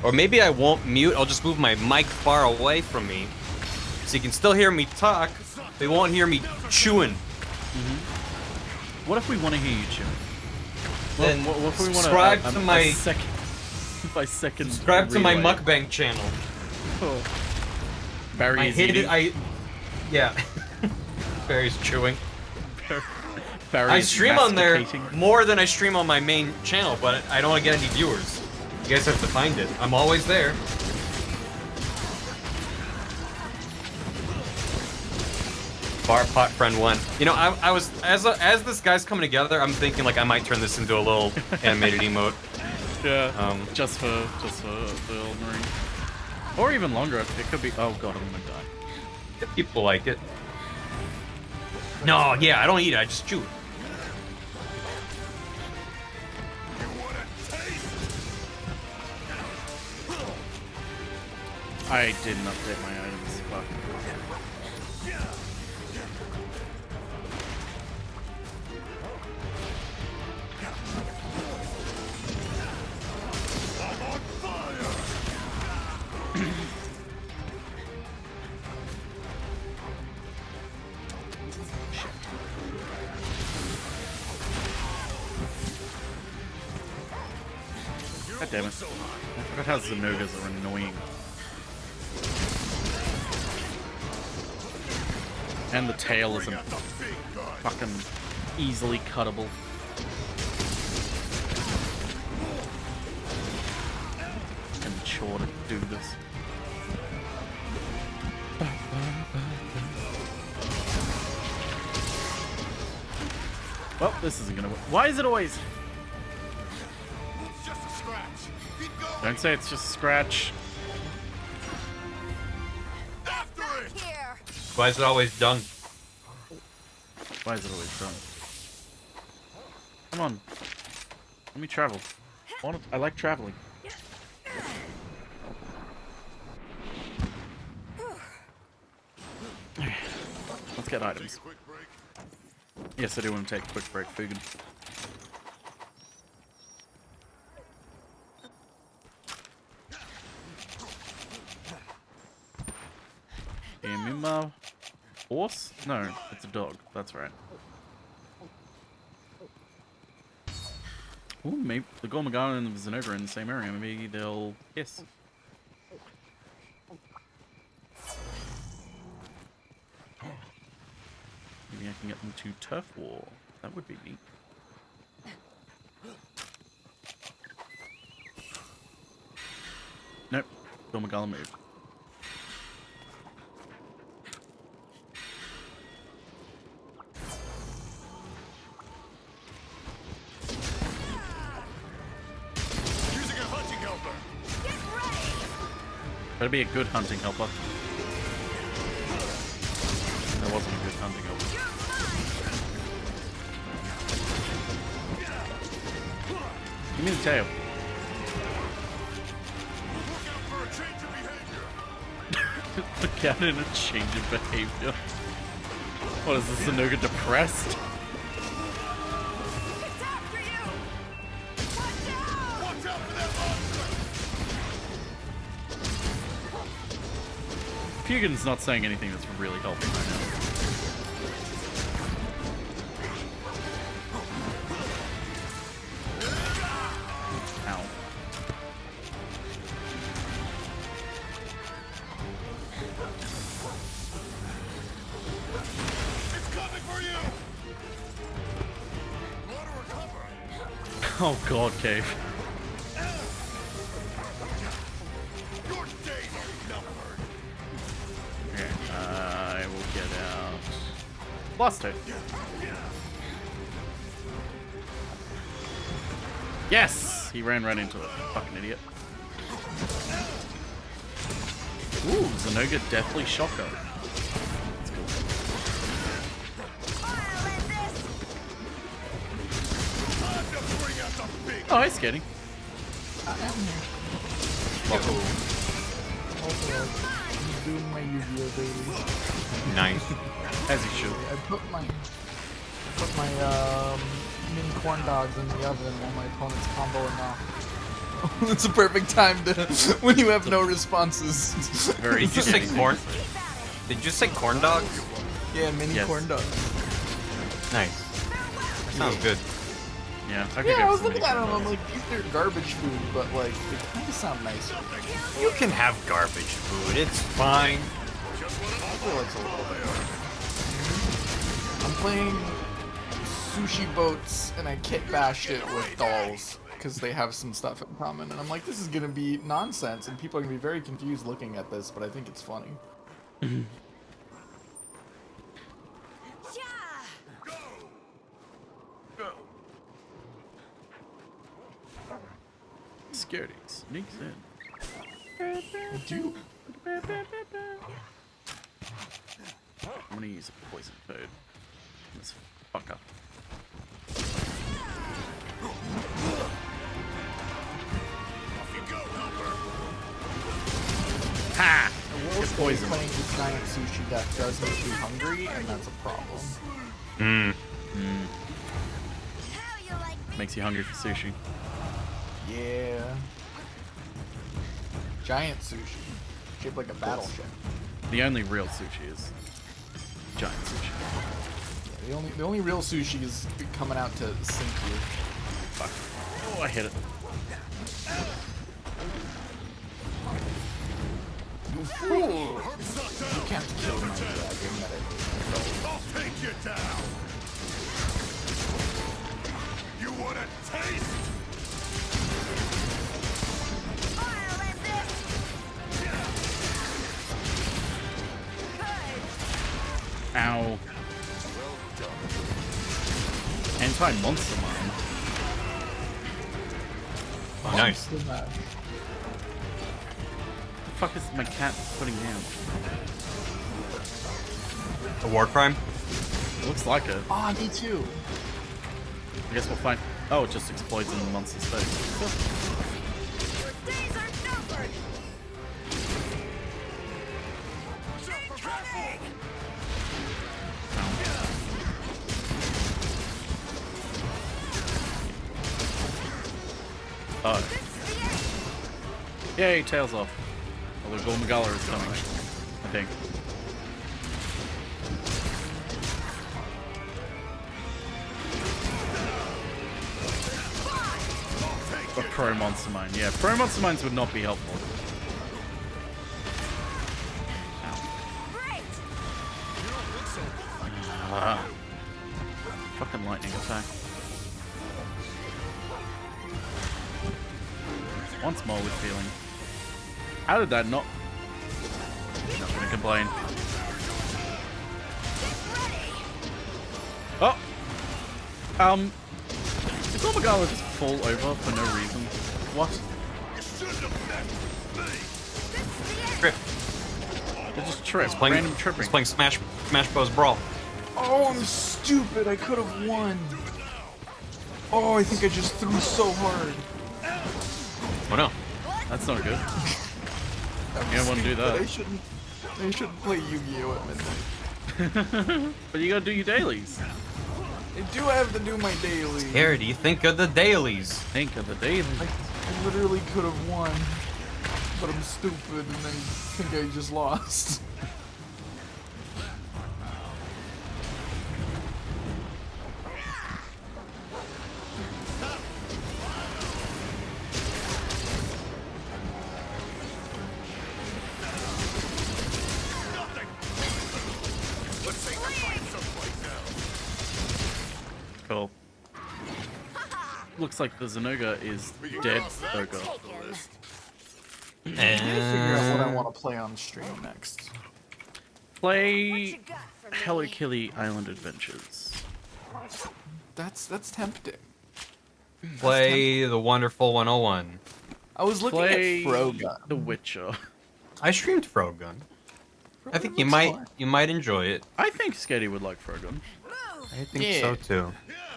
Or maybe I won't mute, I'll just move my mic far away from me, so you can still hear me talk, they won't hear me chewing. What if we want to hear you chewing? Then what if we want subscribe to my second subscribe to my mukbang channel. Oh. Barry is eating. Yeah. Barry's chewing. I stream on there more than I stream on my main channel, but I don't want to get any viewers. You guys have to find it. I'm always there. Bar pot friend 1. You know, I was as this guy's coming together, I'm thinking like I might turn this into a little animated emote. Yeah. Just for the Elden Ring. Or even longer. It could be. Oh god, I'm gonna die. If people like it. No, yeah, I don't eat it. I just chew it. I didn't update my items. Fuck. God damn it. I forgot how Zenogas are annoying. And the tail isn't fucking easily cuttable. And chore to do this. Well, this isn't gonna work. Why is it always... It's just a scratch. Keep going. Don't say it's just a scratch. After it. Why is it always done? Why is it always done? Come on. Let me travel. I like traveling. Let's get items. Yes, I do want to take a quick break, Fugan. Give me my horse? No, it's a dog. That's right. Ooh, maybe the Gormagana and the Zenogre are in the same area. Maybe they'll kiss. Maybe I can get them to turf war. That would be neat. Nope. Gormagala moved. Better be a good hunting helper. That wasn't a good hunting helper. Give me the tail. Look out in a change of behavior. What is this, Zenogre depressed? Fugan's not saying anything that's really helping right now. Ow. It's coming for you. Want to recover? Oh god, Cave. Your days are numbered. Okay, I will get out. Blast it. Yes! He ran right into it. Fucking idiot. Ooh, Zenogre Deathly Shocker. That's cool. Oh, hi, Sketty. Welcome. I'm doing my Yu-Gi-Oh daily. Nice. As you should. I put my mini corn dogs in the oven while my opponent's comboing off. It's a perfect time to when you have no responses. Very Did you say corn? Did you say corn dog? Yeah, mini corn dogs. Nice. Sounds good. Yeah, I was looking at them. I'm like, these are garbage food, but like they kind of sound nicer. You can have garbage food. It's fine. I feel it's a little better. I'm playing sushi boats, and I kit bashed it with dolls because they have some stuff in common. And I'm like, this is gonna be nonsense, and people are gonna be very confused looking at this, but I think it's funny. Security sneaks in. Dude. I'm gonna use a poison code. This fucker. Ha! It's poison. Playing this giant sushi deck does make me hungry, and that's a problem. Makes you hungry for sushi. Yeah. Giant sushi. Shaped like a battleship. The only real sushi is giant sushi. Yeah, the only real sushi is coming out to sink you. Fuck. Oh, I hit it. You fool! You can't kill my dragon. I'll take you down. You want a taste? Ow. Anti-monster mine. Nice. The fuck is my cat putting down? A war crime? Looks like it. Ah, me too. I guess we'll find. Oh, it just explodes in the monster's face. Cool. Oh. Yay, tails off. Oh, the Golden Magala is coming, I think. A pro monster mine. Yeah, pro monster mines would not be helpful. Fucking lightning attack. Once more with feeling. How did that not? Not gonna complain. Oh! Did Gormagala just fall over for no reason? What? Trip. They just trip. Playing, Random tripping. He's playing Smash Bros. Brawl. Oh, I'm stupid. I could have won. Oh, I think I just threw so hard. Oh no. That's not good. You don't want to do that. I shouldn't play Yu-Gi-Oh at midnight. But you gotta do your dailies. I do have to do my daily. Harry, think of the dailies. Think of the dailies. I literally could have won, but I'm stupid and I think I just lost. Cool. Looks like the Zenoga is dead ogre. I'm trying to figure out what I want to play on stream next. Play Hello Kitty Island Adventures. That's tempting. Play the Wonderful 101. I was looking at Frogun. The Witcher. I streamed Frogun. I think you might enjoy it. I think Sketty would like Frogun. I think so too.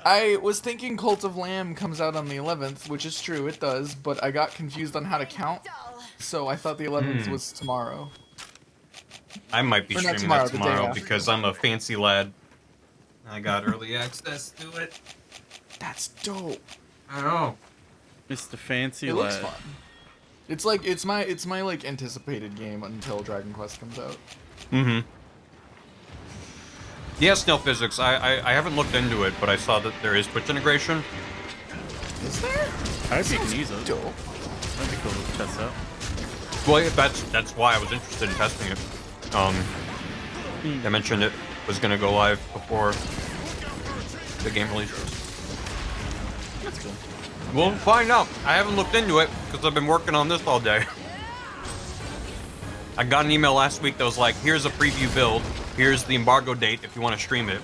I was thinking Cult of Lamb comes out on the 11th, which is true, it does, but I got confused on how to count, so I thought the 11th was tomorrow. I might be Or not streaming tomorrow, that the day tomorrow after. because I'm a fancy lad. I got early access to it. That's dope. I know. Mr. Fancy It Lad. looks fun. It's like it's my like anticipated game until Dragon Quest comes out. Mm-hmm. Yeah, Snail Physics. I haven't looked into it, but I saw that there is Twitch integration. Is there? I hope you can use it. Dope. That'd be cool to test out. Well, yeah, that's why I was interested in testing it. I mentioned it was gonna go live before the game releases. That's cool. We'll find out. I haven't looked into it because I've been working on this all day. I got an email last week that was like, here's a preview build. Here's the embargo date if you want to stream it.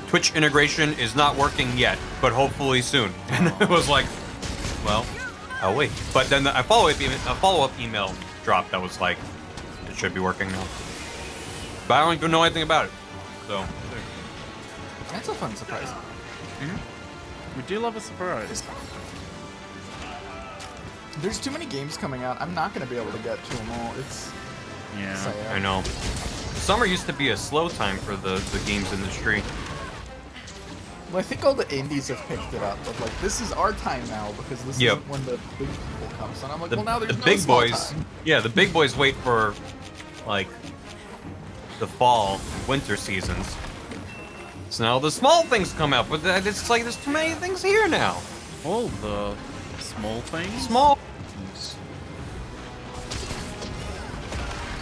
Twitch integration is not working yet, but hopefully soon. And it was like, well, I'll wait. But then a follow-up email dropped that was like, it should be working now. But I don't even know anything about it. So, That's a fun surprise. We do love a surprise. There's too many games coming out. I'm not gonna be able to get to them all. It's Yeah. sad. I know. Summer used to be a slow time for the games industry. Well, I think all the indies have picked it up. But like, this is our time now because this Yep. isn't when the big people come. So I'm like, The, well, now there's the no big small boys, time. yeah, the big boys wait for like the fall, winter seasons. So now the small things come out, but it's like there's too many things here now. All the small things? Small things.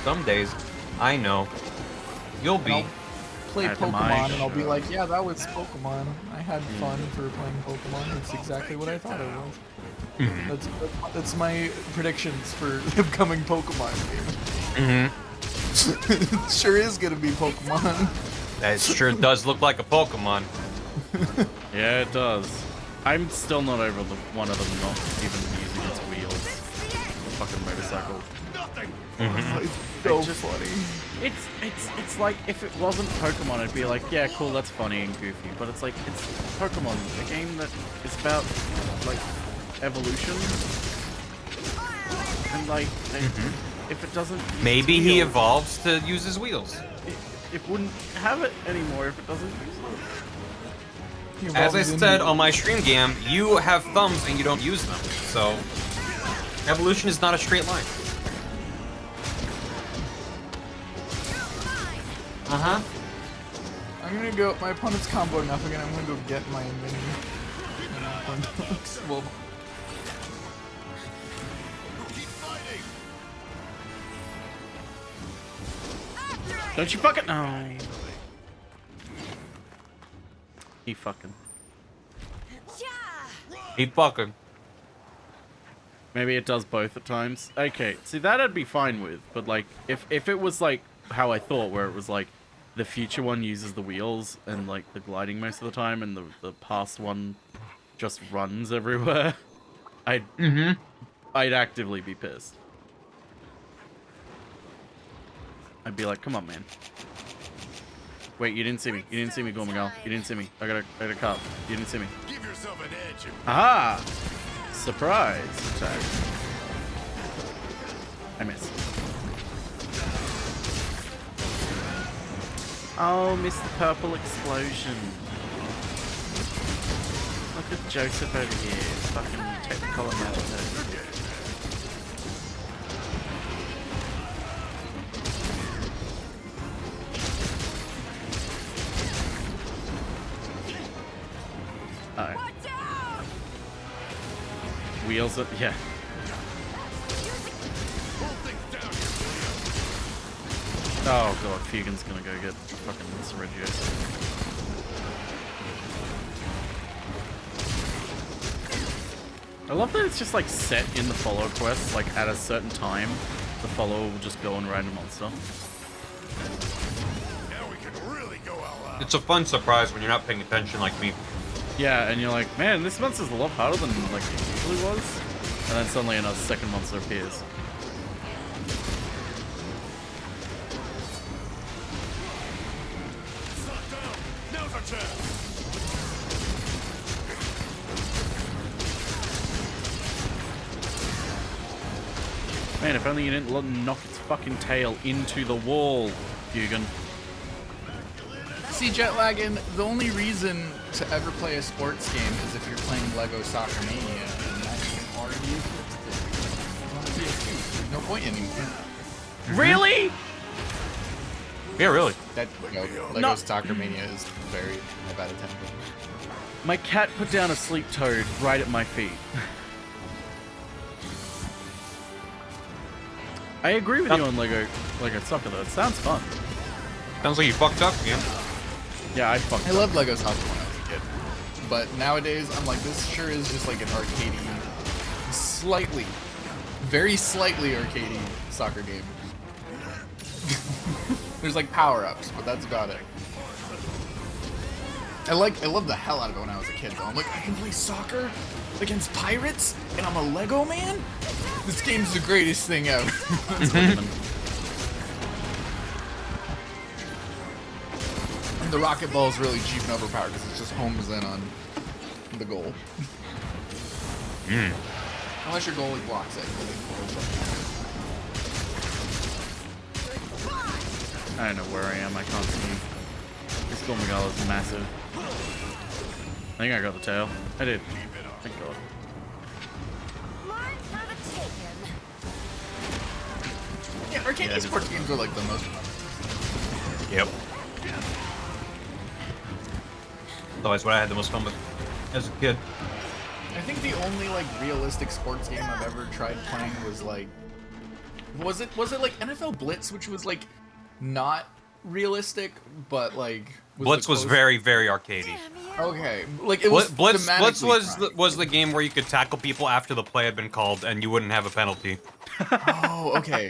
Some days, I know, you'll be. I'll play At my Pokemon and I'll be show. like, yeah, that was Pokemon. I had fun for playing Pokemon. That's exactly what I thought it was. Mhm. That's my predictions for the upcoming Pokemon game. Mm-hmm. It sure is gonna be Pokemon. That sure does look like a Pokemon. Yeah, it does. I'm still not over the one of them not even using its wheels. Fucking motorcycle. Mm-hmm. It's so funny. It's like if it wasn't Pokemon, it'd be like, yeah, cool, that's funny and goofy. But it's like it's Pokemon, a game that is about like evolution, and like if it doesn't, use Maybe its he wheels, evolves to use his wheels. it wouldn't have it anymore if it doesn't use it. As I said on my stream game, you have thumbs and you don't use them. So evolution is not a straight line. Uh-huh. I'm gonna go. My opponent's combo enough again. I'm gonna go get my mini. Well, Don't you fucking no. He fucking. He fucking. Maybe it does both at times. Okay, see that I'd be fine with, but like if it was like how I thought, where it was like the future one uses the wheels and like the gliding most of the time, and the past one just runs everywhere, I'd actively be pissed. I'd be like, come on, man. Wait, you didn't see me. You didn't see me, Go Miguel. You didn't see me. I got a cop. You didn't see me. Give yourself an edge. Aha! Surprise attack. I missed. Oh, missed the purple explosion. Look at Joseph over here. Fucking Technicolor magic. Wheels up, yeah. Oh god, Fugan's gonna go get fucking this Regios. I love that it's just like set in the follow quest, like at a certain time, the follower will just go and ride a monster. Now we can really go all out. It's a fun surprise when you're not paying attention like me. Yeah, and you're like, man, this monster's a lot harder than like it usually was. And then suddenly another second monster appears. Now's our chance. Man, if only you didn't knock its fucking tail into the wall, Fugan. see, Jetlaggin, the only reason to ever play a sports game is if you're playing Lego Soccer Mania, and that's already on the PS2. There's no point anymore. Really? Yeah, really. That Lego Soccer Mania is very bad attempt. My cat put down a sleep toad right at my feet. I agree with you on Lego Soccer though. It sounds fun. Sounds like you fucked up again. Yeah, I fucked up. I love Lego Soccer when I was a kid. But nowadays, I'm like, this sure is just like an arcadey, slightly, very slightly arcadey soccer game. There's like power-ups, but that's about it. I love the hell out of it when I was a kid though. I'm like, I can play soccer against pirates and I'm a Lego man? This game's the greatest thing ever. And the rocket ball is really cheap and overpowered because it just homes in on the goal. Unless your goalie blocks it. I don't know where I am. I can't see. This Gormagala is massive. I think I got the tail. I did. Thank God. Yeah, arcade esports games are like the most fun. Yep. Otherwise, what I had the most fun with as a kid. I think the only like realistic sports game I've ever tried playing was like, was it like NFL Blitz, which was like not realistic, but like Blitz was very, very arcadey. Okay, like it was Blitz thematically was the game where you could tackle people after the play had been called and you wouldn't have a penalty. Oh, okay.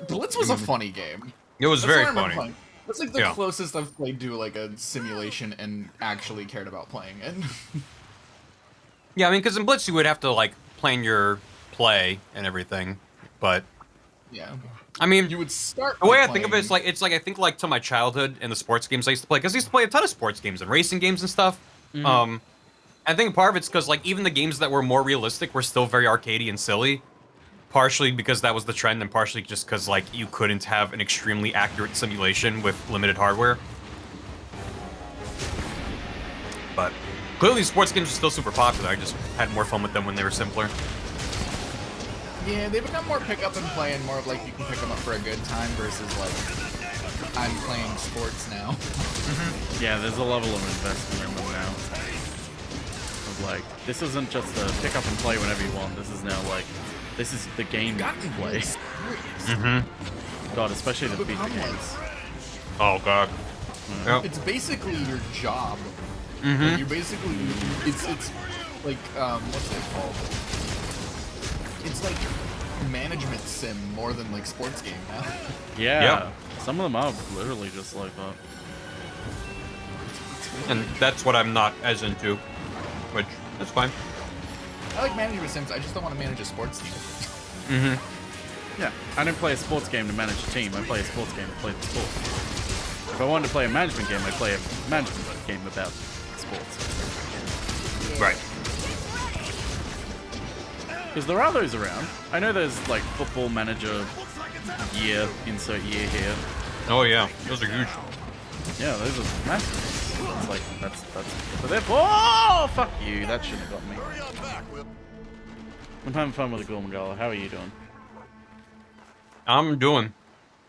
Blitz was a funny game. It was very funny. That's like the closest I've played to like a simulation and actually cared about playing it. Yeah, I mean, because in Blitz you would have to like plan your play and everything, but yeah, I mean, you would start. The way I think of it is like I think like to my childhood and the sports games I used to play, because I used to play a ton of sports games and racing games and stuff. I think part of it's because like even the games that were more realistic were still very arcadey and silly. Partially because that was the trend, and partially just because like you couldn't have an extremely accurate simulation with limited hardware. But clearly, sports games are still super popular. I just had more fun with them when they were simpler. Yeah, they become more pick up and play, and more of like you can pick them up for a good time versus like I'm playing sports now. Yeah, there's a level of investment in them now. Of like, this isn't just a pick up and play whenever you want. This is now like, this is the game you can play. God, especially the FIFA games. Oh god. Yep. It's basically your job. Mm-hmm. Like, you're basically it's like what's it called? It's like management sim more than like sports game now. Yeah. Yep. Some of them are literally just like that. And that's what I'm not as into, which that's fine. I like management sims. I just don't want to manage a sports team. Yeah, I don't play a sports game to manage a team. I play a sports game to play the sport. If I wanted to play a management game, I'd play a management game about sports. Right. Because there are those around. I know there's like Football Manager year, insert year here. Oh yeah, those are huge. Yeah, those are massive. It's like, that's what they're for. Oh, fuck you. That shouldn't have got me. I'm having fun with the Gormagala. How are you doing? I'm doing.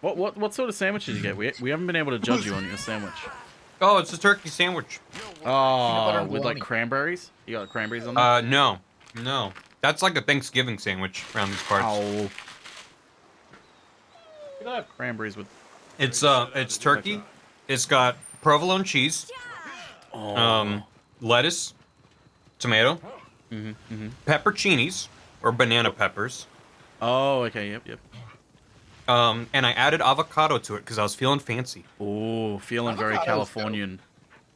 What sort of sandwich did you get? We haven't been able to judge you on your sandwich. Oh, it's a turkey sandwich. Oh, with like cranberries? You got cranberries on there? No. That's like a Thanksgiving sandwich around these parts. Oh. You don't have cranberries with. It's turkey. It's got provolone cheese. Lettuce, tomato, pepperoncinis or banana peppers. Oh, okay. Yep. And I added avocado to it because I was feeling fancy. Oh, feeling very Californian.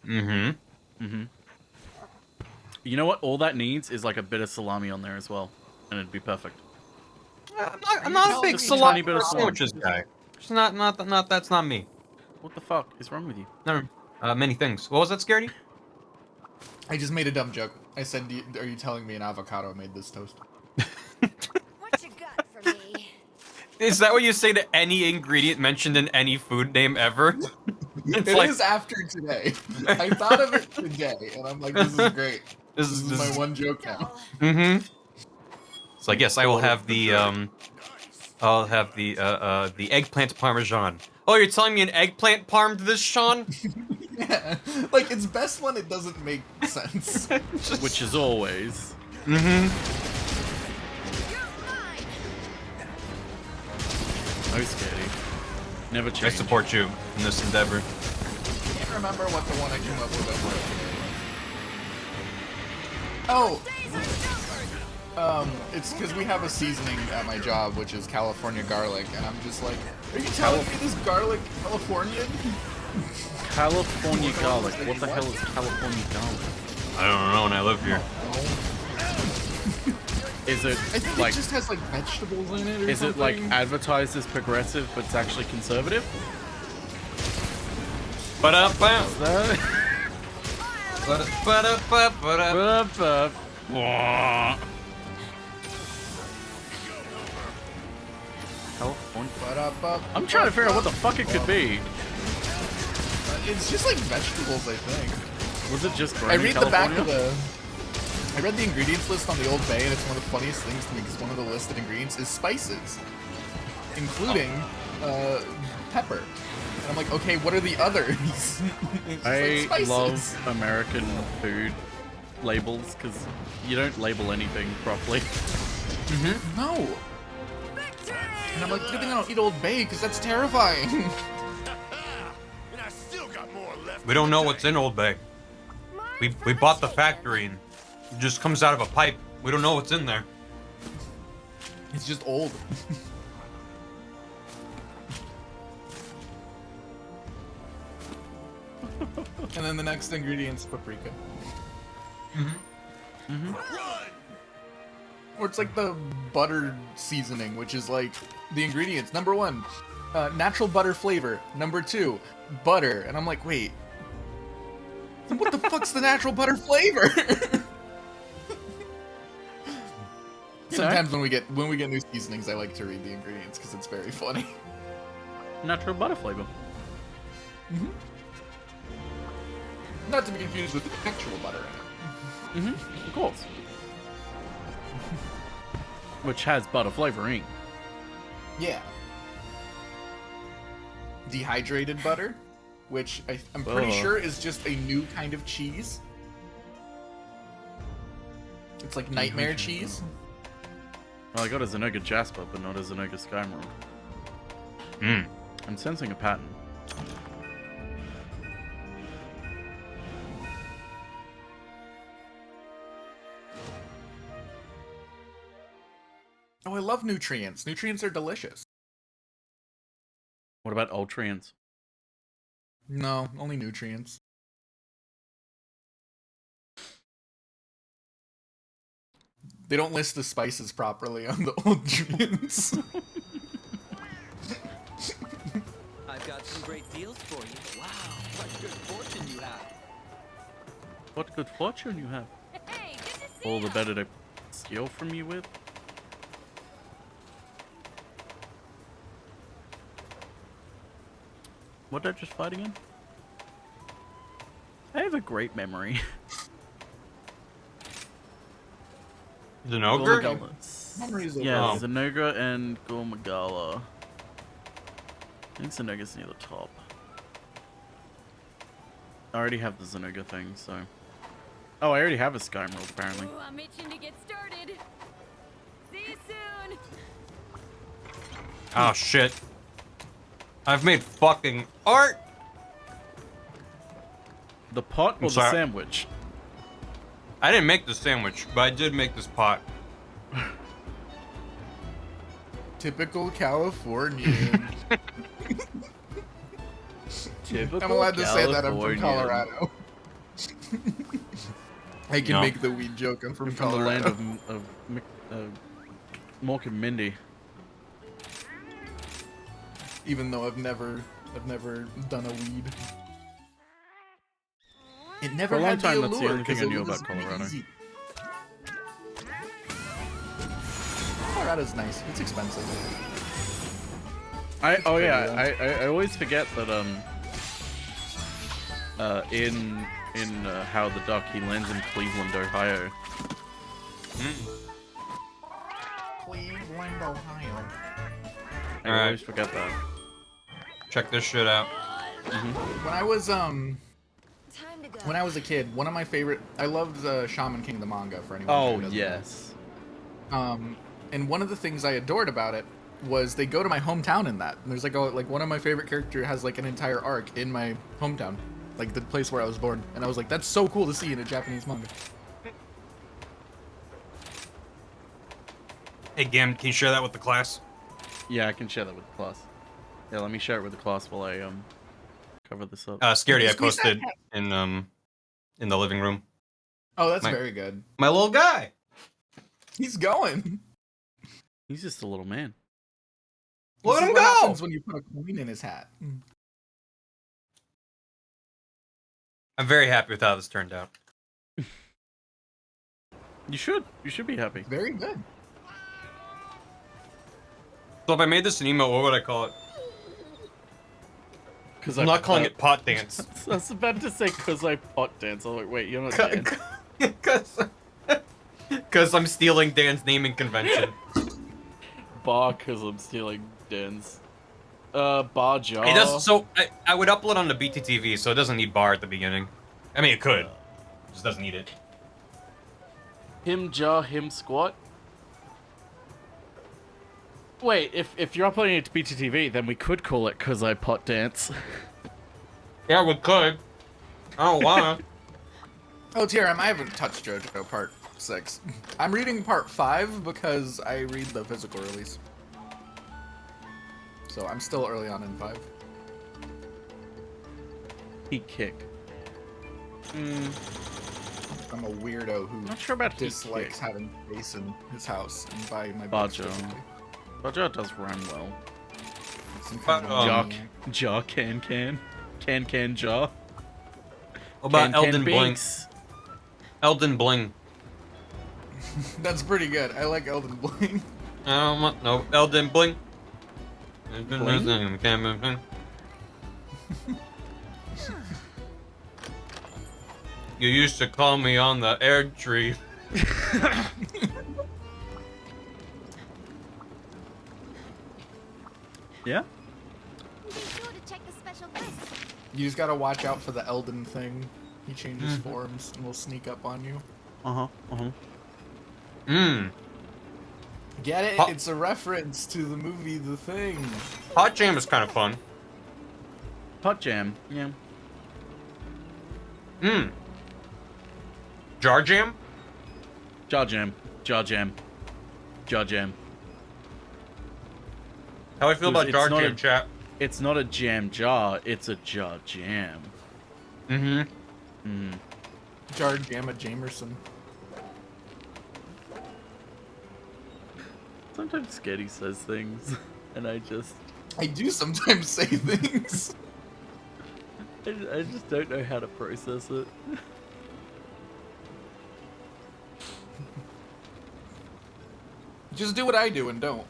Mm-hmm. You know what? All that needs is like a bit of salami on there as well, and it'd be perfect. I'm not a big salami or sandwiches guy. It's not that's not me. What the fuck is wrong with you? Never. Many things. What was that, Scaredy? I just made a dumb joke. I said, "Are you telling me an avocado made this toast?" What you got for me? Is that what you say to any ingredient mentioned in any food name ever? It is after today. I thought of it today, and I'm like, "This is great. This is my one joke now." It's like, yes, I will have the I'll have the eggplant parmesan. Oh, you're telling me an eggplant parmed this, Sean? Yeah, like it's best when it doesn't make sense. Which is always. Mm-hmm. No scary. Never change. I support you in this endeavor. I can't remember what the one I came up with at work. Oh! It's because we have a seasoning at my job, which is California garlic, and I'm just like, are you telling me this garlic Californian? California garlic. What the hell is California garlic? I don't know, and I live here. Is it I think like it just has like vegetables in it or is something. it like advertised as progressive but it's actually conservative? I'm trying to figure out what the fuck it could be. It's just like vegetables, I think. Was it just I read the back of California? I read the ingredients list on the Old Bay, and it's one of the funniest things to me because one of the listed ingredients is spices, including pepper. And I'm like, okay, what are the others? It's I like love American food labels because you don't label anything properly. No. And I'm like, good thing I don't eat Old Bay because that's terrifying. We don't know what's in Old Bay. We bought the factory and it just comes out of a pipe. We don't know what's in there. It's just old. And then the next ingredient's paprika. Or it's like the butter seasoning, which is like the ingredients. Number 1, natural butter flavor. Number 2, butter. And I'm like, wait, what the fuck's the natural butter flavor? Sometimes when we get new seasonings, I like to read the ingredients because it's very funny. Natural butter flavor. Mm-hmm. Not to be confused with the actual butter in it. Mm-hmm. Of course. Which has butter flavoring. Yeah. Dehydrated butter, which I'm pretty sure is just a new kind of cheese. It's like nightmare cheese. Well, I got a Zenogre Jasper, but not a Zenogre Skymark. I'm sensing a pattern. Oh, I love nutrients. Nutrients are delicious. What about Ultrients? No, only nutrients. They don't list the spices properly on the Ultrients. I've got some great deals for you. Wow, what good fortune you have. What good fortune you have. All the better to steal from you with. What did I just fight again? I have a great memory. Zenogre? Yeah, Zenogre and Gormagala. I think Zenogre's near the top. I already have the Zenogre thing, so... Oh, I already have a Skymark, apparently. Ooh, I'm itching to get started. See you soon. Oh shit. I've made fucking art! The pot or the sandwich? I didn't make the sandwich, but I did make this pot. Typical Californian. Typical I'm allowed to say that I'm from Californian. Colorado. I can No. make the weed joke. I'm from Colorado. The land of Mork and Mindy. Even though I've never done a weed. It never For a long had time, the that's the allure, only thing 'cause I knew it was about Colorado. easy. Colorado's nice. It's expensive. I always forget that in How the Duck he lands in Cleveland, Ohio. Cleveland, Ohio. I always forget that. Check this shit out. When I was a kid, one of my favorite, I loved Shaman King the manga, for anyone Oh who doesn't yes. know. And one of the things I adored about it was they go to my hometown in that. And there's like one of my favorite character has like an entire arc in my hometown, like the place where I was born. And I was like, that's so cool to see in a Japanese manga. Hey Gam, can you share that with the class? Yeah, I can share that with the class. Yeah, let me share it with the class while I cover this up. Scaredy, I posted in the living room. Oh, that's very good. My little guy. He's going. He's just a little man. Look at him what go! happens when you put a coin in his hat. I'm very happy with how this turned out. You should be happy. Very good. So if I made this an email, what would I call it? Because I'm not calling it pot dance. I was about to say because I pot dance. I'm like, wait, you're not Dan. Because I'm stealing Dan's naming convention. Bar because I'm stealing Dan's. Bar jar. It does. So I would upload on the BTTV, so it doesn't need bar at the beginning. I mean, it could. It just doesn't need it. Him jar, him squat. Wait, if you're uploading it to BTTV, then we could call it "Cause I Pot Dance." Yeah, we could. I don't wanna. Oh, TRM, I haven't touched JoJo Part 6. I'm reading Part 5 because I read the physical release. So I'm still early on in 5. He kick. I'm a weirdo who Not sure about dislikes having space in his house and buy my books. Bajo. Bajo does rhyme well. Some kind of Jaw can. Jaw. What about Can Elden Bling? Binks? Elden Bling. That's pretty good. I like Elden Bling. I don't want no Elden Bling. You used to call me on the air tree. Yeah? Be sure to check the special quest. You just gotta watch out for the Elden thing. He changes forms and will sneak up on you. Get it? It's a reference to the movie The Thing. Hot Jam is kind of fun. Hot Jam, yeah. Jar Jam? Jaw Jam. Jaw Jam. Jaw Jam. How I feel about Jar Jam, chat? It's not a jam jaw, it's a jaw jam. Jar Jamma Jamerson. Sometimes Sketty says things, and I do sometimes say things. I just don't know how to process it. Just do what I do and don't.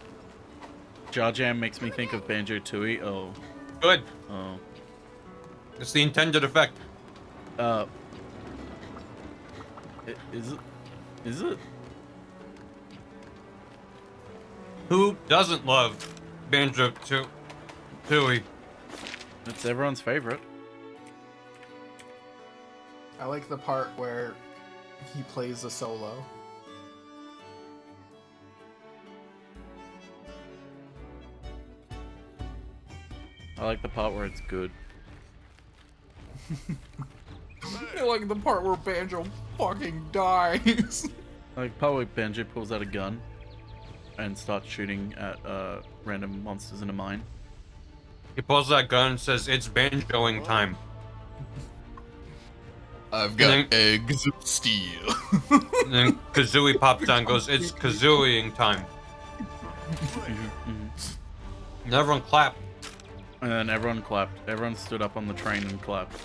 Jaw Jam makes me think of Banjo-Tooie. Oh. Good. Oh. It's the intended effect. Is it? Who doesn't love Banjo-Tooie? It's everyone's favorite. I like the part where he plays a solo. I like the part where it's good. I like the part where Banjo fucking dies. I like the part where Banjo pulls out a gun and starts shooting at random monsters in a mine. He pulls that gun and says, "It's banjoing time." I've got eggs of steel. And then Kazooie pops down and goes, "It's Kazooieing time." And everyone clapped. And then everyone clapped. Everyone stood up on the train and clapped.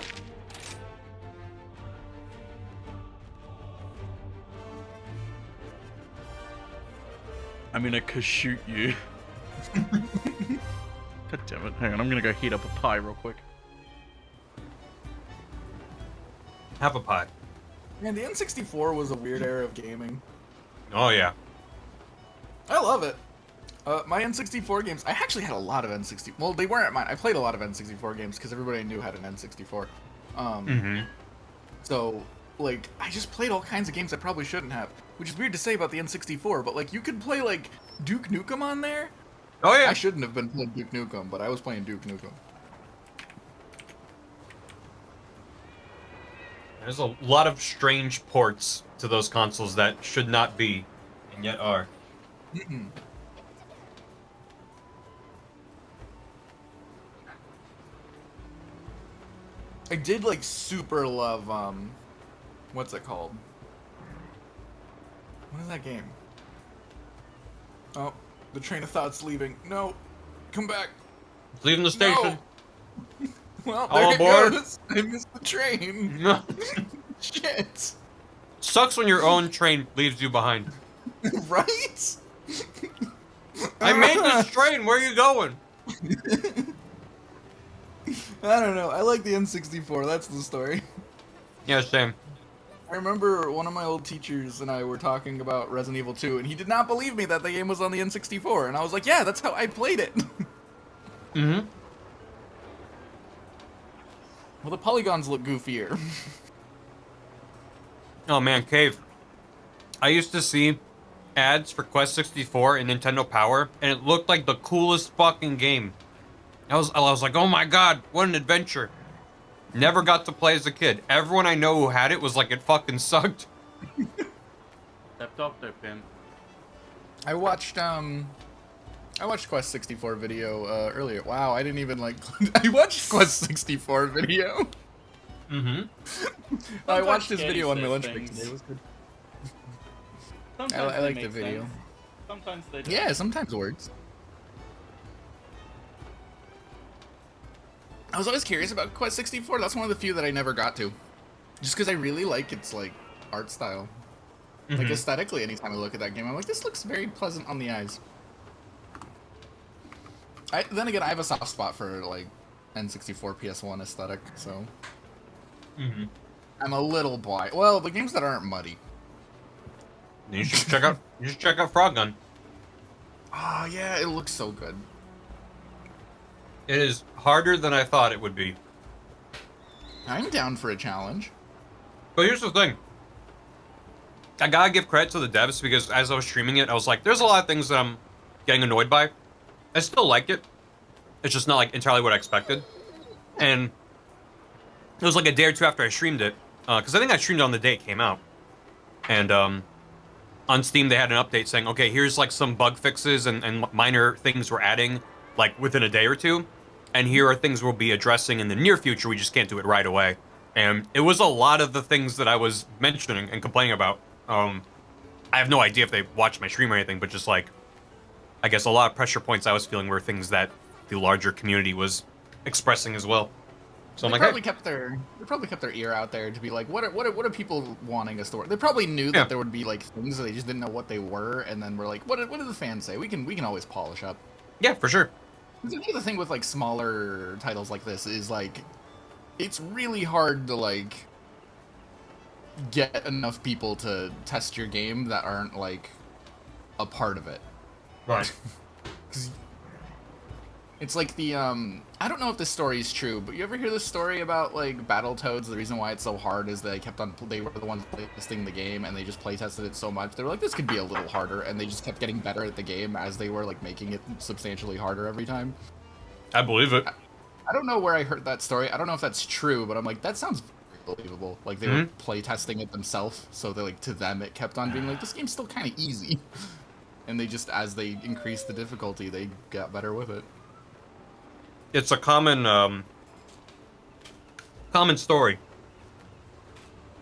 I'm gonna shoot you. God damn it. Hang on, I'm gonna go heat up a pie real quick. Have a pie. Man, the N64 was a weird era of gaming. Oh, yeah. I love it. My N64 games, I actually had a lot of N64. Well, they weren't mine. I played a lot of N64 games because everybody I knew had an N64. So, like, I just played all kinds of games I probably shouldn't have. Which is weird to say about the N64, but, like, you could play, like, Duke Nukem on there. Oh, yeah. I shouldn't have been playing Duke Nukem, but I was playing Duke Nukem. There's a lot of strange ports to those consoles that should not be, and yet are. I did, like, super love, what's it called? What is that game? Oh, the train of thought's leaving. No, come back. It's leaving the station. No. Well, All there aboard. it goes. I missed the train. Shit. Sucks when your own train leaves you behind. Right? I made this train. Where are you going? I don't know. I like the N64. That's the story. Yeah, same. I remember one of my old teachers and I were talking about Resident Evil 2, and he did not believe me that the game was on the N64, and I was like, yeah, that's how I played it. Well, the polygons look goofier. Oh man, Cave. I used to see ads for Quest 64 and Nintendo Power, and it looked like the coolest fucking game. I was like, oh my god, what an adventure. Never got to play as a kid. Everyone I know who had it was like, it fucking sucked. Stepped off their pin. I watched Quest 64 video earlier. Wow, I didn't even like. I watched Quest 64 video. I watched his Sometimes video on my Scaly lunch says break things. today. It was good. Sometimes I they like make the video. sense. Sometimes they don't. Yeah, sometimes it works. I was always curious about Quest 64. That's one of the few that I never got to. Just because I really like its, like, art style. Like, aesthetically, anytime I look at that game, I'm like, this looks very pleasant on the eyes. Then again, I have a soft spot for, like, N64 PS1 aesthetic, so... I'm a little biased. Well, the games that aren't muddy. You should check out Frog Gun. Oh, yeah, it looks so good. It is harder than I thought it would be. I'm down for a challenge. But here's the thing. I gotta give credit to the devs because as I was streaming it, I was like, there's a lot of things that I'm getting annoyed by. I still like it. It's just not like entirely what I expected. And it was like a day or two after I streamed it. Because I think I streamed it on the day it came out. And on Steam, they had an update saying, okay, here's like some bug fixes and minor things we're adding like within a day or two. And here are things we'll be addressing in the near future. We just can't do it right away. And it was a lot of the things that I was mentioning and complaining about. I have no idea if they watched my stream or anything, but just like, I guess a lot of pressure points I was feeling were things that the larger community was expressing as well. So I'm They like, probably hey. kept their ear out there to be like, what are people wanting us to work? They probably knew that there would be like things that they just didn't know what they were, and then we're like, what do the fans say? We can always polish up. Yeah, for sure. The thing with like smaller titles like this is like, it's really hard to like get enough people to test your game that aren't like a part of it. Right. It's like the I don't know if this story is true, but you ever hear this story about like Battletoads? The reason why it's so hard is they were the ones playtesting the game, and they just playtested it so much they were like, this could be a little harder, and they just kept getting better at the game as they were like making it substantially harder every time. I believe it. I don't know where I heard that story. I don't know if that's true, but I'm like, that sounds very believable. Like they were playtesting it themselves, so they like to them it kept on being like, this game's still kind of easy, and they just as they increased the difficulty, they got better with it. It's a common story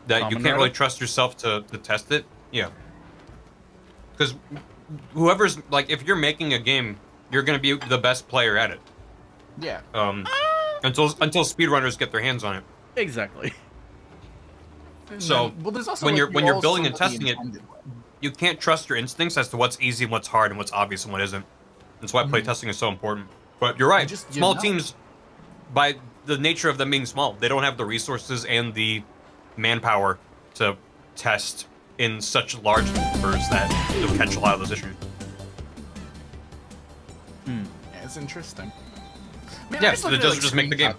that you can't really trust yourself to test it. Yeah. Because whoever's like, if you're making a game, you're gonna be the best player at it. Yeah. Until speedrunners get their hands on it. Exactly. So well, there's also when like, you're also building and the testing it, you can't trust your instincts as to what's easy and what's hard and what's obvious and what isn't. That's why playtesting is so important. But you're right. Small teams, by the nature of them being small, they don't have the resources and the manpower to test in such large numbers that you'll catch a lot of those issues. Yeah, it's interesting. Man, Yeah, so it doesn't just make the game.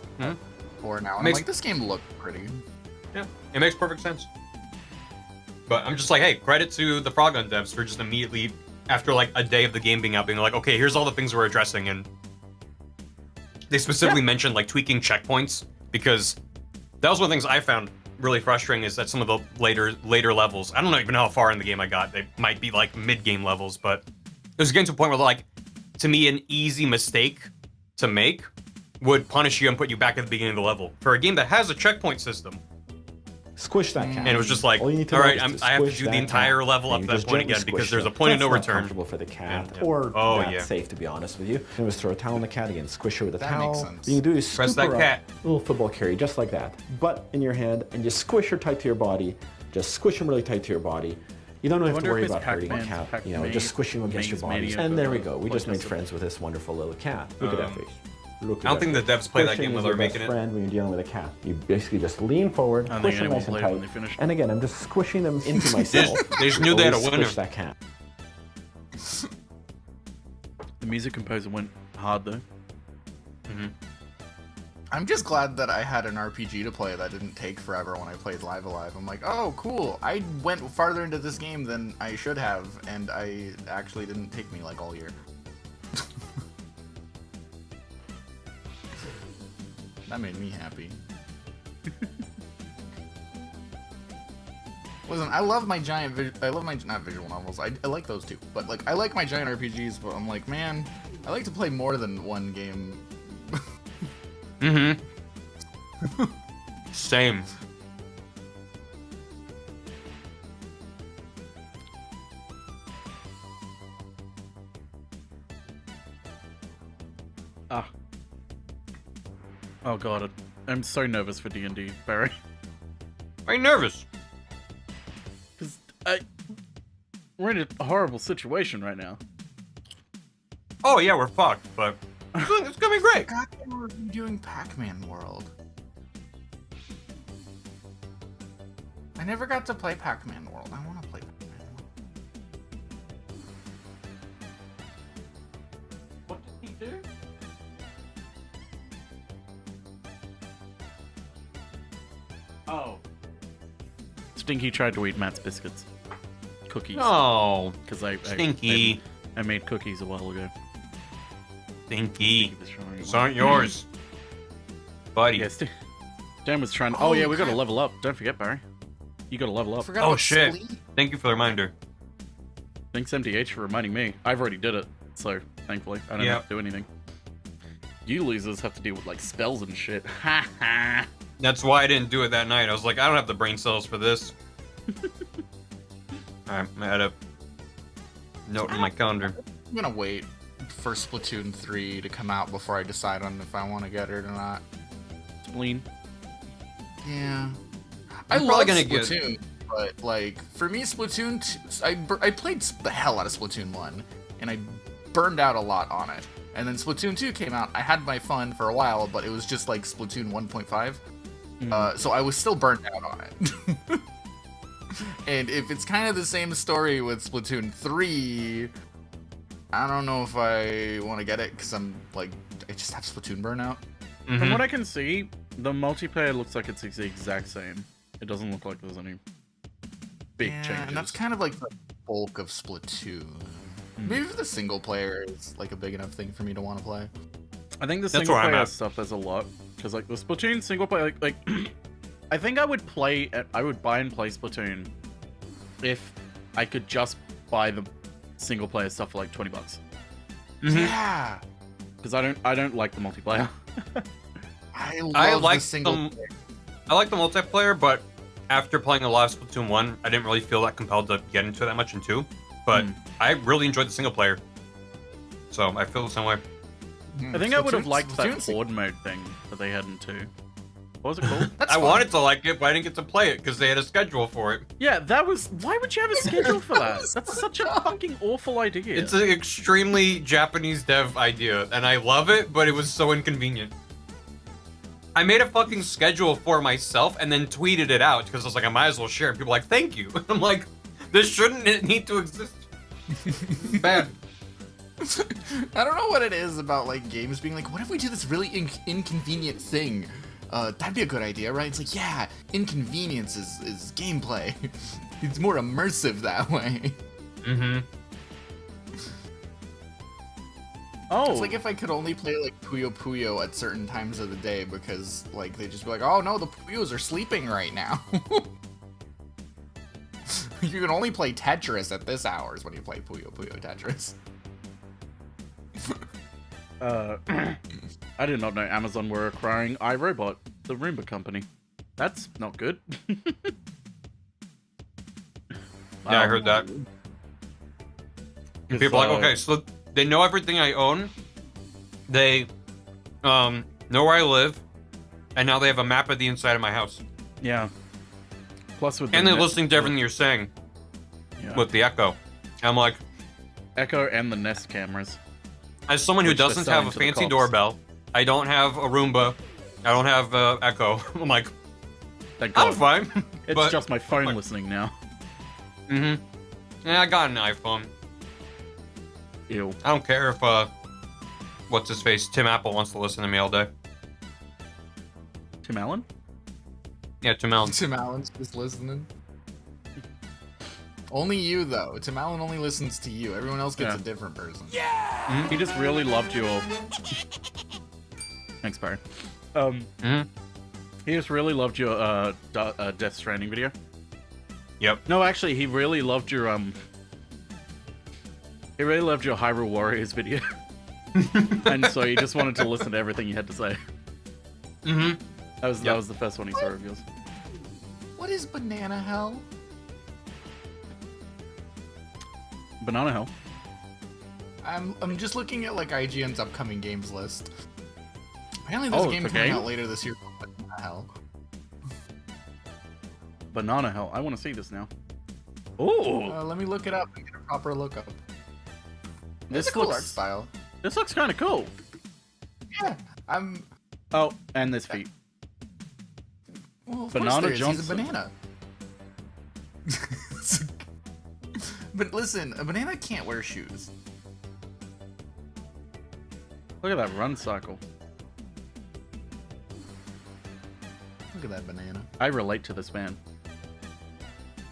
For now, and I'm like, this game looked pretty. Yeah, it makes perfect sense. But I'm just like, hey, credit to the Frog Gun devs for just immediately, after like a day of the game being out, being like, okay, here's all the things we're addressing, and they specifically mentioned like tweaking checkpoints, because that was one of the things I found really frustrating, is that some of the later levels, I don't even know how far in the game I got, they might be like mid-game levels, but it was getting to a point where like, to me, an easy mistake to make would punish you and put you back at the beginning of the level. For a game that has a checkpoint system, squish that cat. and it was just like, all right, I have to do the entire level up to that point again because there's a point of no return. Comfortable for the cat, or not safe, to be honest with you. And just throw a towel on the cat again, squish her with a towel. Makes sense. What you can do is press scoop that her cat. up, little football carry, just like that. Butt in your hand, and just squish her tight to your body. Just squish him really tight to your body. You don't have to worry about hurting the cat. You know, just squishing him against your body. And there we go. We just made friends with this wonderful little cat. Look at that face. I don't think the devs play that game when they're making it. Friend when you're dealing with a cat. You basically just lean forward, push them nice and tight, and again, I'm just squishing them into myself. They just knew they had a winner. Squish that cat. The music composer went hard though. I'm just glad that I had an RPG to play that didn't take forever when I played Live Alive. I'm like, oh, cool. I went farther into this game than I should have, and I actually didn't take me like all year. That made me happy. Listen, I love my not visual novels. I like those too, but like I like my giant RPGs. But I'm like, man, I like to play more than one game. Same. Oh god, I'm so nervous for D&D, Barry. Why are you nervous? Because we're in a horrible situation right now. Oh yeah, we're fucked, but it's gonna be great. I forgot they were doing Pac-Man World. I never got to play Pac-Man World. I want to play Pac-Man World. What did he do? Oh. Stinky tried to eat Matt's biscuits. Cookies. No. Because I Stinky. I made cookies a while ago. Stinky. These aren't yours. Buddy. Yes. Dan was trying to... Oh, yeah, we gotta level up. Don't forget, Barry. You gotta level up. Oh, shit. Thank you for the reminder. Thanks, MDH, for reminding me. I've already did it, so thankfully I don't have to do anything. You losers have to deal with, like, spells and shit. Ha ha! That's why I didn't do it that night. I was like, I don't have the brain cells for this. Alright, I had a note in my calendar. I'm gonna wait for Splatoon 3 to come out before I decide on if I want to get it or not. Spleen. Yeah. I'm I probably love gonna Splatoon, but, like, for me, Splatoon 2... I played the hell out of Splatoon 1, and I burned out a lot on it. And then Splatoon 2 came out. I had my fun for a while, but it was just like Splatoon 1.5. So I was still burnt out on it. And if it's kind of the same story with Splatoon 3, I don't know if I want to get it, because I just have Splatoon burnout. From what I can see, the multiplayer looks like it's the exact same. It doesn't look like there's any big changes. And that's kind of like the bulk of Splatoon. Maybe the single player is like a big enough thing for me to want to play. I think the single player stuff there's a lot, because like the Splatoon single player, like I think I would buy and play Splatoon if I could just buy the single player stuff for like $20. Yeah, because I don't like the multiplayer. I like the single player. I like the multiplayer, but after playing a lot of Splatoon 1, I didn't really feel that compelled to get into it that much in 2. But I really enjoyed the single player. So I feel the same way. I think I would have liked that horde mode thing that they had in 2. What was it called? I wanted to like it, but I didn't get to play it because they had a schedule for it. Yeah, that was... Why would you have a schedule for that? That's such a fucking awful idea. It's an extremely Japanese dev idea, and I love it, but it was so inconvenient. I made a fucking schedule for myself and then tweeted it out because I was like, I might as well share it. People were like, thank you. I'm like, this shouldn't need to exist. Bad. I don't know what it is about like games being like, what if we do this really inconvenient thing? That'd be a good idea, right? It's like, yeah, inconvenience is gameplay. It's more immersive that way. Oh. It's like if I could only play like Puyo Puyo at certain times of the day because like they just be like, oh no, the Puyos are sleeping right now. You can only play Tetris at this hours when you play Puyo Puyo Tetris. I did not know Amazon were acquiring iRobot, the Roomba company. That's not good. Yeah, I heard that. And people are like, okay, so they know everything I own. They know where I live, and now they have a map of the inside of my house. Yeah. Plus with and they're listening to everything you're saying. Yeah. With the Echo. I'm like, Echo and the Nest cameras. As someone who doesn't have a fancy doorbell, I don't have a Roomba, I don't have Echo. I'm like, I'm fine. It's just my phone listening now. Yeah, I got an iPhone. Ew. I don't care if what's his face, Tim Apple wants to listen to me all day. Tim Allen? Yeah, Tim Allen. Tim Allen's just listening. Only you though. Tim Allen only listens to you. Everyone else gets a different person. Yeah. He just really loved your. Thanks, Barry. He just really loved your Death Stranding video. Yep. No, actually, he really loved your He really loved your Hyrule Warriors video. And so he just wanted to listen to everything you had to say. That was the first one he saw of yours. What is Banana Hell? Banana Hell. I'm just looking at like IGN's upcoming games list. Apparently there's a Oh, game it's a coming game? out later this year called Banana Hell. Banana Hell. I want to see this now. Ooh. Let me look it up and get a proper look up. This It's a cool looks- art style. This looks kind of cool. Yeah, I'm. Oh, and there's feet. Well, of Banana course there is. Johnson. He's a banana. But listen, a banana can't wear shoes. Look at that run cycle. Look at that banana. I relate to this man.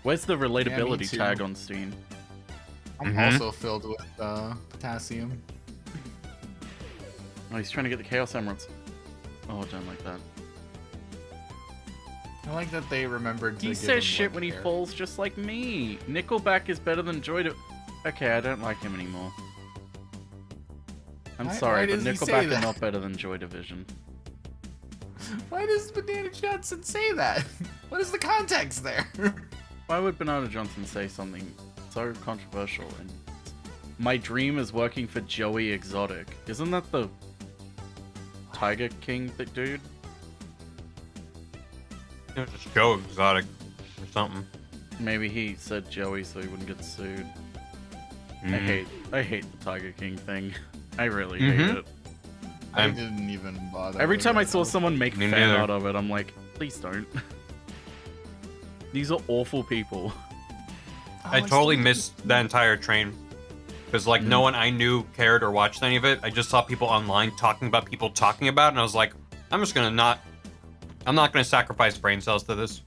Where's the relatability too. tag on Steam? I'm also filled with potassium. Oh, he's trying to get the Chaos Emeralds. Oh, I don't like that. I like that they remembered to He give says him, shit like, when he hair. falls just like me. Nickelback is better than Joy Division. Okay, I don't like him anymore. I'm Why sorry, but does he say Nickelback are that? not better than Joy Division. Why does Banana Johnson say that? What is the context there? Why would Banana Johnson say something so controversial? And my dream is working for Joey Exotic. Isn't that the Tiger King dude? It was just Joe Exotic or something. Maybe he said Joey so he wouldn't get sued. Mhm. I hate the Tiger King thing. I really hate it. I didn't even bother. Every with time I it. saw someone make Me fan neither. art of it, I'm like, please don't. These are awful people. I totally missed that entire train. Because, like, no one I knew cared or watched any of it. I just saw people online talking about people talking about it, and I was like, I'm just gonna not... I'm not gonna sacrifice brain cells to this.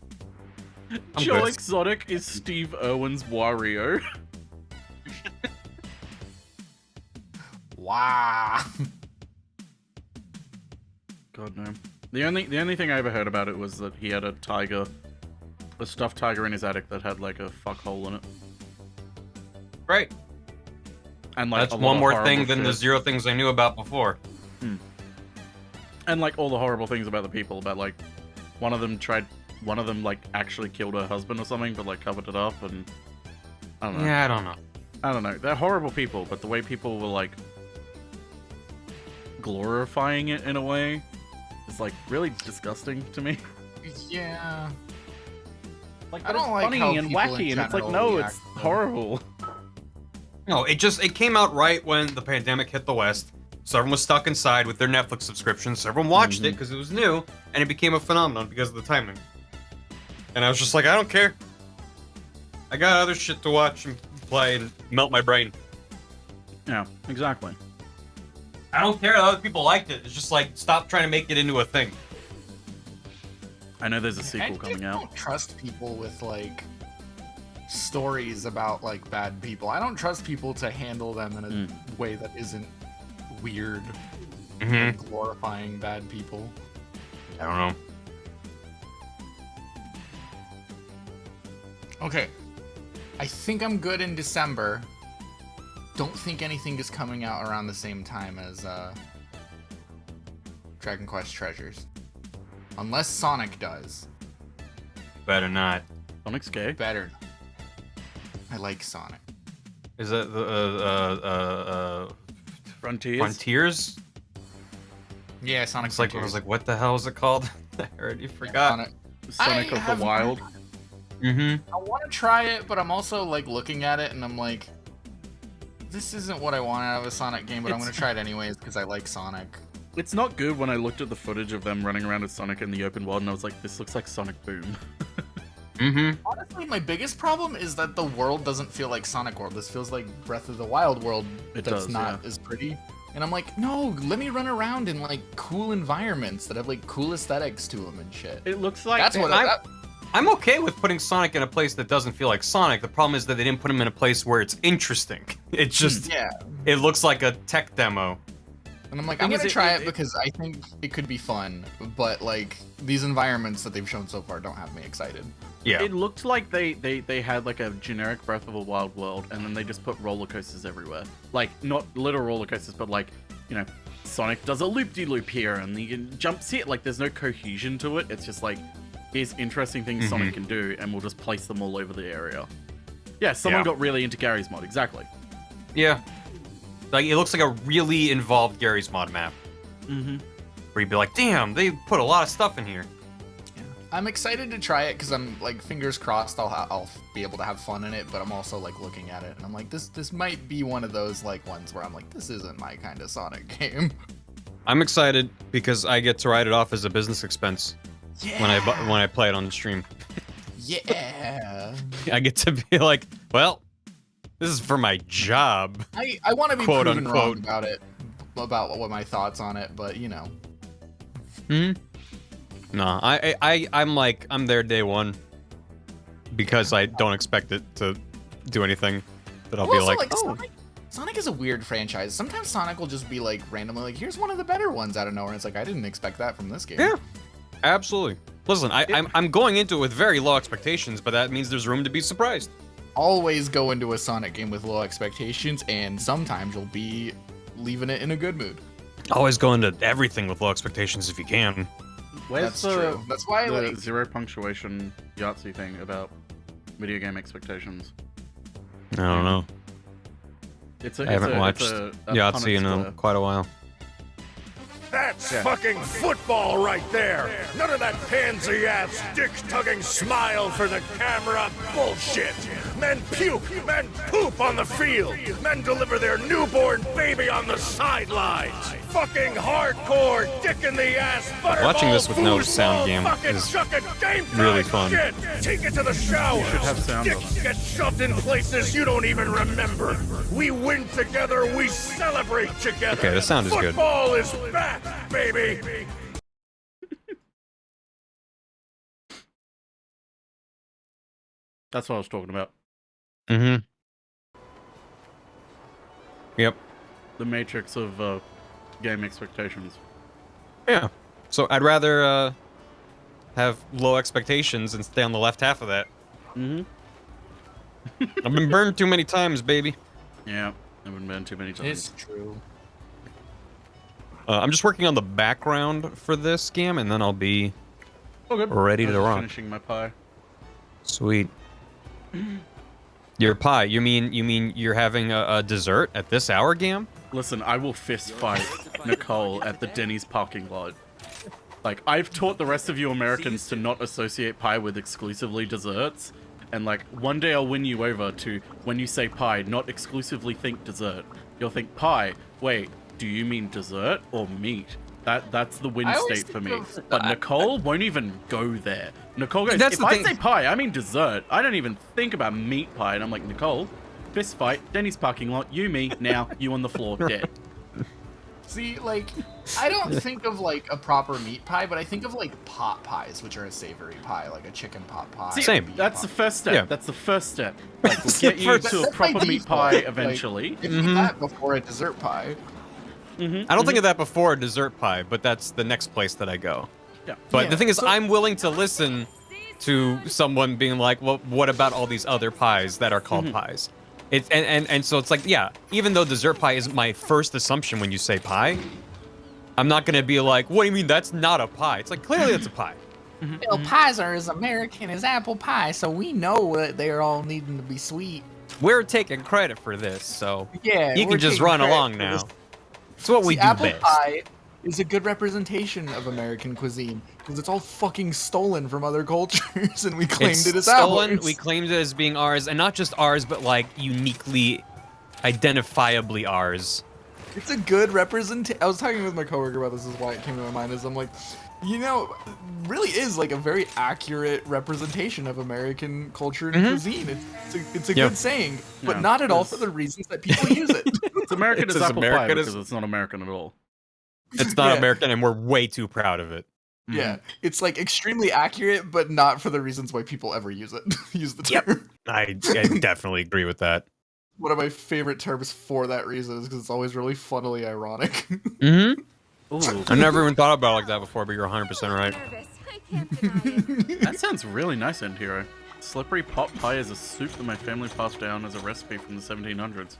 I'm Joe good. Exotic is Steve Irwin's Wario. Wow. God no. The only thing I ever heard about it was that he had a stuffed tiger in his attic that had like a fuckhole in it. Great. And like That's a lot one of more horrible thing than the shit. 0 things I knew about before. And like all the horrible things about the people, about like one of them like actually killed her husband or something, but like covered it up, and I don't know. Yeah, I don't know. I don't know. They're horrible people, but the way people were like glorifying it in a way is like really disgusting to me. Yeah. Like, I but it's don't like funny how and people in wacky, and it's like, general no, react it's to them. horrible. No, it came out right when the pandemic hit the West. So everyone was stuck inside with their Netflix subscriptions. So everyone watched it because it was new, and it became a phenomenon because of the timing. And I was just like, I don't care. I got other shit to watch and play and melt my brain. Yeah, exactly. I don't care that other people liked it. It's just like, stop trying to make it into a thing. I know there's a I sequel just coming out. don't trust people with like stories about like bad people. I don't trust people to handle them in a way that isn't weird and glorifying bad people. I don't know. Okay. I think I'm good in December. Don't think anything is coming out around the same time as Dragon Quest Treasures. Unless Sonic does. Better not. Sonic's gay? Better. I like Sonic. Is that the Frontiers? Frontiers? Yeah, Sonic It's like, I Frontiers. was like, what the hell is it called? I already forgot. Sonic I of have- the Wild. Mm-hmm. I want to try it, but I'm also like looking at it and I'm like, this isn't what I want out of a Sonic game, but I'm going to try it anyways because I like Sonic. It's not good when I looked at the footage of them running around as Sonic in the open world and I was like, this looks like Sonic Boom. Mm-hmm. Honestly, my biggest problem is that the world doesn't feel like Sonic World. This feels like Breath of the Wild world It that's does, not yeah. as pretty. And I'm like, no, let me run around in like cool environments that have like cool aesthetics to them and shit. It looks like That's what I'm okay with putting Sonic in a place that doesn't feel like Sonic. The problem is that they didn't put him in a place where it's interesting. It just, yeah. it looks like a tech demo. And I'm like, Thing I'm is, gonna try it because I think it could be fun, but like these environments that they've shown so far don't have me excited. Yeah. It looked like they had like a generic Breath of the Wild world and then they just put roller coasters everywhere. Like, not literal roller coasters, but like, you know, Sonic does a loop-de-loop here and he jumps here. Like, there's no cohesion to it. It's just like, here's interesting things Sonic can do and we'll just place them all over the area. Yeah, someone got really into Gary's mod, exactly. Yeah. Like, it looks like a really involved Gary's Mod map. Mm-hmm. where you'd be like, damn, they put a lot of stuff in here. I'm excited to try it because I'm like, fingers crossed I'll be able to have fun in it, but I'm also like looking at it and I'm like, this might be one of those like ones where I'm like, this isn't my kind of Sonic game. I'm excited because I get to write it off as a business expense when I play it on the stream. Yeah. I get to be like, well, this is for my job. I want to be quote proven unquote. wrong about it, about what my thoughts on it, but you know. Hmm. No, I'm there day one because I don't expect it to do anything. That I'll be Also, like, oh. Sonic is a weird franchise. Sometimes Sonic will just be like randomly like, here's one of the better ones out of nowhere. And it's like, I didn't expect that from this game. Yeah, absolutely. Listen, I'm going into it with very low expectations, but that means there's room to be surprised. Always go into a Sonic game with low expectations, and sometimes you'll be leaving it in a good mood. Always go into everything with low expectations if you can. Where's That's true. That's why the like zero punctuation Yahtzee thing about video game expectations? I don't know. I haven't watched Yahtzee in quite a while. That's fucking football right there. None of that pansy-ass, dick-tugging smile for the camera bullshit. Men puke, men poop on the field. Men deliver their newborn baby on the sidelines. Fucking hardcore, dick-in-the-ass, butterball, Watching this with no foosball, sound game fucking is chucking game really time fun. shit. Take it to the shower. You should have sound Dicks get shoved in places you don't even remember. We win together, we celebrate together. Okay, the sound is good. Football is back, baby. That's what I was talking about. Mm-hmm. Yep. The matrix of game expectations. Yeah. So I'd rather have low expectations and stay on the left half of that. Mm-hmm. I've been burned too many times, baby. Yeah, I've been burned too many times. it's true. I'm just working on the background for this game, and then I'll be ready to rock. Finishing my pie. Sweet. Your pie? You mean you're having a dessert at this hour, Gam? Listen, I will fist fight Nicole at the Denny's parking lot. Like, I've taught the rest of you Americans to not associate pie with exclusively desserts. And like, one day I'll win you over to, when you say pie, not exclusively think dessert. You'll think pie. Wait, do you mean dessert or meat? That's the win state for me. But Nicole won't even go there. Nicole goes, if I say pie, I mean dessert. I don't even think about meat pie. And I'm like, Nicole, fist fight, Denny's parking lot, you, me, now, you on the floor, dead. See, like, I don't think of like a proper meat pie, but I think of like pot pies, which are a savory pie, like a chicken pot pie. See, Same. That's the first step. Yeah. That's the first step. Like, we'll get you to a proper meat pie eventually. Like, if you eat that before a dessert pie. I don't think of that before a dessert pie, but that's the next place that I go. Yeah. But the thing is, I'm willing to listen to someone being like, well, what about all these other pies that are called pies? And so it's like, yeah, even though dessert pie is my first assumption when you say pie, I'm not going to be like, what do you mean that's not a pie? It's like, clearly it's a pie. Well, pies are as American as apple pie, so we know that they're all needing to be sweet. We're taking credit for this, so Yeah, you we're can just taking run credit along for now. this. It's what we do apple best. pie is a good representation of American cuisine because it's all fucking stolen from other cultures, and we claimed It's it as stolen. ours. We claimed it as being ours, and not just ours, but like uniquely, identifiably ours. It's a good representation. I was talking with my coworker about this. Is why it came to my mind. Is I'm like, you know, really is like a very accurate representation of American culture and cuisine. It's a good saying, but not at all for the reasons that people use it. It's American It's as as apple American pie as- because it's not American at all. It's not Yeah. American, and we're way too proud of it. Yeah, it's like extremely accurate, but not for the reasons why people ever use it. Use the term. I definitely agree with that. One of my favorite terms for that reason is because it's always really funnily ironic. Mm-hmm. Ooh. I never even thought about it like that before, but you're 100% right. That sounds really nice, End Hero. Slippery pot pie is a soup that my family passed down as a recipe from the 1700s.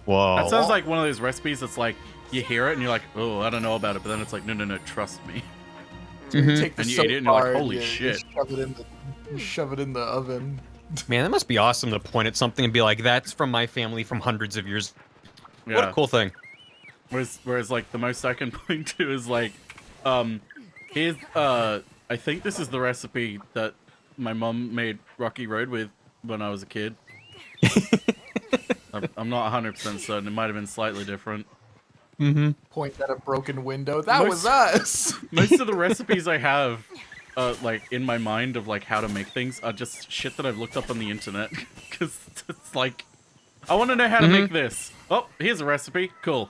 Whoa. That sounds like one of those recipes that's like, you hear it and you're like, oh, I don't know about it, but then it's like, no, trust me. You take the And you soap eat it and you're like, bar holy you shit. Shove it in the oven. Man, that must be awesome to point at something and be like, that's from my family from hundreds of years. What Yeah. a cool thing. Whereas like the most I can point to is like Here's I think this is the recipe that my mom made Rocky Road with when I was a kid. I'm not 100% certain. It might have been slightly different. Point at a broken window. That was us. Most of the recipes I have, like in my mind of like how to make things, are just shit that I've looked up on the internet. Because it's like, I want to know how to make this. Oh, here's a recipe. Cool.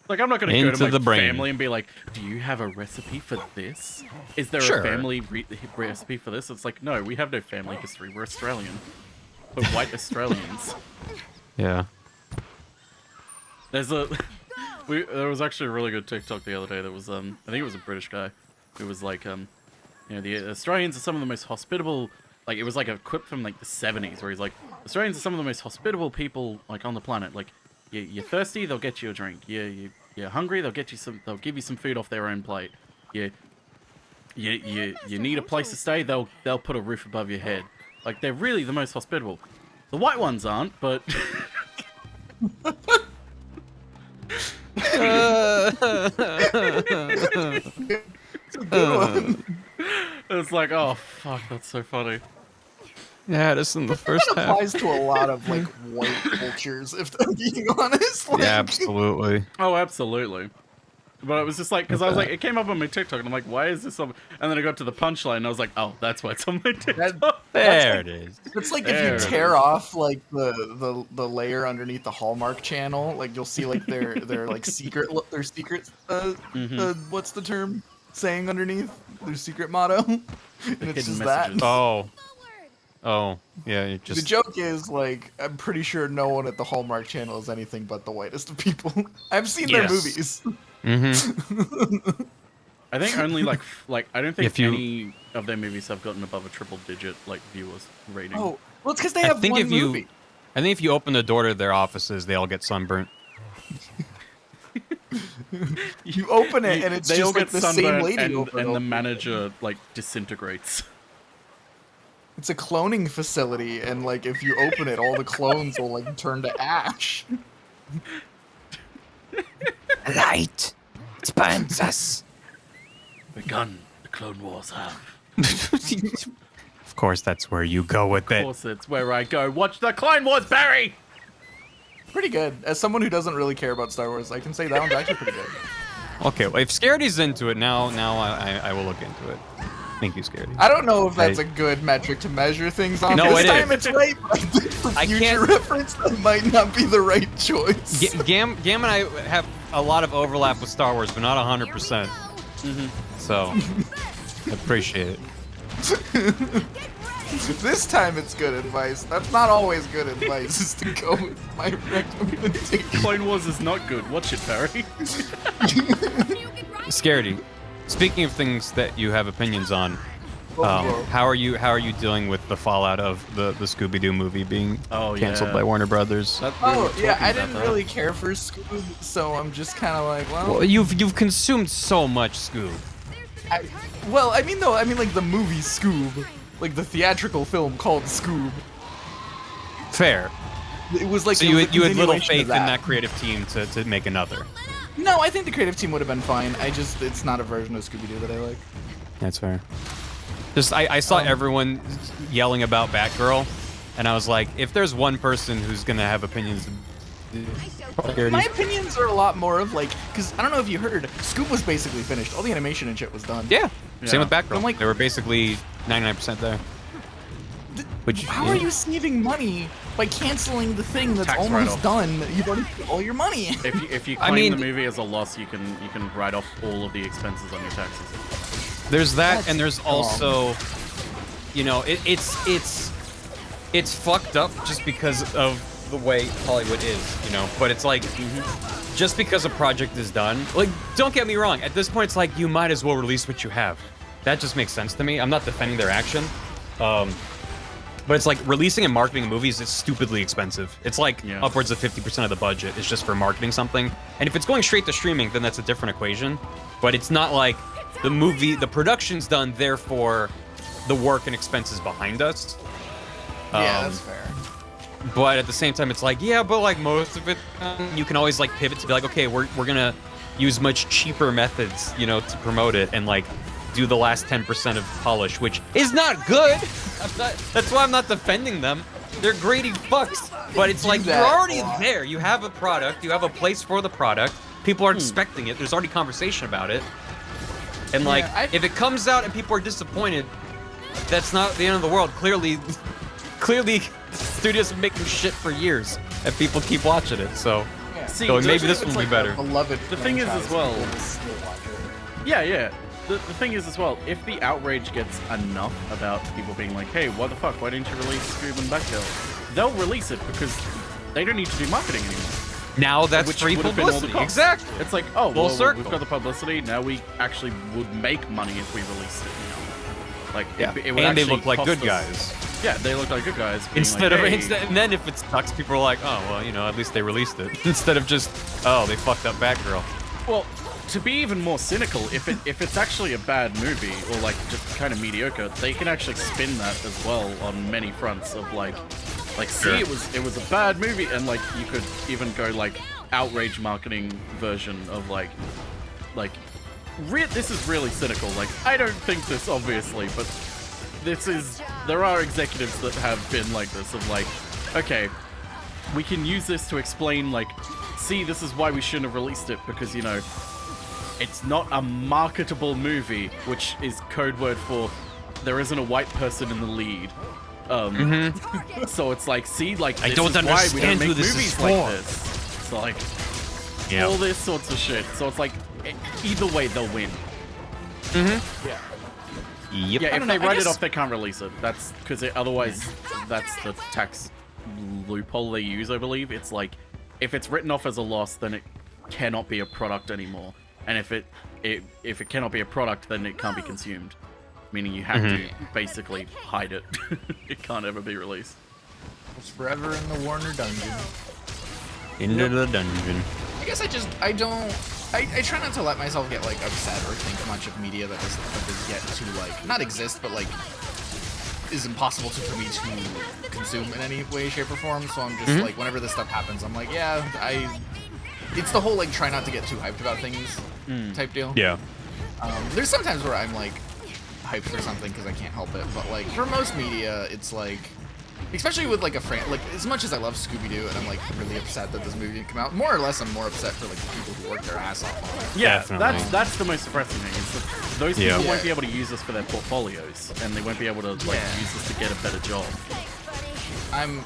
Like, I'm not going to go to my family and be like, do you have a recipe for this? Is there a family recipe for this? It's like, no, we have no family history. We're Australian. We're white Australians. Yeah. There's there was actually a really good TikTok the other day that was, I think it was a British guy. It was like, you know, the Australians are some of the most hospitable, like, it was like a quip from like the 70s where he's like, Australians are some of the most hospitable people, like, on the planet. Like, you're thirsty, they'll get you a drink. You're hungry, they'll give you some food off their own plate. You need a place to stay, they'll put a roof above your head. Like, they're really the most hospitable. The white ones aren't, but it's like, oh fuck, that's so funny. Yeah, this in the first half. That applies to a lot of like white cultures, if I'm being honest. Like, yeah, absolutely. Oh, absolutely. But it was just like, because I was like, it came up on my TikTok, and I'm like, why is this on? And then I got to the punchline, and I was like, oh, that's why it's on my TikTok. There it is. It's like if you tear off like the layer underneath the Hallmark Channel, like you'll see like their like secret what's the term saying underneath their secret motto, and it's just messages. that. Oh, yeah. You just... The joke is, like, I'm pretty sure no one at the Hallmark Channel is anything but the whitest of people. I've seen their movies. I think only, like I don't think any of their movies have gotten above a triple-digit, like, viewers rating. Oh, well, it's because they have one movie. I think if you open the door to their offices, they all get sunburnt. You open it, and it's they just all like get the same lady and the manager, like, disintegrates. It's a cloning facility, and like if you open it, all the clones will like turn to ash. Light, it burns us. The gun the Clone Wars have. Of course, that's where you go with it. Of course, it's where I go. Watch the Clone Wars, Barry. Pretty good. As someone who doesn't really care about Star Wars, I can say that one's actually pretty good. Okay, well, if Scarity's into it now I will look into it. Thank you, Scaredy. I don't know if that's a good metric to measure things on. No, this time it's right, but for future reference, that might not be the right choice. Gam and I have a lot of overlap with Star Wars, but not 100%. So, I appreciate it. This time it's good advice. That's not always good advice, is to go with my recommendation. Clone Wars is not good. Watch it, Barry. Scaredy. Speaking of things that you have opinions on, how are you dealing with the fallout of the Scooby-Doo movie being canceled by Warner Brothers? I didn't really care for Scoob, so I'm just kind of like, well, you've consumed so much Scoob. I mean like the movie Scoob, like the theatrical film called Scoob. Fair. It was like so you had little faith in that creative team to make another. No, I think the creative team would have been fine. It's not a version of Scooby-Doo that I like. That's fair. Just, I saw everyone yelling about Batgirl, and I was like, if there's one person who's gonna have opinions... My opinions are a lot more of like, because I don't know if you heard, Scoob was basically finished. All the animation and shit was done. Yeah, same with Batgirl. Like, they were basically 99% there. How are you saving money by canceling the thing that's almost done? You've already put all your money. If you claim the movie as a loss, you can write off all of the expenses on your taxes. There's that, and there's also, you know, it's fucked up just because of the way Hollywood is, you know. But it's like, just because a project is done, like, don't get me wrong. At this point, it's like you might as well release what you have. That just makes sense to me. I'm not defending their action. But it's like releasing and marketing movies is stupidly expensive. It's like upwards of 50% of the budget is just for marketing something. And if it's going straight to streaming, then that's a different equation. But it's not like the production's done, therefore the work and expenses behind us. Yeah, that's fair. But at the same time, it's like, yeah, but like most of it, you can always like pivot to be like, okay, we're gonna use much cheaper methods, you know, to promote it and like do the last 10% of polish, which is not good. That's why I'm not defending them. They're greedy fucks, but it's like you're already there. You have a product, you have a place for the product. People are expecting it. There's already conversation about it. And like, if it comes out and people are disappointed, that's not the end of the world. Clearly, studios have been making shit for years, and people keep watching it. So, maybe this will be better. The thing is as well. Yeah. The thing is as well, if the outrage gets enough about people being like, hey, what the fuck, why didn't you release Scoob and Batgirl? They'll release it because they don't need to do marketing anymore. Now that's free publicity. Exactly. It's like, oh, well, we've got the publicity, now we actually would make money if we released it now. Like, it would and they actually look like cost good us- guys. Yeah, they look like good guys. Instead like, of, hey, and then if it sucks, people are like, oh, well, you know, at least they released it. Instead of just, oh, they fucked up Batgirl. Well, to be even more cynical, if it's actually a bad movie or like just kind of mediocre, they can actually spin that as well on many fronts of like see, it was a bad movie, and like you could even go like outrage marketing version of like this is really cynical. Like, I don't think this obviously, but there are executives that have been like this of like, okay, we can use this to explain like, see, this is why we shouldn't have released it, because, you know, it's not a marketable movie, which is code word for there isn't a white person in the lead. So it's like, see, like, I this don't is why we don't understand make who this movies is like for. this. So like, all this sorts of shit. So it's like, either way, they'll win. Yeah. Yeah, Yep. if they write it off, they can't release it. That's because otherwise, that's the tax loophole they use, I believe. It's like, if it's written off as a loss, then it cannot be a product anymore. And if it cannot be a product, then it can't be consumed. Meaning you have to basically hide it. It can't ever be released. It's forever in the Warner dungeon. Into the dungeon. I guess I try not to let myself get like upset or think much of media that does get to like not exist, but like is impossible for me to consume in any way, shape, or form. So I'm just like, whenever this stuff happens, I'm like, yeah, it's the whole like try not to get too hyped about things type deal. Yeah. There's sometimes where I'm like hyped for something because I can't help it, but like for most media, it's like, especially with like like as much as I love Scooby-Doo and I'm like really upset that this movie didn't come out, more or less I'm more upset for like the people who work their ass off on it. Yeah, Definitely. that's the most depressing thing. Is that those people won't be able to use this for their portfolios, and they won't be able to like use this to get a better job. And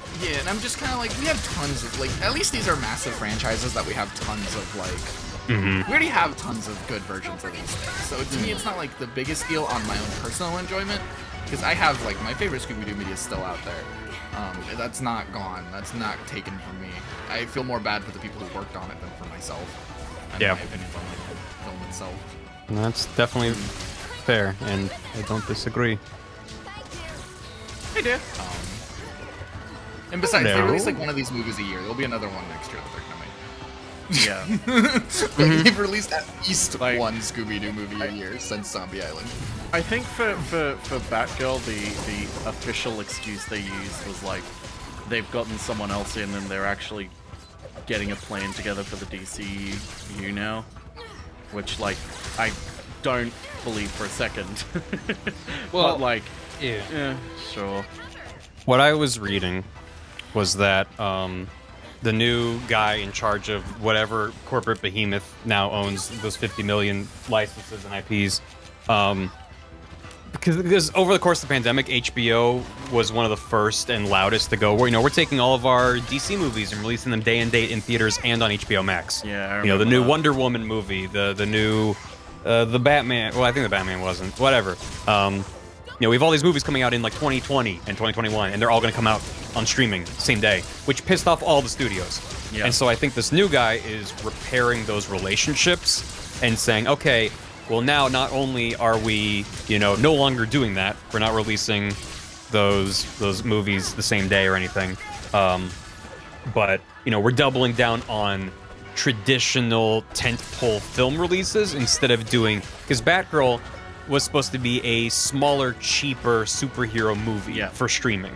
I'm just kind of like, we have tons of like, at least these are massive franchises that we have tons of like. We already have tons of good versions of these things, so to me it's not like the biggest deal on my own personal enjoyment, because I have like my favorite Scooby-Doo media is still out there. That's not gone. That's not taken from me. I feel more bad for the people who worked on it than for myself. And my opinions on the film itself. That's definitely fair, and I don't disagree. Hey, dude. And besides, they release like one of these movies a year. There'll be another one next year that they're gonna make. Yeah. They've released at least one Scooby-Doo movie a year since Zombie Island. I think for Batgirl, the official excuse they used was like, they've gotten someone else in and they're actually getting a plan together for the DCU now. Which, like, I don't believe for a second. Well, but, like, yeah, sure. What I was reading was that the new guy in charge of whatever corporate behemoth now owns those 50 million licenses and IPs, because over the course of the pandemic, HBO was one of the first and loudest to go, we're taking all of our DC movies and releasing them day and date in theaters and on HBO Max. Yeah, the new Wonder Woman movie, the new the Batman. Well, I think the Batman wasn't. Whatever. We have all these movies coming out in like 2020 and 2021, and they're all going to come out on streaming same day, which pissed off all the studios. Yeah. And so I think this new guy is repairing those relationships and saying, okay, well now not only are we, no longer doing that, we're not releasing those movies the same day or anything, but we're doubling down on traditional tentpole film releases instead of doing, because Batgirl was supposed to be a smaller, cheaper superhero movie for streaming.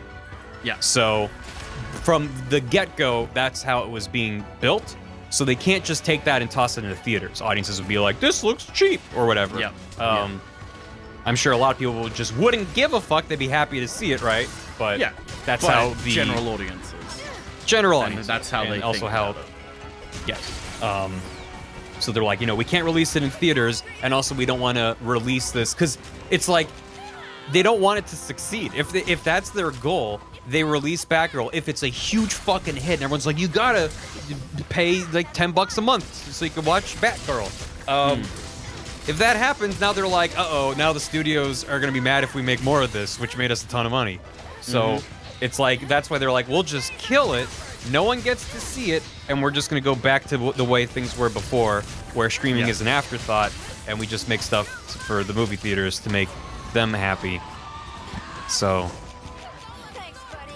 Yeah. So from the get-go, that's how it was being built. So they can't just take that and toss it into theaters. Audiences would be like, this looks cheap, or whatever. Yep. I'm sure a lot of people just wouldn't give a fuck. They'd be happy to see it, right? But that's how the general audiences. General And audience. that's how they also think how. about it. Yes. So they're like, we can't release it in theaters, and also we don't want to release this because it's like they don't want it to succeed. If that's their goal, they release Batgirl. If it's a huge fucking hit, and everyone's like, you gotta pay like $10 a month so you can watch Batgirl. If that happens, now they're like, uh-oh, now the studios are gonna be mad if we make more of this, which made us a ton of money. So it's like, that's why they're like, we'll just kill it. No one gets to see it, and we're just gonna go back to the way things were before, where streaming is an afterthought, and we just make stuff for the movie theaters to make them happy. So,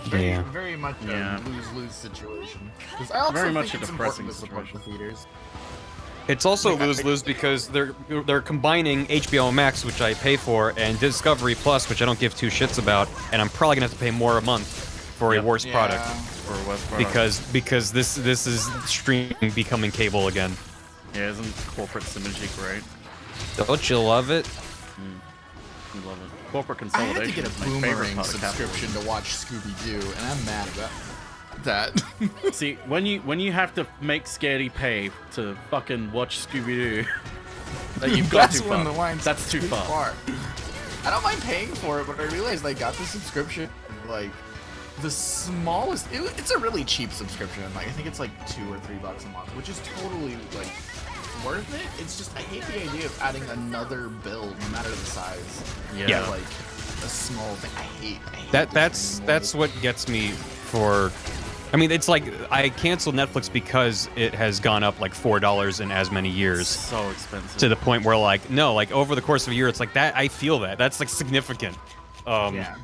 yeah. Very much a lose-lose situation. 'Cause I also Very think much a it's depressing important to support the situation. theaters. It's also lose-lose because they're combining HBO Max, which I pay for, and Discovery Plus, which I don't give two shits about, and I'm probably gonna have to pay more a month for a worse product. For a worse product. Because this is streaming becoming cable again. Yeah, isn't corporate synergy great? Don't you love it? I love it. Corporate I consolidation had to get a is my favorite Boomerang part of subscription to watch Scooby-Doo, and I'm mad about that. See, when you have to make Scaredy pay to fucking watch Scooby-Doo, that you've got That's too when far. the line's That's too far. I don't mind paying for it, but I realized I got the subscription, like, the smallest, it's a really cheap subscription. Like, I think it's like $2 or $3 a month, which is totally, like, worth it. It's just, I hate the idea of adding another bill, no matter the size. Yeah. Like, a small thing. I hate That's what gets me for. I mean, it's like I canceled Netflix because it has gone up like $4 in as many years. So expensive. To the point where like, no, like over the course of a year, it's like that. I feel that's like significant. Yeah.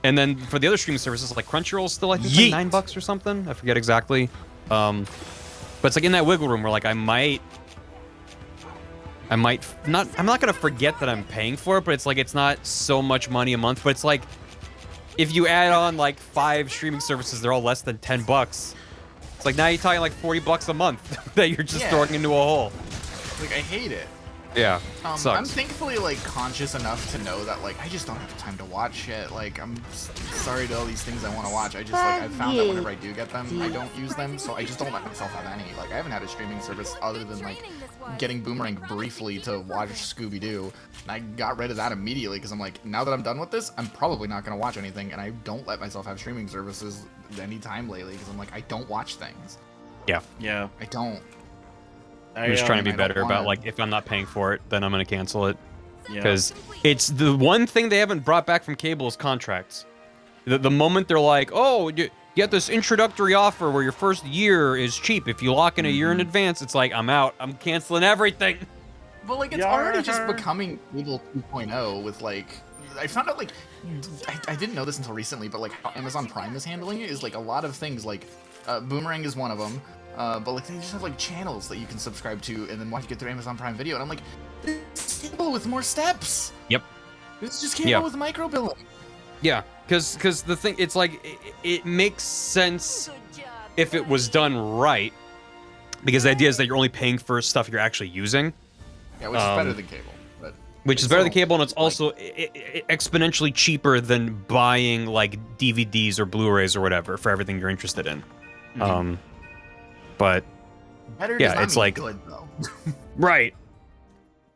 And then for the other streaming services, like Crunchyroll's still, I think, like $9 or something. I forget exactly. But it's like in that wiggle room where like I might not. I'm not gonna forget that I'm paying for it, but it's like it's not so much money a month. But it's like if you add on like 5 streaming services, they're all less than $10. It's like now you're talking like $40 a month that you're just throwing into a hole. Like, I hate it. Yeah, I'm sucks. thankfully like conscious enough to know that like I just don't have the time to watch shit. Like I'm sorry to all these things I want to watch. I just like I found that whenever I do get them, I don't use them, so I just don't let myself have any. Like I haven't had a streaming service other than like getting Boomerang briefly to watch Scooby-Doo, and I got rid of that immediately because I'm like, now that I'm done with this, I'm probably not gonna watch anything, and I don't let myself have streaming services any time lately because I'm like I don't watch things. Yeah. Yeah. I don't. I'm just trying to be I don't better about wanna- like if I'm not paying for it, then I'm gonna cancel it. Yeah. Because it's the one thing they haven't brought back from cable is contracts. The moment they're like, oh, you get this introductory offer where your first year is cheap. If you lock in a year in advance, it's like, I'm out. I'm canceling everything. But like it's already just becoming cable 2.0 with like I found out like I didn't know this until recently, but like how Amazon Prime is handling it is like a lot of things like Boomerang is one of them. But like they just have like channels that you can subscribe to and then watch get through Amazon Prime Video, and I'm like, it's cable with more steps. Yep. It's just cable with micro billing. Yeah, because the thing, it's like it makes sense if it was done right, because the idea is that you're only paying for stuff you're actually using. Yeah, which is better than cable. But which is better than cable, and it's also exponentially cheaper than buying like DVDs or Blu-rays or whatever for everything you're interested in. But better does yeah, not it's mean like good though. right.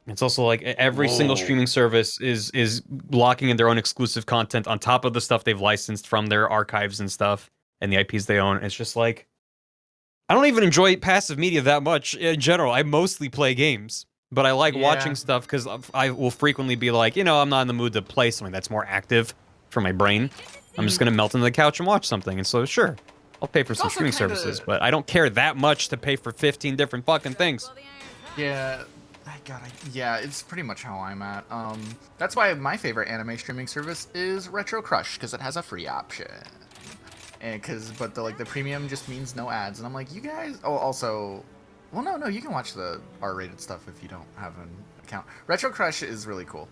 It's also like every single streaming service is locking in their own exclusive content on top of the stuff they've licensed from their archives and stuff and the IPs they own. It's just like I don't even enjoy passive media that much in general. I mostly play games, but I like watching stuff because I will frequently be like, I'm not in the mood to play something that's more active for my brain. I'm just gonna melt into the couch and watch something. And so sure, I'll pay for some streaming services, but I don't care that much to pay for 15 different fucking things. Yeah, yeah, it's pretty much how I'm at. That's why my favorite anime streaming service is Retro Crush because it has a free option. And but the premium just means no ads, and I'm like, you guys. Oh, also, well, no, you can watch the R-rated stuff if you don't have an account. Retro Crush is really cool,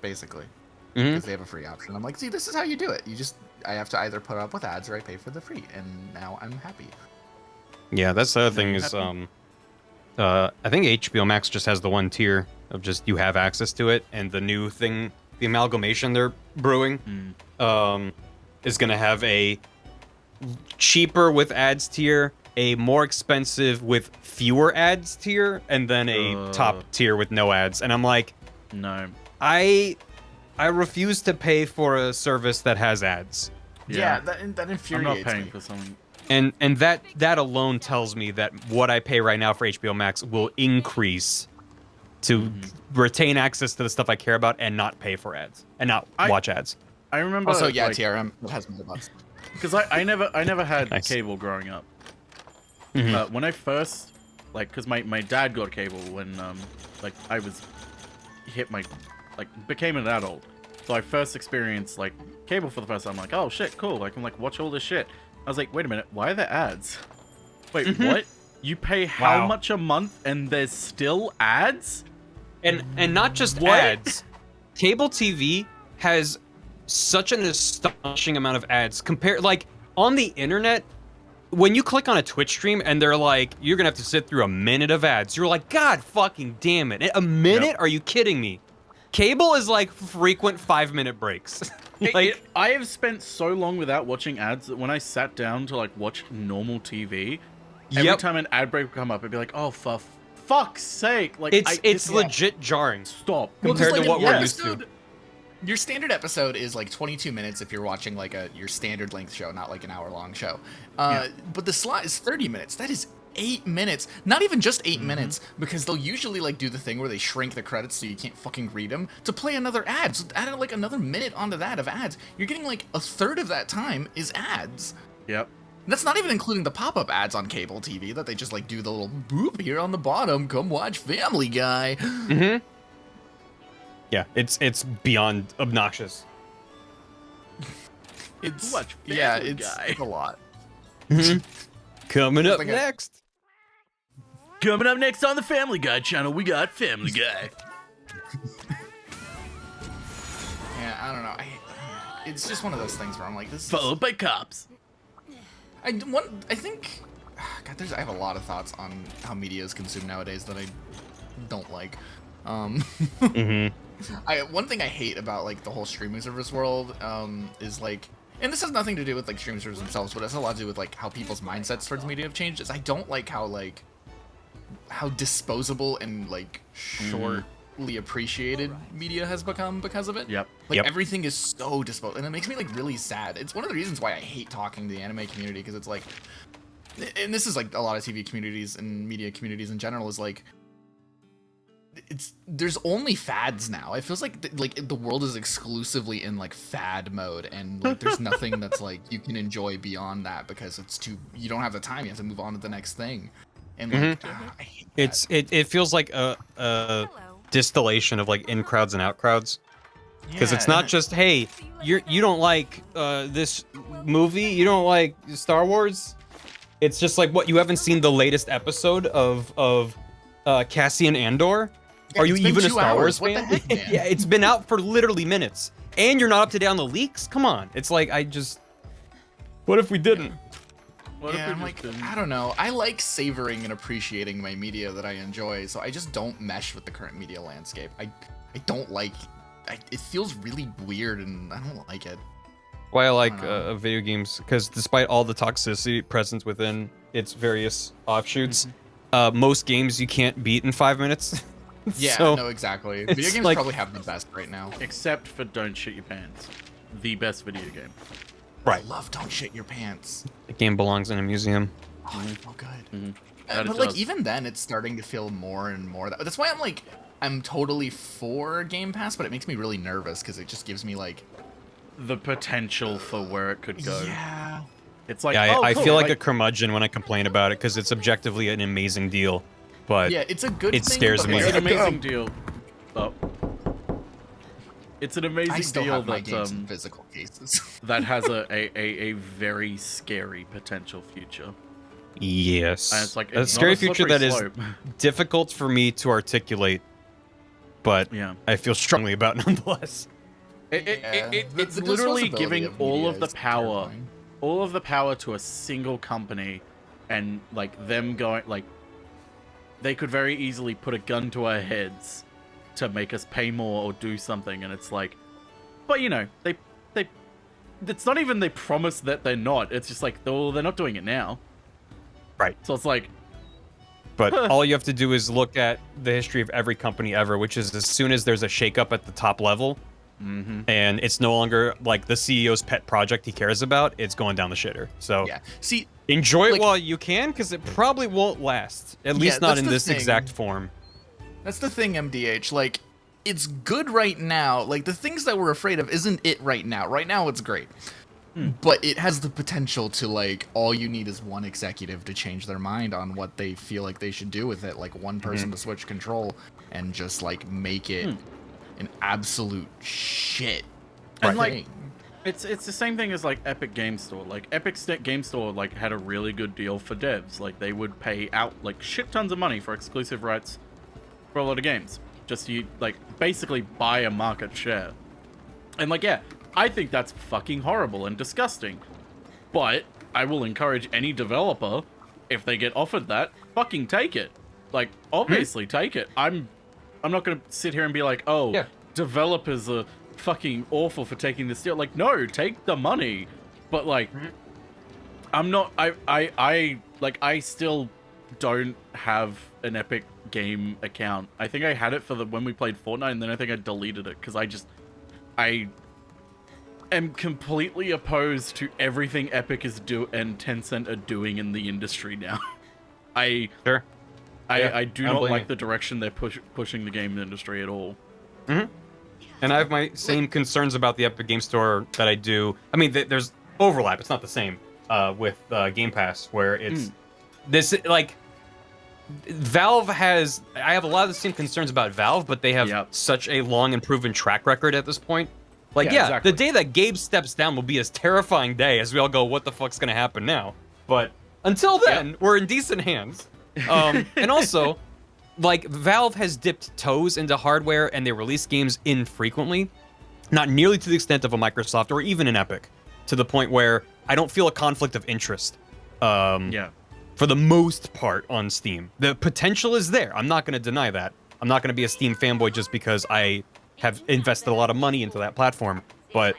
basically, because they have a free option. I'm like, see, this is how you do it. I have to either put up with ads or I pay for the free, and now I'm happy. Yeah, that's the other thing is, I think HBO Max just has the one tier of just you have access to it, and the new thing, the amalgamation they're brewing, is gonna have a cheaper with ads tier, a more expensive with fewer ads tier, and then a top tier with no ads. And I'm like, no, I refuse to pay for a service that has ads. Yeah, that infuriates me. I'm not paying for something. And that alone tells me that what I pay right now for HBO Max will increase to retain access to the stuff I care about and not pay for ads and not watch ads. I remember Also, yeah, like, TRM has more bucks. Because I never had cable growing up. When I first, like, because my dad got cable when like I became an adult. So I first experienced like cable for the first time. I'm like, oh shit, cool. I can like watch all this shit. I was like, wait a minute, why are there ads? Wait, what? You pay how much a month and there's still ads? And not just ads. Cable TV has such an astonishing amount of ads compared, like, on the internet, when you click on a Twitch stream and they're like, you're gonna have to sit through a minute of ads, you're like, God fucking damn it. A minute? Yep. Are you kidding me? Cable is like frequent 5-minute breaks. I have spent so long without watching ads that when I sat down to like watch normal TV, every time an ad break would come up, I'd be like, oh, for fuck's sake. Like, it's legit jarring. Stop. Compared to what we're used to. Your standard episode is like 22 minutes if you're watching like your standard length show, not like an hour-long show. But the slot is 30 minutes. That is 8 minutes. Not even just 8 minutes, because they'll usually like do the thing where they shrink the credits so you can't fucking read them to play another ad. So add like another minute onto that of ads. You're getting like a third of that time is ads. Yep. That's not even including the pop-up ads on cable TV that they just like do the little boop here on the bottom. Come watch Family Guy. Yeah, it's beyond obnoxious. It's watch it's a lot. Coming up next. Coming up next on the Family Guy channel, we got Family Guy. Yeah, I don't know. It's just one of those things where I'm like, this. Followed by cops. I think. God, I have a lot of thoughts on how media is consumed nowadays that I don't like. One thing I hate about like the whole streaming service world is like, and this has nothing to do with like streaming services themselves, but it has a lot to do with like how people's mindsets towards media have changed. Is I don't like how disposable and like shortly appreciated media has become because of it. Like everything is so disposable, and it makes me like really sad. It's one of the reasons why I hate talking to the anime community, because it's like, and this is like a lot of TV communities and media communities in general, is like, there's only fads now. It feels like the world is exclusively in like fad mode, and like there's nothing that's like you can enjoy beyond that, because you don't have the time. You have to move on to the next thing. And like, I hate that. It feels like a distillation of like in crowds and out crowds, because it's not just, hey, you don't like this movie, you don't like Star Wars. It's just like, what, you haven't seen the latest episode of Cassian Andor? Yeah, are you even a Star Wars fan? fan? Yeah, it's been out for literally minutes, and you're not up to date on the leaks. Come on, it's like, what if we didn't? I'm like, I don't know. I like savoring and appreciating my media that I enjoy, so I just don't mesh with the current media landscape. I don't like. It feels really weird, and I don't like it. Why I like video games, because despite all the toxicity present within its various offshoots, most games you can't beat in 5 minutes. Yeah, So, no, exactly. Video games like, probably have the best right now. Except for Don't Shit Your Pants. The best video game. Right. I love Don't Shit Your Pants. The game belongs in a museum. Oh, it's so good. But like, even then, it's starting to feel more and more. That's why I'm totally for Game Pass, but it makes me really nervous, because it just gives me like the potential for where it could go. Yeah. It's like, yeah, I cool. feel like a curmudgeon when I complain about it, because it's objectively an amazing deal, but yeah, it's a good. It scares me. It's an amazing deal. Oh. It's an amazing I still deal have my that games in physical cases. that has a very scary potential future. Yes. And it's like, a it's scary not a future slippery that is slope. difficult for me to articulate, but I feel strongly about nonetheless. It's the literally disposability giving of all media of the is power, terrifying. all of the power to a single company and like them going like they could very easily put a gun to our heads to make us pay more or do something, and it's like, but you know, they it's not even they promise that they're not. It's just like, well, they're not doing it now. Right. So it's like, but all you have to do is look at the history of every company ever, which is as soon as there's a shakeup at the top level, and it's no longer like the CEO's pet project he cares about, it's going down the shitter. So yeah, see, enjoy like, it while you can, because it probably won't last. At least not in this exact form. That's the thing, MDH. Like, it's good right now. Like, the things that we're afraid of isn't it right now. Right now, it's great. But it has the potential to, like, all you need is one executive to change their mind on what they feel like they should do with it. Like, one person to switch control and just, like, make it an absolute shit. And, like, it's the same thing as, like, Epic Game Store. Like, Epic Game Store, like, had a really good deal for devs. Like, they would pay out, like, shit tons of money for exclusive rights for a lot of games. Just you, like, basically buy a market share. And, like, yeah, I think that's fucking horrible and disgusting. But I will encourage any developer, if they get offered that, fucking take it. Like, obviously take it. I'm not gonna sit here and be like, oh, developers are fucking awful for taking this deal. Like, no, take the money. But, like, I'm not, I still don't have an Epic Game account. I think I had it for when we played Fortnite, and then I think I deleted it because I am completely opposed to everything Epic is and Tencent are doing in the industry now. I do not like the direction they're pushing the game industry at all. And I have my same concerns about the Epic Game Store that I do. I mean, there's overlap. It's not the same with Game Pass, where it's this like. Valve has... I have a lot of the same concerns about Valve, but they have such a long and proven track record at this point. Like, exactly. The day that Gabe steps down will be a terrifying day as we all go, what the fuck's gonna happen now? But until then, we're in decent hands. And also, like, Valve has dipped toes into hardware and they release games infrequently. Not nearly to the extent of a Microsoft or even an Epic. To the point where I don't feel a conflict of interest. For the most part on Steam. The potential is there. I'm not going to deny that. I'm not going to be a Steam fanboy just because I have invested a lot of money into that platform. But,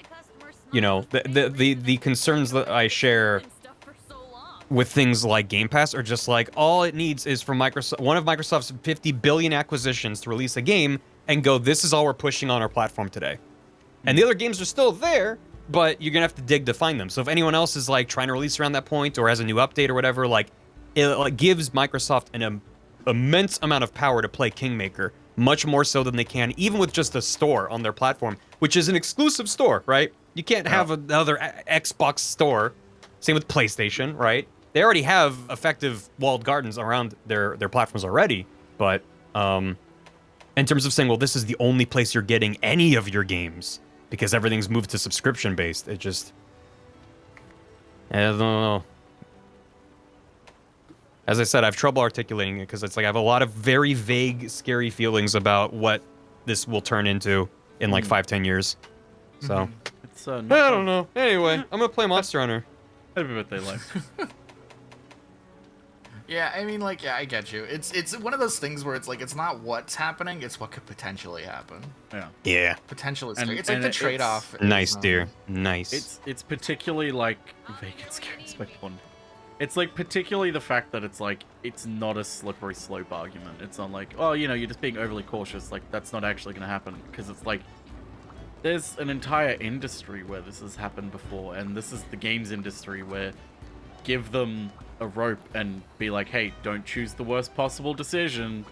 you know, the concerns that I share with things like Game Pass are just like, all it needs is for Microsoft, one of Microsoft's 50 billion acquisitions to release a game and go, this is all we're pushing on our platform today. And the other games are still there, but you're going to have to dig to find them. So if anyone else is like trying to release around that point or has a new update or whatever, like, it like gives Microsoft an immense amount of power to play Kingmaker, much more so than they can even with just a store on their platform, which is an exclusive store, right? You can't have another Xbox store. Same with PlayStation, right? They already have effective walled gardens around their platforms already, but in terms of saying, well, this is the only place you're getting any of your games because everything's moved to subscription based, it just... I don't know. As I said, I have trouble articulating it because it's like I have a lot of very vague, scary feelings about what this will turn into in like 5-10 years. So, it's, I don't know. Anyway, I'm gonna play Monster Hunter. Happy birthday, life. Yeah, I mean, like, yeah, I get you. It's one of those things where it's like, it's not what's happening, it's what could potentially happen. Yeah. Potential is it's like the trade-off. Nice, dear. Nice. It's particularly like vague and scary. It's like particularly the fact that it's like it's not a slippery slope argument. It's not like, oh, you know, you're just being overly cautious. Like that's not actually going to happen because it's like there's an entire industry where this has happened before, and this is the games industry where give them a rope and be like, hey, don't choose the worst possible decision.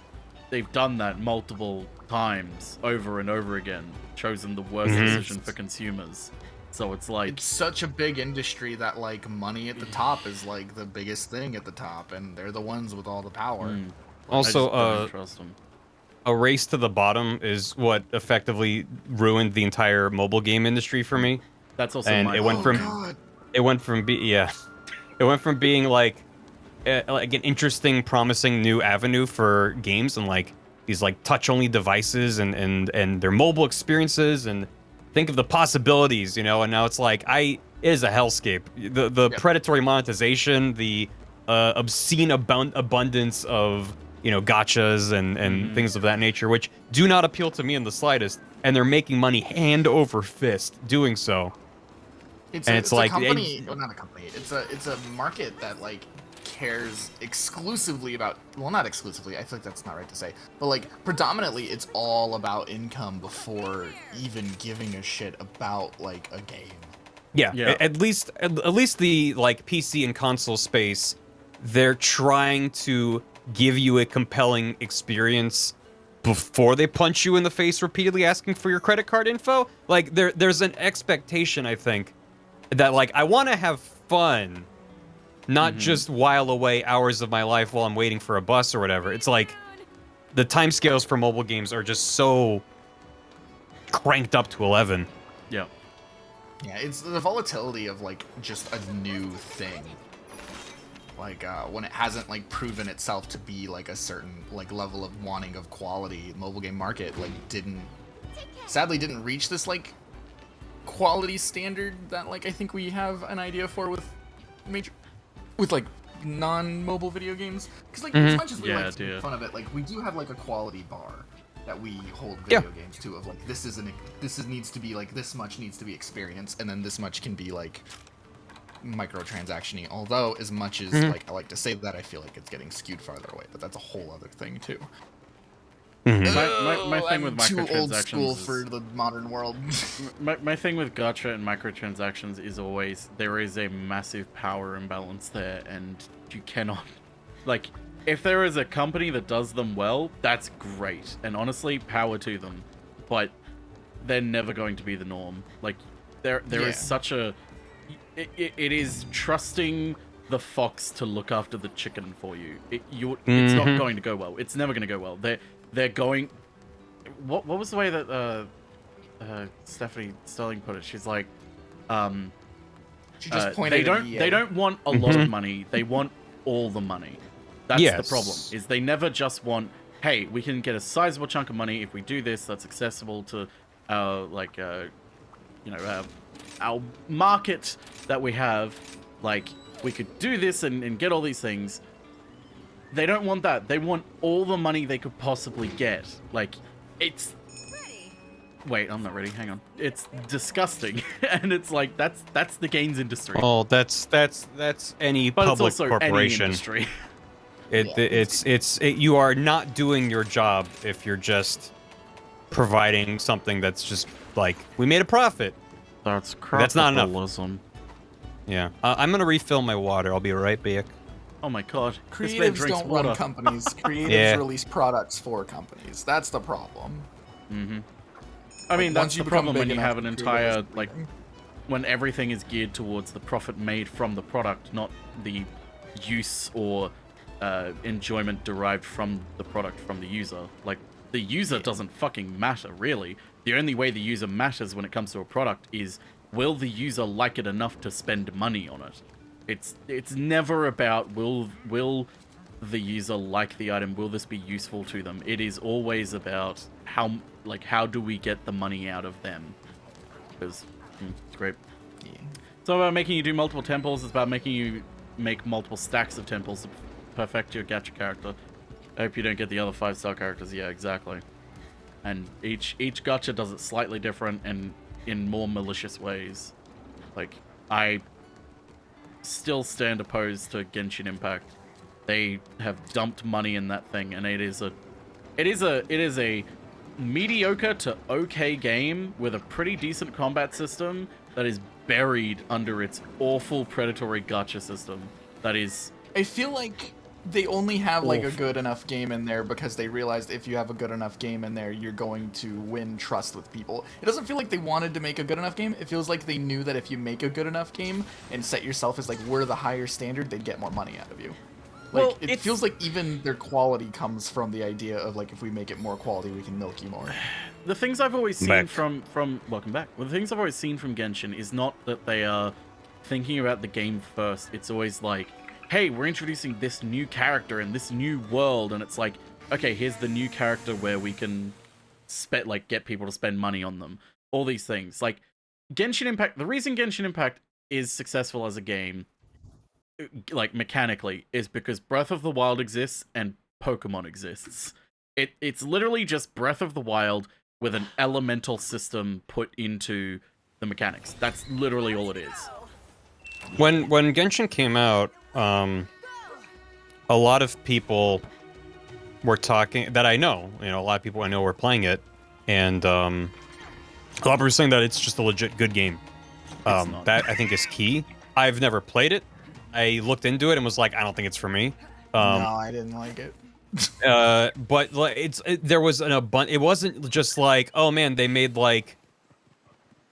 They've done that multiple times over and over again, chosen the worst decision for consumers. So it's like... It's such a big industry that, like, money at the top is, like, the biggest thing at the top, and they're the ones with all the power. Also, a race to the bottom is what effectively ruined the entire mobile game industry for me. That's also and my it went from being like an interesting, promising new avenue for games and like these like touch-only devices and their mobile experiences and think of the possibilities, you know, and now it's like it is a hellscape. The predatory monetization, the obscene abundance of gotchas and things of that nature, which do not appeal to me in the slightest. And they're making money hand over fist doing so. It's and a, it's a like company, well, not a company. It's a market that like cares exclusively about, well, not exclusively, I feel like that's not right to say, but like predominantly it's all about income before even giving a shit about like a game. Yeah. At least the like PC and console space, they're trying to give you a compelling experience before they punch you in the face repeatedly asking for your credit card info. Like there's an expectation, I think, that like I want to have fun, not just while away hours of my life while I'm waiting for a bus or whatever. It's like the timescales for mobile games are just so cranked up to 11. Yeah. Yeah, it's the volatility of like just a new thing. Like when it hasn't like proven itself to be like a certain like level of wanting of quality, mobile game market like sadly didn't reach this like quality standard that like I think we have an idea for with like non-mobile video games. Because like as much as we like to make fun of it, like we do have like a quality bar that we hold video games to, of like this needs to be like this much needs to be experience, and then this much can be like microtransaction-y. Although as much as like I like to say that, I feel like it's getting skewed farther away, but that's a whole other thing too. My thing with too microtransactions old school for the modern world. my thing with gacha and microtransactions is always there is a massive power imbalance there, and you cannot like if there is a company that does them well, that's great, and honestly, power to them. But they're never going to be the norm. Like there is such a it is trusting the fox to look after the chicken for you. It's not going to go well. It's never going to go well. They're going. What was the way that Stephanie Sterling put it? She's like, she just pointed they don't want a lot of money. They want all the money. That's the problem. Is they never just want, hey, we can get a sizable chunk of money if we do this. That's accessible to our our market that we have. Like we could do this and get all these things. They don't want that. They want all the money they could possibly get. Like, it's... Wait, I'm not ready. Hang on. It's disgusting. And it's like, that's the games industry. Oh, that's any but public it's also corporation. Any industry. You are not doing your job if you're just providing something that's just like, we made a profit. That's not enough. capitalism. Yeah. I'm going to refill my water. I'll be right back. Oh my god. Creatives don't run companies. Creatives release products for companies. That's the problem. I mean, that's the problem when you have an entire, like, when everything is geared towards the profit made from the product, not the use or enjoyment derived from the product from the user. Like, the user doesn't fucking matter, really. The only way the user matters when it comes to a product is, will the user like it enough to spend money on it? It's never about will the user like the item, will this be useful to them? It is always about how do we get the money out of them? Because it's great. Yeah. It's not about making you do multiple temples, it's about making you make multiple stacks of temples to perfect your gacha character. I hope you don't get the other 5-star characters. Yeah, exactly. And each gacha does it slightly different and in more malicious ways. Like, I still stand opposed to Genshin Impact. They have dumped money in that thing, and it is a mediocre to okay game with a pretty decent combat system that is buried under its awful predatory gacha system. That is... I feel like they only have like a good enough game in there because they realized if you have a good enough game in there, you're going to win trust with people. It doesn't feel like they wanted to make a good enough game. It feels like they knew that if you make a good enough game and set yourself as like, we're the higher standard, they'd get more money out of you. Like, well, it feels like even their quality comes from the idea of like, if we make it more quality, we can milk you more. The things I've always seen from welcome back. Well, the things I've always seen from Genshin is not that they are thinking about the game first. It's always like, hey, we're introducing this new character in this new world, and it's like, okay, here's the new character where we can get people to spend money on them. All these things. Like, Genshin Impact, the reason Genshin Impact is successful as a game like mechanically, is because Breath of the Wild exists and Pokemon exists. It's literally just Breath of the Wild with an elemental system put into the mechanics. That's literally all it is. When Genshin came out, a lot of people were talking that I know. You know, a lot of people I know were playing it, and a lot of people were saying that it's just a legit good game. That I think is key. I've never played it. I looked into it and was like, I don't think it's for me. No, I didn't like it. But like, there was an abundance. It wasn't just like, oh man, they made like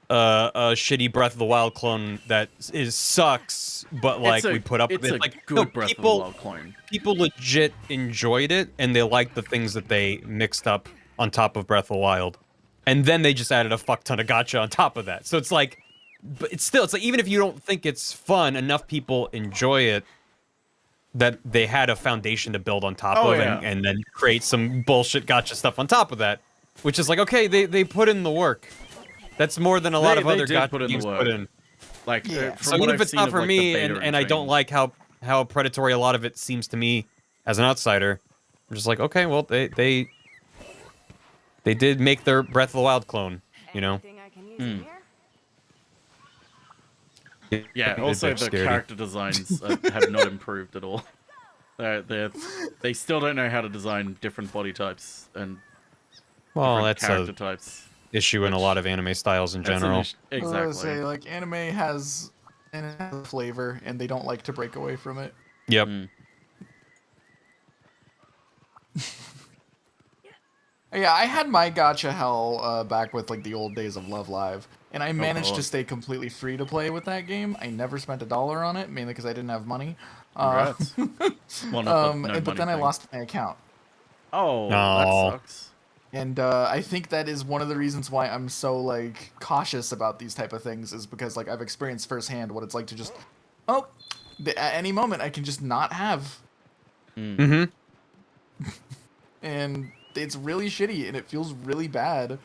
a shitty Breath of the Wild clone that sucks, but like we put up with it. Like good Breath of the Wild clone. People legit enjoyed it, and they liked the things that they mixed up on top of Breath of the Wild, and then they just added a fuck ton of gacha on top of that. So it's like, but it's like even if you don't think it's fun, enough people enjoy it that they had a foundation to build on top of, and then create some bullshit gacha stuff on top of that, which is like, okay, they put in the work. That's more than a lot of other gacha games put in. Like, so even if it's not for me, and I don't like how predatory a lot of it seems to me as an outsider, I'm just like, okay, well, they did make their Breath of the Wild clone, you know? Yeah, also the character designs have not improved at all. They still don't know how to design different body types and different character types. Issue in a lot of anime styles in general. Exactly. I was say, like, anime has a flavor, and they don't like to break away from it. Yep. Yeah, I had my gacha hell back with like the old days of Love Live, and I managed to stay completely free to play with that game. I never spent $1 on it, mainly because I didn't have money. Well, but then I lost my account. Oh, that sucks. And I think that is one of the reasons why I'm so like cautious about these type of things, is because like I've experienced firsthand what it's like to just, at any moment I can just not have. Mm-hmm. And it's really shitty, and it feels really bad.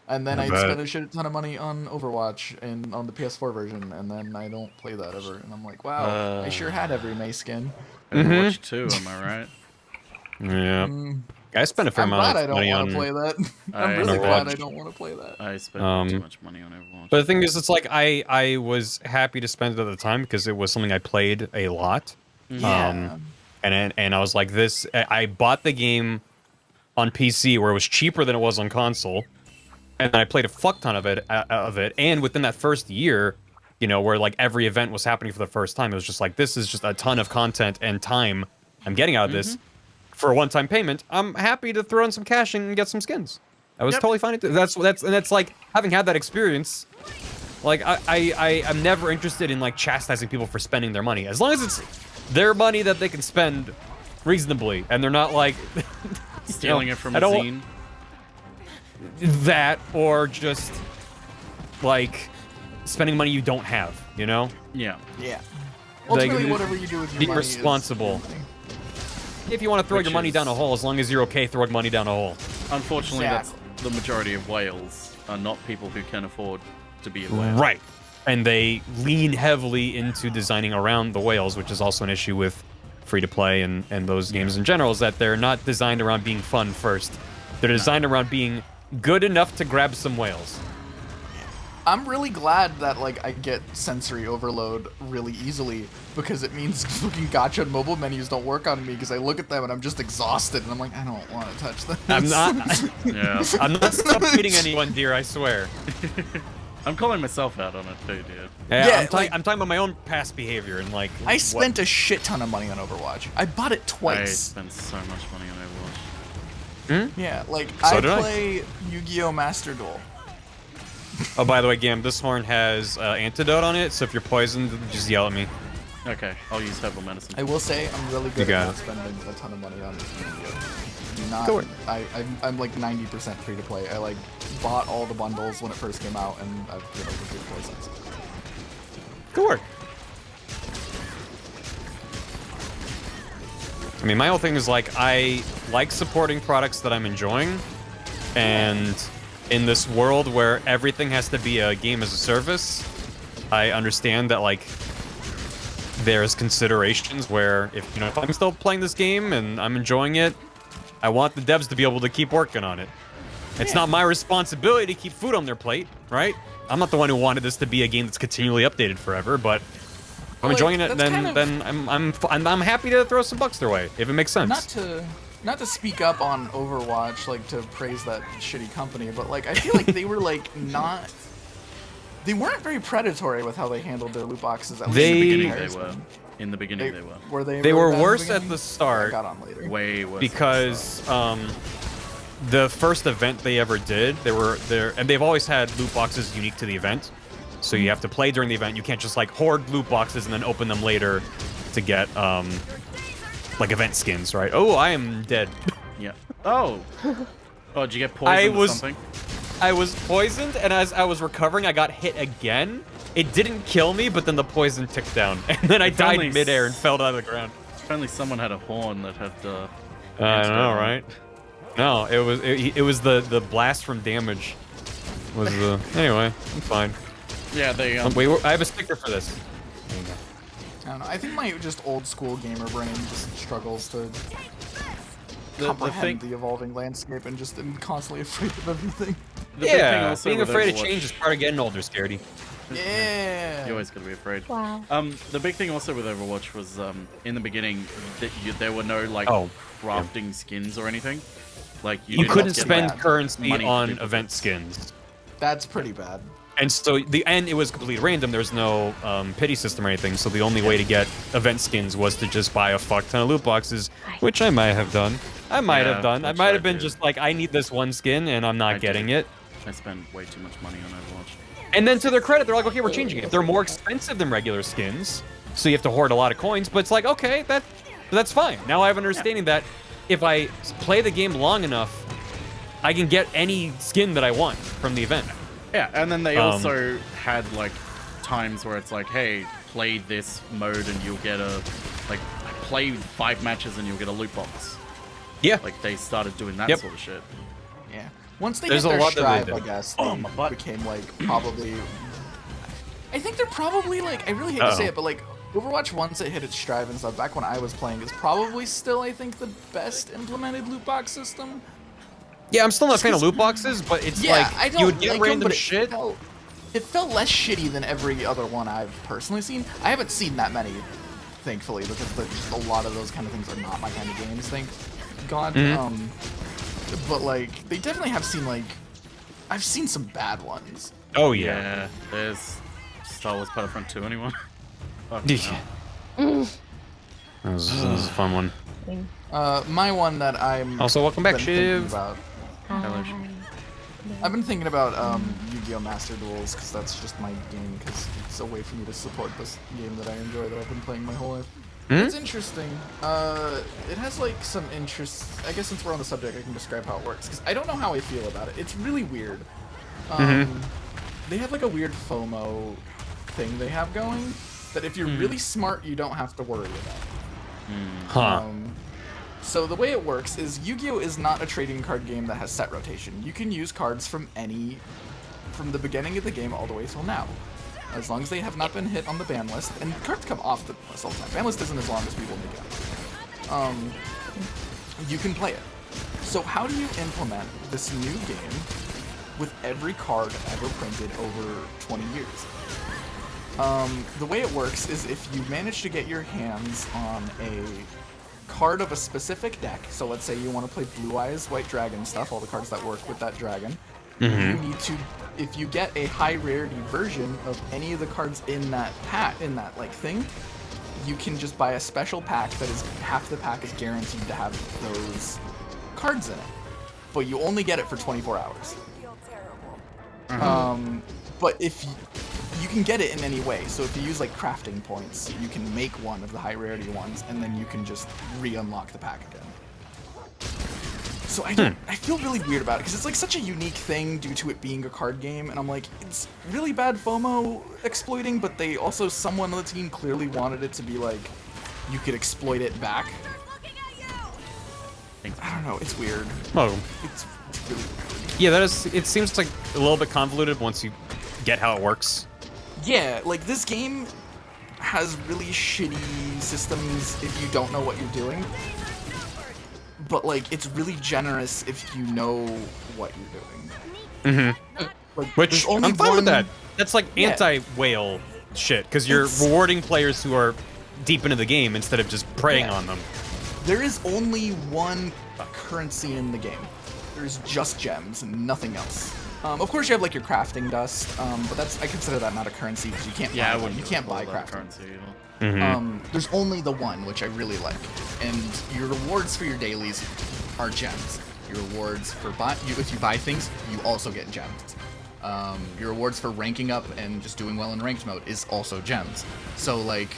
And then I spend a shit ton of money on Overwatch and on the PS4 version, and then I don't play that ever. And I'm like, wow, I sure had every May skin. Overwatch 2, am I right? Yeah. I spent a fair amount of money on. I'm glad I don't want to play that. I'm really glad I don't want to play that. I spent too much money on Overwatch. But the thing is, it's like I was happy to spend it at the time because it was something I played a lot. Yeah. And I was like, I bought the game on PC where it was cheaper than it was on console, and I played a fuck ton of it. And within that first year, you know, where like every event was happening for the first time, it was just like, this is just a ton of content and time I'm getting out of this. For a one-time payment, I'm happy to throw in some cash and get some skins. I was totally fine. That's like, having had that experience, like I'm never interested in like chastising people for spending their money, as long as it's their money that they can spend reasonably, and they're not like stealing it from a zine. That, or just like spending money you don't have, you know? Yeah. Yeah. Ultimately, like, whatever you do with your be money responsible. If you want to throw your money down a hole, as long as you're okay throwing money down a hole. Unfortunately, that's the majority of whales are not people who can afford to be a whale. Right. And they lean heavily into designing around the whales, which is also an issue with free-to-play and those games in general, is that they're not designed around being fun first. They're designed around being good enough to grab some whales. I'm really glad that like I get sensory overload really easily, because it means fucking gacha and mobile menus don't work on me, because I look at them and I'm just exhausted and I'm like, I don't want to touch them. I'm not. I'm not stop-feeding anyone, dear. I swear. I'm calling myself out on it too, dude. Yeah, I'm talking about my own past behavior and like. I spent a shit ton of money on Overwatch. I bought it twice. I spent so much money on Overwatch. Yeah, like I play Yu-Gi-Oh! Master Duel. Oh, by the way, Gam, this horn has antidote on it, so if you're poisoned, just yell at me. Okay, I'll use herbal medicine. I will say I'm really good at not spending a ton of money on Yu-Gi-Oh! Do not. I'm like 90% free to play. I like bought all the bundles when it first came out, and I've been able to play since. Good work. I mean, my whole thing is like, I like supporting products that I'm enjoying, and in this world where everything has to be a game as a service, I understand that like there's considerations where if I'm still playing this game and I'm enjoying it, I want the devs to be able to keep working on it. It's not my responsibility to keep food on their plate, right? I'm not the one who wanted this to be a game that's continually updated forever, but if I'm enjoying it, then I'm happy to throw some bucks their way if it makes sense. Not to speak up on Overwatch, like to praise that shitty company, but like I feel like they were like they weren't very predatory with how they handled their loot boxes. At least in the beginning they were. In the beginning they were. Were they? They really were bad worse in the at the start. I got on later. Way worse. Because the first event they ever did, they were there, and they've always had loot boxes unique to the event. So you have to play during the event. You can't just like hoard loot boxes and then open them later to get like event skins, right? Oh, I am dead. Yeah. Oh. Oh, did you get poisoned or something? I was poisoned, and as I was recovering, I got hit again. It didn't kill me, but then the poison ticked down, and then I died midair and fell out of the ground. If only someone had a horn that had the. I know, right? No, it was the blast from damage. Was the anyway? I'm fine. Yeah, they. Wait, I have a sticker for this. I don't know. I think my just old school gamer brain just struggles to comprehend the evolving landscape and just am constantly afraid of everything. Yeah, being afraid of change is part of getting older, Scaredy. Yeah. You always gotta be afraid. Wow. The big thing also with Overwatch was in the beginning there were no like crafting skins or anything. Like you couldn't spend currency on event skins. That's pretty bad. And so it was completely random. There's no pity system or anything. So the only way to get event skins was to just buy a fuck ton of loot boxes, which I might have done. I might have been just like, I need this one skin and I'm not getting it. I spent way too much money on Overwatch. And then to their credit, they're like, okay, we're changing it. They're more expensive than regular skins, so you have to hoard a lot of coins. But it's like, okay, that's fine. Now I have an understanding that if I play the game long enough, I can get any skin that I want from the event. Yeah, and then they also had like times where it's like, hey, play this mode and you'll get play 5 matches and you'll get a loot box. Yeah. Like they started doing that sort of shit. Yeah. Once they hit their stride, I guess, they became like probably. I think they're probably like, I really hate to say it, but like Overwatch, once it hit its stride and stuff, back when I was playing, is probably still, I think, the best implemented loot box system. Yeah, I'm still not a fan of loot boxes, but it's like you would get random shit. It felt less shitty than every other one I've personally seen. I haven't seen that many, thankfully, because just a lot of those kind of things are not my kind of games, thank God. But like, they definitely have seen like, I've seen some bad ones. Oh yeah. There's Star Wars Battlefront 2, anyone? That was a fun one. My one that I'm also welcome back, Shiv. I've been thinking about Yu-Gi-Oh! Master Duels because that's just my game because it's a way for me to support this game that I enjoy that I've been playing my whole life. It's interesting. It has like some interest. I guess since we're on the subject, I can describe how it works because I don't know how I feel about it. It's really weird. They have like a weird FOMO thing they have going that if you're really smart, you don't have to worry about. So the way it works is Yu-Gi-Oh! Is not a trading card game that has set rotation. You can use cards from the beginning of the game all the way till now. As long as they have not been hit on the ban list, and cards come off the list all the time. Ban list isn't as long as people make it. You can play it. So how do you implement this new game with every card ever printed over 20 years? The way it works is if you manage to get your hands on a card of a specific deck, so let's say you want to play Blue Eyes, White Dragon stuff, all the cards that work with that dragon, you need to, if you get a high rarity version of any of the cards in that like thing, you can just buy a special pack that is half the pack is guaranteed to have those cards in it, but you only get it for 24 hours. But if you can get it in any way, so if you use like crafting points, you can make one of the high rarity ones, and then you can just re-unlock the pack again. So I feel really weird about it because it's like such a unique thing due to it being a card game, and I'm like, it's really bad FOMO exploiting, but they also, someone on the team clearly wanted it to be like, you could exploit it back. I don't know, it's weird. It's really weird. Yeah, it seems like a little bit convoluted once you get how it works. Yeah, like this game, has really shitty systems if you don't know what you're doing. But like, it's really generous if you know what you're doing. Like, Which only I'm fine with that. That's like Yeah. anti-whale shit, because you're rewarding players who are deep into the game instead of just preying on them. There is only one currency in the game. There's just gems and nothing else. Of course, you have like your crafting dust, but I consider that not a currency because you can't. Yeah, buy one. You can't buy that crafting. currency. There's only the one, which I really like, and your rewards for your dailies are gems. Your rewards for if you buy things, you also get gems. Your rewards for ranking up and just doing well in ranked mode is also gems. So like,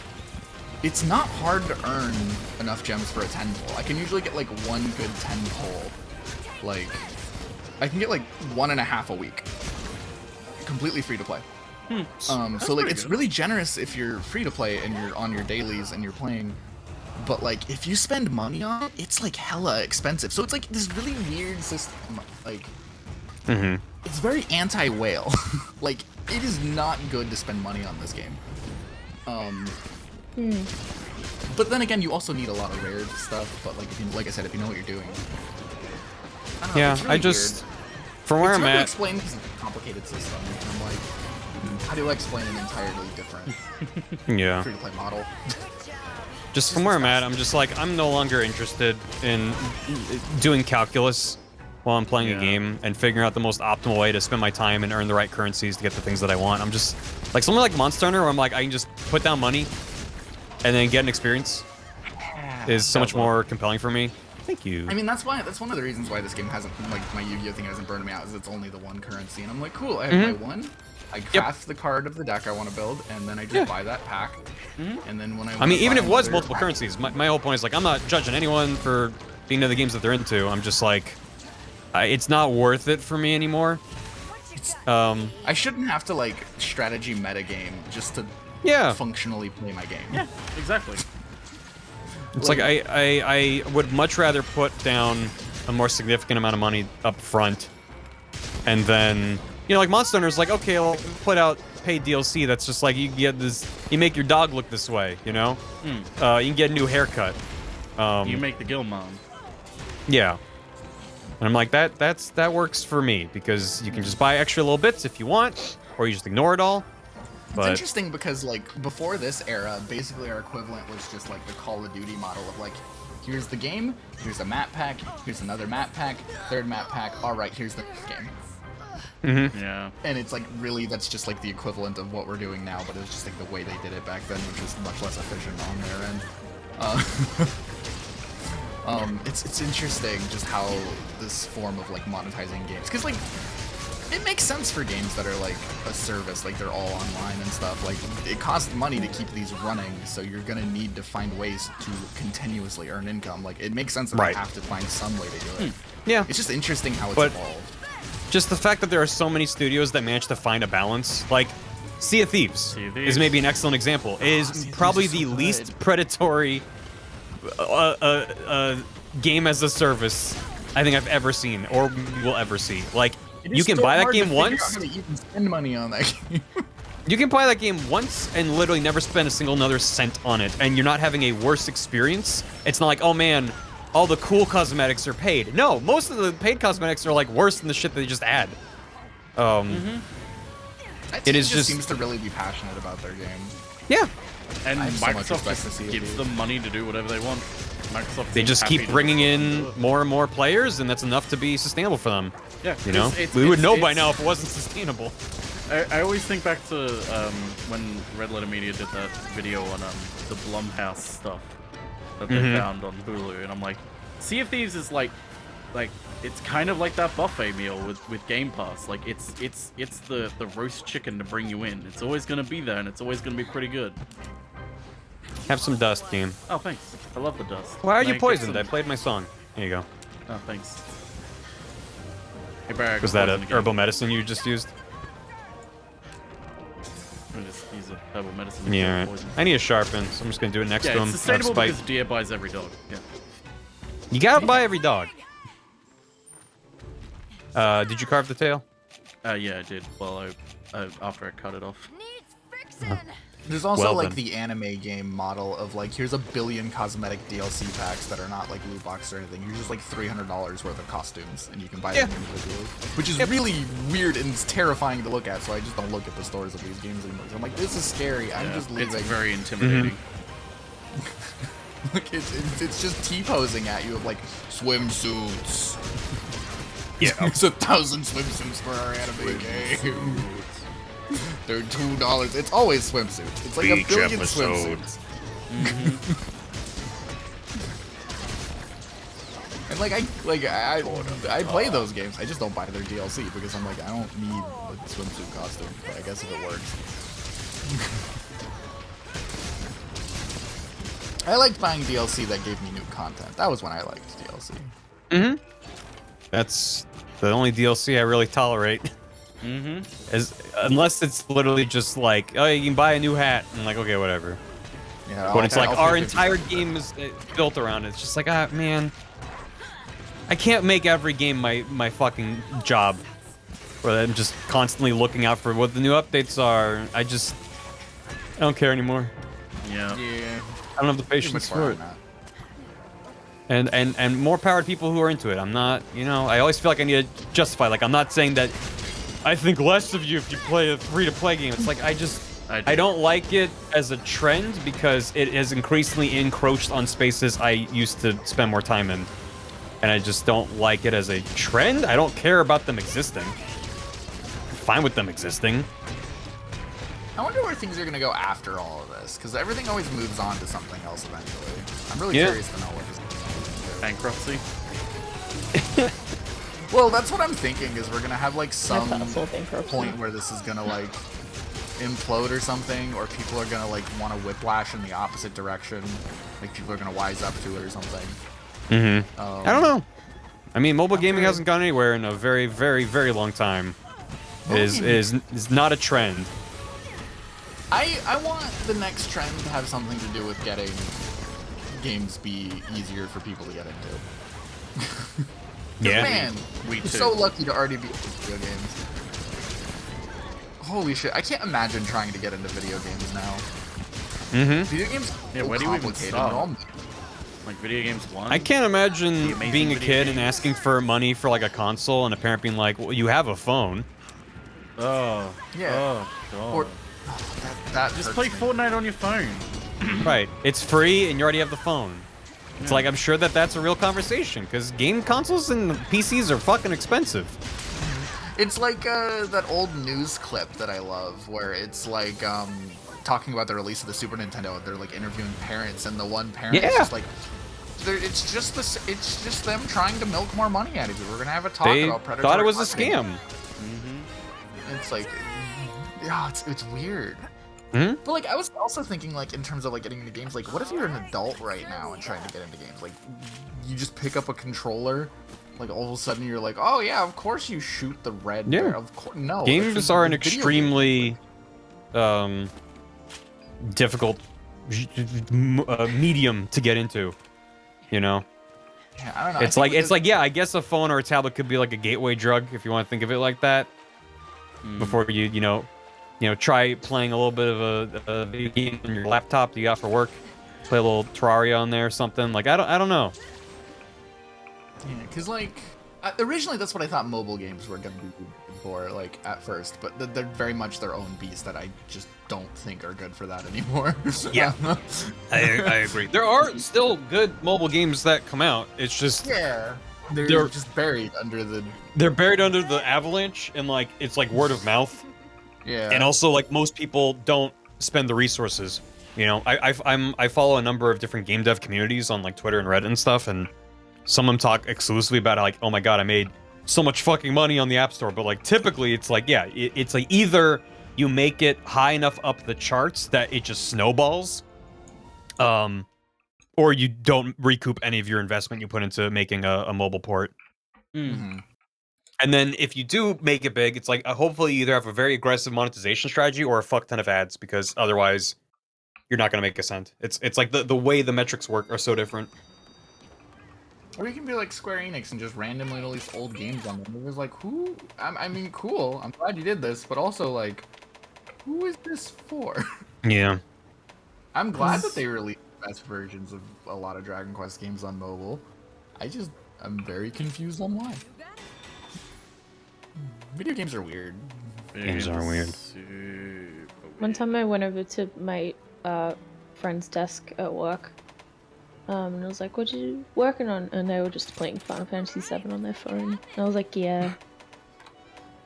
it's not hard to earn enough gems for a 10 pull. I can usually get like one good 10 pull. Like, I can get like 1.5 a week, completely free to play. So like, it's really generous if you're free to play and you're on your dailies and you're playing. But like, if you spend money on it, it's like hella expensive. So it's like this really weird system. Like, it's very anti-whale. Like, it is not good to spend money on this game. But then again, you also need a lot of rare stuff. But like, like I said, if you know what you're doing. I don't know, Yeah, it's really I just weird. from where It's I'm hard to at. explain because it's a complicated system. And I'm like, how do I explain an entirely different Yeah. free-to-play model? Just from where I'm at, I'm just like, I'm no longer interested in doing calculus while I'm playing a game and figuring out the most optimal way to spend my time and earn the right currencies to get the things that I want. I'm just like something like Monster Hunter, where I'm like, I can just put down money and then get an experience is so much more compelling for me. Thank you. I mean, that's one of the reasons why this game hasn't, like, my Yu-Gi-Oh thing hasn't burned me out, is it's only the one currency. And I'm like, cool, I have my one, I craft the card of the deck I want to build, and then I just buy that pack. And then when I mean, even if it was multiple currencies, my whole point is like, I'm not judging anyone for being into the games that they're into. I'm just like, it's not worth it for me anymore. I shouldn't have to, like, strategy metagame just to functionally play my game. Yeah, exactly. It's like I would much rather put down a more significant amount of money up front, and then, you know, like Monster Hunter is like, okay, I'll put out paid DLC that's just like, you get this, you make your dog look this way, you know? You can get a new haircut. You make the guild mom. Yeah. And I'm like, that works for me, because you can just buy extra little bits if you want, or you just ignore it all. It's interesting because, like, before this era, basically our equivalent was just, like, the Call of Duty model of, like, here's the game, here's a map pack, here's another map pack, third map pack, alright, here's the game. Yeah. And it's, like, really, that's just, like, the equivalent of what we're doing now, but it was just, like, the way they did it back then, which was much less efficient on their end. It's interesting just how this form of, like, monetizing games, because, like, it makes sense for games that are like a service, like they're all online and stuff. Like, it costs money to keep these running, so you're gonna need to find ways to continuously earn income. Like, it makes sense that they have to find some way to do it. Yeah. It's just interesting how it's evolved. Just the fact that there are so many studios that manage to find a balance, like Sea of Thieves is maybe an excellent example. It is probably the least predatory game as a service I think I've ever seen or will ever see. Like, you can buy that game once. You can spend money on that game. You can buy that game once and literally never spend a single another cent on it, and you're not having a worse experience. It's not like, oh man, all the cool cosmetics are paid. No, most of the paid cosmetics are like worse than the shit they just add. It is just seems to really be passionate about their game. Yeah. And Microsoft just just gives them money to do whatever they want. Microsoft They just keep bringing in more and more players, and that's enough to be sustainable for them. Yeah, you know, we would know by now if it wasn't sustainable. I always think back to when Red Letter Media did that video on the Blumhouse stuff that they found on Hulu, and I'm like, Sea of Thieves is like it's kind of like that buffet meal with Game Pass. Like, it's the roast chicken to bring you in. It's always gonna be there, and it's always gonna be pretty good. Have some dust, game. Oh, thanks. I love the dust. Why are you poisoned? I played my song. There you go. Oh, thanks. Hey, Barry, was that a herbal medicine you just used? Use a herbal medicine. Yeah, right. I need a sharpen, so I'm just gonna do it next to him. It's sustainable because Deer buys every dog. Yeah. You gotta buy every dog. Did you carve the tail? Yeah, I did. Well, after I cut it off. Oh. There's also Well like then. the anime game model of like, here's a billion cosmetic DLC packs that are not like loot boxes or anything. You're just like $300 worth of costumes, and you can buy them individually, which is really weird and it's terrifying to look at. So I just don't look at the stores of these games anymore. So I'm like, this is scary. I'm just leaving. It's very intimidating. Look, it's just T-posing at you of like swimsuits. Yeah, it's 1,000 swimsuits for our anime game. They're $2. It's always swimsuits. It's like Beach a billion episode. swimsuits. And like I play those games. I just don't buy their DLC because I'm like, I don't need a swimsuit costume. But I guess if it works. I liked buying DLC that gave me new content. That was when I liked DLC. Mm-hmm. That's the only DLC I really tolerate. Unless it's literally just like, oh, you can buy a new hat, and like, okay, whatever. Yeah, but it's like our entire game is built around it. It's just like, ah, man, I can't make every game my fucking job, where I'm just constantly looking out for what the new updates are. I don't care anymore. Yeah. I don't have the patience for it. And more power to people who are into it. I'm not, I always feel like I need to justify. Like, I'm not saying that I think less of you if you play a free-to-play game. It's like, I don't like it as a trend because it has increasingly encroached on spaces I used to spend more time in. And I just don't like it as a trend. I don't care about them existing. I'm fine with them existing. I wonder where things are going to go after all of this, because everything always moves on to something else eventually. I'm really curious to know what this is. Bankruptcy? Well, that's what I'm thinking, is we're going to have like some point where this is going to like implode or something, or people are going to like want to whiplash in the opposite direction. Like people are going to wise up to it or something. I don't know. I mean, mobile gaming hasn't gone anywhere in a very, very, very long time. Is not a trend. I want the next trend to have something to do with getting games be easier for people to get into. Yeah. Man, we're so lucky to already be in video games. Holy shit, I can't imagine trying to get into video games now. Video games are so where do you even complicated. start? Like video games 1? I can't imagine being a kid and asking for money for like a console and a parent being like, well, you have a phone. Oh. Yeah. Oh, God. Or, that just play Fortnite on your phone. Right. It's free and you already have the phone. It's like, I'm sure that's a real conversation, because game consoles and PCs are fucking expensive. It's like that old news clip that I love, where it's like talking about the release of the Super Nintendo. They're like interviewing parents, and the one parent is just like, it's just them trying to milk more money out of you. We're gonna have a talk about predatory. Thought it was marketing. a scam. It's like, yeah, it's weird. But like, I was also thinking, like, in terms of like getting into games, like, what if you're an adult right now and trying to get into games? Like, you just pick up a controller, like all of a sudden you're like, oh yeah, of course you shoot the red. Yeah. Of course, no. Games are an extremely difficult medium to get into. You know. Yeah, I don't know. It's like yeah, I guess a phone or a tablet could be like a gateway drug if you want to think of it like that. Before you know, try playing a little bit of a video game on your laptop that you got for work. Play a little Terraria on there or something. Like I don't know. Yeah, because like originally that's what I thought mobile games were gonna be for, like at first, but they're very much their own beast that I just don't think are good for that anymore. Yeah, I agree. There are still good mobile games that come out. It's just they're just buried under the. They're buried under the avalanche, and like it's like word of mouth. Yeah. And also, like, most people don't spend the resources. You know, I follow a number of different game dev communities on like Twitter and Reddit and stuff, and some of them talk exclusively about like, oh my god, I made so much fucking money on the App Store. But like, typically, it's like, yeah, it's like either you make it high enough up the charts that it just snowballs, or you don't recoup any of your investment you put into making a mobile port. And then if you do make it big, it's like hopefully you either have a very aggressive monetization strategy or a fuck ton of ads, because otherwise you're not going to make a cent. It's like the way the metrics work are so different. Or you can be like Square Enix and just randomly release old games on them. It was like, who? I mean, cool. I'm glad you did this, but also like, who is this for? Yeah. I'm glad that they released best versions of a lot of Dragon Quest games on mobile. I'm very confused on why. Video games are weird. Games are weird. One time I went over to my friend's desk at work, and I was like, "What you working on?" And they were just playing Final Fantasy VII on their phone. And I was like, "Yeah."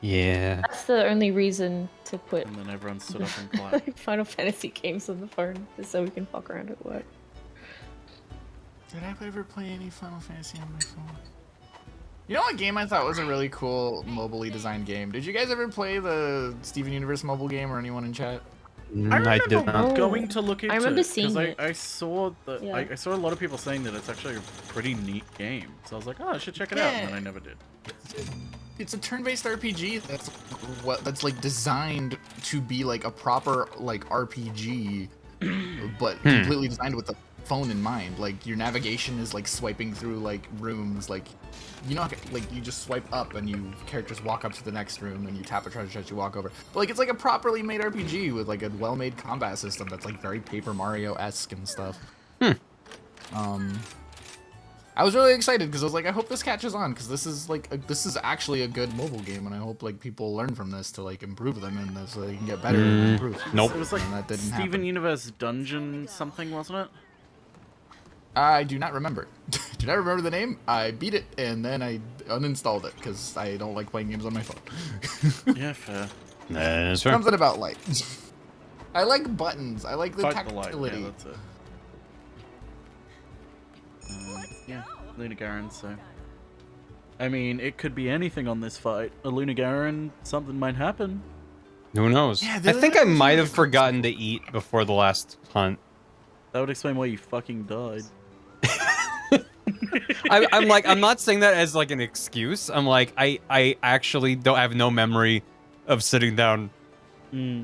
Yeah. That's the only reason to put. And then everyone stood up and clapped. Final Fantasy games on the phone, is so we can fuck around at work. Did I ever play any Final Fantasy on my phone? You know what game I thought was a really cool mobily designed game? Did you guys ever play the Steven Universe mobile game, or anyone in chat? I remember going to look into I remember it, seeing it. I saw Yeah. I saw a lot of people saying that it's actually a pretty neat game. So I was like, oh, I should check it out, and then I never did. It's a turn-based RPG that's like designed to be like a proper like RPG, but completely designed with the phone in mind. Like your navigation is like swiping through like rooms, like you know, like you just swipe up and you characters walk up to the next room and you tap a treasure chest, you walk over. But like it's like a properly made RPG with like a well-made combat system that's like very Paper Mario-esque and stuff. I was really excited because I was like, I hope this catches on, because this is like this is actually a good mobile game, and I hope like people learn from this to like improve them and so they can get better and improve. Nope. It was like that didn't Steven happen. Universe Dungeon something, wasn't it? I do not remember. Do not remember the name. I beat it and then I uninstalled it because I don't like playing games on my phone. Yeah, fair. That's fair. Something about light. I like buttons. I like the Fight the tactility. light. Yeah, that's it. Yeah, Luna Garen, so... I mean, it could be anything on this fight. A Luna Garen, something might happen. Who knows? Yeah, I think I might have forgotten to eat before the last hunt. That would explain why you fucking died. I'm like, I'm not saying that as like an excuse. I'm like, I actually don't have no memory of sitting down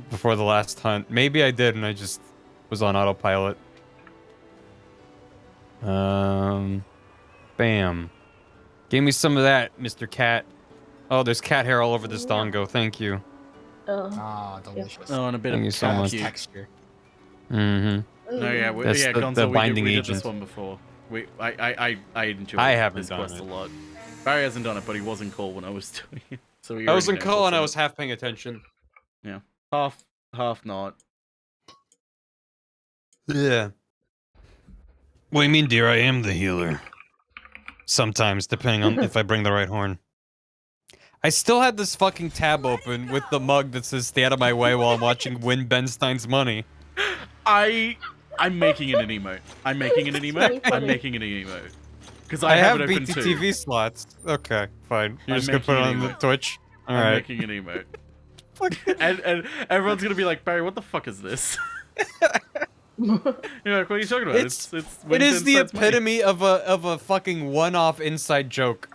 before the last hunt. Maybe I did and I just was on autopilot. Bam. Give me some of that, Mr. Cat. Oh, there's cat hair all over this dongo. Thank you. Ah, delicious. Oh, and a bit Thank of you so much. Texture. Mm-hmm. No, yeah, That's Gonzo, the binding we did agent. this one before. I enjoyed I haven't this done quest it. a lot. Barry hasn't done it, but he was in call when I was doing it. So I was in call and I was half paying attention. Yeah, half not. Yeah. What do you mean, dear? I am the healer. Sometimes, depending on if I bring the right horn. I still had this fucking tab open with the mug that says "Stay out of my way" while I'm watching Win Benstein's Money. I'm making it an emote. I'm making it an emote. I'm making it an emote. Because I have it open too. BTTV slots. Okay, fine. You're I'm just gonna put it making on an the emote. Twitch. All I'm right. making an emote. and everyone's gonna be like, Barry, what the fuck is this? You're like, what are you talking about? It is the epitome of a fucking one-off inside joke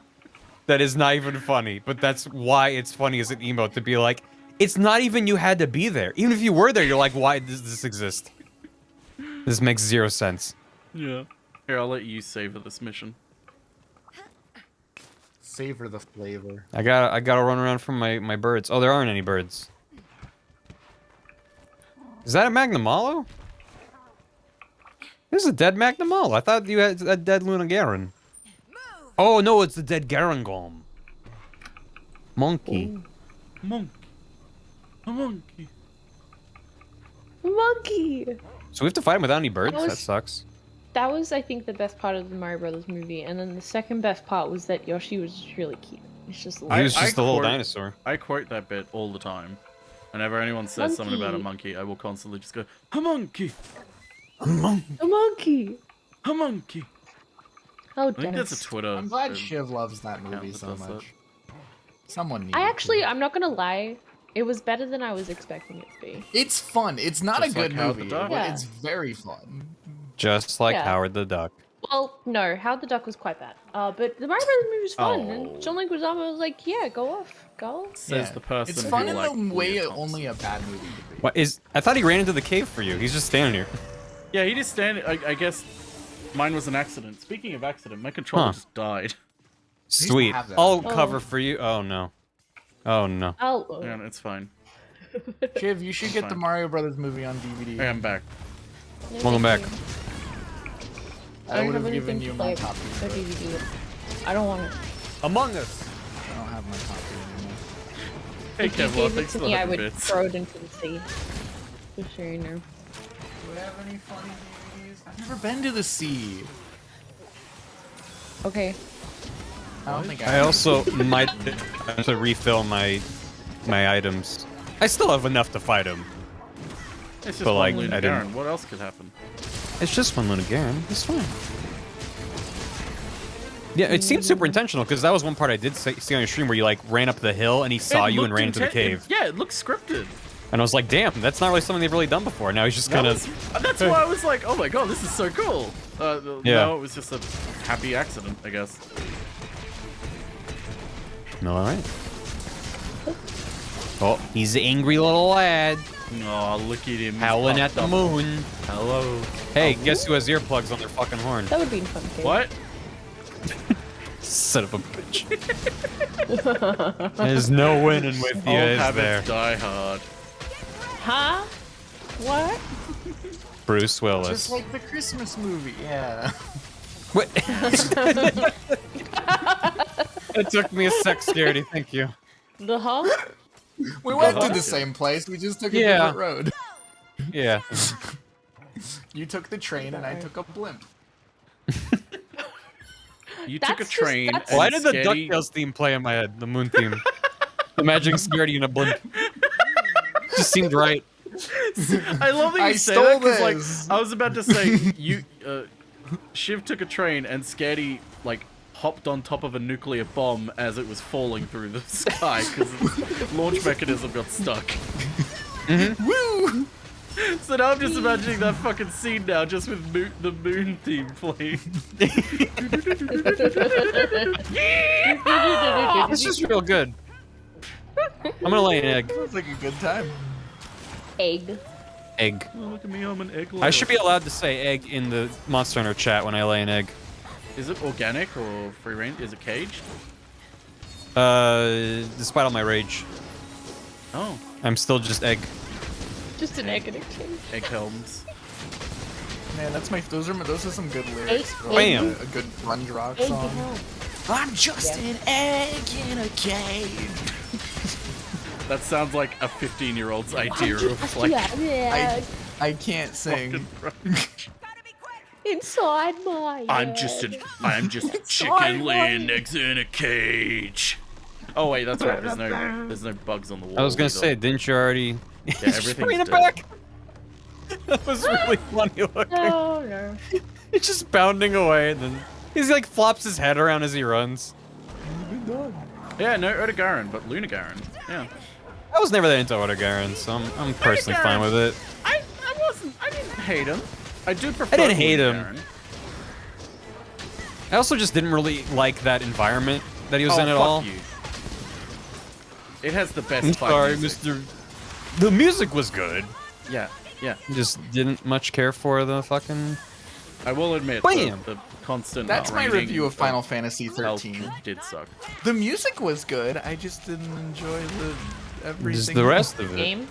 that is not even funny, but that's why it's funny as an emote to be like, it's not even you had to be there. Even if you were there, you're like, why does this exist? This makes zero sense. Yeah. Here, I'll let you savor this mission. Savor the flavor. I gotta run around from my birds. Oh, there aren't any birds. Is that a Magnamalo? This is a dead Magnamalo. I thought you had a dead Luna Garen. Oh no, it's the dead Garangolm. Monkey. Monkey. A monkey. Monkey! So we have to fight him without any birds? That That sucks. That was, I think, the best part of the Mario Brothers movie, and then the second best part was that Yoshi was just really cute. It's just He was just a little dinosaur. I quote that bit all the time. Whenever anyone says something about a monkey, I will constantly just go, a monkey! A monkey! A monkey! A monkey! Oh, I think that's a Twitter. I'm glad Shiv loves that movie so much. Someone needs I'm not gonna lie, it was better than I was expecting it to be. It's fun. It's not Just a good like Howard the movie, Duck? but Yeah. it's very fun. Just like Yeah. Howard the Duck. Well, no, Howard the Duck was quite bad. But the Mario Brothers movie was fun, and John Leguizamo was like, yeah, go off. Says the person It's who fun in liked the way Leah only a bad movie could be. What is? I thought he ran into the cave for you. He's just standing here. Yeah, he just stand. I guess mine was an accident. Speaking of accident, my controller just died. Sweet. have that. I'll cover for you. Oh no. Oh no. Oh. Yeah, it's fine. Shiv, you should get the Mario Brothers movie on DVD. Hey, I'm back. Welcome back. I would have given you my copy. I don't want it. Among Us. I don't have my copy anymore. Hey, If you Kevlar, gave it thanks to for me, the I would 100 bits. throw it into the sea. Just so you know. Do we have any funny DVDs? I've never been to the sea. Okay. I don't think I also might have to refill my items. I still have enough to fight him. It's just But, one like, Luna I didn't- Garen. What else could happen? It's just one Luna Garen. It's fine. Yeah, it seemed super intentional because that was one part I did see on your stream where you like ran up the hill and he saw It you and looked ran into the cave. Yeah, it looks scripted. And I was like, damn, that's not really something they've really done before. Now he's just kind of. That's why I was like, oh my god, this is so cool. Yeah. No, it was just a happy accident, I guess. All right. Oh, he's an angry little lad. Oh, look at him. he's Howling at puffed the up. moon. Hello. Hey, guess who has earplugs on their fucking horn? That would be fun. Kid. What? Son of a bitch. There's no winning with you, Old is habits there? die hard. Huh? What? Bruce Willis. Just like the Christmas movie, yeah. What? It took me a sec, Scaredy. Thank you. The Hulk? We went to the same place, we just took a Yeah. different road. Yeah. You took the train and I took a blimp. You took a That's just- train. that's- Why and did the Sketty- DuckTales theme play in my head? The moon theme. Imagining Scaredy in a blimp. Just seemed right. I love that I you say stole that because, this. like, I was about to say you, Shiv took a train and Sketty like hopped on top of a nuclear bomb as it was falling through the sky because the launch mechanism got stuck. Woo! So now I'm just imagining that fucking scene now, just with the moon theme playing. This is real good. I'm gonna lay an egg. Sounds like a good time. Egg. Egg. Oh, look at me, I'm an egg. I should be allowed to say egg in the Monster Hunter chat when I lay an egg. Is it organic or free range? Is it caged? Despite all my rage, Oh, I'm still just egg. Just an egg and a cake. egg helms. Man, those are some good lyrics. for, Bam. a good grunge rock Egg song. help. I'm just an egg in a cage. That sounds like a 15-year-old's idea of like. Yeah. I can't sing. Inside my I'm egg. just a chicken Inside laying my- eggs in a cage. Oh wait, that's right. There's no bugs on the wall. I was gonna either. say, didn't you already? Yeah, Just everything's bring it dead. back. That was really funny looking. Oh no. He's just bounding away, and then he's like flops his head around as he runs. Yeah, no Oda but Luna Garen. Yeah. I was never that into Otogaron, so I'm personally fine with it. I didn't hate him. I do prefer. I didn't hate Luna him. Garen. I also just didn't really like that environment that he was Oh, in at fuck all. you. It has the best I'm fight sorry, music. Mr. The music was good. Yeah, yeah. Just didn't much care for the fucking. I will admit, Bam! the constant. That's my draining review of Final Fantasy health 13. Did suck. The music was good. I just didn't enjoy everything. Just the rest of it. Game?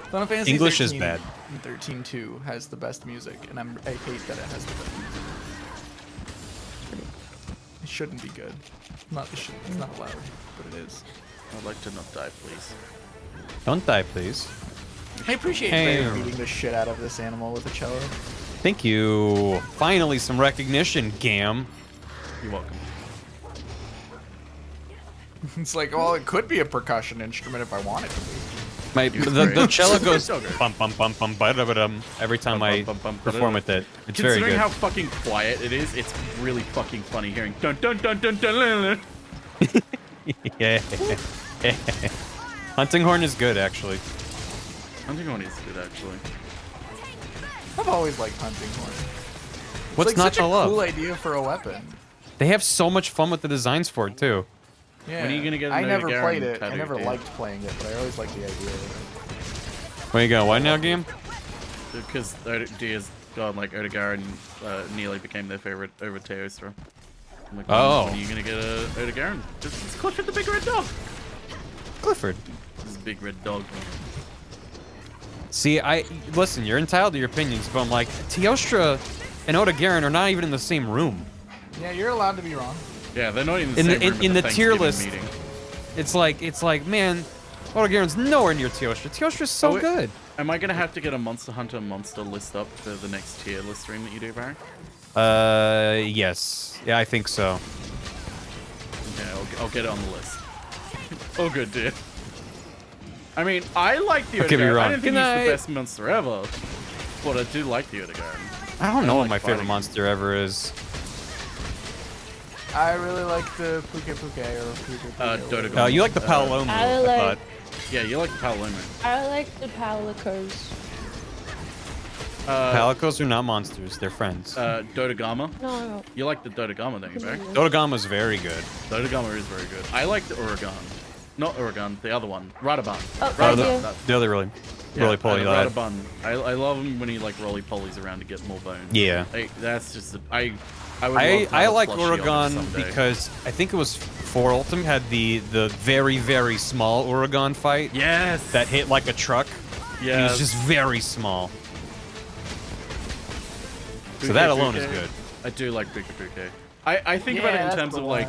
Final Fantasy English is 13 bad. and 13-2 has the best music, and I hate that it has the best music. It shouldn't be good. It's not allowed, but it is. I'd like to not die, please. Don't die, please. I appreciate Hey. Bear beating the shit out of this animal with a cello. Thank you. Finally, some recognition, Gam. You're welcome. It's like, well, it could be a percussion instrument if I wanted to be. The cello goes So good. bum bum bum bum ba-da-ba-dum every time I perform with it. It's very Considering good. how fucking quiet it is, it's really fucking funny hearing dun dun dun dun dun. dun, dun. Yeah. Hunting horn is good, actually. Hunting horn is good, actually. I've always liked hunting horn. What's it's like not such to a love? cool idea for a weapon. They have so much fun with the designs for it too. Yeah. When are you gonna get I an never Oda played Garen it. I tattoo, never dude? liked playing it, but I always liked the idea of Where you going? What now, Game? Because Dia's gone, like Oda Garen nearly became their favorite over Teostra. I'm like, Oh. when are you gonna get a Oda Garen? It's Clifford the Big Red Dog. Clifford. This big red dog. See, listen, you're entitled to your opinions, but I'm like, Teostra and Oda-Garen are not even in the same room. Yeah, you're allowed to be wrong. Yeah, they're not even the same room at in the tier Thanksgiving list. meeting. It's like, man, Oda-Garen's nowhere near Teostra. Teostra's so good. Am I gonna have to get a Monster Hunter monster list up for the next tier list stream that you do, Barry? Yes. Yeah, I think so. Okay, I'll get it on the list. Oh, good, dude. I mean, I like the Oda-Garen. I didn't think he's the best monster ever, but I do like the Oda-Garen. I don't know what my favorite monster ever is. I really like the Puke Puke or Puke Dodogama. You like the Paloma, I like- thought. Yeah, you like the Paloma. I like the Palicos. Palicos are not monsters, they're friends. Dodogama? No. You like the Dodogama, don't you, Barry? Dodogama's very good. Dodogama is very good. I like the Uragan. Not Uragan, the other one. Radaban. Oh, The other roly poly lad. Radaban. I love him when he like roly polies around to get more bones. Yeah. That's just I would love to have I a like plushie on him Uragan someday. because I think it was 4 Ultim had the very, very small Uragan fight. Yes. That hit like a truck. Yeah. He was just very small. So that alone is good. I do like Puke Puke. I think about it in terms of like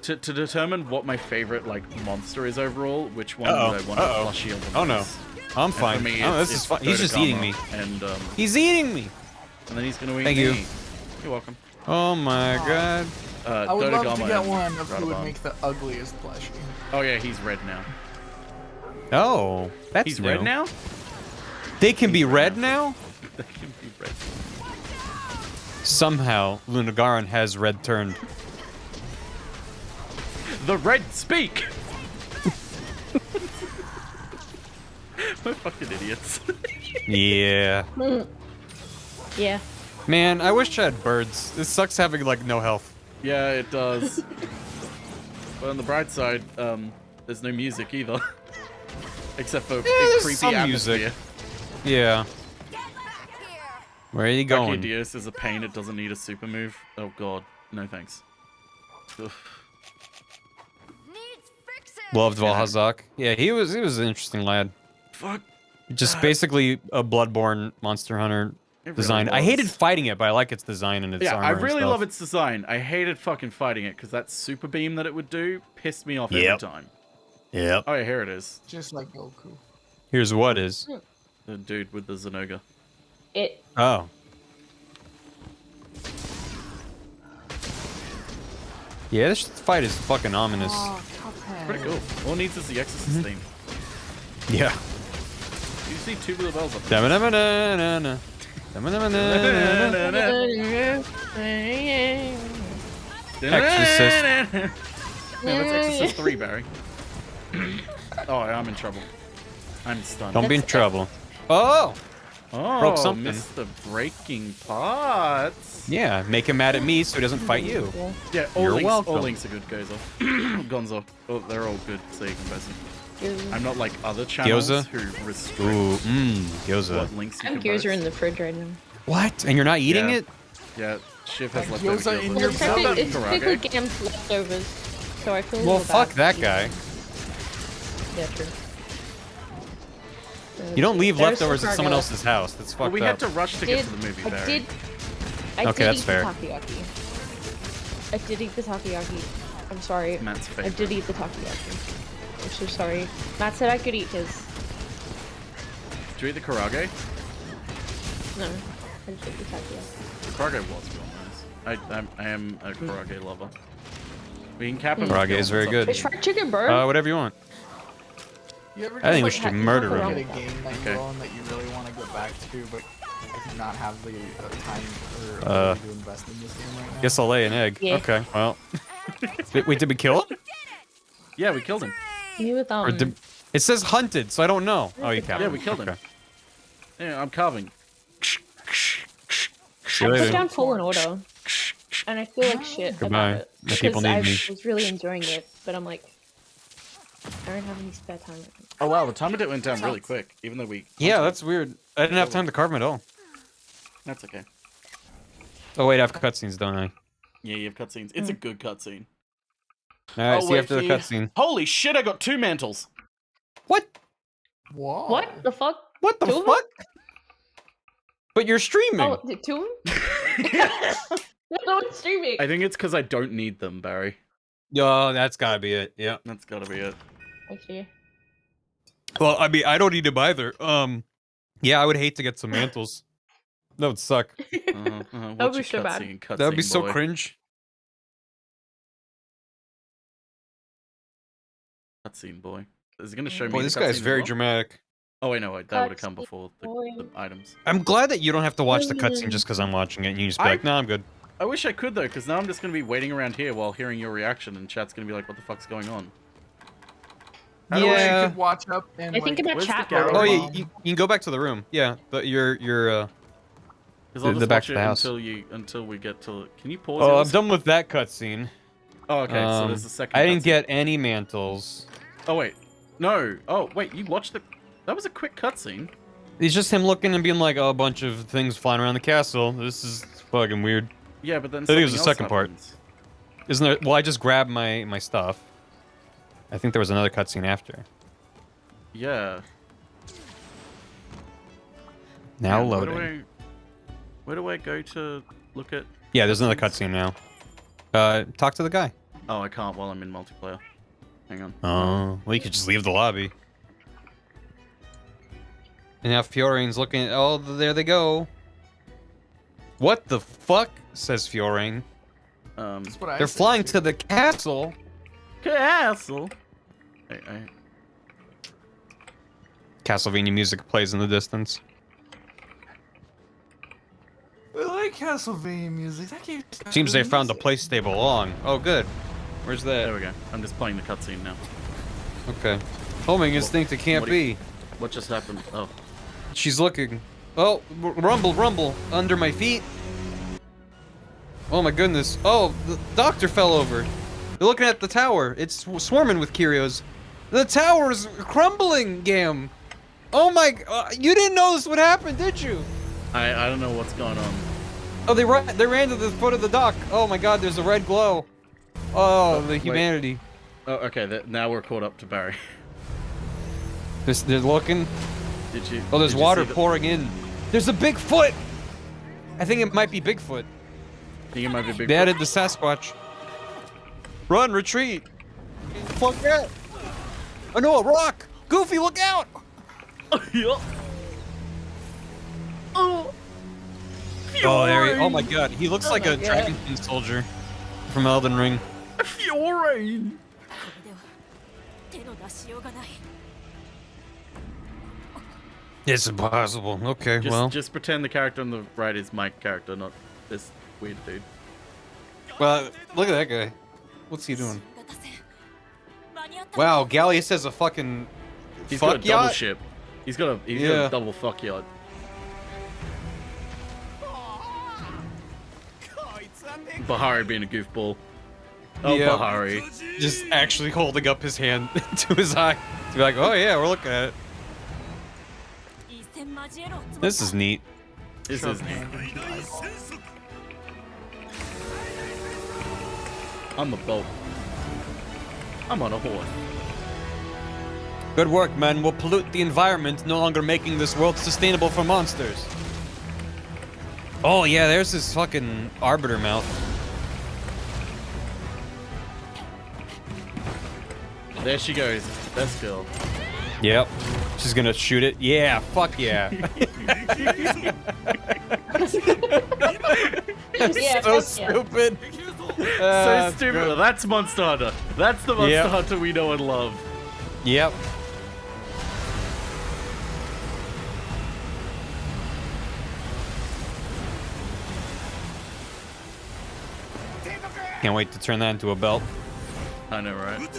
to determine what my favorite like monster is overall, which one would I want to plushie on the Oh no. most. I'm And for fine. me, Oh, it's- this is it's fun. He's just eating me. And He's eating me. and then he's gonna eat Thank me. you. You're welcome. Oh my god. I would love to Dodogama get and one of who would Radaban. make the ugliest plushie. Oh yeah, he's red now. Oh, that's He's new. red now? They can be red now? They can be red. Somehow, Lunagaran has red turned. The red speak! We're fucking idiots. Yeah. Yeah. Man, I wish I had birds. This sucks having, like, no health. Yeah, it does. But on the bright side, there's no music either. Except for there's creepy some atmosphere. music. Yeah. Where are you going? Dios is a pain, it doesn't need a super move. Oh god, no thanks. Ugh. Loved Valhazak. Yeah, he was an interesting lad. Fuck. Just basically a Bloodborne Monster Hunter It design. really I hated was. fighting it, but I like its design and its Yeah, armor I and really stuff. love its design. I hated fucking fighting it because that super beam that it would do pissed me off every Yep. time. Yep. Oh yeah, here it is. Just like Goku. Here's what is. The dude with the Zenoga. It. Oh. Yeah, this fight is fucking ominous. Pretty cool. All it needs is the Exorcist theme. Yeah. You see Tubular Bells up there. Da-ba-da-ba-da-na-na. Da-ba-da-ba-da-na-na. Exorcist. No, that's Exorcist 3, Barry. Oh, I'm in trouble. I'm stunned. Don't be in trouble. Oh! Oh, Broke something. Mr. Breaking Parts. Yeah, make him mad at me so he doesn't fight you. Yeah, all You're links, welcome. all links are good, Gozo. Gonzo. Oh, they're all good, so you can pass them. I'm not like other channels Gyoza? who restrict Ooh, gyoza. what links you Some can gears post. are in the fridge right now. What? And you're not eating Yeah. it? Yeah, Shiv has Like leftover gyoza in gyoza. your It's belly. technically, it's Karage. technically Gam's leftovers, so I feel a Well, little fuck bad. that guy. Yeah, true. You don't leave There's leftovers the at someone cargo. else's house. That's fucked Well, we up. had to rush to get to the movie, I Barry. did. I Okay, did that's eat fair. the takoyaki. I did eat the takoyaki. I'm sorry. Matt's I favorite. did eat the takoyaki. I'm so sorry. Matt said I could eat his. Did you eat the karage? No, I just ate the takoyaki. The karage was real nice. I am a karage lover. We can cap him. Karage is very good. It's fried chicken, bro. Whatever you want. You ever I think we just, should like, murder get him. a game that you Okay. own that you really want to get back to, but not have the time or Uh, ability to invest in this game right now? Guess I'll lay an egg. Yeah. Okay, well. Wait, did we kill him? Yeah, we killed him. Me with Or did, it says hunted, so I don't know. Oh, you killed Yeah, him. we killed him. Okay. Yeah, I'm carving. See I you put later. down Fallen Order, and I feel like shit Goodbye. about it. The people Because need I me. was really enjoying it, but I'm like, I don't have any spare time right now. Oh wow, the time of it went down really quick, even though we... Yeah, that's weird. I didn't have time to carve him at all. That's okay. Oh, wait, I have cutscenes, don't I? Yeah, you have cutscenes. It's a good cutscene. Alright, Oh, see you after the cutscene. Holy shit, I got 2 mantles. What? Whoa. What the fuck? What the fuck? But you're streaming. Oh, the two? No, it's streaming. I think it's because I don't need them, Barry. Yo, that's gotta be it. Yeah, that's gotta be it. Okay. Well, I mean, I don't need them either. Yeah, I would hate to get some mantles. That would suck. That would be so bad. That would be so cringe. Cutscene boy. Is it gonna show me? Boy, the this guy's cutscene very as well? dramatic. Oh wait, no, wait, that would have come before the items. I'm glad that you don't have to watch the cutscene just because I'm watching it, and you just be like, "Nah, I'm good." I wish I could though, because now I'm just gonna be waiting around here while hearing your reaction, and chat's gonna be like, "What the fuck's going on?" I wish you could watch up and I think about where's the chat. gallery? Oh yeah, you can go back to the room. Yeah, but you're Because I'll the just back watch to it the house. until we get to. Can you pause? Oh, it? I'm done with that cutscene. Oh, okay. So there's the second. I didn't cutscene. get any mantles. Oh wait, no. Oh wait, you watched the. That was a quick cutscene. It's just him looking and being like, "Oh, a bunch of things flying around the castle. This is fucking weird." Yeah, but then I think it was the something second else part. happens. Isn't there? Well, I just grabbed my stuff. I think there was another cutscene after. Yeah. Now Yeah, loading. Where do I go to look at? Yeah, there's another cutscene now. Talk to the guy. Oh, I can't while I'm in multiplayer. Hang on. Oh, well, you could just leave the lobby. And now Fiorane's looking at, oh, there they go. What the fuck, says Fiorane. That's what I They're said, flying too. to the castle. Castle. Castlevania music plays in the distance. I like Castlevania music. That game Seems they found a place they belong. Oh, good. Where's that? There we go. I'm just playing the cutscene now. Okay. Homing instinct, it can't what do you- be. What just happened? Oh. She's looking. Oh, rumble, rumble. Under my feet. Oh my goodness. Oh, the doctor fell over. They're looking at the tower. It's swarming with Kyrios. The tower is crumbling, Gam. Oh my... you didn't know this would happen, did you? I don't know what's going on. Oh, they ran to the foot of the dock. Oh my god, there's a red glow. Oh, the humanity. Oh, okay. Now we're caught up to Barry. They're looking. Did you? Oh, there's did you water see pouring in. There's a Bigfoot! I think it might be Bigfoot. Think it might be Bigfoot? They added the Sasquatch. Run, retreat! Fuck that! Oh no, a rock! Goofy, look out! Oh, Oh, there he, oh my god, he looks like a Dragon King soldier from Elden Ring. Fiorane! It's impossible. Okay, well. Just pretend the character on the right is my character, not this weird dude. Well, look at that guy. What's he doing? Wow, Gallius has a fucking He's fuck got a double yacht? ship. He's got a double fuck yacht. Bahari being a goofball. Oh, Yeah. Bahari. Just actually holding up his hand to his eye to be like, oh yeah, we're looking at it. This is neat. This is neat. I'm a boat. I'm on a horse. Good work, man. We'll pollute the environment, no longer making this world sustainable for monsters. Oh yeah, there's this fucking arbiter mouth. There she goes. Best girl. Yep. She's gonna shoot it. Yeah, fuck yeah. Yeah, so fuck yeah. stupid. So stupid. good. That's Monster Hunter. That's the Monster Yep. Hunter we know and love. Yep. Can't wait to turn that into a belt. I know, right?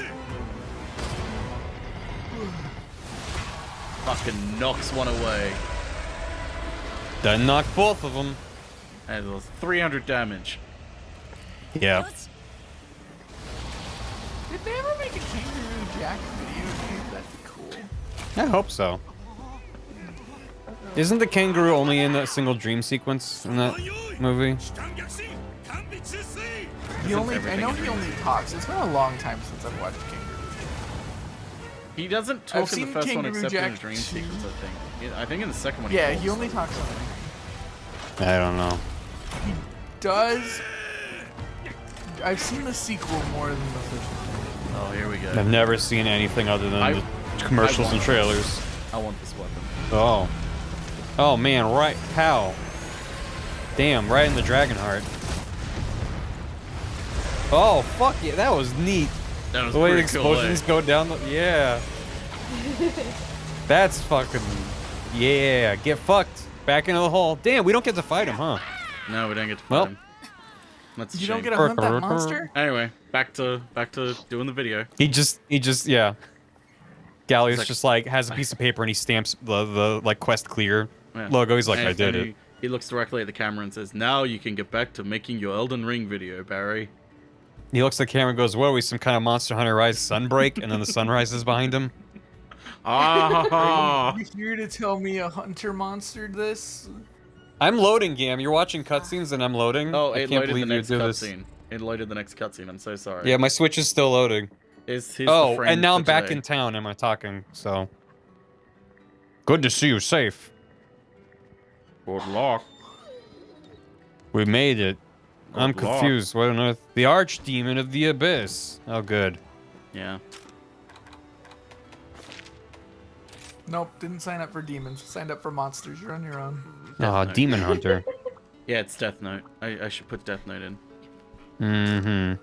Fucking knocks one away. Done knock both of them. And it was 300 damage. Yeah. Did they ever make a Kangaroo Jack video game? That'd be cool. I hope so. Isn't the kangaroo only in that single dream sequence in that movie? I know he only talks. It's been a long time since I've watched Kangaroo. Everything. Jack. Yeah, 'cause, He only talks. It's been a long time since I've watched Kangaroo. Jack. He doesn't talk in the seen first one Kangaroo except in Jack the dream 2. sequence, I think. I think in the second one Yeah, talks. he only talks on it. I don't know. He does. I've seen the sequel more than the first one. Oh, here we go. I've never seen anything other than the commercials and trailers. I want this weapon. Oh. Oh man, right. How? Damn, right in the dragon heart. Oh, fuck yeah, that was neat. That was the way the pretty cool, explosions eh? go down the. Yeah. That's fucking. Yeah, get fucked. Back into the hole. Damn, we don't get to fight him, huh? No, we don't get to fight him. That's a You don't shame. get to hunt that monster? Anyway, back to doing the video. He just, yeah. Gallius like- just like has a piece of paper and he stamps the like quest clear Yeah. logo. He's like, And- I did and it. He looks directly at the camera and says, "Now you can get back to making your Elden Ring video, Barry." He looks at the camera and goes, what are we, some kind of Monster Hunter Rise Sunbreak? And then the sun rises behind him. Are you here to tell me a hunter monstered this? I'm loading, Gam. You're watching cutscenes and I'm loading. Oh, I it can't loaded the believe you next do this. cutscene. It loaded the next cutscene. I'm so sorry. Yeah, my Switch is still loading. Here's Oh, the frame and now for I'm back today. in town. Am I talking? So. Good to see you safe. Good luck. We made it. I'm Good luck. confused. What on earth? The Archdemon of the Abyss. Oh, good. Yeah. Nope, didn't sign up for demons. Signed up for monsters. You're on your own. Oh, Demon Hunter. Yeah, it's Death Note. I should put Death Note in. Mm-hmm.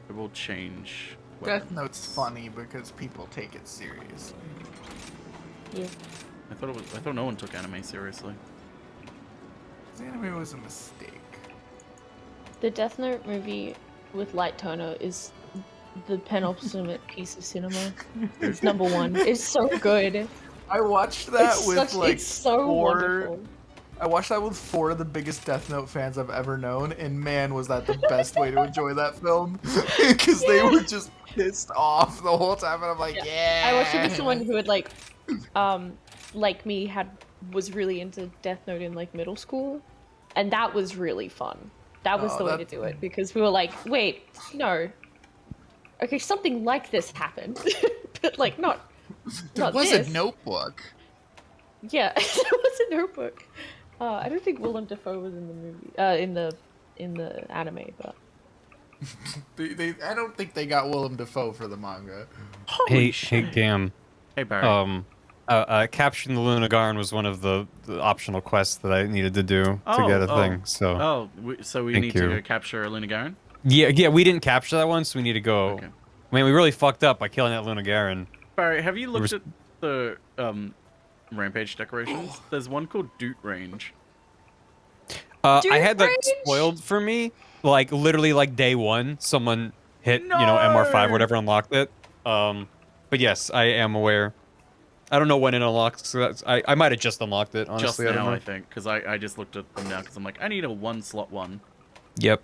It will change. Death Note's funny because people take it seriously. Yeah. I thought no one took anime seriously. The anime was a mistake. The Death Note movie with Light Toner is the penultimate piece of cinema. It's number one. It's so good. I watched that It's with such- like it's so wonderful. I watched that with 4 of the biggest Death Note fans I've ever known, and man, was that the best way to enjoy that film because they were just pissed off the whole time, and I'm like, yeah. I watched it with someone who had like me, was really into Death Note in like middle school, and that was really fun. That was Oh, the way to that- do it because we were like, wait, no, okay, something like this happened, but like not was this. a Notebook. Yeah, it was a Notebook. I don't think Willem Dafoe was in the movie, in the anime, but I don't think they got Willem Dafoe for the manga. Hey, Gam. Hey, Barry. Capturing the Lunagarn was one of the optional quests that I needed to do to get a thing. So. So we Thank need to you. go capture a Lunagaron? Yeah, we didn't capture that one, so we need to go. Man, we really fucked up by killing that Lunagaron. Barry, have you looked at the Rampage decorations? There's one called Doot Range. I had that spoiled for me, like literally like day one. Someone hit, MR5 or whatever, unlocked it. But yes, I am aware. I don't know when it unlocks. So I might have just unlocked it. Honestly, Just I don't now, know. I think, because I just looked at them now because I'm like, I need a 1-slot 1. Yep.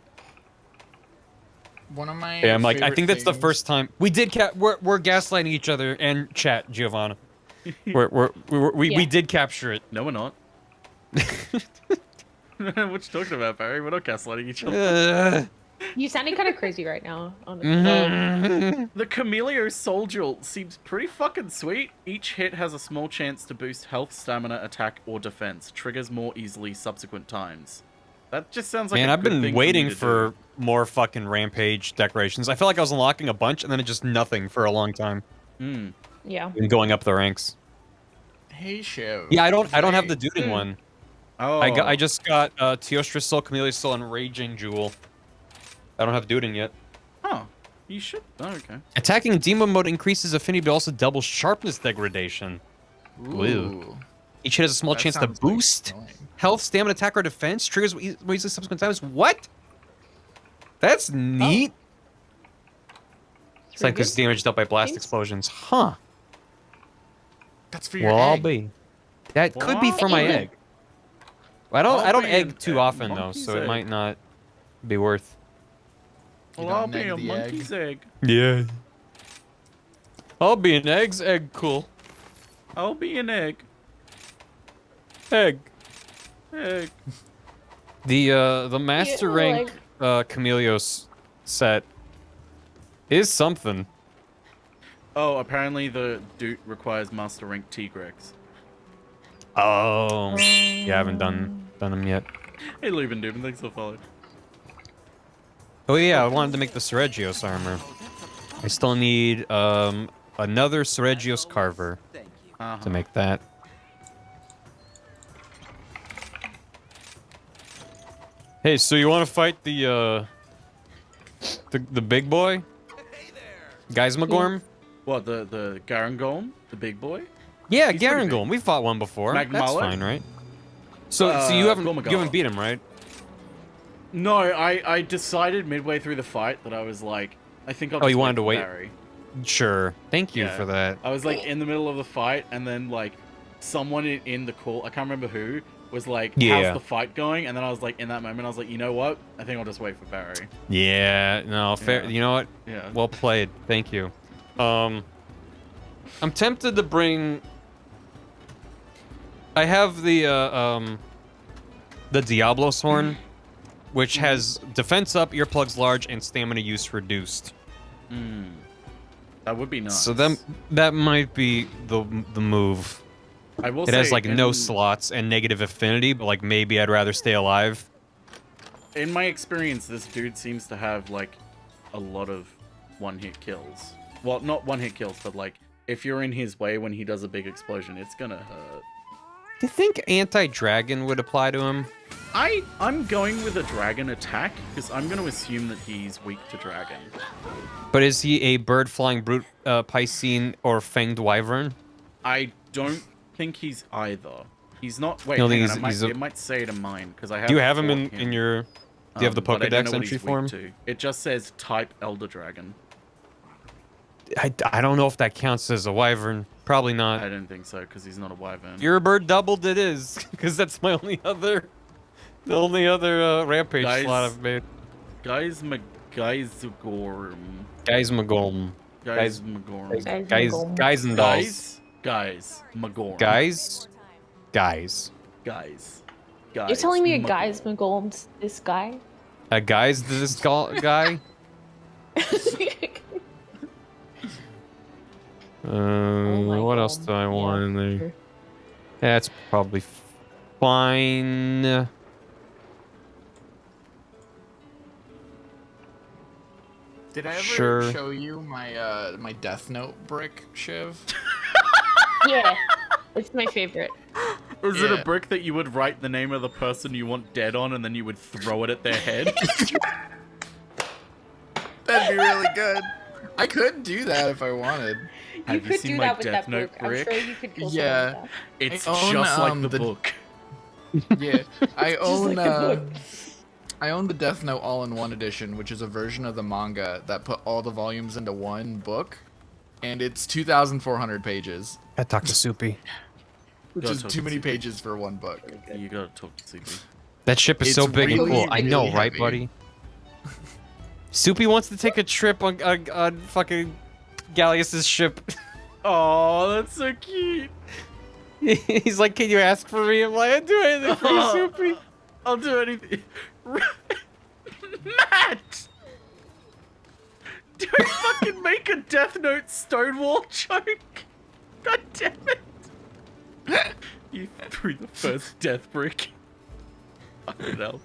One of my Yeah, I'm like, I favorite think that's the things- first time we did. We're gaslighting each other and chat, Giovanna. We did capture it. No, we're not. What you talking about, Barry? We're not gaslighting each other. you sounding kind of crazy right now. On The Camellia Soul Jewel seems pretty fucking sweet. Each hit has a small chance to boost health, stamina, attack, or defense. Triggers more easily subsequent times. That just sounds like Man, a I've good been thing waiting me to for do. more fucking Rampage decorations. I feel like I was unlocking a bunch and then it just nothing for a long time. Yeah. And going up the ranks. Hey, Shiv. Yeah, I don't have the Duden one. Oh. I just got Teostra's Soul, Camellia's Soul, and Raging Jewel. I don't have Duden yet. Oh, you should. Oh, okay. Attacking demon mode increases affinity, but also doubles sharpness degradation. Ooh. Each hit has a small That chance to sounds like boost health, stamina, attack, or defense. Triggers more easily subsequent times. What? That's neat. It's like this damage dealt by blast explosions. Huh. That's for your Well, I'll egg. be. That could be for my egg. I don't be egg an too often though, monkey's so it egg. might not be worth. Well, don't I'll be neg a the monkey's egg. Yeah. I'll be an egg cool. I'll be an egg. Egg. Egg. The master Yeah, rank Chameleos set is something. Oh, apparently the dude requires Master Rank Tigrex. Oh, yeah, I haven't done them yet. Hey, Leuven Dubin, thanks for following. Oh yeah, I wanted to make the Seregios armor. I still need another Seregios carver to make that. Hey, so you want to fight the big boy? Geismagorm? What, the Garangolm? The big boy? Yeah, Garangolm. We fought one before. That's fine, right? So you haven't beat him, right? No, I decided midway through the fight that I was like, I think I'll just you wanted to wait? Barry. Sure. Thank you for that. I was like in the middle of the fight, and then like someone in the call, I can't remember who, was like, how's the fight going? And then I was like, in that moment, I was like, you know what? I think I'll just wait for Barry. Yeah, no, fair. Yeah. You know what? Yeah. Well played. Thank you. I'm tempted to bring... I have the Diablo's Horn, which has defense up, earplugs large, and stamina use reduced. That would be nice. So that might be the move. I will it say has like no slots and negative affinity, but like maybe I'd rather stay alive. In my experience, this dude seems to have like a lot of one-hit kills. Well, not one-hit kills, but like if you're in his way when he does a big explosion, it's gonna hurt. Do you think anti-dragon would apply to him? I'm going with a dragon attack because I'm going to assume that he's weak to dragon. But is he a bird flying brute, Piscine, or fanged wyvern? I don't think he's either. He's not. Wait, You don't hang think on, he's it might say it in mine because I have. Do you have him fought in your? Do you have the but I don't know Pokedex what he's entry for him? weak to. It just says type Elder Dragon. I don't know if that counts as a wyvern. Probably not. I don't think so because he's not a wyvern. Your bird doubled it is because that's my only other, the only other rampage slot I've made. Geismagorm. Geismagorm. Geismagorm. Guys. You're telling me a Geismagorm's this guy? A guy's this guy? What else do I want in there? That's probably fine. Did I ever Sure. show you my my Death Note brick, Shiv? Yeah, it's my favorite. Is it a brick that you would write the name of the person you want dead on and then you would throw it at their head? That'd be really good. I could do that if I wanted. Have you seen my Death Note brick? I'm sure you could kill Yeah. someone with It's I own, just like the book. Yeah, I own like the book. I own the Death Note All-in-One edition, which is a version of the manga that put all the volumes into one book, and it's 2,400 pages. I talked to Soupy. Which is too many pages for one book. You gotta talk to Soupy. That ship is It's so big really, and cool. I know, really right, heavy. buddy? Soupy wants to take a trip on fucking Gallius's ship. Oh, that's so cute. He's like, "Can you ask for me?" I'm like, "I'd do anything for you, Soupy." I'll do anything. Matt! Do I fucking make a Death Note Stonewall joke? God damn it. You threw the first death brick. Fucking hell.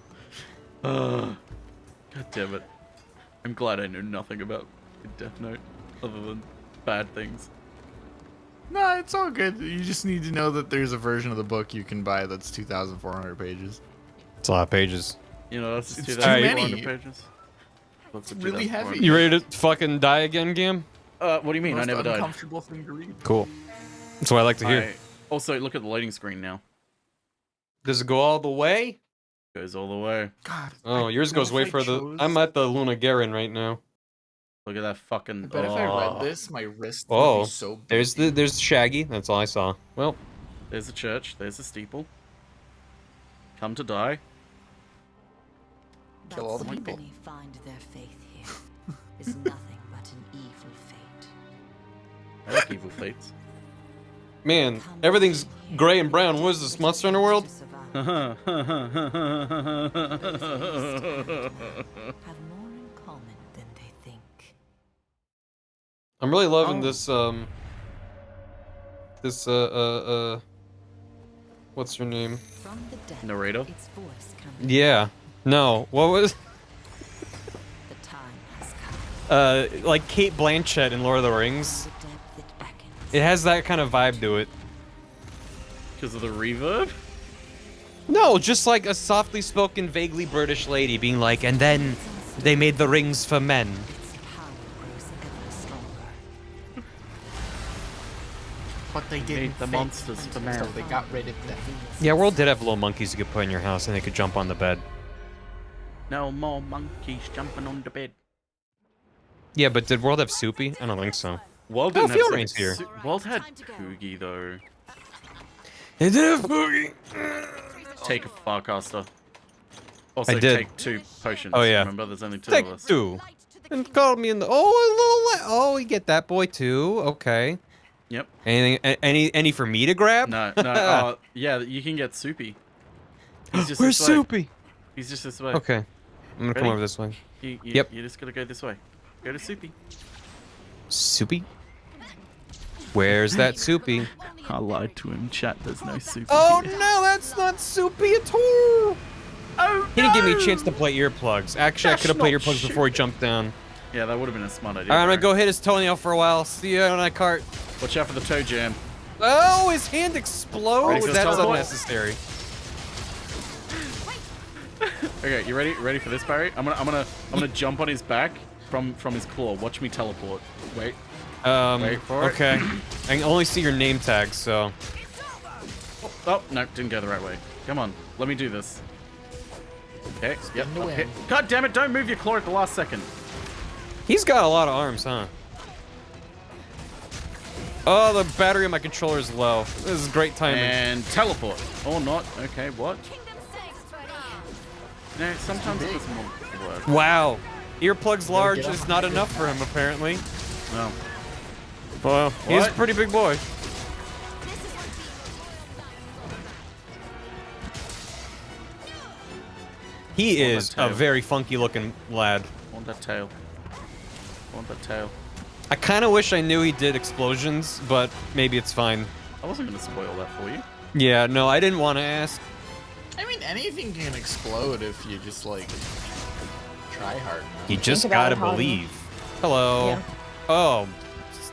God damn it. I'm glad I know nothing about Death Note other than bad things. No, it's all good. You just need to know that there's a version of the book you can buy that's 2,400 pages. It's a lot of pages. You know, that's just It's 2,400 too many. pages. It's really heavy. You ready to fucking die again, Gam? What do you mean? I Most never died. uncomfortable thing to read. Cool. That's what I like to hear. Also, look at the loading screen now. Does it go all the way? Goes all the way. God. Oh, yours goes way further. I'm at the Luna Garen right now. Look at that fucking. I bet if I read this, my wrist would Oh, be so big. there's Shaggy. That's all I saw. Well, there's a church. There's a steeple. Come to die. Kill all the But people. many find their faith here is nothing but an evil fate. I like evil fates. man, everything's gray and brown. What is this, Monster Hunter World? Have more in common than they think. I'm really loving this, what's her name? From the depth, Narrator? its voice comes. Yeah. No, what was... The time has come. Like Kate Blanchett in Lord of the Rings. It has that kind of vibe to it. Because of the reverb? No, just like a softly spoken, vaguely British lady being like, and then they made the rings for men. But they didn't the fit monsters for men. so they got rid of them. Yeah, World did have little monkeys you could put in your house and they could jump on the bed. No more monkeys jumping on the bed. Yeah, but did World have Soupy? I don't think so. World Oh, didn't have Fiorain's here. World had Poogie though. It did have Poogie. Take a Farcaster. Also, I did. take 2 potions. Oh yeah. Remember, there's only 2 Take of us. 2. And called me in the. Oh, a little. Oh, we get that boy too. Okay. Yep. Anything? Any for me to grab? No. Yeah, you can get Soupy. He's just Where's this way. Soupy? He's just this way. Okay. I'm gonna come Ready? over this way. Yep. You just gotta go this way. Go to Soupy. Soupy? Where's that Soupy? I lied to him, chat. There's no Soupy. Oh no, that's not Soupy at all. Oh, He didn't give me a chance to play earplugs. Actually, I could have played earplugs before he jumped down. Yeah, that would have been a smart idea. Alright, I'm gonna go hit his toenail for a while. See you on that cart. Watch out for the toe jam. Oh, his hand explodes. Ready for the That's teleport? unnecessary. Okay, you ready? Ready for this, Barry? I'm gonna jump on his back from his claw. Watch me teleport. Wait. Wait for it. Okay. I can only see your name tag, so. Oh, no, didn't go the right way. Come on, let me do this. Okay, yep. the Okay. wind. God damn it, don't move your claw at the last second. He's got a lot of arms, huh? Oh, the battery on my controller is low. This is great timing. And teleport. Or not. Okay, what? No, sometimes it doesn't work. Wow. Earplugs large is not enough for him, apparently. No. Well, he's a What? pretty big boy. He is a very funky looking lad. Want that tail. Want that tail. I kind of wish I knew he did explosions, but maybe it's fine. I wasn't going to spoil that for you. Yeah, no, I didn't want to ask. I mean, anything can explode if you just, like, try hard enough. You just gotta believe. Hello. Yeah. Oh,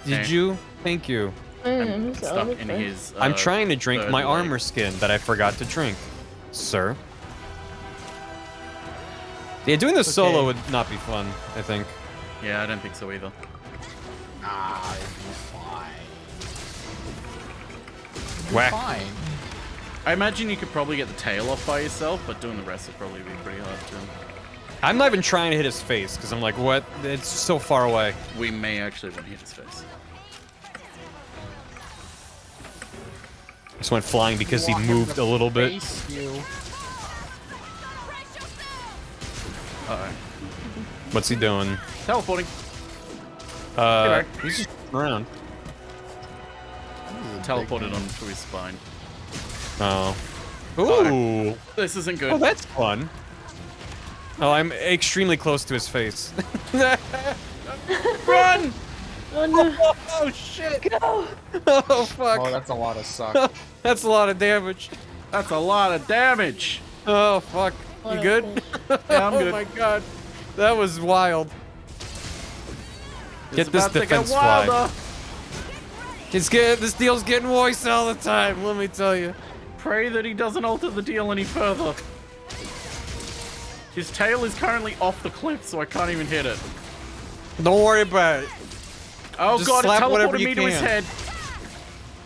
did Hey. you? Thank you. I'm stuck in his. I'm trying to drink third my leg. armor skin that I forgot to drink, sir. Yeah, doing this solo would not be fun, I think. Yeah, I don't think so either. Ah, it'd be fine. Whack. Fine. I imagine you could probably get the tail off by yourself, but doing the rest would probably be pretty hard too. I'm not even trying to hit his face because I'm like, what? It's so far away. We may actually want to hit his face. Just went flying because he Walk in moved the a little bit. face, you. Uh-oh. What's he doing? Teleporting. He's just around. Teleported onto his spine. Oh. Ooh. This isn't good. Oh, that's fun. Oh, I'm extremely close to his face. Run! Oh no. Oh shit! Go! Oh fuck! Oh, that's a lot of suck. That's a lot of damage. That's a lot of damage. Oh fuck! What You a good? fish. Yeah, I'm Oh good. my god, that was wild. It's Get this about to defense get fly. wilder. This deal's getting worse all the time. Let me tell you. Pray that he doesn't alter the deal any further. His tail is currently off the cliff, so I can't even hit it. Don't worry about it. Oh Just god, it slap whatever teleported you me to his can. head.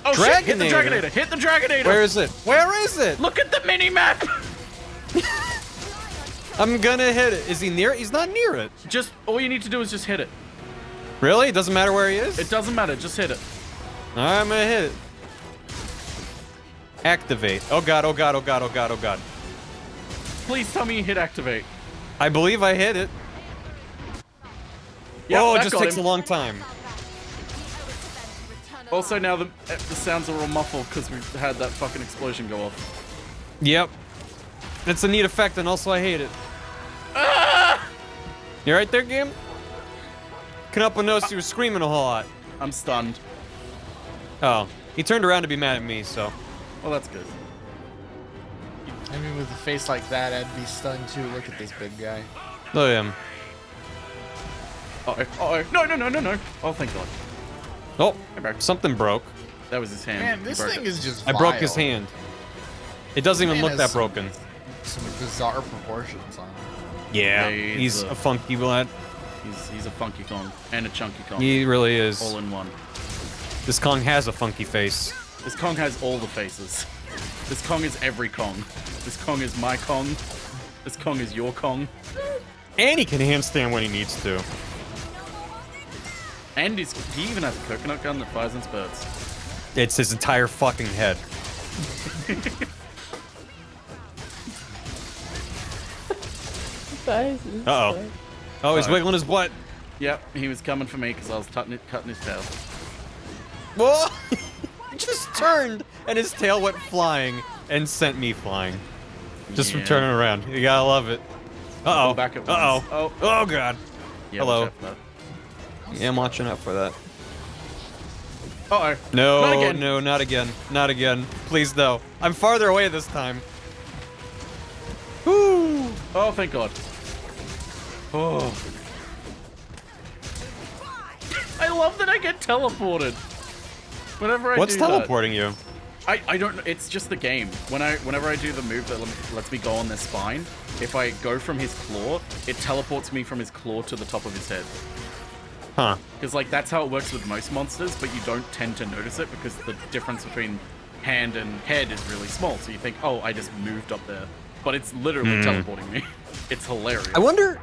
Oh shit, hit the Dragonator. Dragonator, hit the Dragonator! Where is it? Where is it? Look at the mini-map! I'm gonna hit it. Is he near it? He's not near it. Just, all you need to do is just hit it. Really? It doesn't matter where he is? It doesn't matter, just hit it. Alright, I'm gonna hit it. Activate. Oh god, oh god, oh god, oh god, oh god. Please tell me you hit activate. I believe I hit it. Yep, Oh, it that just got takes him. a long time. Also now the sounds are all muffled because we had that fucking explosion go off. Yep. It's a neat effect, and also I hate it. You right there, game? Kanapa noticed you were screaming a whole lot. I'm stunned. Oh, he turned around to be mad at me, so. Well, that's good. I mean, with a face like that, I'd be stunned too. Look at this big guy. Look at him. Uh-oh. No. Oh, thank God. Oh, something broke. That was his hand. Man, this thing is just I broke his hand. It doesn't even Man look has that broken. Some bizarre proportions on him. Yeah, he's a funky lad. He's a funky Kong and a chunky Kong. He really is. All in one. This Kong has a funky face. This Kong has all the faces. This Kong is every Kong. This Kong is my Kong. This Kong is your Kong. And he can handstand when he needs to. And he even has a coconut gun that fires and spurts. It's his entire fucking head. Uh-oh. Oh, he's wiggling his butt. Yep, he was coming for me because I was cutting his tail. Whoa! He just turned, and his tail went flying and sent me flying. Just from turning around. You gotta love it. Uh-oh. Uh-oh. Oh, God. Yeah, hello. Yeah, I'm watching out for that. Uh-oh. No, Not again. no, not again. Not again. Please, no. I'm farther away this time. Woo! Oh, thank God. Oh. I love that I get teleported. Whenever I What's do that. teleporting you? I don't know. It's just the game. Whenever I do the move that lets me go on their spine, if I go from his claw, it teleports me from his claw to the top of his head. Huh. Because like that's how it works with most monsters, but you don't tend to notice it because the difference between hand and head is really small. So you think, oh, I just moved up there, but it's literally teleporting me. It's hilarious. I wonder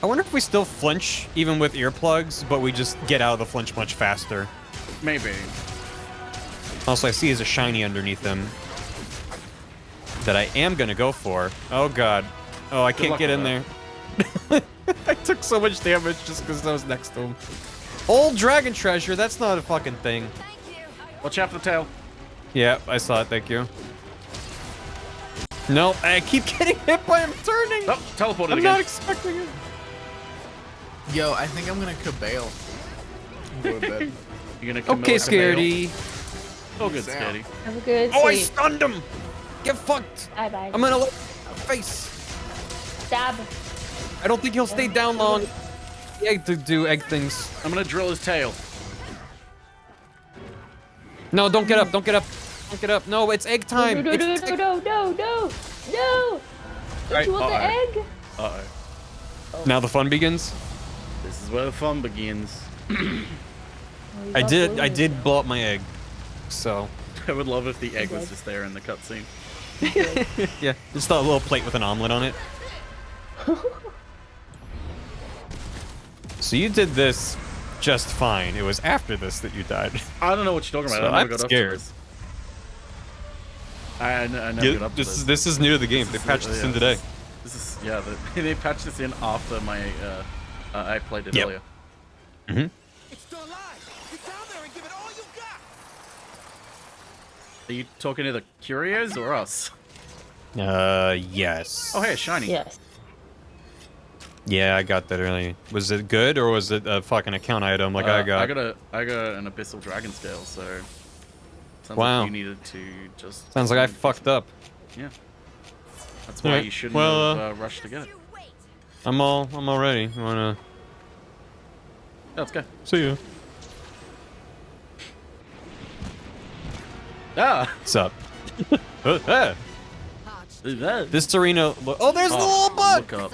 if we still flinch even with earplugs, but we just get out of the flinch much faster. Maybe. Also, I see there's a shiny underneath him that I am gonna go for. Oh God. Oh, I can't get in there. I took so much damage just because I was next to him. Old dragon treasure, that's not a fucking thing. Watch out for the tail. Yeah, I saw it, thank you. No, I keep getting hit by him turning. Oh, teleported I'm again. not expecting it. Yo, I think I'm gonna Cabale. Go to bed. You're gonna Camilla Okay, Cabale. Scaredy. Oh, good, Scaredy. Have a good Oh, I sleep. stunned him. Get fucked. Bye bye. I'm gonna look face. Stab. I don't think he'll stay down long. The egg to do egg things. I'm gonna drill his tail. No, don't get up. Don't get up. Don't get up. No, it's egg time. No. It's egg- Don't Right, you want the egg? Uh-oh. Now the fun begins. This is where the fun begins. I did blow up my egg. So. I would love if the egg was just there in the cutscene. Yeah, just a little plate with an omelet on it. So you did this just fine. It was after this that you died. I don't know what you're talking about. So I I'm never got scared. up to this. I never got up to this. This is new to the game. They patched this in today. This is they patched this in after my I played it earlier. Mm-hmm. Are you talking to the Curios or us? Yes. Oh, hey, shiny. Yes. Yeah, I got that early. Was it good or was it a fucking account item like I got? I got an abyssal dragon scale, so sounds Wow. like you needed to just. Sounds like I fucked up. Yeah. That's why Alright, you shouldn't well, have rushed to get it. I'm all ready. You wanna? Yeah, let's go. See you. Ah. What's up? This arena. Oh, there's the little bug. Look up.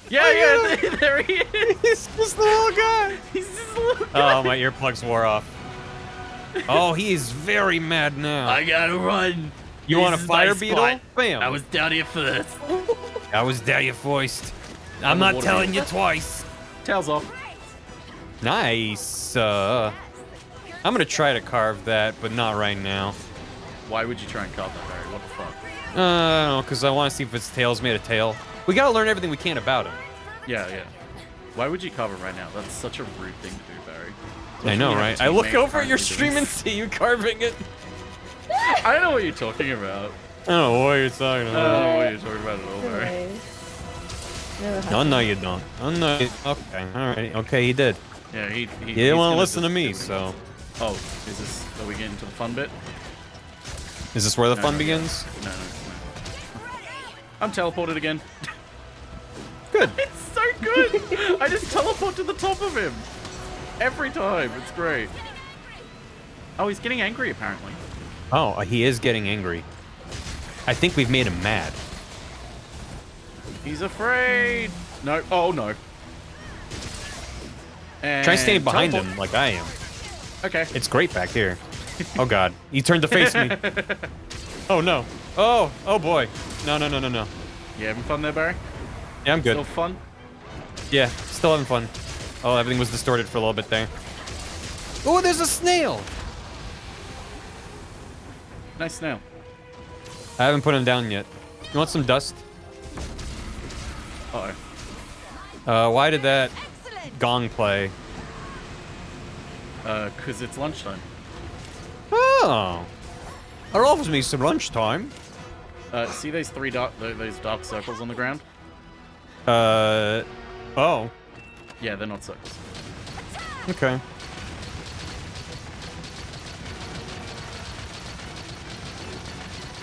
Yeah, there he is. He's just the little guy. He's just a little guy. Oh, my earplugs wore off. Oh, he's very mad now. I gotta run. You want a fire beetle? spot. Bam. I was down here first. I was there you first. I'm not telling you twice. Tails off. Nice. I'm gonna try to carve that, but not right now. Why would you try and carve that, Barry? What the fuck? I don't know, because I want to see if its tail's made of tail. We gotta learn everything we can about him. Yeah. Why would you carve it right now? That's such a rude thing to do, Barry. I know, right? I look over at your stream and see you carving it. I know what you're talking about. I don't know what you're talking I about. don't know what you're talking about at all, Barry. Oh, no, you don't. Oh, no. Okay, alright. Okay, he did. Yeah, he You didn't want to listen to me, so. Oh, is this... Are we getting to the fun bit? Is this where the fun begins? No. I'm teleported again. Good. It's so good! I just teleport to the top of him. Every time. It's great. Oh, he's getting angry, apparently. Oh, he is getting angry. I think we've made him mad. He's afraid. No. Oh, no. And Try staying behind him like I am. Okay. It's great back here. Oh, God. He turned to face me. Oh, no. Oh boy. No. You having fun there, Barry? Yeah, I'm good. Still fun? Yeah, still having fun. Oh, everything was distorted for a little bit there. Oh, there's a snail! Nice snail. I haven't put him down yet. You want some dust? Uh-oh. Why did that gong play? Because it's lunchtime. Oh. That offers me some lunchtime. See those those dark circles on the ground? Oh. Yeah, they're not circles. Okay.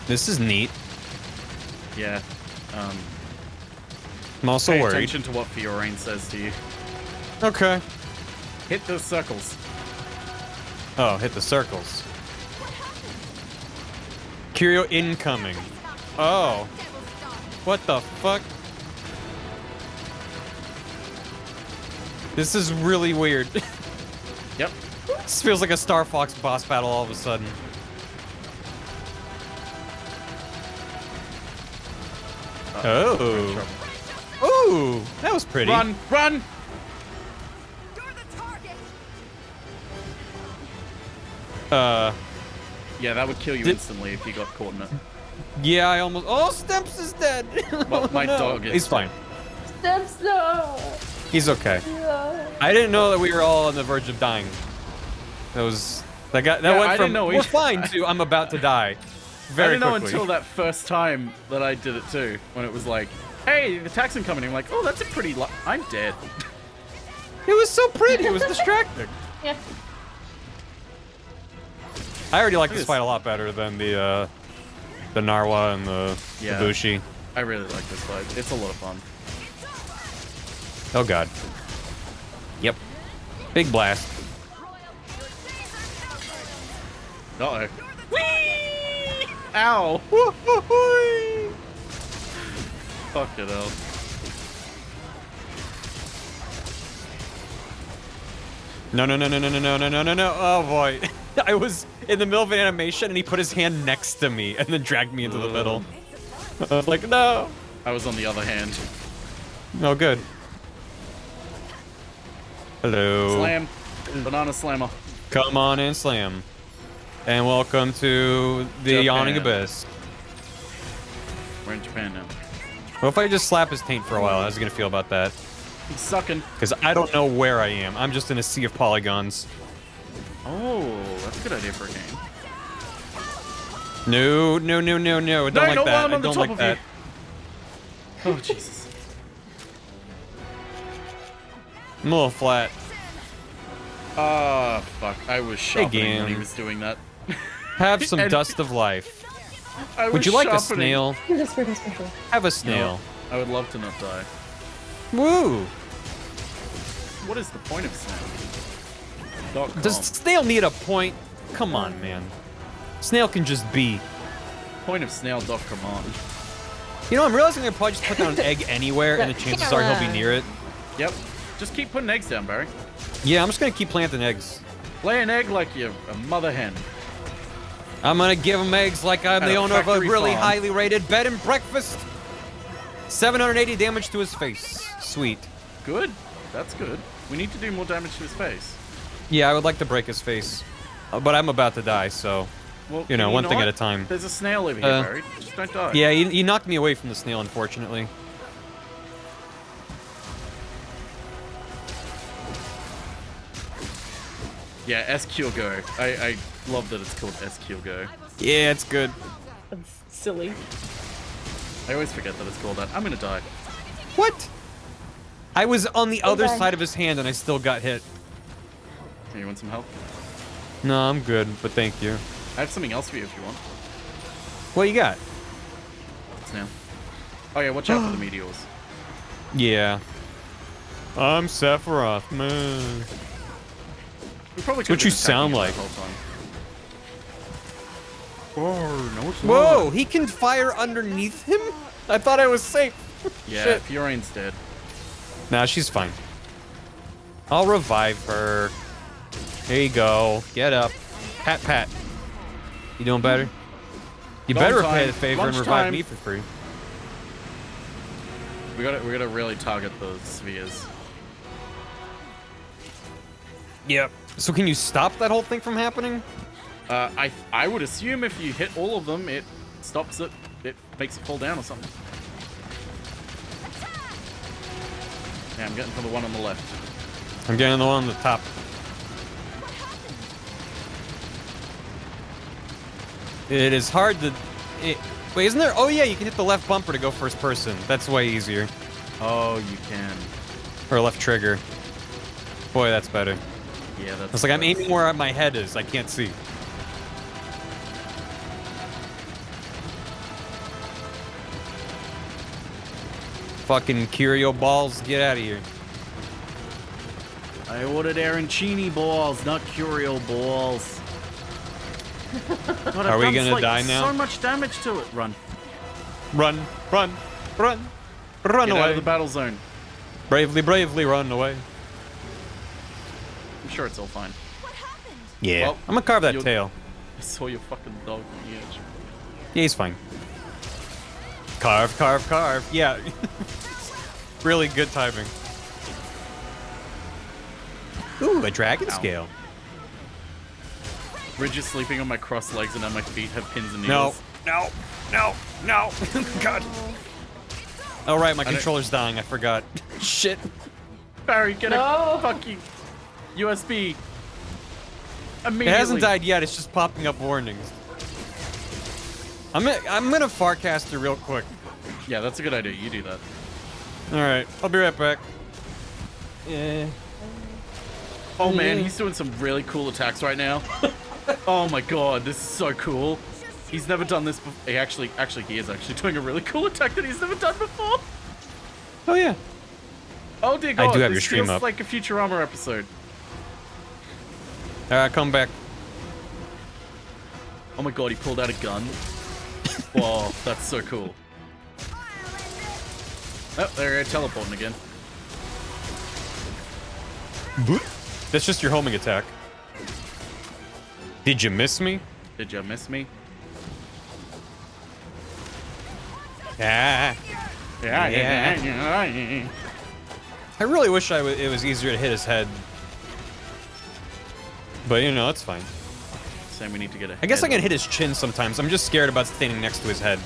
This is neat. Yeah. I'm also pay worried. attention to what Fiorine says to you. Okay. Hit those circles. Oh, hit the circles. Curio incoming. Oh. What the fuck? This is really weird. Yep. This feels like a Star Fox boss battle all of a sudden. Oh. Ooh, that was pretty. Run! Run! Yeah, that would kill you instantly if you got caught in it. Yeah, I almost. Oh, Stemps is dead. Well, my dog is. He's fine. Steps, no. He's okay. Yeah. I didn't know that we were all on the verge of dying. That was. That got. That Yeah, went I from. didn't know We're either. fine to I'm about to die. I Very didn't know quickly. until that first time that I did it too, when it was like, "Hey, the tax incoming." I'm like, "Oh, that's a pretty. I'm dead." It was so pretty. It was distracting. Yeah. I already like this fight a lot better than the Narwa and the Bushi. I really like this fight. It's a lot of fun. Oh god. Yep. Big blast. Uh-oh. Whee! Ow! Fuck it up. No. Oh boy. I was in the middle of an animation and he put his hand next to me and then dragged me into the middle. I was like, no. I was on the other hand. Oh, good. Hello. Slam. Banana slammer. Come on and slam. And welcome to the Japan. Yawning Abyss. We're in Japan now. What if I just slap his taint for a while? How's he gonna feel about that? He's sucking. Because I don't know where I am. I'm just in a sea of polygons. Oh, that's a good idea for a game. No. I don't like that. I don't like that. Oh, Jesus. I'm a little flat. Ah, fuck. I was sharpening when he game. was doing that. Have some And- dust of life. I Would was you like a sharpening. snail? This for special. Have a snail. No, I would love to not die. Woo! What is the point of snail? Does snail need a point? Come on, man. Snail can just be. Point of snail.command. You know, I'm realizing I probably just put down an egg anywhere, and the chances are he'll be near it. Yep. Just keep putting eggs down, Barry. Yeah, I'm just gonna keep planting eggs. Lay an egg like you're a mother hen. I'm gonna give him eggs like I'm At the a owner of a factory really farm. highly rated bed and breakfast. 780 damage to his face. Sweet. Good. That's good. We need to do more damage to his face. Yeah, I would like to break his face. But I'm about to die, so... Well, you know, can one thing not? at a time. There's a snail over here, Barry. Just don't die. Yeah, he knocked me away from the snail, unfortunately. Yeah, SQ Go. I love that it's called SQ Go. Yeah, it's good. That's silly. I always forget that it's called that. I'm gonna die. What? I was on the other Okay. side of his hand and I still got hit. Hey, you want some help? No, I'm good, but thank you. I have something else for you if you want. What you got? What's now? Oh yeah, watch out for the meteors. Yeah. I'm Sephiroth, man. We probably That's what could've you been sound like. attacking it the whole time. Oh, no, it's Whoa, not. he can fire underneath him? I thought I was safe. Yeah, Shit. Fiorane's dead. Nah, she's fine. I'll revive her. There you go. Get up. Pat, pat. You doing better? You better repay the favor and revive Lunchtime. me for free. We gotta really target those spheres. Yep. So can you stop that whole thing from happening? I would assume if you hit all of them, it stops it. It makes it fall down or something. Yeah, I'm getting for the one on the left. I'm getting the one on the top. It is hard to... wait, isn't there... Oh, yeah, you can hit the left bumper to go first person. That's way easier. Oh, you can. Or left trigger. Boy, that's better. Yeah, that's... It's like I'm aiming where my head is. I can't see. Fucking Curio balls, get out of here. I ordered arancini balls, not Curio balls. God, Are we I've done, gonna like, die now? So much damage to it. Run. Run, run, run, run Get away. out of the battle zone. Bravely, bravely run away. I'm sure it's all fine. Yeah, Well, I'm gonna carve that you- tail. I saw your fucking dog on the edge. Yeah, he's fine. Carve, carve, carve. Yeah. Really good timing. Ooh, a dragon Ow. scale. Bridge is sleeping on my crossed legs and now my feet have pins and No, needles. no, no, no. God. Oh, right, my I don't- controller's dying. I forgot. Shit. Barry, get a fucking USB. Immediately. It hasn't died yet. It's just popping up warnings. I'm gonna Farcaster real quick. Yeah, that's a good idea. You do that. All right, I'll be right back. Yeah. Oh man, he's doing some really cool attacks right now. Oh my god, this is so cool. He's never done this before. He he is actually doing a really cool attack that he's never done before. Oh yeah. Oh dear god, I do have your this stream feels up. like a Futurama episode. All right, come back. Oh my god, he pulled out a gun. Whoa, that's so cool. Oh, they're teleporting again. That's just your homing attack. Did you miss me? Did you miss me? Yeah. Yeah. I really wish it was easier to hit his head. But, you know, it's fine. Saying we need to get a I guess I head can hit his chin sometimes. I'm just scared about standing next to his head.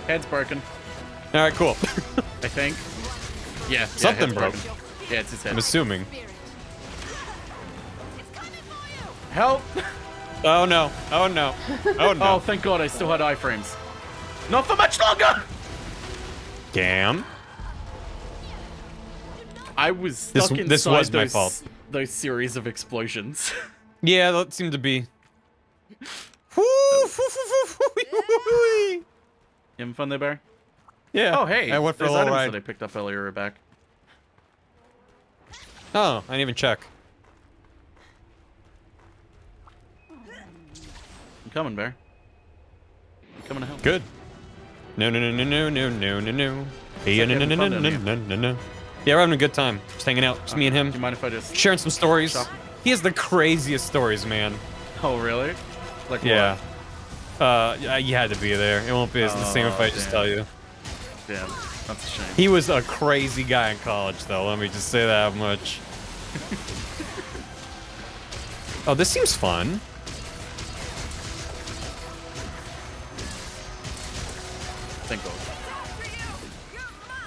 Head's broken. All right, cool. I think. Yeah. Something head's broke. broken. Yeah, it's his head. I'm assuming. Help! Oh no. Oh no. Oh no. Oh, thank God I still had iframes. Not for much longer! Damn. I was stuck inside this was my fault. those series of explosions. Yeah, that seemed to be. You having fun there, Barry? Yeah. Oh, hey. I went for a those little items ride. that I picked up earlier are back. Oh, I didn't even check. I'm coming, Bear. I'm coming to help. Good. No, no, no, no, no, no, no, no, no. Yeah, no, no, no, no, no, no, no, no. Yeah, we're having a good time. Just hanging out. Just me and him. Do you mind if I just... Sharing some stories. Shop? He has the craziest stories, man. Oh, really? Like Yeah. You had to be there. It won't be the same if I just damn. tell you. Damn. That's a shame. He was a crazy guy in college, though. Let me just say that much. Oh, this seems fun. Thank God.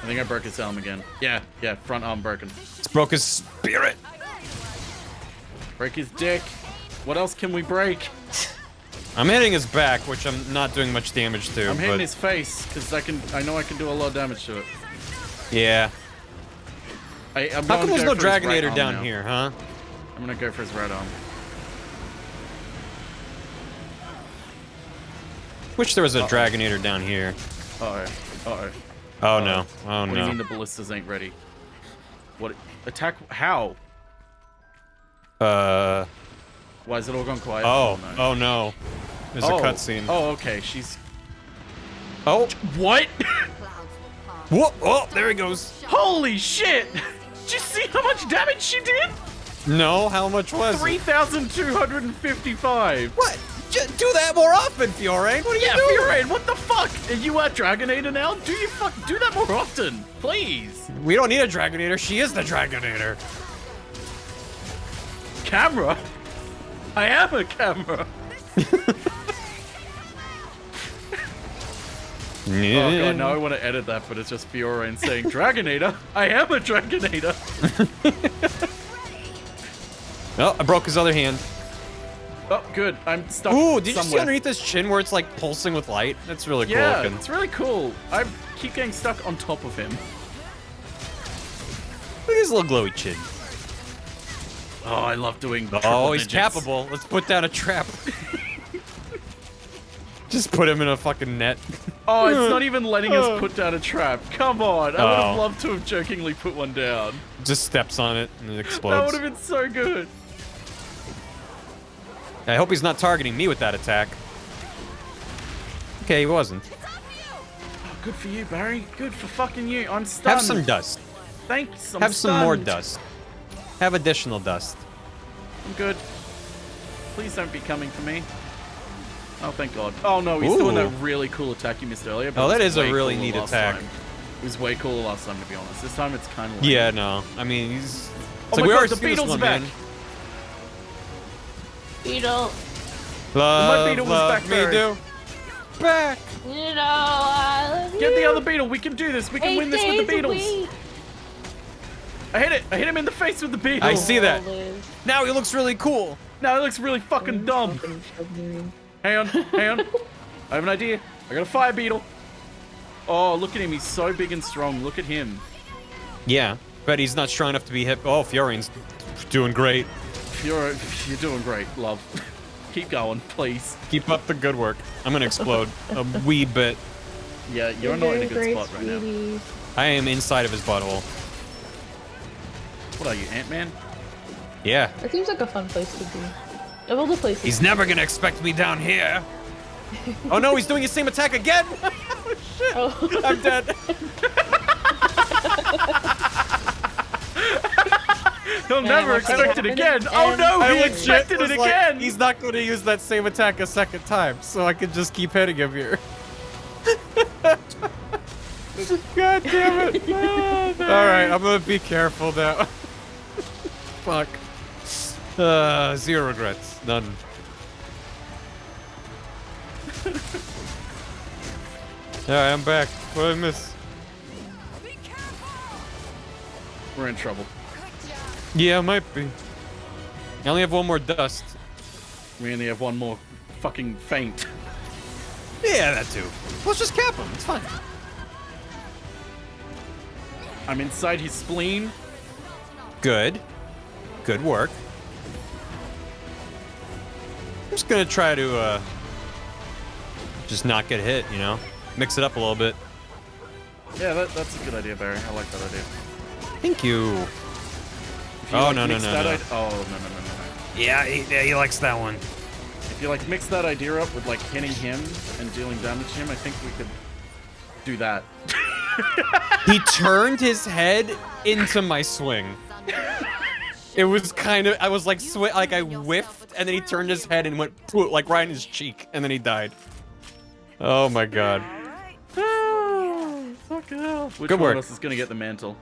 I think I broke his helm again. Yeah, front arm broken. It's broke his spirit. Break his dick. What else can we break? I'm hitting his back, which I'm not doing much damage to. I'm hitting but... his face because I know I can do a lot of damage to it. Yeah. I'm How come there's no Dragonator right down here, huh? I'm gonna go for his right arm. Wish there was a Dragonator down here. Oh no. Oh What do you no. mean the ballistas ain't ready? What? Attack? How? Why is it all gone quiet? Oh no. There's a cutscene. Oh, okay. She's. Oh. What? Whoa! Oh, there he goes. Holy shit! Did you see how much damage she did? No, how much was 3,255. What? Do that more often, Fiorane. What are you doing? Fiorane, what the fuck? Are you our Dragonator now? Do that more often, please? We don't need a Dragonator. She is the Dragonator. Camera? I am a camera. Oh god, now I want to edit that, but it's just Fiorane saying, Dragonator? I am a Dragonator. Oh, I broke his other hand. Oh, good. I'm stuck. Ooh, did you see somewhere. underneath his chin where it's like pulsing with light? That's really cool Yeah, looking. it's really cool. I keep getting stuck on top of him. Look at his little glowy chin. Oh, I love doing Oh, he's digits. capable. Let's put down a trap. Just put him in a fucking net. Oh, it's not even letting us put down a trap. Come on. I would have Oh. loved to have jokingly put one down. Just steps on it and it That explodes. would have been so good. I hope he's not targeting me with that attack. Okay, he wasn't. Oh, good for you, Barry. Good for fucking you. I'm stunned. Have some dust. Thanks. I'm Have some more stunned. dust. Have additional dust. I'm good. Please don't be coming for me. Oh, thank God. Oh, no, he's doing that Ooh. really cool attack you missed earlier. But Oh, it that was is a way really cooler neat last attack. time. It was way cooler last time, to be honest. This time it's kind of Yeah, no. I mean, he's... Oh like, my we God, already the seen this beetle's one, back. man. Beetle. Love, beetle was love back me there. do. Back. You know, I love you. Get the other beetle. We can do this. We can win this with the days a beetles. week. I hit it. I hit him in the face with the beetle. I see that. Now he looks really cool. Now he looks really fucking dumb. Hang on. Hang on. I have an idea. I got a fire beetle. Oh, look at him. He's so big and strong. Look at him. Yeah, but he's not strong enough to be hit. Oh, Fiorane's doing great. You're doing great, love. Keep going, please. Keep up the good work. I'm gonna explode a wee bit. Yeah, you're not in a good spot right now. I am inside of his butthole. What are you, Ant-Man? Yeah. That seems like a fun place to be. Of all the places. He's never gonna expect me down here. Oh no, he's doing his same attack again. Oh shit. Oh. I'm dead. He'll never expect it again. Oh no, he expected it again. He's not going to use that same attack a second time, so I can just keep hitting him here. God damn it. Alright, I'm gonna be careful now. Fuck. 0 regrets. None. Alright, I'm back. What did I miss? We're in trouble. Yeah, might be. I only have one more dust. We only have one more fucking feint. Yeah, that too. Let's just cap him. It's fine. I'm inside his spleen. Good. Good work. I'm just gonna try to, just not get hit, you know? Mix it up a little bit. Yeah, that's a good idea, Barry. I like that idea. Thank you. If you, Oh, like, no, no, mix no, that no. Oh, no. Yeah, he likes that one. If you, like, mix that idea up with, like, hitting him and dealing damage to him, I think we could do that. He turned his head into my swing. It was kind of, I was like, like I whiffed, and then he turned his head and went, like, right in his cheek, and then he died. Oh my god. Fucking hell. Which Good one work. of us is gonna get the mantle?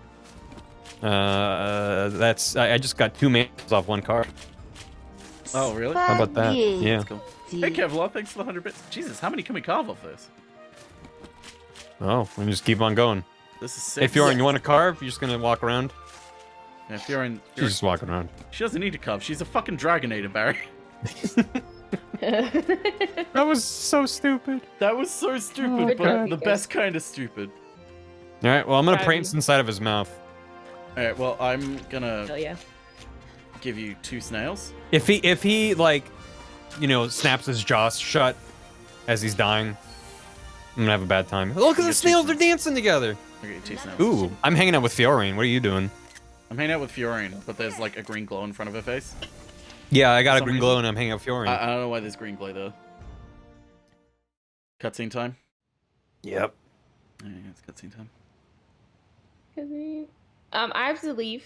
I just got 2 mantles off 1 card. Oh, really? How about that? Yeah. That's cool. Hey, Kevlar, thanks for the 100 bits. Jesus, how many can we carve off this? Oh, we just keep on going. This is sick. Hey, Fiorin, you want to carve? You're just gonna walk around? Yeah, Fiorin... She's just walking around. She doesn't need to carve. She's a fucking Dragonator, Barry. That was so stupid. That was so stupid, but the best kind of stupid. All right, well, I'm gonna prance inside of his mouth. All right, well, I'm gonna Hell yeah. give you 2 snails. If he like, snaps his jaw shut as he's dying, I'm gonna have a bad time. Look at the snails, they're dancing together. I'll get you 2 snails. Ooh, I'm hanging out with Fiorine. What are you doing? I'm hanging out with Fiorine, but there's like a green glow in front of her face. Yeah, I got a green glow and I'm hanging out with Fiorine. I don't know why there's green glow though. Cutscene time? Yep. Yeah, it's cutscene time. I have to leave.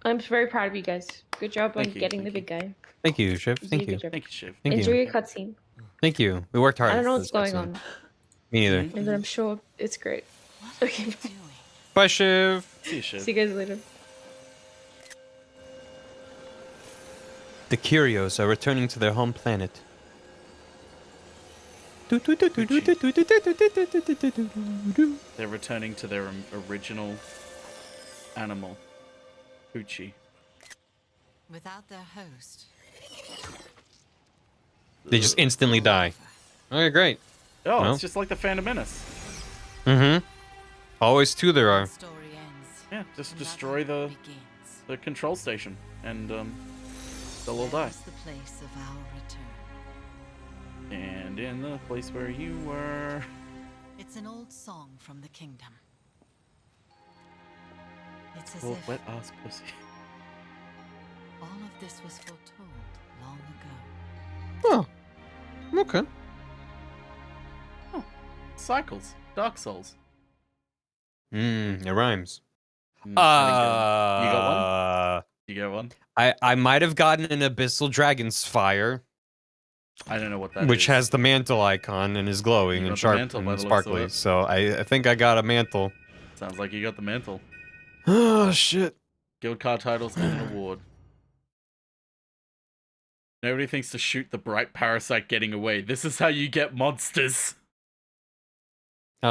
I'm very proud of you guys. Good job on getting the big guy. Thank you, Shiv. Thank you. Thank you, Shiv. Enjoy your cutscene. Thank you. We worked hard. I don't know for what's this going cutscene. on, Me neither. but I'm sure it's great. Okay. Bye, Shiv. See you, Shiv. See you guys later. The Curios are returning to their home planet. They're returning to their original animal, Hoochie. Without their host. They just instantly die. Okay, great. Oh, Well. it's just like the Phantom Menace. Mm-hmm. Always 2 there are. Yeah, just destroy the control station, and they'll all die. The place of our return. And in the place where you were. It's an old song from the kingdom. It's as Old if wet ass pussy. all of this was foretold long ago. Oh. Okay. Oh. Cycles. Dark Souls. It rhymes. You got one? You got one? I might have gotten an Abyssal Dragon's Fire. I don't know what that is. Which has the mantle icon and is glowing You and got the sharp mantle by and the looks of sparkly. it. So I think I got a mantle. Sounds like you got the mantle. Oh, shit. Guild card titles and an award. Nobody thinks to shoot the bright parasite getting away. This is how you get monsters. They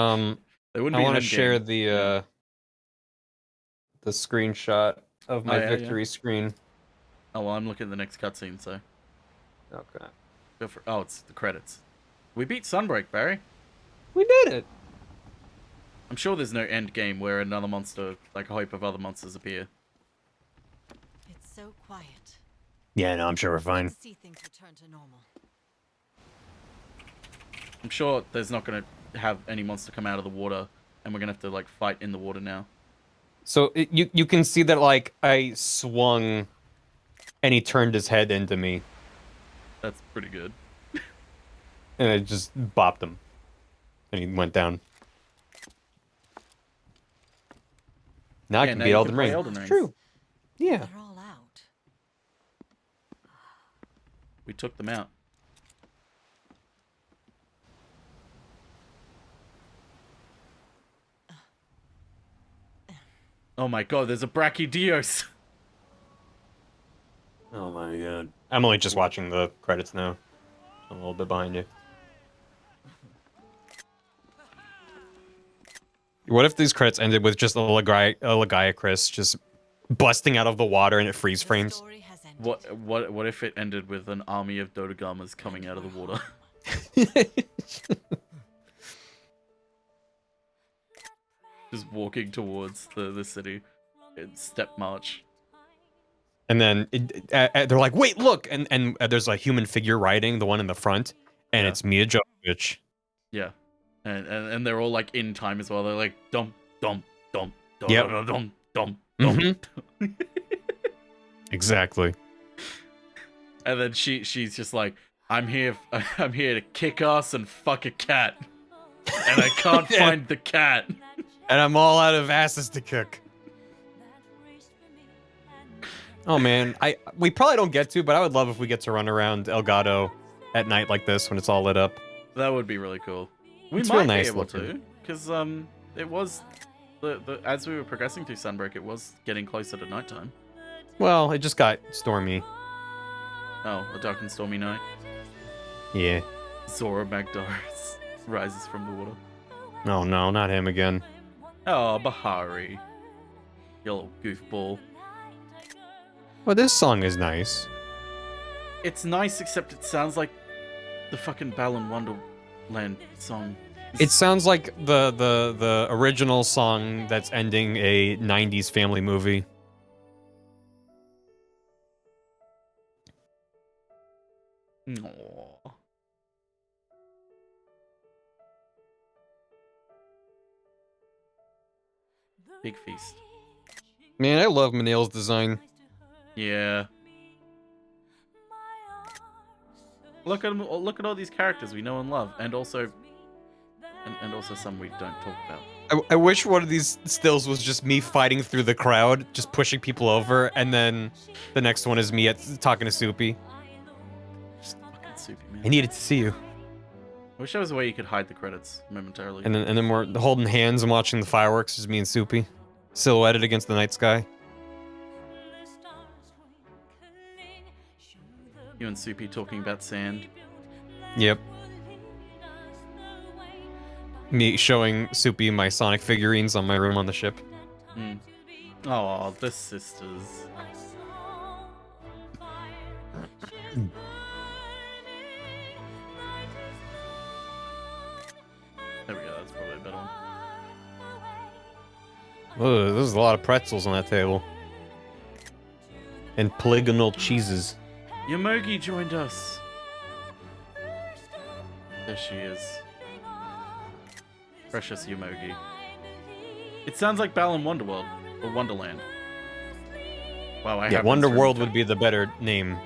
wouldn't I be want to in-game. share the screenshot of my victory screen. Oh, well, I'm looking at the next cutscene, so. Okay. Go for. Oh, it's the credits. We beat Sunbreak, Barry. We did it. I'm sure there's no end game where another monster, like a heap of other monsters, appear. It's so quiet. Yeah, no, I'm sure we're fine. See things return to normal. I'm sure there's not going to have any monster come out of the water, and we're going to have to, like, fight in the water now. So you can see that, like, I swung and he turned his head into me. That's pretty good. And I just bopped him. And he went down. Now I can beat Elden Ring. It's true. Yeah. They're all out. We took them out. Oh my god, there's a Brachydios! Oh my god. I'm only just watching the credits now. I'm a little bit behind you. What if these credits ended with just a Lagiacrus just busting out of the water and it freeze frames? What if it ended with an army of Dodagamas coming out of the water? Just walking towards the city. In step march. And then they're like, wait, look! And there's a human figure riding, the one in the front, and it's Mia Jovovich. Yeah. And they're all like in time as well. They're like dump, dump, dump, dump, Yep. dump, dump, dump. Exactly. And then she's just like, I'm here to kick ass and fuck a cat. And I can't find the cat. And I'm all out of asses to kick. Oh man, we probably don't get to, but I would love if we get to run around Elgato at night like this when it's all lit up. That would be really cool. We It's might real nice be able looking. to, because it was as we were progressing through Sunbreak, it was getting closer to nighttime. Well, it just got stormy. Oh, a dark and stormy night. Yeah. Zora Magdaris rises from the water. Oh no, not him again. Oh, Bahari. You little goofball. Well, this song is nice. It's nice, except it sounds like the fucking Balan Wonderland song. It sounds like the original song that's ending a 90s family movie. Aww. Big feast. Man, I love Manil's design. Yeah. Look at all these characters we know and love, and also some we don't talk about. I wish one of these stills was just me fighting through the crowd, just pushing people over, and then the next one is me talking to Soupy. Just fucking Soupy, man. I needed to see you. I wish there was a way you could hide the credits momentarily. And then we're holding hands and watching the fireworks, just me and Soupy, silhouetted against the night sky. You and Soupy talking about sand. Yep. Me showing Soupy my Sonic figurines on my room on the ship. Mm. Oh, the sisters. There we go, that's probably a better one. Oh, there's a lot of pretzels on that table. And polygonal cheeses. Yomogi joined us. There she is. Precious Yomogi. It sounds like Balan Wonderworld or Wonderland. Wow, yeah, Wonderworld would be the better name.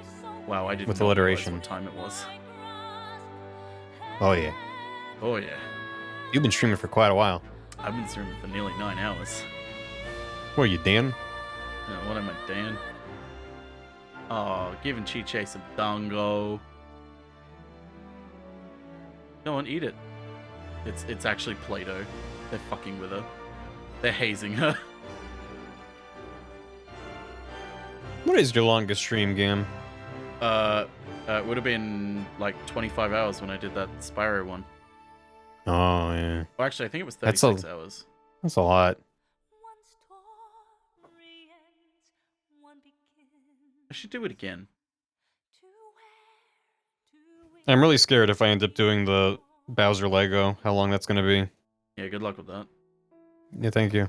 Wow, I didn't with know alliteration. what time it was. Oh yeah. Oh yeah. You've been streaming for quite a while. I've been streaming for nearly 9 hours. What are you, Dan? What am I, Dan? Oh, giving Chi-Che some dango. Go on, eat it. It's actually Play-Doh. They're fucking with her. They're hazing her. What is your longest stream, Gam? It would have been like 25 hours when I did that Spyro one. Oh, yeah. Well, actually, I think it was 36 hours. That's a lot. I should do it again. I'm really scared if I end up doing the Bowser Lego, how long that's going to be. Yeah, good luck with that. Yeah, thank you.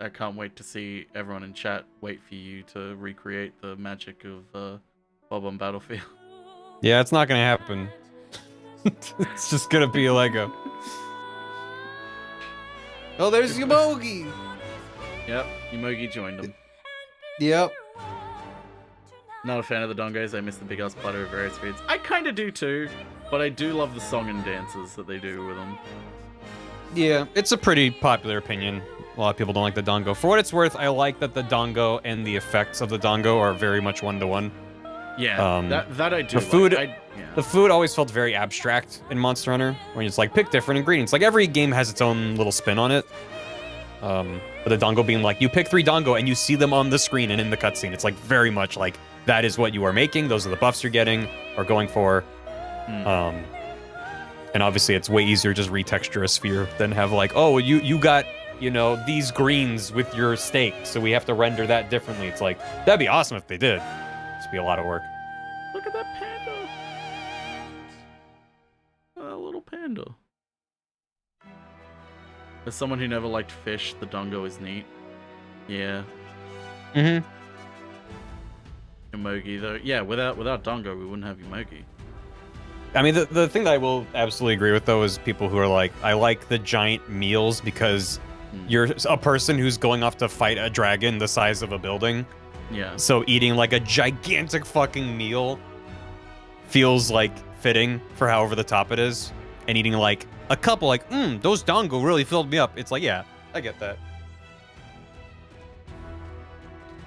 I can't wait to see everyone in chat wait for you to recreate the magic of Bob on Battlefield. Yeah, it's not going to happen. It's just going to be a Lego. Oh, there's Yomogi! Yep, Yomogi joined them. Yep. Not a fan of the dongos. I miss the big ass platter of various feeds. I kind of do too, but I do love the song and dances that they do with them. Yeah, it's a pretty popular opinion. A lot of people don't like the dongo. For what it's worth, I like that the dongo and the effects of the dongo are very much one-to-one. Yeah, that I do. The food, like. The food always felt very abstract in Monster Hunter, when it's like, pick different ingredients. Like, every game has its own little spin on it. But the dongo being like, you pick 3 dongo and you see them on the screen and in the cutscene. It's like very much like, that is what you are making. Those are the buffs you're getting or going for. And obviously it's way easier to just retexture a sphere than have like, oh, you got, you know, these greens with your steak, so we have to render that differently. It's like, that'd be awesome if they did. It'd be a lot of work. Look at that panda. A little panda. As someone who never liked fish, the dongo is neat. Yeah. Mm-hmm. Yomogi, though. Yeah, without dongo, we wouldn't have Yomogi. I mean, the thing that I will absolutely agree with, though, is people who are like, I like the giant meals because you're a person who's going off to fight a dragon the size of a building. Yeah. So eating like a gigantic fucking meal feels like fitting for however the top it is. And eating like a couple, like, those dongo really filled me up. It's like, yeah, I get that.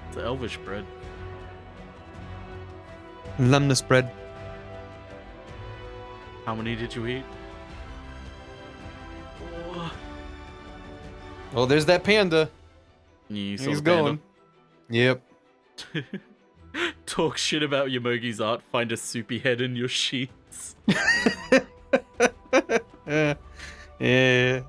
It's elvish bread. Lemnis bread. How many did you eat? Oh, there's that panda. You saw He's the panda? going. Yep. Talk shit about Yomogi's art. Find a soupy head in your sheets. Yeah.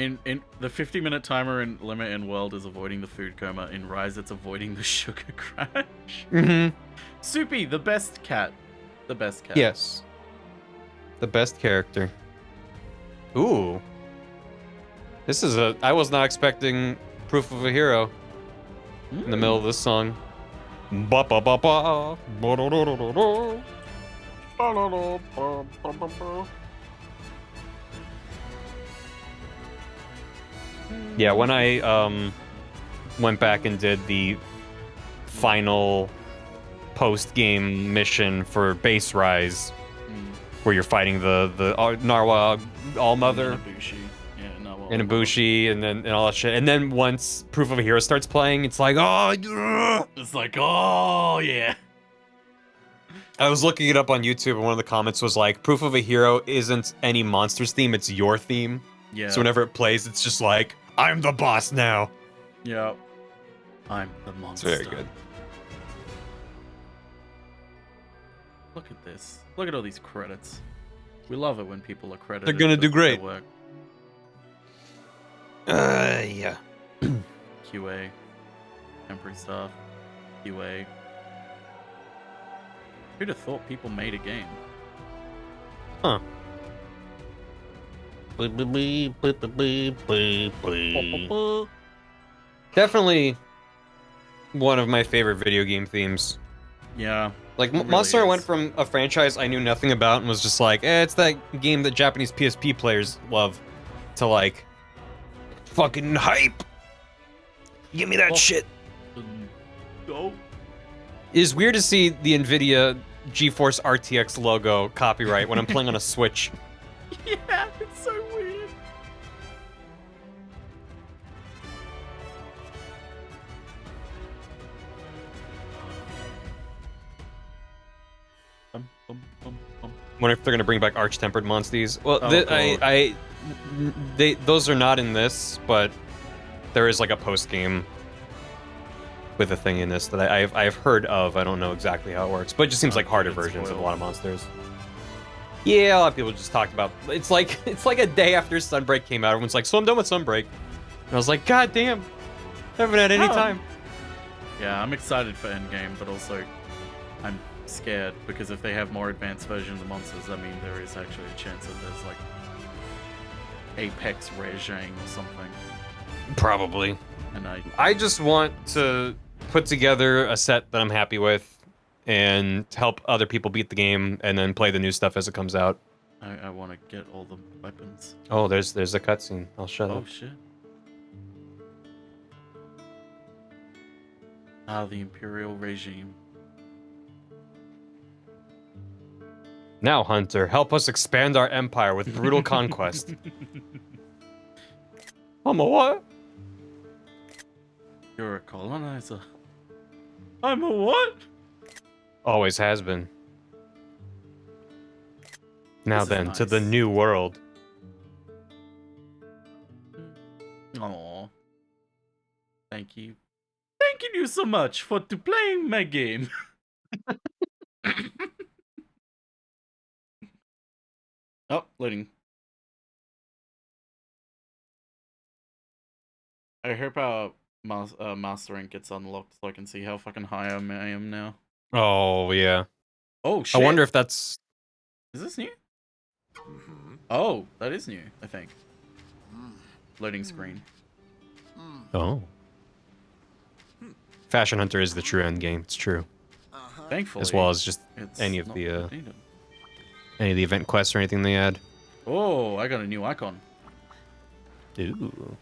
In the 50-minute timer in Limit in World is avoiding the food coma. In Rise, it's avoiding the sugar crash. Mm-hmm. Soupy, the best cat. The best cat. Yes. The best character. Ooh. This is a... I was not expecting Proof of a Hero in the middle of this song. Ba ba ba ba. Ba da da da da da. Ba da da ba ba ba ba. Yeah, when I went back and did the final post-game mission for Base Rise, where you're fighting the Narwa All-Mother, and Ibushi, and all that shit. And then once Proof of a Hero starts playing, it's like, oh, it's like, oh yeah. I was looking it up on YouTube, and one of the comments was like, Proof of a Hero isn't any monster's theme, it's your theme. Yeah. So whenever it plays, it's just like, I'm the boss now. Yeah. I'm the monster. It's very good. Look at this. Look at all these credits. We love it when people are credited. They're gonna do for great. their work. Yeah. QA. Temporary stuff. QA. Who'd have thought people made a game? Huh. Definitely one of my favorite video game themes. Yeah. Like, really Monster Hunter is. went from a franchise I knew nothing about and was just like, it's that game that Japanese PSP players love, to like, fucking hype. Give me that shit. Go. It's weird to see the NVIDIA GeForce RTX logo copyright when I'm playing on a Switch. Yeah, it's so weird. Wonder if they're gonna bring back Arch-Tempered Monsties. Well, Oh, those are not in this, but there is like a post game with a thing in this that I've heard of. I don't know exactly how it works, but it just seems like harder versions of a lot of monsters. Yeah, a lot of people just talked about. It's like a day after Sunbreak came out. Everyone's like, "So I'm done with Sunbreak," and I was like, "God damn, haven't had any time." Yeah, I'm excited for Endgame, but also I'm scared because if they have more advanced version of the monsters, I mean, there is actually a chance that there's like Apex Rejang or something. Probably. And I just want to put together a set that I'm happy with and help other people beat the game and then play the new stuff as it comes out. I want to get all the weapons. Oh, there's a cutscene. I'll shut up. Oh shit. Ah, the Imperial regime. Now, Hunter, help us expand our empire with brutal conquest. I'm a what? You're a colonizer. I'm a what? Always has been. Now This is then, to the nice. new world. Aww. Thank you. Thanking you so much for playing my game. Oh, loading. I hope our master rank gets unlocked so I can see how fucking high I am now. Oh, yeah. Oh, shit. I wonder if that's... Is this new? Oh, that is new, I think. Loading screen. Oh. Fashion Hunter is the true end game. It's true. Thankfully. As well as just it's any of not the needed. any of the event quests or anything they add. Oh, I got a new icon. Ooh.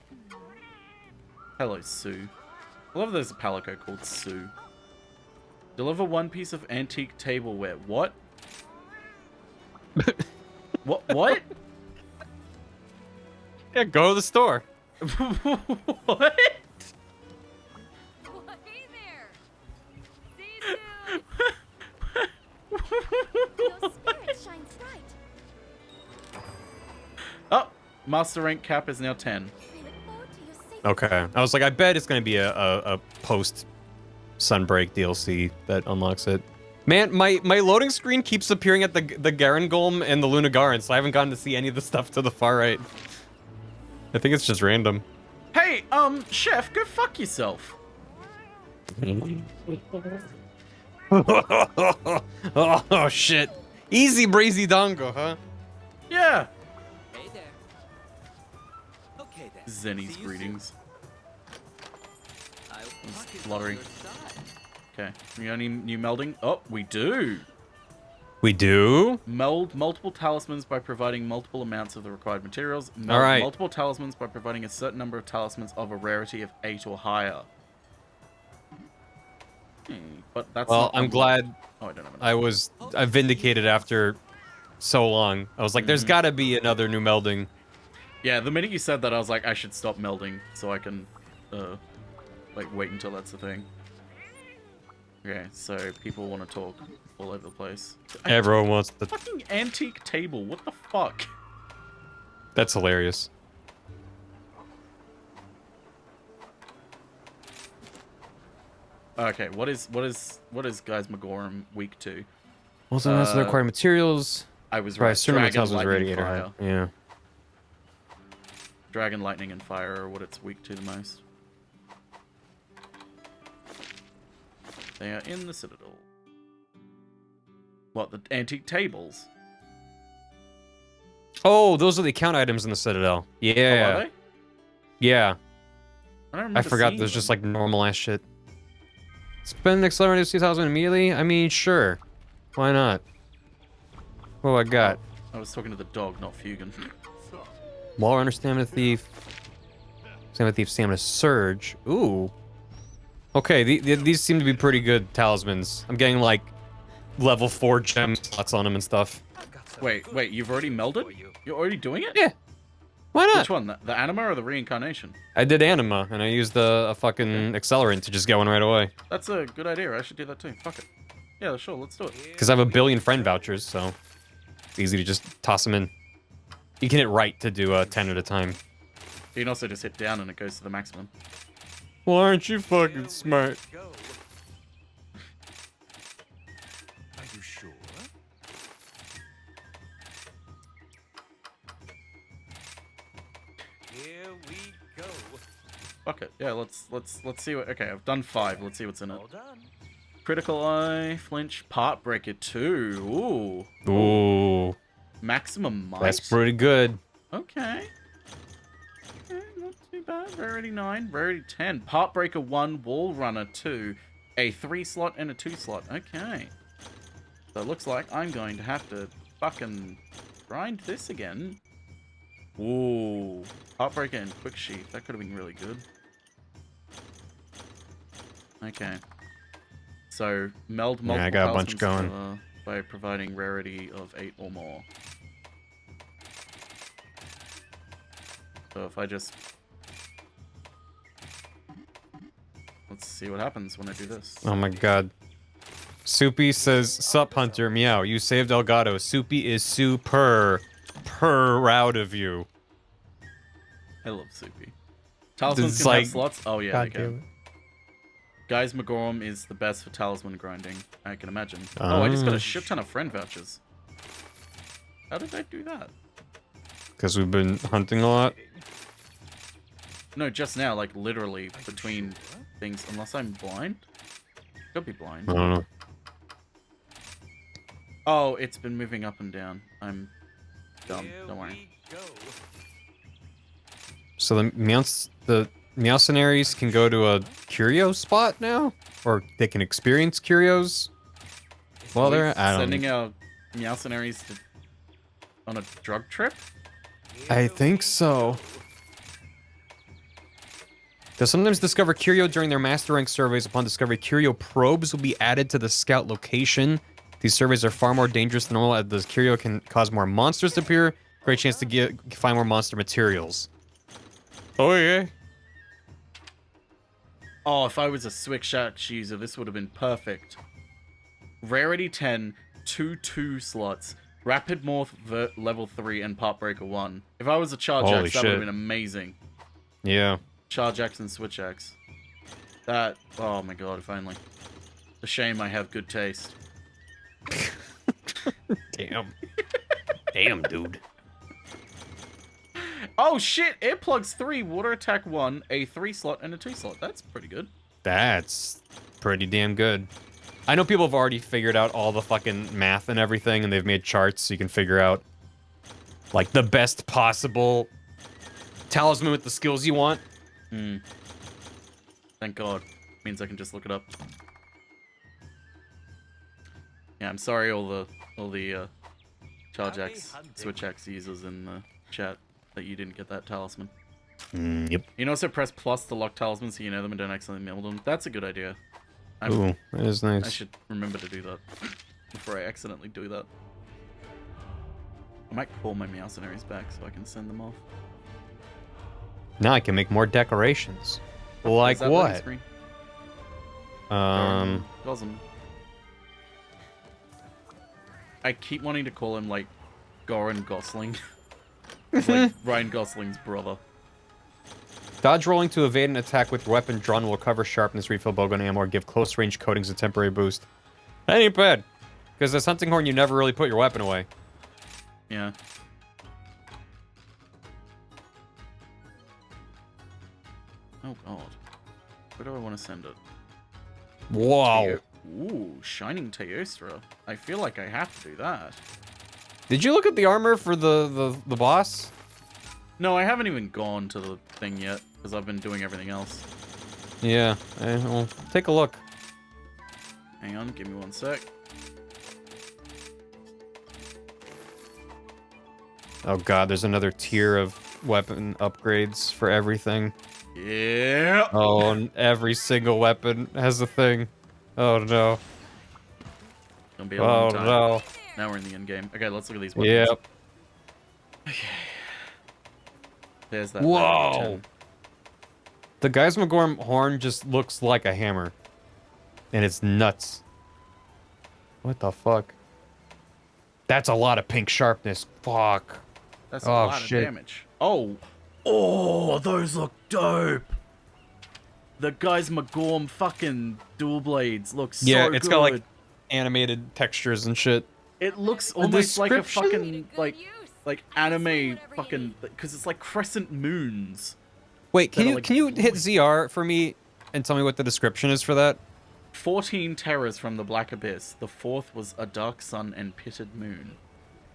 Hello, Sue. I love there's a palico called Sue. Deliver one piece of antique tableware. What? What? Yeah, go to the store. What? Hey there! See you soon! Your spirit shines bright. Oh, master rank cap is now 10. Okay. I was like, I bet it's going to be a post Sunbreak DLC that unlocks it. Man, my loading screen keeps appearing at the Garangolm and the Lunagarn, so I haven't gotten to see any of the stuff to the far right. I think it's just random. Hey, chef, go fuck yourself. Oh shit! Easy breezy dongo, huh? Yeah. Hey there. Okay then. Zenny's greetings. I'll Lottery. Okay. We got any new melding? Oh, we do. We do? Meld multiple talismans by providing multiple amounts of the required materials. Meld All right. multiple talismans by providing a certain number of talismans of a rarity of 8 or higher. But that's Well, not I'm glad Oh, I don't know. I vindicated after so long. I was like, there's got to be another new melding. Yeah, the minute you said that, I was like, I should stop melding so I can, like, wait until that's the thing. Okay, so people want to talk all over the place. Everyone wants the Fucking antique table, what the fuck? That's hilarious. Okay, what is Guys Magorum week 2? Also, that's the required materials. I was right. right. Certain Dragon, metals was lightning, radiator. fire. Yeah. Dragon, lightning, and fire are what it's weak to the most. They are in the Citadel. What, the antique tables? Oh, those are the account items in the Citadel. Yeah. Oh, are they? Yeah. I forgot there's just like normal ass shit. Spend accelerated 2000 immediately? I mean, sure. Why not? What do I got? I was talking to the dog, not Fugan. Waller under Stamina Thief. Stamina Thief, Stamina Surge. Ooh. Okay, these seem to be pretty good talismans. I'm getting like level 4 gem slots on them and stuff. Wait, you've already melded? You're already doing it? Yeah. Why not? Which one? The anima or the reincarnation? I did anima, and I used a fucking accelerant to just get one right away. That's a good idea. I should do that too. Fuck it. Yeah, sure, let's do it. Because I have a billion friend vouchers, so it's easy to just toss them in. You can hit right to do 10 at a time. You can also just hit down and it goes to the maximum. Well, aren't you fucking smart? Are you sure? Here we go. Fuck it. Yeah, let's see what. Okay, I've done 5. Let's see what's in it. All done. Critical Eye, Flinch, Part Breaker 2. Ooh. Ooh. Maximum Might. That's pretty good. Okay. Okay, not too bad. Rarity 9, Rarity 10. Part Breaker 1, Wall Runner 2. A 3 slot and a 2 slot. Okay. So it looks like I'm going to have to fucking grind this again. Ooh. Heartbreaker and Quick Sheath. That could have been really good. Okay. So, meld multiple I got a bunch talismans going. by providing rarity of 8 or more. So if I just... Let's see what happens when I do this. Oh my god. Soupy says, Sup, Hunter, meow. You saved Elgato. Soupy is super proud of you. I love Soupy. Talismans It's can like- have slots? Oh yeah, God they damn can. it. Guys, Magorum is the best for talisman grinding, I can imagine. Oh, I just got a shit ton of friend vouchers. How did I do that? Because we've been hunting a lot. No, just now, like literally between things, unless I'm blind? Could be blind. I don't know. Oh, it's been moving up and down. I'm dumb, don't worry. So the Meowcenaries can go to a curio spot now? Or they can experience curios? Well, they're... I don't Sending know. our Meowcenaries on a drug trip? I think so. They'll sometimes discover curio during their master rank surveys. Upon discovery, curio probes will be added to the scout location. These surveys are far more dangerous than normal, as the curio can cause more monsters to appear. Great chance to find more monster materials. Oh yeah. Oh, if I was a Swick user, this would have been perfect. Rarity 10, 2 slots, Rapid Morph level 3, and Part Breaker 1. If I was a Charge Holy Axe, that would have shit. been amazing. Yeah. Charge Axe and Switch Axe. That, oh my god, if only. The shame I have good taste. Damn. Damn, dude. Oh shit! Earplugs 3, water attack 1, a 3 slot, and a 2 slot. That's pretty good. That's pretty damn good. I know people have already figured out all the fucking math and everything, and they've made charts so you can figure out, like, the best possible talisman with the skills you want. Hmm. Thank God. Means I can just look it up. Yeah, I'm sorry all the Charge Axe, Switch Axe users in the chat that you didn't get that talisman. Yep. You can also press plus to lock talismans so you know them and don't accidentally mail them. That's a good idea. Ooh, that is nice. I should remember to do that before I accidentally do that. I might call my Meowcenaries back so I can send them off. Now I can make more decorations. Like what? Gosm. I keep wanting to call him like Goran Gosling. It's like Ryan Gosling's brother. Dodge rolling to evade an attack with weapon drawn will recover sharpness, refill bowgun ammo, or give close range coatings a temporary boost. That ain't bad. Because as Hunting Horn, you never really put your weapon away. Yeah. Oh god. Where do I want to send it? Wow. Ooh, Shining Teostra. I feel like I have to do that. Did you look at the armor for the boss? No, I haven't even gone to the thing yet, because I've been doing everything else. Yeah, well, take a look. Hang on, give me 1 sec. Oh god, there's another tier of weapon upgrades for everything. Yeah. Oh, and every single weapon has a thing. Oh no. Gonna be a long time. No. Now we're in the end game. Okay, let's look at these weapons. Yep. Okay. There's that. Whoa. The Geismagorm horn just looks like a hammer. And it's nuts. What the fuck? That's a lot of pink sharpness. Fuck. That's a lot of damage. Oh. Oh, those look dope. The Geismagorm fucking dual blades look so good. Yeah, it's got like animated textures and shit. It looks almost like a fucking like anime fucking, because it's like crescent moons. Wait, can you hit ZR for me and tell me what the description is for that? 14 terrors from the Black Abyss. The 4th was a dark sun and pitted moon.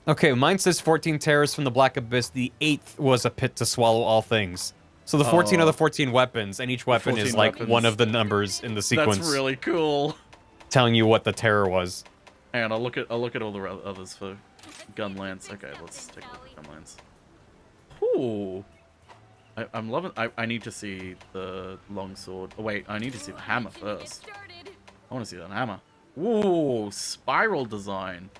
Okay, mine says 14 terrors from the Black Abyss. The 8th was a pit to swallow all things. So the 14 are the 14 weapons, and each weapon is like one of the numbers in the sequence. That's really cool. Telling you what the terror was. Hang on, I'll look at all the others for gun lance. Okay, let's take a look at gun lance. Ooh. I'm loving. I need to see the longsword. Oh wait, I need to see the hammer first. I want to see that hammer. Ooh, spiral design.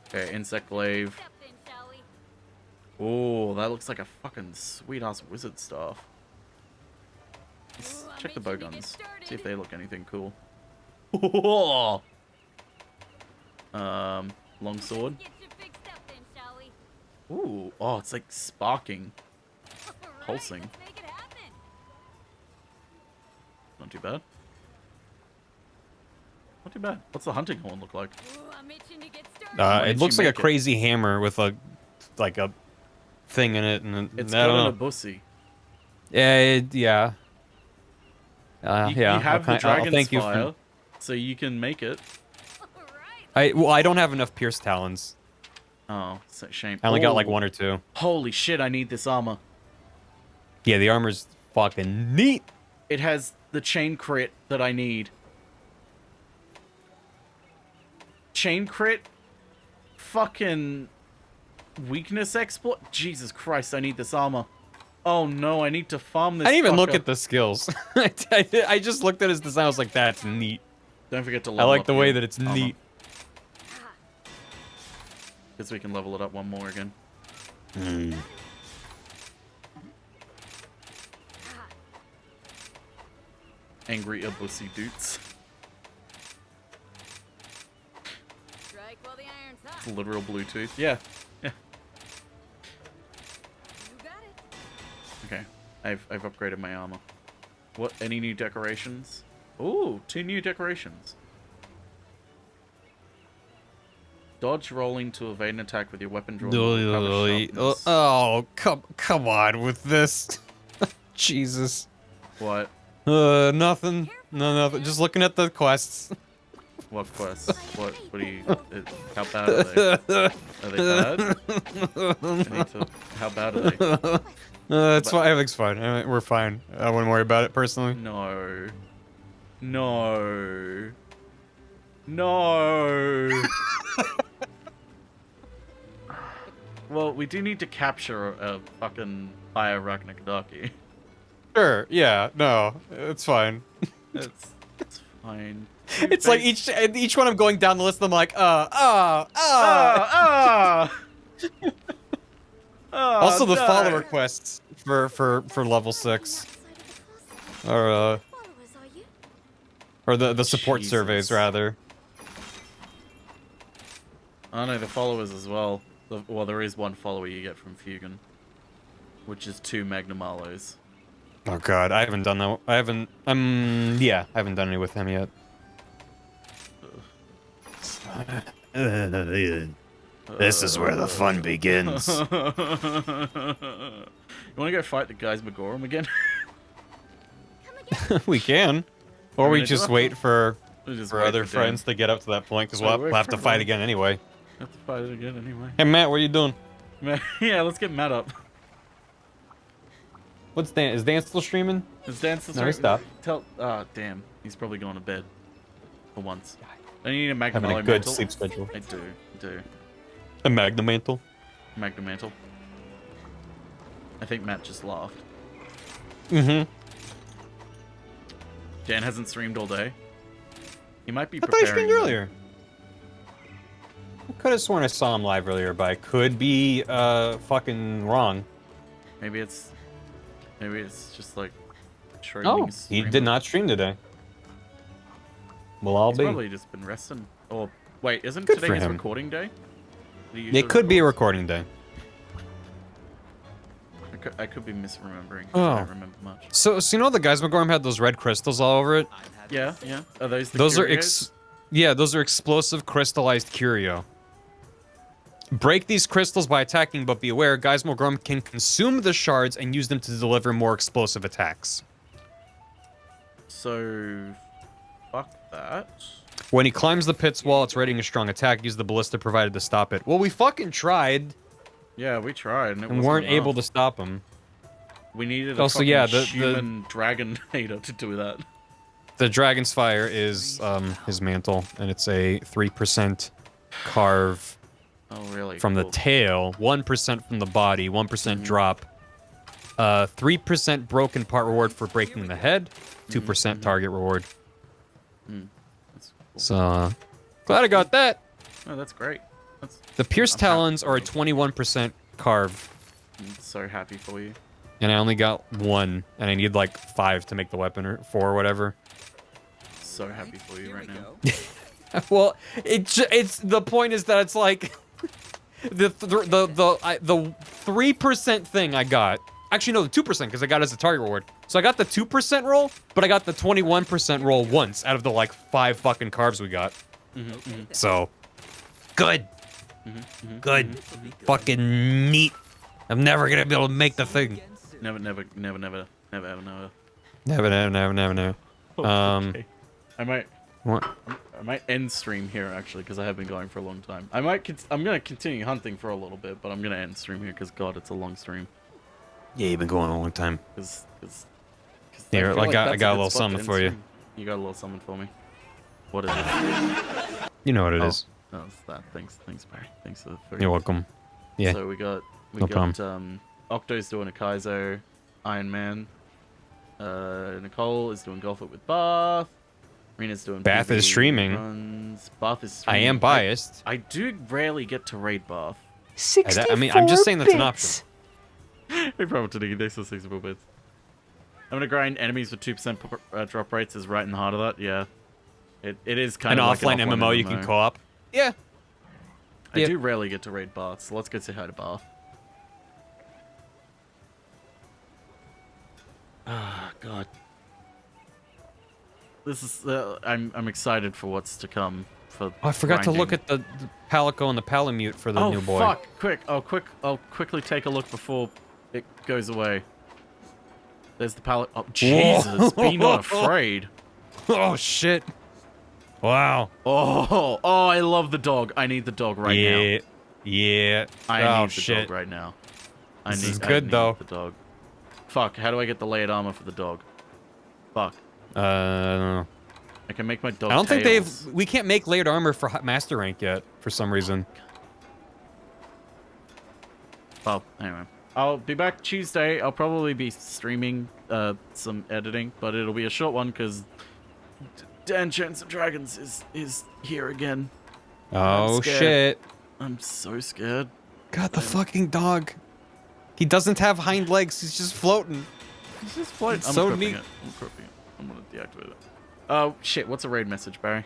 Okay, insect glaive. Ooh, that looks like a fucking sweet ass wizard staff. Let's check the bowguns. See if they look anything cool. Longsword. Ooh, oh, it's like sparking. Pulsing. Not too bad. Not too bad. What's the hunting horn look like? It looks like a crazy hammer with a thing in it, and it's I don't got know. a bussy. Yeah. You have the dragon's fire, so you can make it. I don't have enough pierce talons. Oh, it's a shame. I only got like 1 or 2. Holy shit! I need this armor. Yeah, the armor's fucking neat. It has the chain crit that I need. Chain crit, fucking weakness exploit. Jesus Christ! I need this armor. Oh no! I need to farm this. I didn't even look fucker. at the skills. I just looked at his design. I was like, "That's neat." Don't forget to I level like up the way your that it's armor. neat. Because we can level it up 1 more again. Angry Abusi Doots. It's literal Bluetooth. Yeah. Yeah. Okay. I've upgraded my armor. What? Any new decorations? Ooh, 2 new decorations. Dodge rolling to evade an attack with your weapon drawn. Oh, come on with this. Jesus. What? Nothing. No, nothing. Just looking at the quests. What quests? What do you... how bad are they? Are they bad? How bad are they? It's fine. Everything's fine. We're fine. I wouldn't worry about it personally. No. No. No. Well, we do need to capture a fucking fire Ragnarokdaki. Sure. Yeah. No. It's fine. It's fine. It's like each one I'm going down the list. I'm like, Also, the follower quests for level 6, or the support surveys rather. Oh no, the followers as well. Well, there is one follower you get from Fugan, which is 2 Magnamalos. Oh god, I haven't done that. I haven't. Yeah, I haven't done any with him yet. This is where the fun begins. You want to go fight the guys Magorum again? We can, or we just wait for wait other for friends to get up to that point, because we'll have to fight again anyway. Have to fight it again anyway. Hey Matt, what are you doing? Yeah, let's get Matt up. What's Dan? Is Dan still streaming? Is Dan still streaming? No, stop. Damn. He's probably going to bed. For once. I need a Magnum Having a good sleep schedule. I do. A Magnum Mantle? Magnum Mantle. I think Matt just laughed. Mm-hmm. Dan hasn't streamed all day. He might be I thought preparing. he streamed earlier. I could have sworn I saw him live earlier, but I could be fucking wrong. Maybe it's just like Oh, he did not stream today. Well, I'll He's be. probably just been resting. Or wait, isn't Good today for his him. recording day? It could be a recording day. I could be misremembering. Oh. I don't remember much. So you know the guys McGorm had those red crystals all over it? Yeah. Are those the Those curios? those are explosive crystallized curio. Break these crystals by attacking, but be aware, Geismar Grum can consume the shards and use them to deliver more explosive attacks. So, fuck that. When he climbs the pit's wall, it's readying a strong attack. Use the ballista provided to stop it. Well, we fucking tried. Yeah, we tried, and we weren't able to stop him. We needed Also, a yeah, human dragon hater to do that. The Dragon's Fire is his mantle, and it's a 3% carve. Oh, really? From the tail, 1% from the body, 1% drop, 3% broken part reward for breaking the head, 2% target reward. That's cool. So, glad I got that. Oh, that's great. The pierced talons are a 21% carve. I'm so happy for you. And I only got 1, and I need like 5 to make the weapon, or 4 or whatever. So happy for you right now. Well, it's the point is that it's like the 3% thing I got. Actually, no, the 2% because I got it as a target reward. So I got the 2% roll, but I got the 21% roll once out of the like 5 fucking carbs we got. So good, good, fucking neat. I'm never gonna be able to make the thing. Never. Okay. I might. What? I might end stream here actually because I have been going for a long time. I'm gonna continue hunting for a little bit, but I'm gonna end stream here because God, it's a long stream. Yeah, you've been going a long time. Cause Here, I got a good little spot to something end for you. stream. You got a little something for me. What is it? You know what it is. Oh, it's that. Thanks, Barry. Thanks for the. You're welcome. Yeah. So we got No Octo's doing a Kaizo, Iron Man. Nicole is doing Golf It with Bath. Rena's doing Bath is PvE streaming. runs. Bath is I streaming. am biased. I do rarely get to raid Bath. I mean, I'm just saying that's an option. Hey, probably today. Thanks for 64 bits. I'm gonna grind enemies with 2% drop rates is right in the heart of that. Yeah, it is kind An of offline like an MMO you can co-op. Yeah. I do rarely get to raid Bath, so let's go say hi to Bath. Ah, God. This is I'm excited for what's to come. For Oh, I forgot to look at the Palico and the Palamute for the oh, new boy. Fuck! Quick! I'll quickly take a look before it goes away. There's the pallet. Oh, Jesus! Be not afraid. Oh shit! Wow. Oh, I love the dog. I need the dog right now. Yeah. I need the dog right now. This is good though. The dog. Fuck. How do I get the layered armor for the dog? Fuck. I don't know. I can make my dog. I don't think we can't make layered armor for master rank yet for some reason. Well, anyway. I'll be back Tuesday. I'll probably be streaming some editing, but it'll be a short one because Dungeons and Dragons is here again. Oh shit! I'm so scared. God, the fucking dog. He doesn't have hind legs. He's just floating. He's just floating. I'm so equipping neat. it. I'm equipping it. I'm gonna deactivate it. Oh shit! What's a raid message, Barry?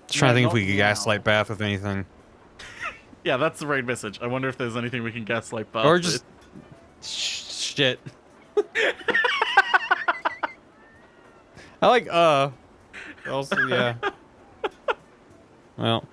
Just trying to think if we could gaslight Bath with anything. Yeah, that's the raid message. I wonder if there's anything we can gaslight Bath or just shit. I like also yeah. Well.